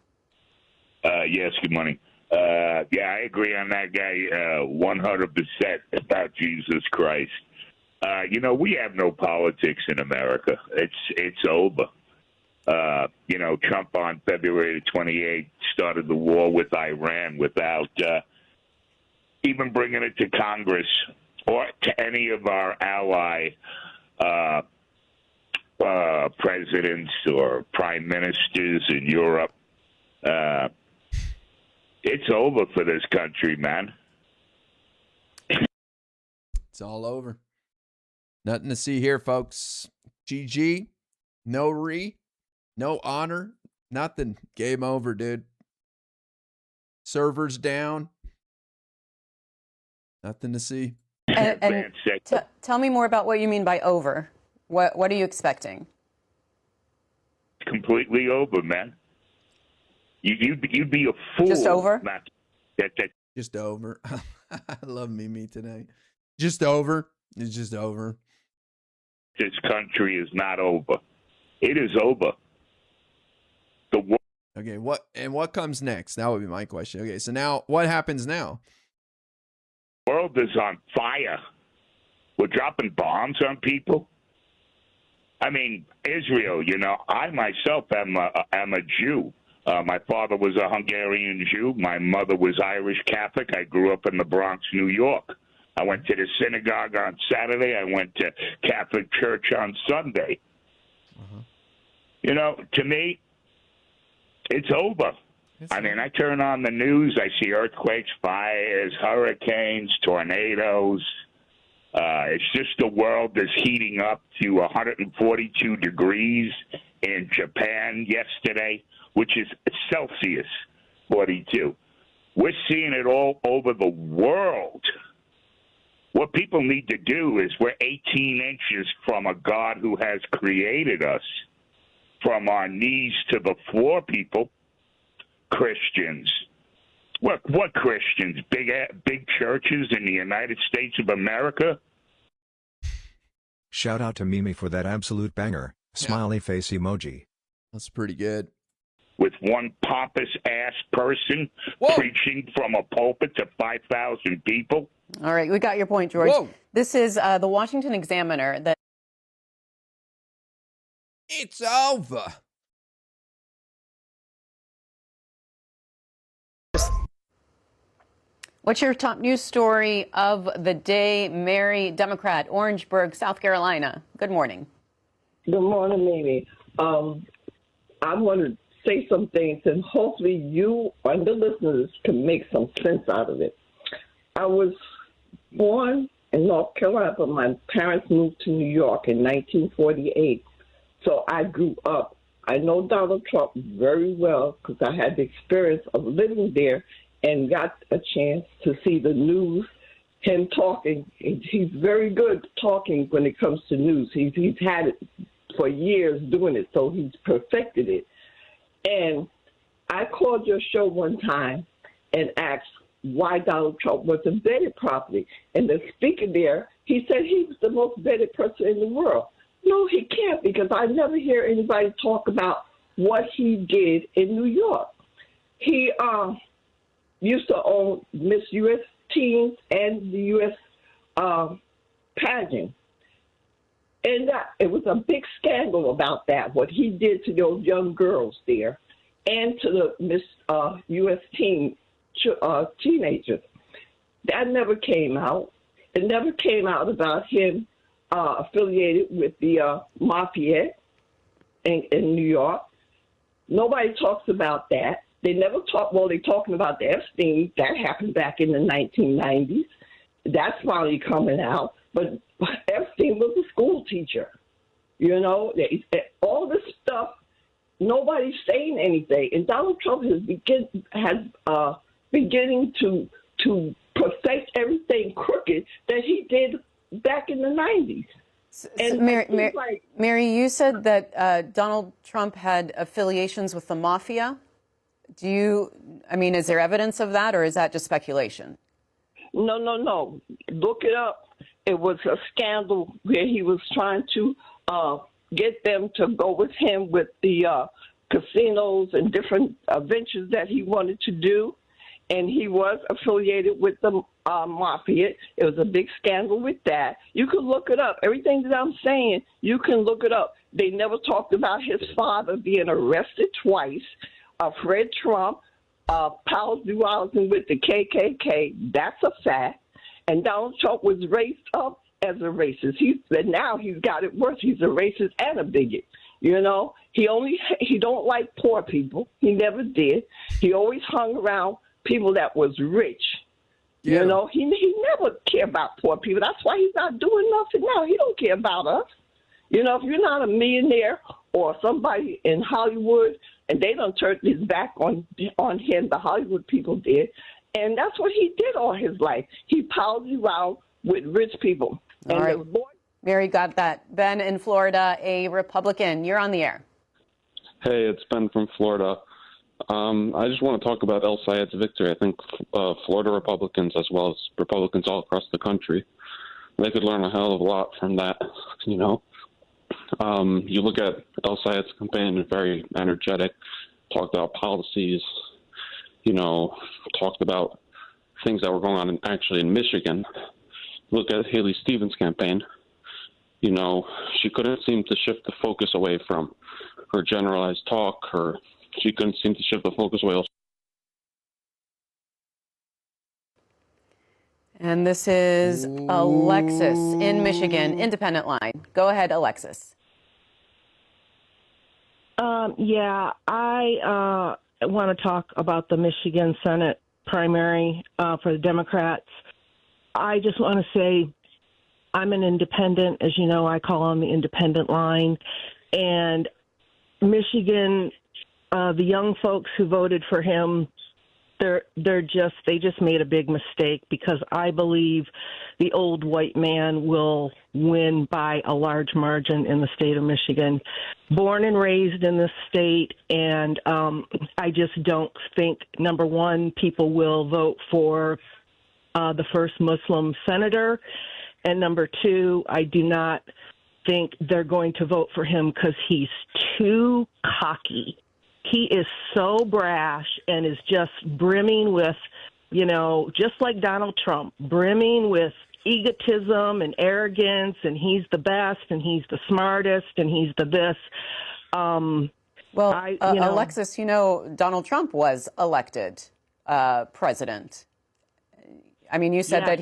Yes, good morning. Yeah, I agree on that guy 100% about Jesus Christ. You know, we have no politics in America. It's over. You know, Trump on February 28th started the war with Iran without even bringing it to Congress or to any of our ally presidents or prime ministers in Europe. It's over for this country, man. It's all over. Nothing to see here, folks. GG. No honor. Nothing. Game over, dude. Servers down. Nothing to see. And tell me more about what you mean by over. What are you expecting? Completely over, man. You'd be a fool. Just over? Just over. I love Mimi today. Just over. It's just over. This country is not over. It is over. The world. Okay, what comes next? That would be my question. Okay, so now what happens now? The world is on fire. We're dropping bombs on people. I mean, Israel, I myself am a Jew. My father was a Hungarian Jew. My mother was Irish Catholic. I grew up in the Bronx, New York. I went to the synagogue on Saturday. I went to Catholic church on Sunday. To me, it's over. I mean, I turn on the news. I see earthquakes, fires, hurricanes, tornadoes. It's just the world is heating up to 142 degrees in Japan yesterday, which is Celsius 42. We're seeing it all over the world. What people need to do is we're 18 inches from a God who has created us. From our knees to the floor, people. Christians. What Christians? Big churches in the United States of America? Shout out to Mimi for that absolute banger. Smiley face emoji. That's pretty good. With one pompous-ass person preaching from a pulpit to 5,000 people? All right, we got your point, George. Whoa. This is the Washington Examiner that... It's over. What's your top news story of the day, Mary, Democrat, Orangeburg, South Carolina? Good morning. Good morning, Mimi. I want to say some things, and hopefully you and the listeners can make some sense out of it. I was born in North Carolina, but my parents moved to New York in 1948. So I grew up. I know Donald Trump very well because I had the experience of living there and got a chance to see the news, him talking. He's very good talking when it comes to news. He's had it for years doing it, so he's perfected it. And I called your show one time and asked why Donald Trump wasn't vetted properly. And the speaker there, he said he was the most vetted person in the world. No, he can't, because I never hear anybody talk about what he did in New York. He used to own Miss U.S. Teens and the U.S. pageant. And it was a big scandal about that, what he did to those young girls there and to the Miss U.S. teenagers. That never came out. It never came out about him affiliated with the mafia in New York. Nobody talks about that. They never talk. Well, they're talking about the Epstein. That happened back in the 1990s. That's finally coming out. But Epstein was a school teacher. All this stuff, nobody's saying anything. And Donald Trump has beginning to perfect everything crooked that he did back in the 90s. And Mary, you said that Donald Trump had affiliations with the mafia. Is there evidence of that, or is that just speculation? No. Look it up. It was a scandal where he was trying to get them to go with him with the casinos and different ventures that he wanted to do. And he was affiliated with the mafia. It was a big scandal with that. You can look it up. Everything that I'm saying, you can look it up. They never talked about his father being arrested twice. Fred Trump, pals dualizing with the KKK. That's a fact. And Donald Trump was raised up as a racist. Now he's got it worse. He's a racist and a bigot. He don't like poor people. He never did. He always hung around people that was rich. He never cared about poor people. That's why he's not doing nothing now. He don't care about us. If you're not a millionaire or somebody in Hollywood, and they done turned his back on him, the Hollywood people did, and that's what he did all his life. He pals around with rich people. All right. Mary got that. Ben in Florida, a Republican. You're on the air. Hey, it's Ben from Florida. I just want to talk about El Sayed's victory. I think Florida Republicans, as well as Republicans all across the country, they could learn a hell of a lot from that. You look at El Sayed's campaign, very energetic, talked about policies, talked about things that were going on actually in Michigan. Look at Haley Stevens' campaign. She couldn't seem to shift the focus away from her generalized talk. She couldn't seem to shift the focus away. And this is Alexis in Michigan, independent line. Go ahead, Alexis. I want to talk about the Michigan Senate primary for the Democrats. I just want to say I'm an independent. As you know, I call on the independent line. And Michigan, the young folks who voted for him, they just made a big mistake, because I believe the old white man will win by a large margin in the state of Michigan. Born and raised in this state, and I just don't think, number one, people will vote for the first Muslim senator, and number two, I do not think they're going to vote for him because he's too cocky. He is so brash and is just brimming with, just like Donald Trump, brimming with egotism and arrogance, and he's the best, and he's the smartest, and he's the this. Alexis, Donald Trump was elected president. I mean, you said that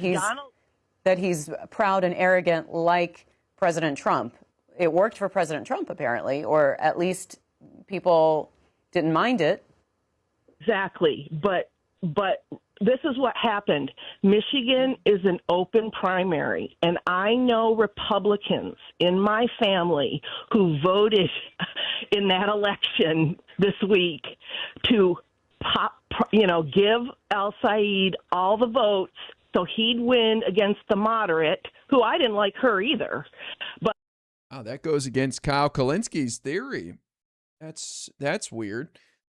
he's proud and arrogant like President Trump. It worked for President Trump, apparently, or at least people didn't mind it. Exactly. But this is what happened. Michigan is an open primary, and I know Republicans in my family who voted in that election this week to give El Sayed all the votes so he'd win against the moderate, who I didn't like her either. But that goes against Kyle Kalinski's theory. That's weird.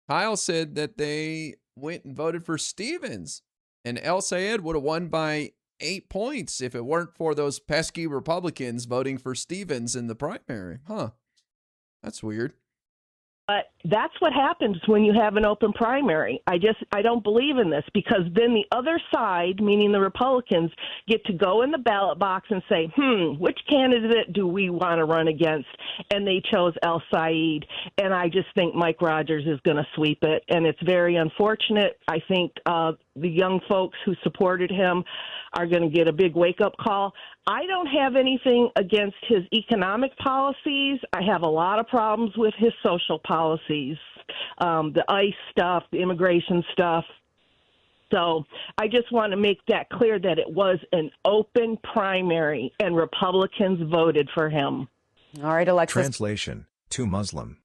Kyle said that they went and voted for Stevens, and El Sayed would have won by 8 points if it weren't for those pesky Republicans voting for Stevens in the primary. That's weird. But that's what happens when you have an open primary. I don't believe in this, because then the other side, meaning the Republicans, get to go in the ballot box and say, which candidate do we want to run against? And they chose El Sayed. And I just think Mike Rogers is going to sweep it. And it's very unfortunate. I think the young folks who supported him are going to get a big wake-up call. I don't have anything against his economic policies. I have a lot of problems with his social policies, the ICE stuff, the immigration stuff. So I just want to make that clear, that it was an open primary and Republicans voted for him. All right, Alexis. Translation, to Muslim.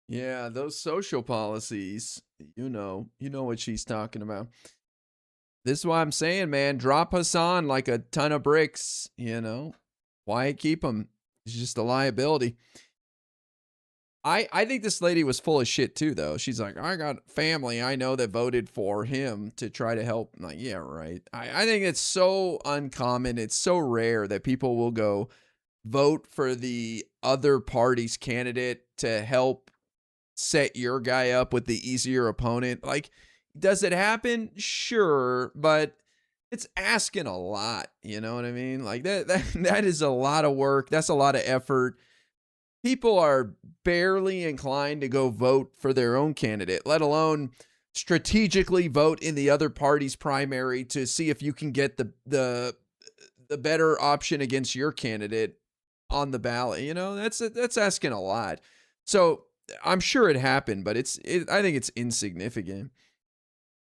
Yeah, those social policies, you know what she's talking about. This is why I'm saying, man, drop Hasan like a ton of bricks, Why keep him? He's just a liability. I think this lady was full of shit too, though. She's like, I got family I know that voted for him to try to help. I'm like, yeah, right. I think it's so uncommon. It's so rare that people will go vote for the other party's candidate to help set your guy up with the easier opponent. Like, does it happen? Sure, but it's asking a lot. You know what I mean? Like that is a lot of work. That's a lot of effort. People are barely inclined to go vote for their own candidate, let alone strategically vote in the other party's primary to see if you can get the the better option against your candidate on the ballot. You know, that's asking a lot. So I'm sure it happened, but I think it's insignificant.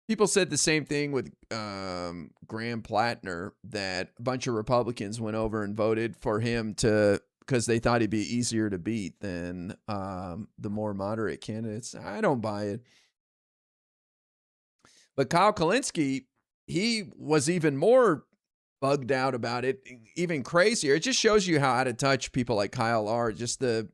People said the same thing with Graham Plattner, that a bunch of Republicans went over and voted for him because they thought he'd be easier to beat than the more moderate candidates. I don't buy it. But Kyle Kalinske, he was even more bugged out about it, even crazier. It just shows you how out of touch people like Kyle are. Just the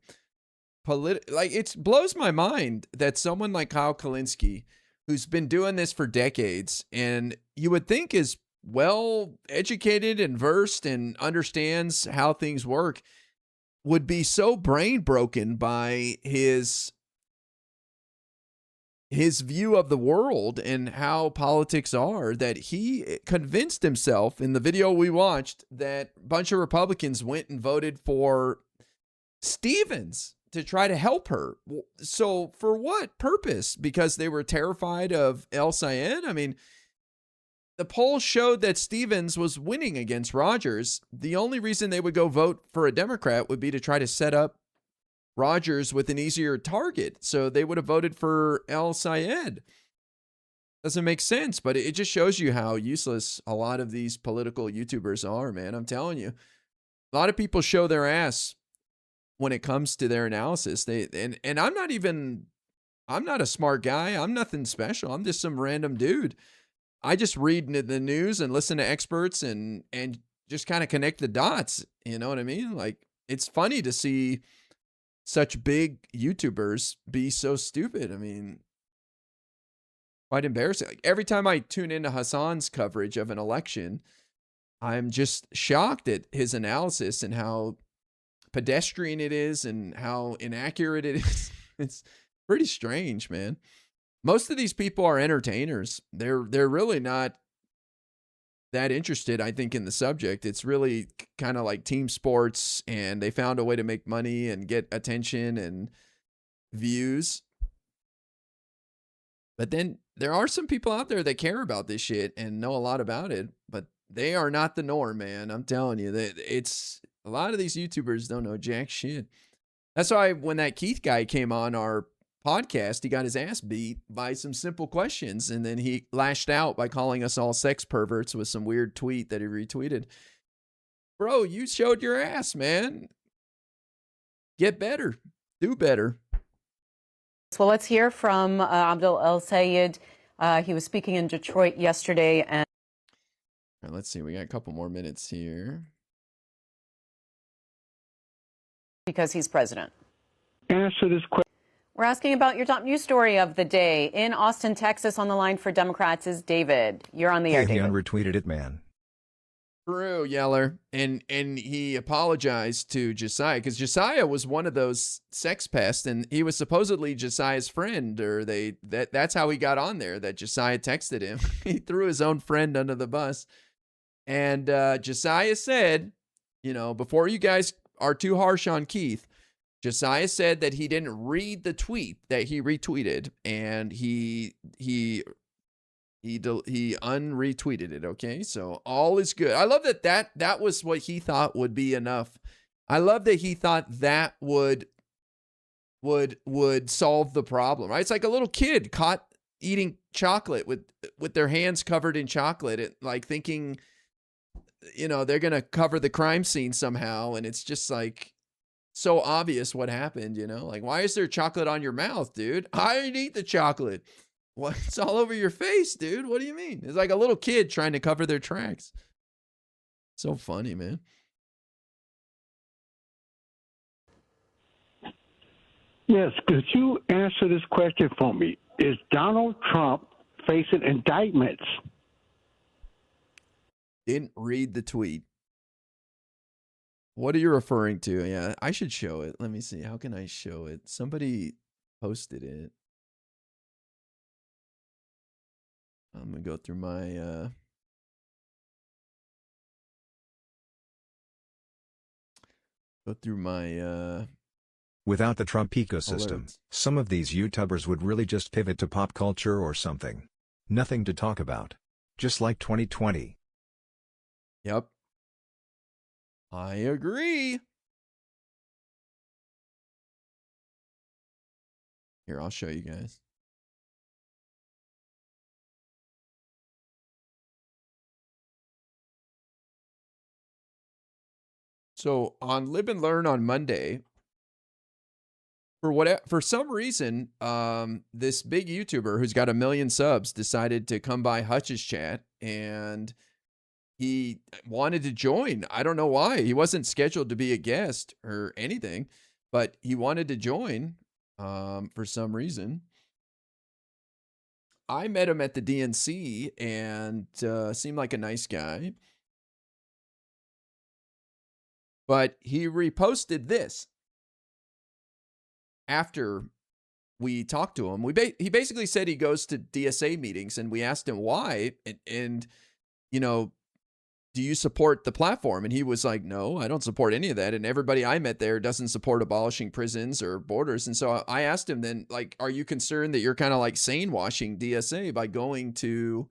it blows my mind that someone like Kyle Kalinske, who's been doing this for decades, and you would think is well educated and versed and understands how things work, would be so brain broken by his view of the world and how politics are, that he convinced himself in the video we watched that a bunch of Republicans went and voted for Stevens to try to help her. So for what purpose? Because they were terrified of El Sayed? I mean, the polls showed that Stevens was winning against Rogers. The only reason they would go vote for a Democrat would be to try to set up Rogers with an easier target. So they would have voted for El Sayed. Doesn't make sense, but it just shows you how useless a lot of these political YouTubers are, man. I'm telling you. A lot of people show their ass when it comes to their analysis. And I'm not a smart guy. I'm nothing special. I'm just some random dude. I just read the news and listen to experts and just kind of connect the dots. You know what I mean? Like, it's funny to see such big YouTubers be so stupid. I mean, quite embarrassing. Like, every time I tune into Hasan's coverage of an election, I'm just shocked at his analysis and how pedestrian it is and how inaccurate it is. It's pretty strange, man. Most of these people are entertainers. They're really not that interested, I think, in the subject. It's really kind of like team sports, and they found a way to make money and get attention and views. But then there are some people out there that care about this shit and know a lot about it, but they are not the norm, man. I'm telling you, that it's a lot of these YouTubers don't know jack shit. That's why when that Keith guy came on our podcast, he got his ass beat by some simple questions, and then he lashed out by calling us all sex perverts with some weird tweet that he retweeted. Bro, you showed your ass, man. Get better. Do better. Well, let's hear from Abdul El Sayed. He was speaking in Detroit yesterday. And all right, let's see. We got a couple more minutes here. Because he's president. Answer this question. We're asking about your top news story of the day. In Austin, Texas, on the line for Democrats is David. You're on the air, David. He unretweeted it, man. True, Yeller. And he apologized to Josiah, because Josiah was one of those sex pests, and he was supposedly Josiah's friend, or that's how he got on there, that Josiah texted him. He threw his own friend under the bus. And Josiah said, you know, before you guys are too harsh on Keith, Josiah said that he didn't read the tweet that he retweeted, and he unretweeted it. Okay, so all is good. I love that was what he thought would be enough. I love that he thought that would solve the problem. Right? It's like a little kid caught eating chocolate with their hands covered in chocolate, like thinking, you know, they're gonna cover the crime scene somehow, and it's just like so obvious what happened, you know? Like, why is there chocolate on your mouth, dude? I didn't eat the chocolate. What? It's all over your face, dude. What do you mean? It's like a little kid trying to cover their tracks. So funny, man. Yes, could you answer this question for me? Is Donald Trump facing indictments? Didn't read the tweet. What are you referring to? Yeah, I should show it. Let me see. How can I show it? Somebody posted it. I'm going to go through my Without the Trump ecosystem, some of these YouTubers would really just pivot to pop culture or something. Nothing to talk about. Just like 2020. Yep. I agree. Here, I'll show you guys. So on Live and Learn on Monday, for some reason, this big YouTuber who's got 1 million subs decided to come by Hutch's chat, and he wanted to join. I don't know why. He wasn't scheduled to be a guest or anything, but he wanted to join for some reason. I met him at the DNC and seemed like a nice guy. But he reposted this after we talked to him. He basically said he goes to DSA meetings, and we asked him why. And you know, do you support the platform? And he was like, no, I don't support any of that. And everybody I met there doesn't support abolishing prisons or borders. And so I asked him then, like, are you concerned that you're kind of like sane washing DSA by going to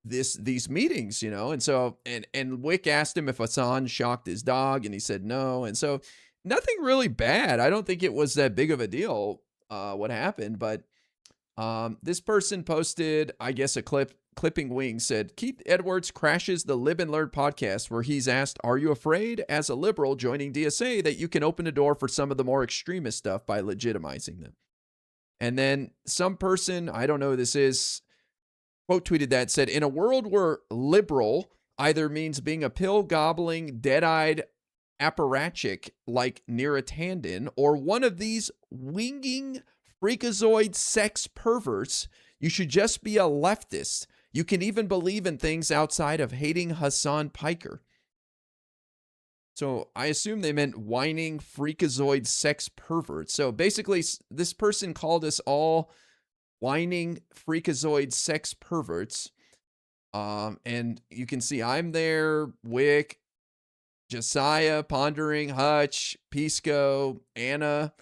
these meetings, you know? And so, and Wick asked him if Hasan shocked his dog, and he said no. And so nothing really bad. I don't think it was that big of a deal, what happened, but this person posted, I guess, a Clipping Wings said, Keith Edwards crashes the Live and Learn podcast where he's asked, are you afraid as a liberal joining DSA that you can open a door for some of the more extremist stuff by legitimizing them? And then some person, I don't know who this is, quote tweeted that, said, in a world where liberal either means being a pill-gobbling, dead-eyed apparatchik like Neera Tanden, or one of these winging freakazoid sex perverts, you should just be a leftist. You can even believe in things outside of hating Hasan Piker. So I assume they meant whining freakazoid sex perverts. So basically, this person called us all whining freakazoid sex perverts. And you can see I'm there, Wick, Josiah, Pondering, Hutch, Pisco, Anna.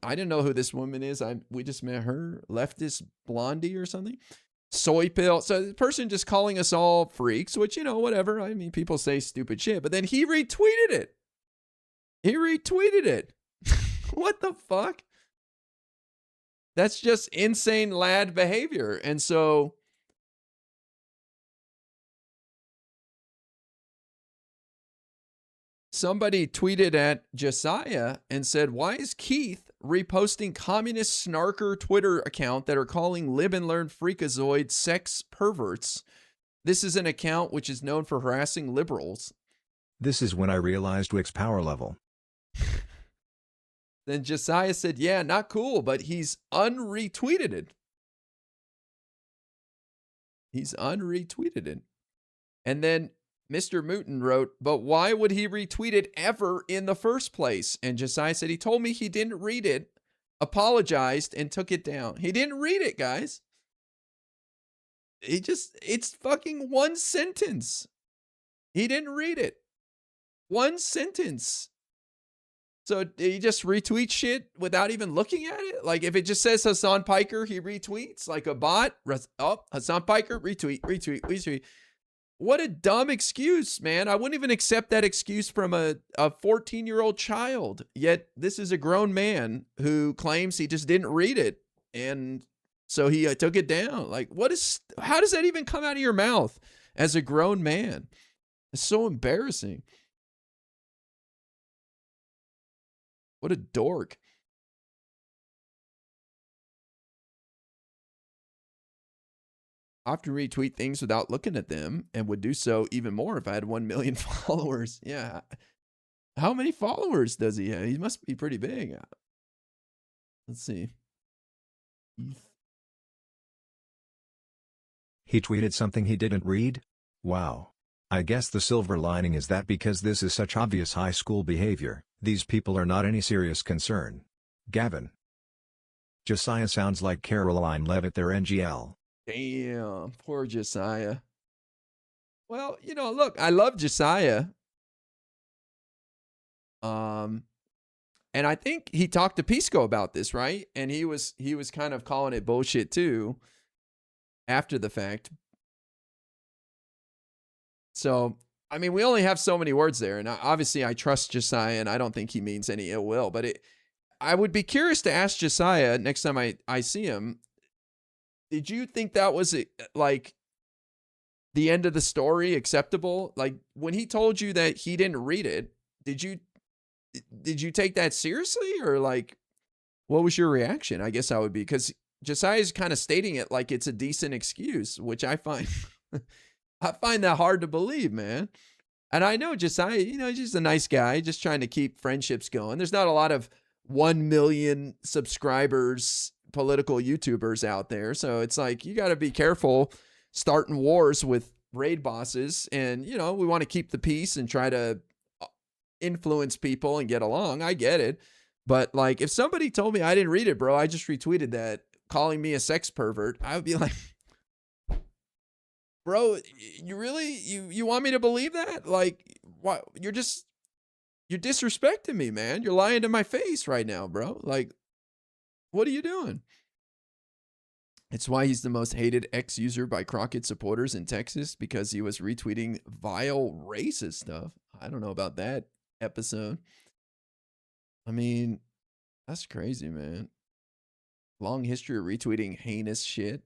I didn't know who this woman is. We just met her. Leftist Blondie or something. Soy Pill. So the person just calling us all freaks, which, you know, whatever. I mean, people say stupid shit, but then he retweeted it. What the fuck? That's just insane lad behavior. And so somebody tweeted at Josiah and said, why is Keith reposting communist snarker Twitter account that are calling Live and Learn freakazoid sex perverts? This is an account which is known for harassing liberals. This is when I realized Wick's power level. Then Josiah said, yeah, not cool, but he's unretweeted it. And then Mr. Mooten wrote, but why would he retweet it ever in the first place? And Josiah said, he told me he didn't read it, apologized, and took it down. He didn't read it, guys. It's fucking one sentence. He didn't read it. One sentence. So he just retweets shit without even looking at it? Like if it just says Hasan Piker, he retweets like a bot. Oh, Hasan Piker, retweet. What a dumb excuse, man. I wouldn't even accept that excuse from a 14-year-old child. Yet this is a grown man who claims he just didn't read it. And so he took it down. Like, how does that even come out of your mouth as a grown man? It's so embarrassing. What a dork. I often retweet things without looking at them and would do so even more if I had 1 million followers. Yeah. How many followers does he have? He must be pretty big. Let's see. He tweeted something he didn't read? Wow. I guess the silver lining is that because this is such obvious high school behavior, these people are not any serious concern. Gavin. Josiah sounds like Caroline Levitt their NGL. Damn, poor Josiah. Well, you know, look, I love Josiah. And I think he talked to Pisco about this, right? And he was kind of calling it bullshit too after the fact. So I mean, we only have so many words there, and obviously I trust Josiah, and I don't think he means any ill will, but I would be curious to ask Josiah next time I see him, did you think that was like the end of the story, acceptable? Like when he told you that he didn't read it, did you take that seriously, or like what was your reaction? I guess I would be, because Josiah's kind of stating it like it's a decent excuse, which I find I find that hard to believe, man. And I know Josiah, he's just a nice guy, just trying to keep friendships going. There's not a lot of 1 million subscribers political YouTubers out there, so it's like you got to be careful starting wars with raid bosses. And we want to keep the peace and try to influence people and get along. I get it, but like if somebody told me I didn't read it, bro, I just retweeted that, calling me a sex pervert, I would be like, bro, you really you want me to believe that? Like, what? You're disrespecting me, man. You're lying to my face right now, bro. Like, what are you doing? It's why he's the most hated ex-user by Crockett supporters in Texas, because he was retweeting vile racist stuff. I don't know about that episode. I mean, that's crazy, man. Long history of retweeting heinous shit.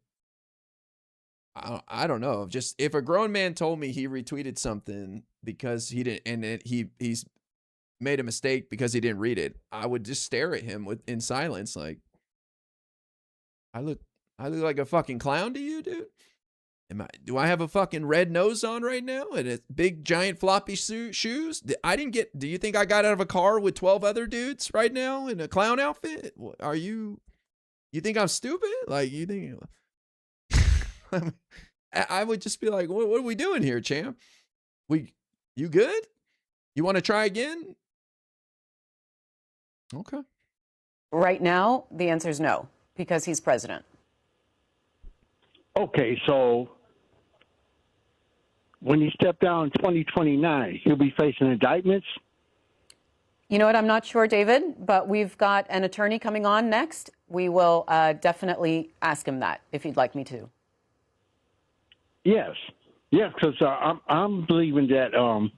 I don't know. Just if a grown man told me he retweeted something because he didn't, and he's made a mistake because he didn't read it, I would just stare at him in silence, like, I look like a fucking clown to you, dude? Do I have a fucking red nose on right now and a big giant floppy shoes? Do you think I got out of a car with 12 other dudes right now in a clown outfit? You think I'm stupid? Like, you think I would just be like, what are we doing here, champ? You good? You want to try again? Okay. Right now, the answer is no, because he's president. Okay, so when he stepped down in 2029, he'll be facing indictments? You know what? I'm not sure, David, but we've got an attorney coming on next. We will definitely ask him that if you'd like me to. Yes, because I'm believing that.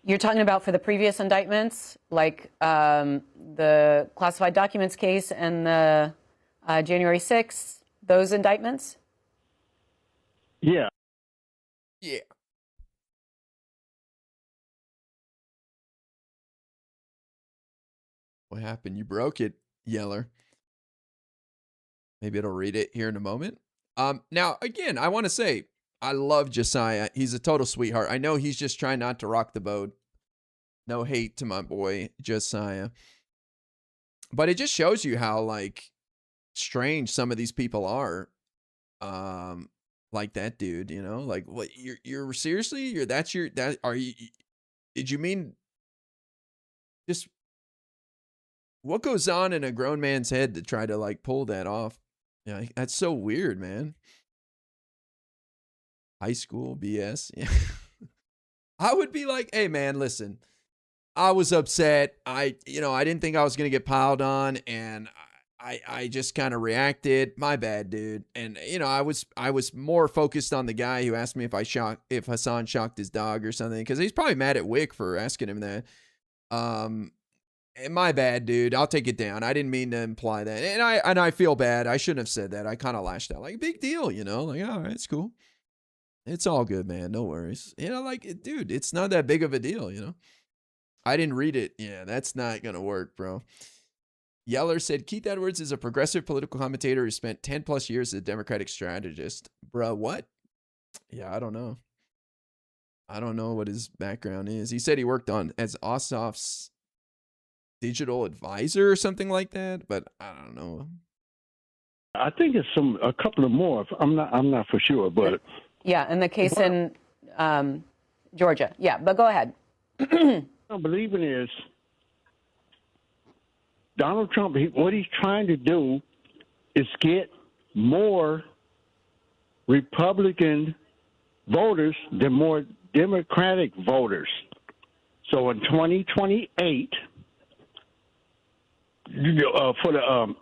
You're talking about for the previous indictments, like the classified documents case and the January 6th, those indictments? Yeah. Yeah. What happened? You broke it, Yeller. Maybe it'll read it here in a moment. Now, again, I want to say, I love Josiah. He's a total sweetheart. I know he's just trying not to rock the boat. No hate to my boy, Josiah. But it just shows you how, like, strange some of these people are. Like that dude, like, what, you're seriously, did you mean, just, what goes on in a grown man's head to try to, like, pull that off? Yeah, that's so weird, man. High school BS. Yeah. I would be like, hey, man, listen, I was upset. I didn't think I was going to get piled on, and I just kind of reacted. My bad, dude. And, I was more focused on the guy who asked me if Hasan shocked his dog or something, because he's probably mad at Wick for asking him that. And my bad, dude. I'll take it down. I didn't mean to imply that. And I feel bad. I shouldn't have said that. I kind of lashed out. Like, big deal, like, all right, it's cool. It's all good, man. No worries. Like, dude, it's not that big of a deal, I didn't read it. Yeah, that's not going to work, bro. Yeller said, Keith Edwards is a progressive political commentator who spent 10 plus years as a Democratic strategist. Bro, what? Yeah, I don't know. I don't know what his background is. He said he worked as Ossoff's digital advisor or something like that, but I don't know. I think it's a couple of more. I'm not for sure, but yeah, in the case in Georgia. Yeah, but go ahead. I'm believing is Donald Trump. What he's trying to do is get more Republican voters than more Democratic voters. So in 2028, for the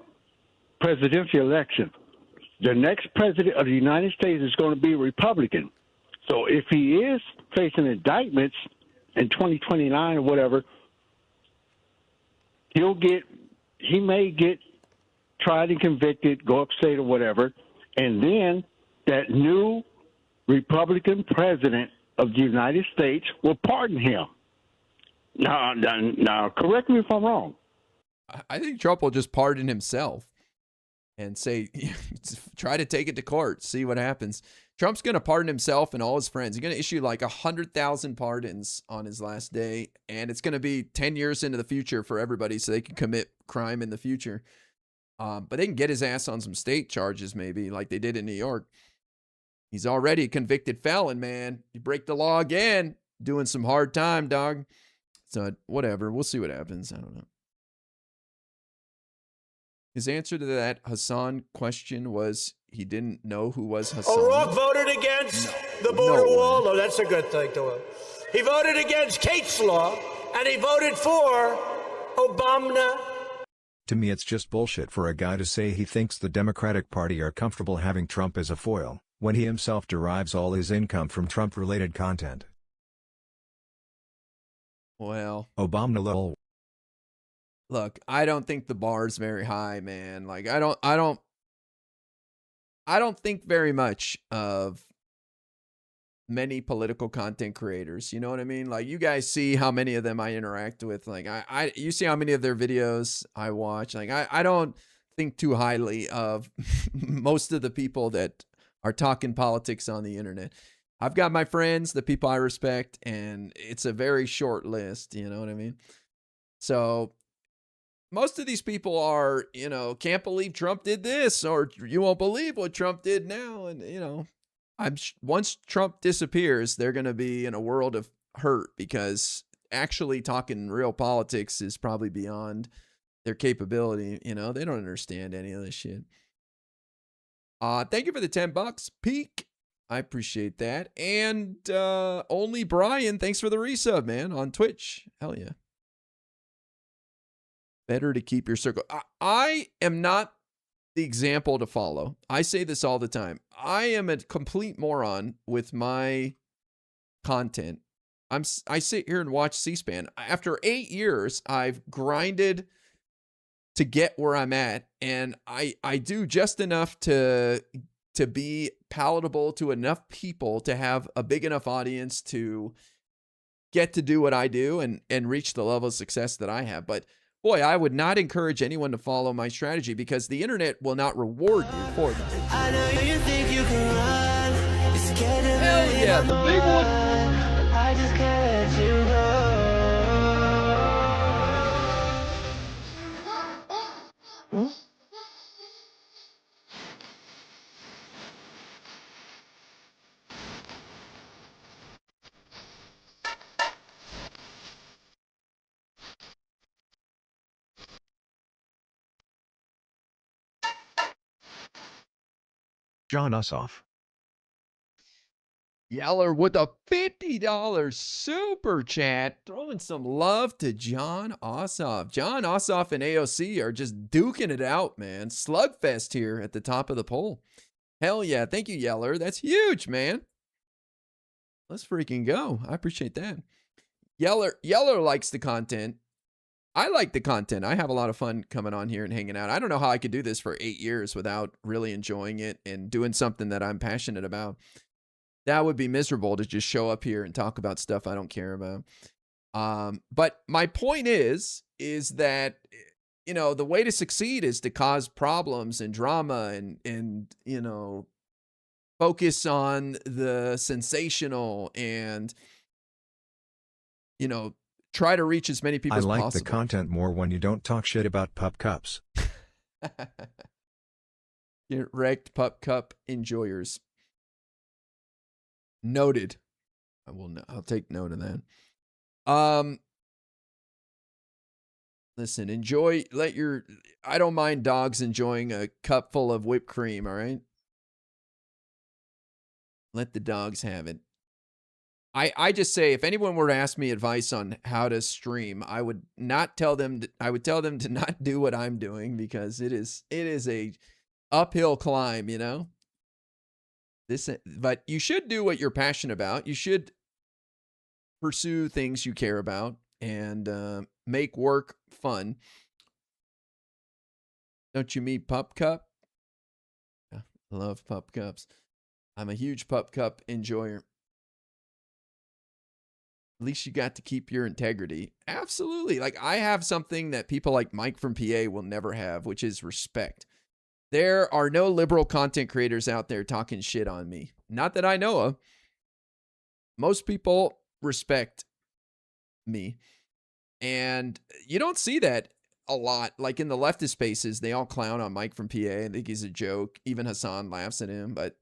presidential election, the next president of the United States is going to be Republican. So if he is facing indictments in 2029 or whatever, he may get tried and convicted, go upstate or whatever, and then that new Republican president of the United States will pardon him. Now, correct me if I'm wrong. I think Trump will just pardon himself and say, try to take it to court, see what happens. Trump's going to pardon himself and all his friends. He's going to issue like 100,000 pardons on his last day, and it's going to be 10 years into the future for everybody so they can commit crime in the future. But they can get his ass on some state charges maybe like they did in New York. He's already a convicted felon, man. You break the law again, doing some hard time, dog. So whatever, we'll see what happens. I don't know. His answer to that Hasan question was he didn't know who was Hasan. O'Rourke voted against the border wall. Oh, that's a good thing to him. He voted against Kate's law, and he voted for Obama. To me, it's just bullshit for a guy to say he thinks the Democratic Party are comfortable having Trump as a foil, when he himself derives all his income from Trump-related content. Well, Obama lol. Look, I don't think the bar's very high, man. Like I don't think very much of many political content creators. You know what I mean? Like you guys see how many of them I interact with. Like you see how many of their videos I watch. Like I don't think too highly of most of the people that are talking politics on the internet. I've got my friends, the people I respect, and it's a very short list. You know what I mean? So most of these people are, can't believe Trump did this, or you won't believe what Trump did now. And, once Trump disappears, they're going to be in a world of hurt because actually talking real politics is probably beyond their capability. They don't understand any of this shit. Thank you for the $10, Peak. I appreciate that. And only Brian, thanks for the resub, man, on Twitch. Hell yeah. Better to keep your circle. I am not the example to follow. I say this all the time. I am a complete moron with my content. I sit here and watch C-SPAN. After 8 years, I've grinded to get where I'm at, and I do just enough to be palatable to enough people to have a big enough audience to get to do what I do and reach the level of success that I have. But boy, I would not encourage anyone to follow my strategy because the internet will not reward you for that. I know you think you can run. It's getting hell yeah, the big one. I just can't let you go. John Ussoff. Yeller with a $50 super chat, throwing some love to John Ossoff. John Ossoff and AOC are just duking it out, man. Slugfest here at the top of the poll. Hell yeah. Thank you, Yeller. That's huge, man. Let's freaking go. I appreciate that. Yeller likes the content. I like the content. I have a lot of fun coming on here and hanging out. I don't know how I could do this for 8 years without really enjoying it and doing something that I'm passionate about. That would be miserable to just show up here and talk about stuff I don't care about. But my point is that, the way to succeed is to cause problems and drama and focus on the sensational and, try to reach as many people as possible. I like the content more when you don't talk shit about pup cups. Get wrecked, pup cup enjoyers. Noted. I'll take note of that. Listen, I don't mind dogs enjoying a cup full of whipped cream, all right? Let the dogs have it. I just say, if anyone were to ask me advice on how to stream, I would tell them to not do what I'm doing because it is a uphill climb, But you should do what you're passionate about. You should pursue things you care about and make work fun. Don't you mean Pup Cup? Yeah, I love Pup Cups. I'm a huge Pup Cup enjoyer. At least you got to keep your integrity. Absolutely. Like, I have something that people like Mike from PA will never have, which is respect. There are no liberal content creators out there talking shit on me. Not that I know of. Most people respect me. And you don't see that a lot. Like in the leftist spaces, they all clown on Mike from PA and think he's a joke. Even Hasan laughs at him, but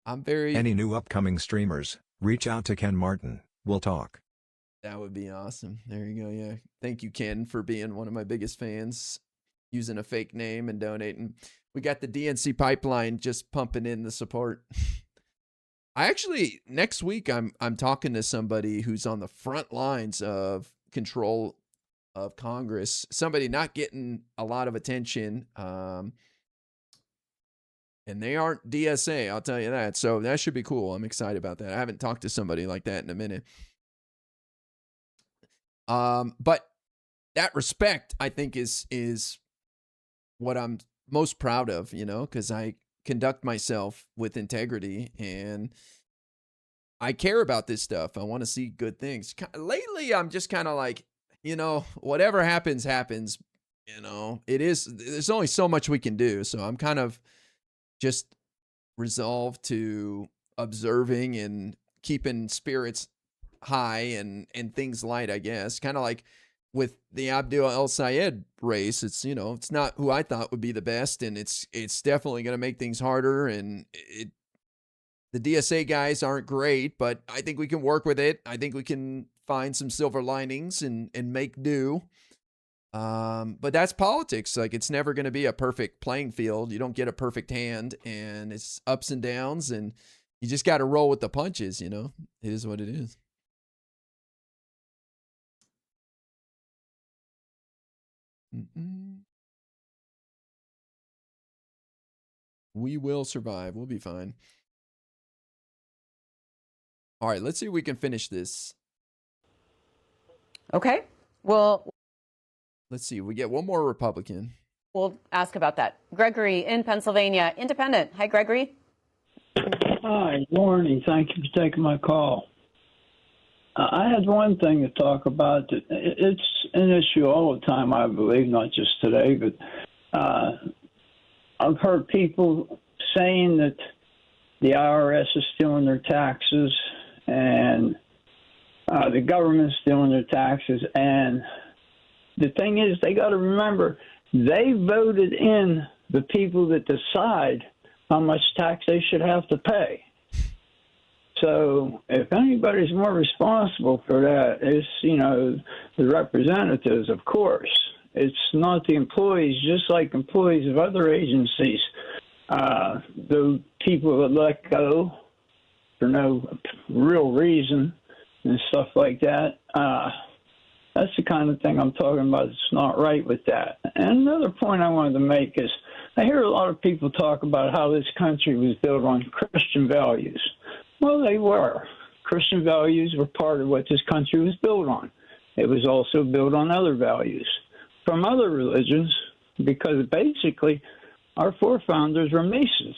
I'm very... Any new upcoming streamers, reach out to Ken Martin. We'll talk. That would be awesome. There you go. Yeah. Thank you, Ken, for being one of my biggest fans, using a fake name and donating. We got the DNC pipeline just pumping in the support. I actually, next week, I'm talking to somebody who's on the front lines of control of Congress, somebody not getting a lot of attention. And they aren't DSA, I'll tell you that. So that should be cool. I'm excited about that. I haven't talked to somebody like that in a minute. But that respect, I think, is what I'm most proud of, you know, because I conduct myself with integrity and I care about this stuff. I want to see good things. Lately, I'm just kind of like, you know, whatever happens, happens. You know, there's only so much we can do. So I'm kind of just resolved to observing and keeping spirits high and things light, I guess. Kind of like with the Abdul El-Sayed race. It's, you know, it's not who I thought would be the best, and it's definitely going to make things harder. And the DSA guys aren't great, but I think we can work with it. I think we can find some silver linings and make do. But that's politics. Like, it's never going to be a perfect playing field. You don't get a perfect hand, and it's ups and downs, and you just got to roll with the punches, you know? It is what it is. We will survive. We'll be fine. All right, let's see if we can finish this. Okay. Well, let's see. We get one more Republican. We'll ask about that. Gregory in Pennsylvania, independent. Hi, Gregory. Hi, good morning. Thank you for taking my call. I had one thing to talk about. It's an issue all the time, I believe, not just today, but I've heard people saying that the IRS is stealing their taxes and the government's stealing their taxes. And the thing is, they got to remember, they voted in the people that decide how much tax they should have to pay. So if anybody's more responsible for that, it's, you know, the representatives, of course. It's not the employees, just like employees of other agencies. The people that let go for no real reason and stuff like that. That's the kind of thing I'm talking about. It's not right with that. And another point I wanted to make is I hear a lot of people talk about how this country was built on Christian values. Well, they were. Christian values were part of what this country was built on. It was also built on other values from other religions, because basically our forefathers were Masons.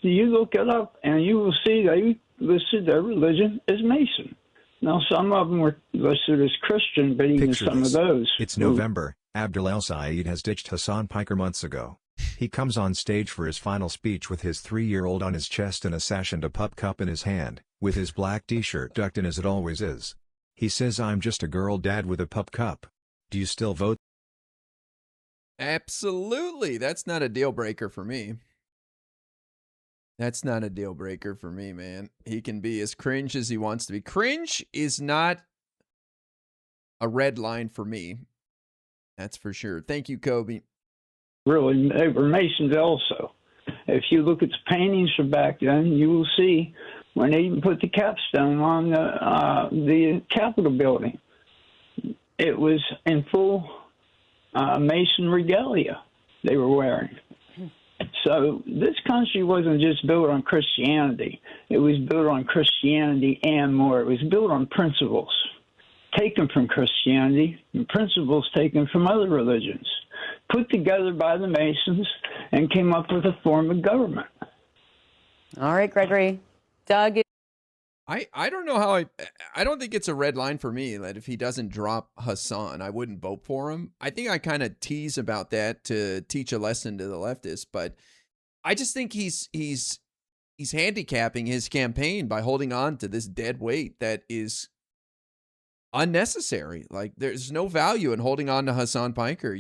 You look it up and you will see they listed their religion as Mason. Now, some of them were listed as Christian, but even some of those. It's November. Abdul El-Sayed has ditched Hasan Piker months ago. He comes on stage for his final speech with his 3-year-old on his chest and a sash and a pup cup in his hand, with his black t-shirt tucked in as it always is. He says, "I'm just a girl dad with a pup cup. Do you still vote?" Absolutely. That's not a deal breaker for me. That's not a deal breaker for me, man. He can be as cringe as he wants to be. Cringe is not a red line for me. That's for sure. Thank you, Kobe. Really, they were Masons also. If you look at the paintings from back then, you will see when they even put the capstone on the Capitol building, it was in full Mason regalia they were wearing. So this country wasn't just built on Christianity. It was built on Christianity and more. It was built on principles taken from Christianity and principles taken from other religions, put together by the Masons, and came up with a form of government. All right, Gregory. Doug. I don't know how I don't think it's a red line for me that if he doesn't drop Hasan, I wouldn't vote for him. I think I kind of tease about that to teach a lesson to the leftists, but I just think he's handicapping his campaign by holding on to this dead weight that is unnecessary. Like, there's no value in holding on to Hasan Piker.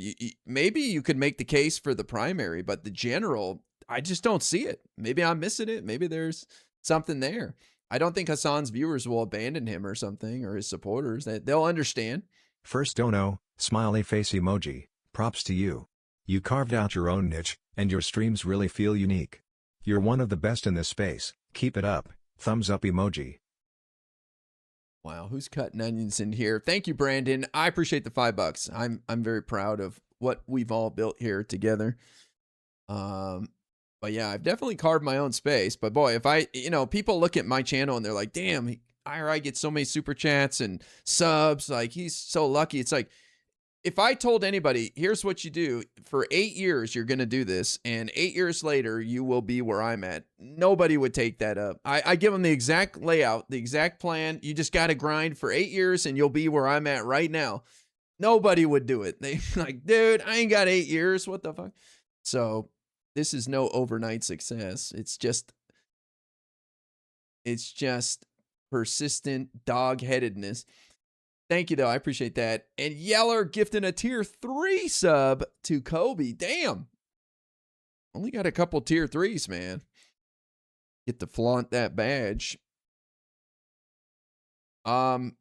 Maybe you could make the case for the primary, but the general, I just don't see it. Maybe I'm missing it. Maybe there's something there. I don't think Hasan's viewers will abandon him or something, or his supporters. They'll understand. First dono, smiley face emoji, props to you. You carved out your own niche, and your streams really feel unique. You're one of the best in this space, keep it up, thumbs up emoji. Wow, who's cutting onions in here? Thank you, Brandon. I appreciate the $5. I'm very proud of what we've all built here together. But yeah, I've definitely carved my own space. But boy, if people look at my channel and they're like, damn, IRI gets so many super chats and subs, like he's so lucky. It's like, if I told anybody, here's what you do, for 8 years, you're going to do this, and 8 years later, you will be where I'm at, nobody would take that up. I give them the exact layout, the exact plan. You just got to grind for 8 years and you'll be where I'm at right now. Nobody would do it. They like, dude, I ain't got 8 years. What the fuck? So this is no overnight success. It's just persistent dog-headedness. Thank you, though. I appreciate that. And Yeller gifting a tier 3 sub to Kobe. Damn. Only got a couple tier 3s, man. Get to flaunt that badge. But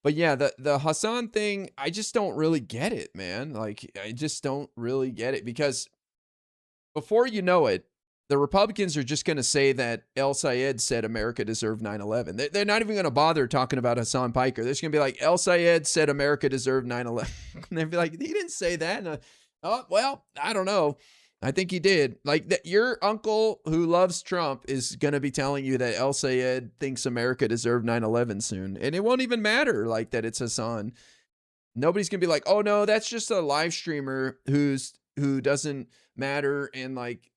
yeah, the Hasan thing, I just don't really get it, man. Like, I just don't really get it, because before you know it, the Republicans are just going to say that El Sayed said America deserved 9/11. They're not even going to bother talking about Hasan Piker. They're just going to be like, El Sayed said America deserved 9/11. And they'd be like, he didn't say that. And, oh, well, I don't know. I think he did. Like, that, your uncle who loves Trump is going to be telling you that El Sayed thinks America deserved 9/11 soon. And it won't even matter, like, that it's Hasan. Nobody's going to be like, oh, no, that's just a live streamer who doesn't matter, and, like,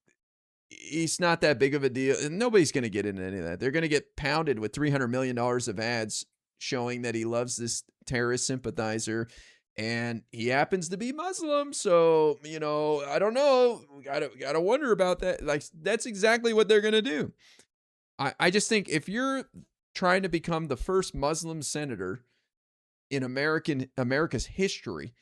he's not that big of a deal. And nobody's going to get into any of that. They're going to get pounded with $300 million of ads showing that he loves this terrorist sympathizer, and he happens to be Muslim. So, I don't know. Gotta wonder about that. Like, that's exactly what they're going to do. I just think if you're trying to become the first Muslim senator in America's history,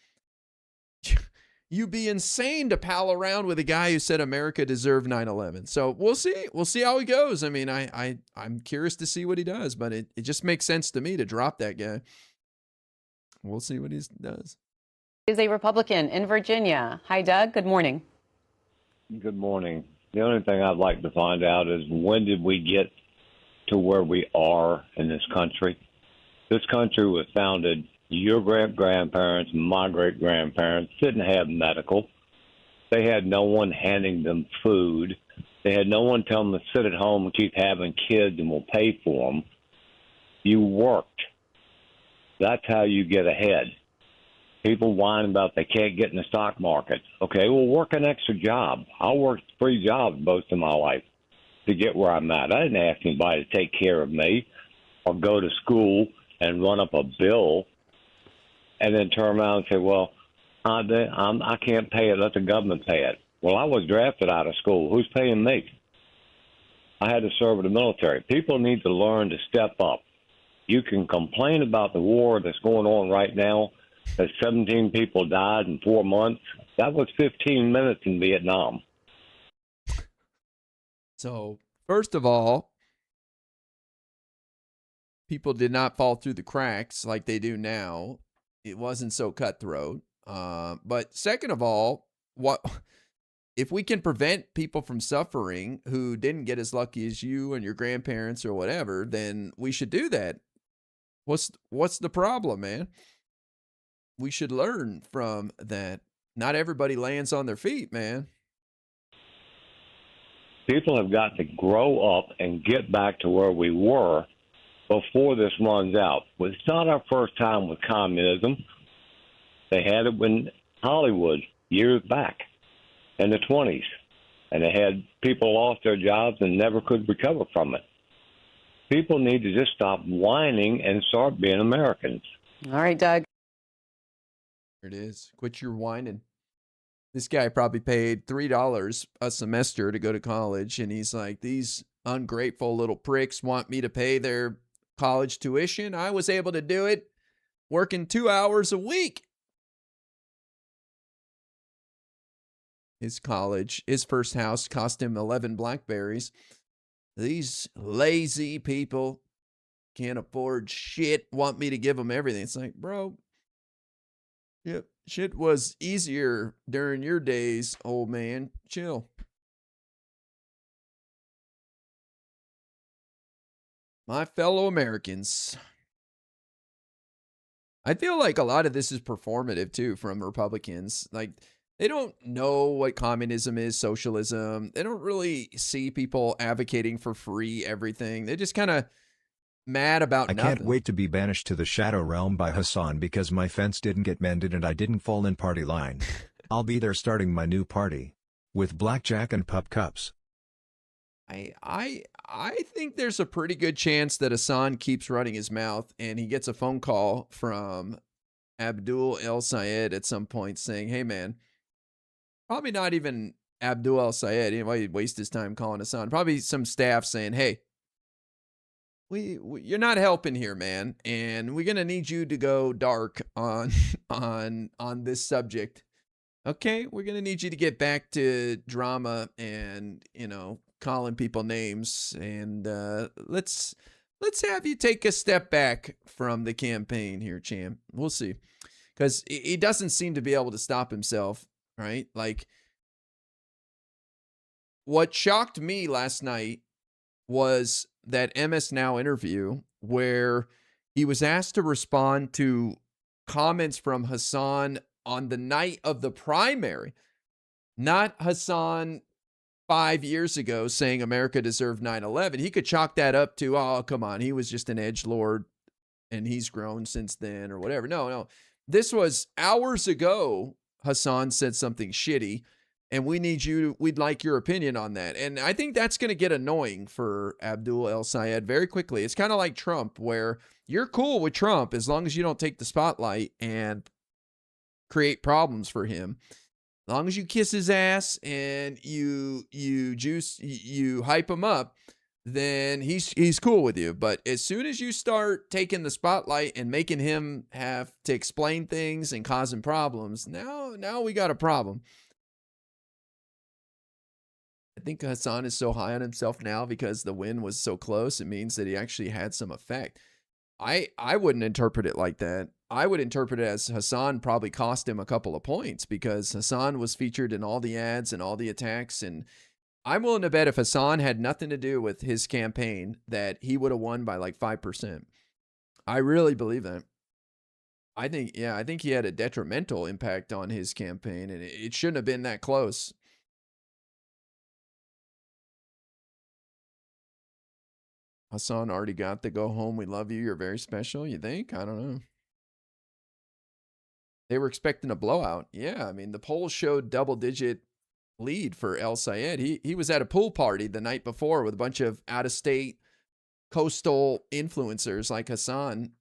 you'd be insane to pal around with a guy who said America deserved 9/11. So we'll see. We'll see how he goes. I mean, I'm curious to see what he does, but it just makes sense to me to drop that guy. We'll see what he does. Is a Republican in Virginia. Hi, Doug. Good morning. Good morning. The only thing I'd like to find out is, when did we get to where we are in this country? This country was founded, your great-grandparents, my great-grandparents didn't have medical. They had no one handing them food. They had no one telling them to sit at home and keep having kids and we'll pay for them. You worked. That's how you get ahead. People whine about they can't get in the stock market. Okay, well, work an extra job. I worked 3 jobs most of my life to get where I'm at. I didn't ask anybody to take care of me or go to school and run up a bill and then turn around and say, well, I can't pay it. Let the government pay it. Well, I was drafted out of school. Who's paying me? I had to serve in the military. People need to learn to step up. You can complain about the war that's going on right now, that 17 people died in 4 months. That was 15 minutes in Vietnam. So, first of all, people did not fall through the cracks like they do now. It wasn't so cutthroat. But second of all, if we can prevent people from suffering who didn't get as lucky as you and your grandparents or whatever, then we should do that. What's the problem, man? We should learn from that. Not everybody lands on their feet, man. People have got to grow up and get back to where we were before this runs out. It's not our first time with communism. They had it in Hollywood years back in the 20s, and they had people lost their jobs and never could recover from it. People need to just stop whining and start being Americans. All right, Doug. There it is. Quit your whining. This guy probably paid $3 a semester to go to college, and he's like, these ungrateful little pricks want me to pay their college tuition. I was able to do it working 2 hours a week. His college, his first house cost him 11 Blackberries. These lazy people can't afford shit, want me to give them everything. It's like, bro, yep, shit was easier during your days, old man. Chill. My fellow Americans. I feel like a lot of this is performative too from Republicans. Like, they don't know what communism is, socialism. They don't really see people advocating for free everything. They're just kind of mad about I nothing. can't wait to be banished to the Shadow Realm by Hasan because my fence didn't get mended and I didn't fall in party line. I'll be there starting my new party. With blackjack and pup cups. I think there's a pretty good chance that Hasan keeps running his mouth and he gets a phone call from Abdul El-Sayed at some point saying, hey man, probably not even Abdul El-Sayed. He'd waste his time calling Hasan. Probably some staff saying, hey, you're not helping here, man, and we're gonna need you to go dark on this subject. Okay, we're gonna need you to get back to drama and calling people names, and let's have you take a step back from the campaign here, champ. We'll see, because he doesn't seem to be able to stop himself. Right? Like, what shocked me last night was that MS Now interview where he was asked to respond to comments from Hasan on the night of the primary, not Hasan 5 years ago saying America deserved 9/11. He could chalk that up to, oh, come on, he was just an edgelord and he's grown since then or whatever. No. This was hours ago. Hasan said something shitty, and we'd like your opinion on that. And I think that's going to get annoying for Abdul El-Sayed very quickly. It's kind of like Trump, where you're cool with Trump as long as you don't take the spotlight and create problems for him. As long as you kiss his ass and you hype him up, then he's cool with you. But as soon as you start taking the spotlight and making him have to explain things and causing problems, now we got a problem. I think Hasan is so high on himself now because the win was so close. It means that he actually had some effect. I wouldn't interpret it like that. I would interpret it as Hasan probably cost him a couple of points because Hasan was featured in all the ads and all the attacks. And I'm willing to bet if Hasan had nothing to do with his campaign that he would have won by like 5%. I really believe that. I think he had a detrimental impact on his campaign, and it shouldn't have been that close. Hasan already got the go home. We love you. You're very special. You think? I don't know. They were expecting a blowout. Yeah, I mean, the polls showed double-digit lead for El-Sayed. He was at a pool party the night before with a bunch of out-of-state coastal influencers like Hasan.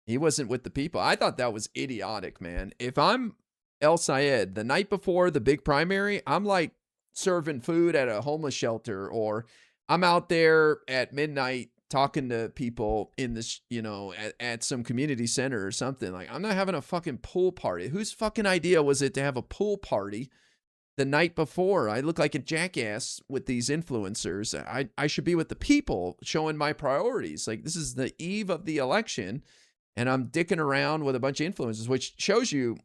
He wasn't with the people. I thought that was idiotic, man. If I'm El-Sayed, the night before the big primary, I'm like serving food at a homeless shelter, or I'm out there at midnight talking to people in this, at some community center or something. Like, I'm not having a fucking pool party. Whose fucking idea was it to have a pool party the night before? I look like a jackass with these influencers. I should be with the people, showing my priorities. Like, this is the eve of the election, and I'm dicking around with a bunch of influencers, which shows you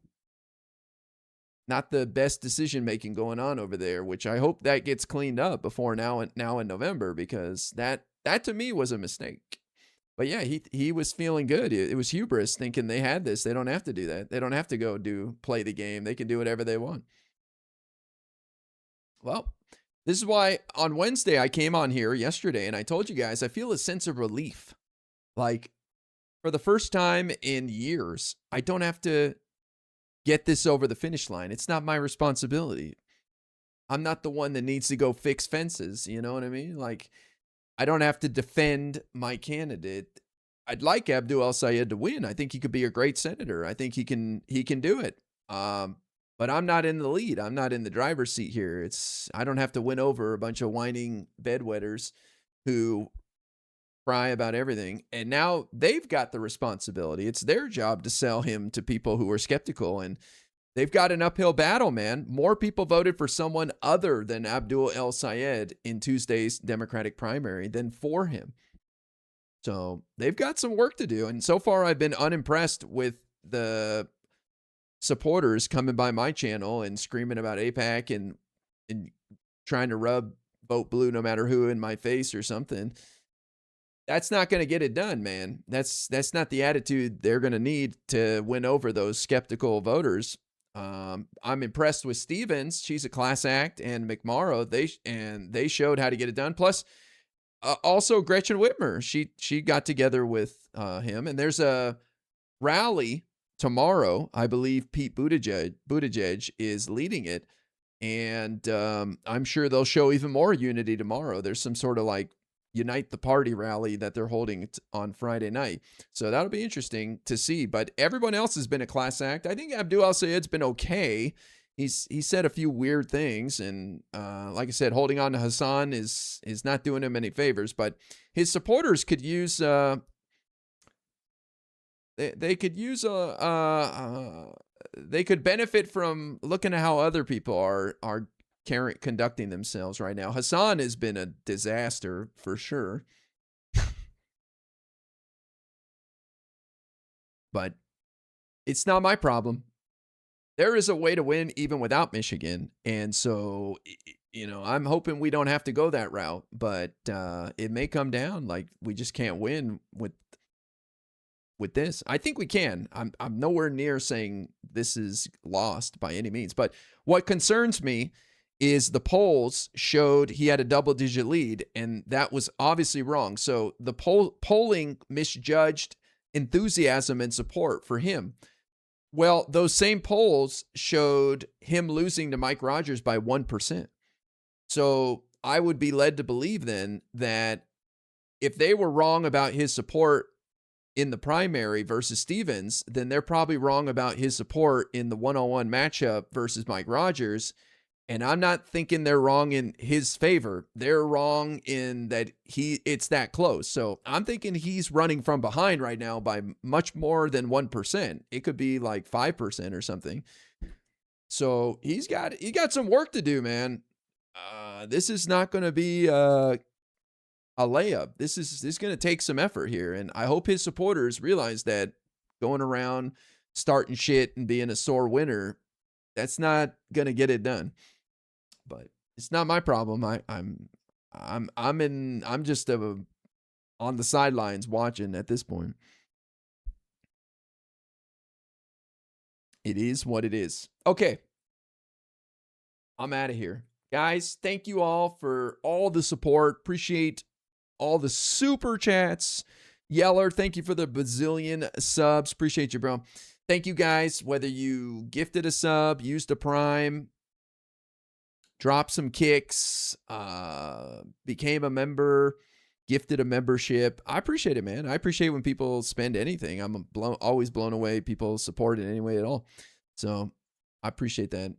not the best decision making going on over there, which I hope that gets cleaned up before now in November, because that to me was a mistake. But yeah, he was feeling good. It was hubris, thinking they had this. They don't have to do that. They don't have to go play the game. They can do whatever they want. Well, This is why on Wednesday I came on here yesterday and I told you guys I feel a sense of relief. Like, for the first time in years, I don't have to get this over the finish line. It's not my responsibility. I'm not the one that needs to go fix fences. You know what I mean? Like, I don't have to defend my candidate. I'd like Abdul El-Sayed to win. I think he could be a great senator. I think he can do it. But I'm not in the lead. I'm not in the driver's seat here. I don't have to win over a bunch of whining bedwetters who cry about everything. And now they've got the responsibility. It's their job to sell him to people who are skeptical. And they've got an uphill battle, man. More people voted for someone other than Abdul El-Sayed in Tuesday's Democratic primary than for him. So they've got some work to do. And so far, I've been unimpressed with the supporters coming by my channel and screaming about AIPAC and trying to rub vote blue no matter who in my face or something. That's not going to get it done, man. That's not the attitude they're going to need to win over those skeptical voters. I'm impressed with Stevens. She's a class act, and McMorrow, they showed how to get it done. Plus, also Gretchen Whitmer, she got together with him, and there's a rally tomorrow. I believe Pete Buttigieg is leading it, and I'm sure they'll show even more unity tomorrow. There's some sort of like Unite the Party rally that they're holding on Friday night. So that'll be interesting to see. But everyone else has been a class act. I think Abdul El-Sayed's been okay. He said a few weird things, and like I said, holding on to Hasan is not doing him any favors. But his supporters could use they could use they could benefit from looking at how other people are conducting themselves right now. Hasan has been a disaster for sure. But it's not my problem. There is a way to win even without Michigan. And so, you know, I'm hoping we don't have to go that route, but it may come down like we just can't win with this. I think we can. I'm nowhere near saying this is lost by any means, but what concerns me is the polls showed he had a double-digit lead, and that was obviously wrong. So the polling misjudged enthusiasm and support for him. Well, those same polls showed him losing to Mike Rogers by 1%. So I would be led to believe then that if they were wrong about his support in the primary versus Stevens, then they're probably wrong about his support in the one-on-one matchup versus Mike Rogers. And I'm not thinking they're wrong in his favor. They're wrong in that it's that close. So I'm thinking he's running from behind right now by much more than 1%. It could be like 5% or something. So he got some work to do, man. This is not going to be a layup. This is going to take some effort here. And I hope his supporters realize that going around starting shit and being a sore winner, that's not going to get it done. But it's not my problem. I'm just on the sidelines watching at this point. It is what it is. Okay. I'm out of here. Guys, thank you all for all the support. Appreciate all the super chats. Yeller, thank you for the bazillion subs. Appreciate you, bro. Thank you guys, whether you gifted a sub, used a prime, dropped some kicks, became a member, gifted a membership. I appreciate it, man. I appreciate when people spend anything. I'm always blown away people support it in any way at all. So I appreciate that.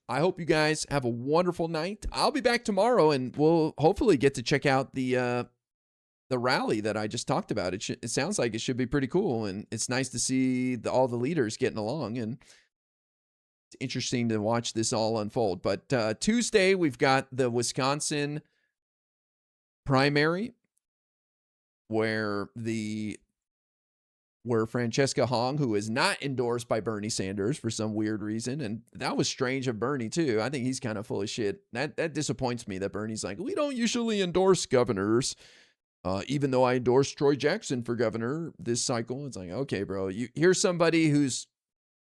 I hope you guys have a wonderful night. I'll be back tomorrow, and we'll hopefully get to check out the rally that I just talked about. It sounds like it should be pretty cool, and it's nice to see all the leaders getting along, and it's interesting to watch this all unfold. But Tuesday, we've got the Wisconsin primary, where Francesca Hong, who is not endorsed by Bernie Sanders for some weird reason, and that was strange of Bernie too. I think he's kind of full of shit. That disappoints me that Bernie's like, we don't usually endorse governors. Even though I endorsed Troy Jackson for governor this cycle. It's like, okay, bro, here's somebody who's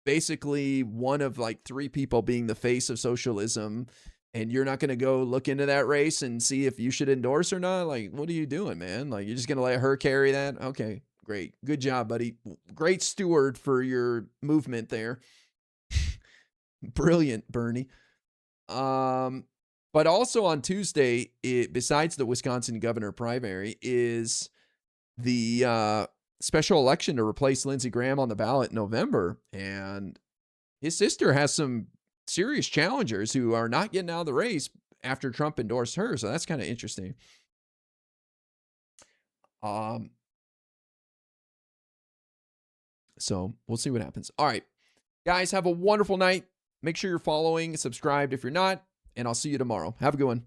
basically one of like 3 people being the face of socialism and you're not going to go look into that race and see if you should endorse or not. Like, what are you doing, man? Like, you're just going to let her carry that? Okay, great. Good job, buddy. Great steward for your movement there. Brilliant, Bernie. But also on Tuesday, besides the Wisconsin governor primary, is the special election to replace Lindsey Graham on the ballot in November. And his sister has some serious challengers who are not getting out of the race after Trump endorsed her. So that's kind of interesting. So we'll see what happens. All right, guys, have a wonderful night. Make sure you're following, subscribed if you're not, and I'll see you tomorrow. Have a good one.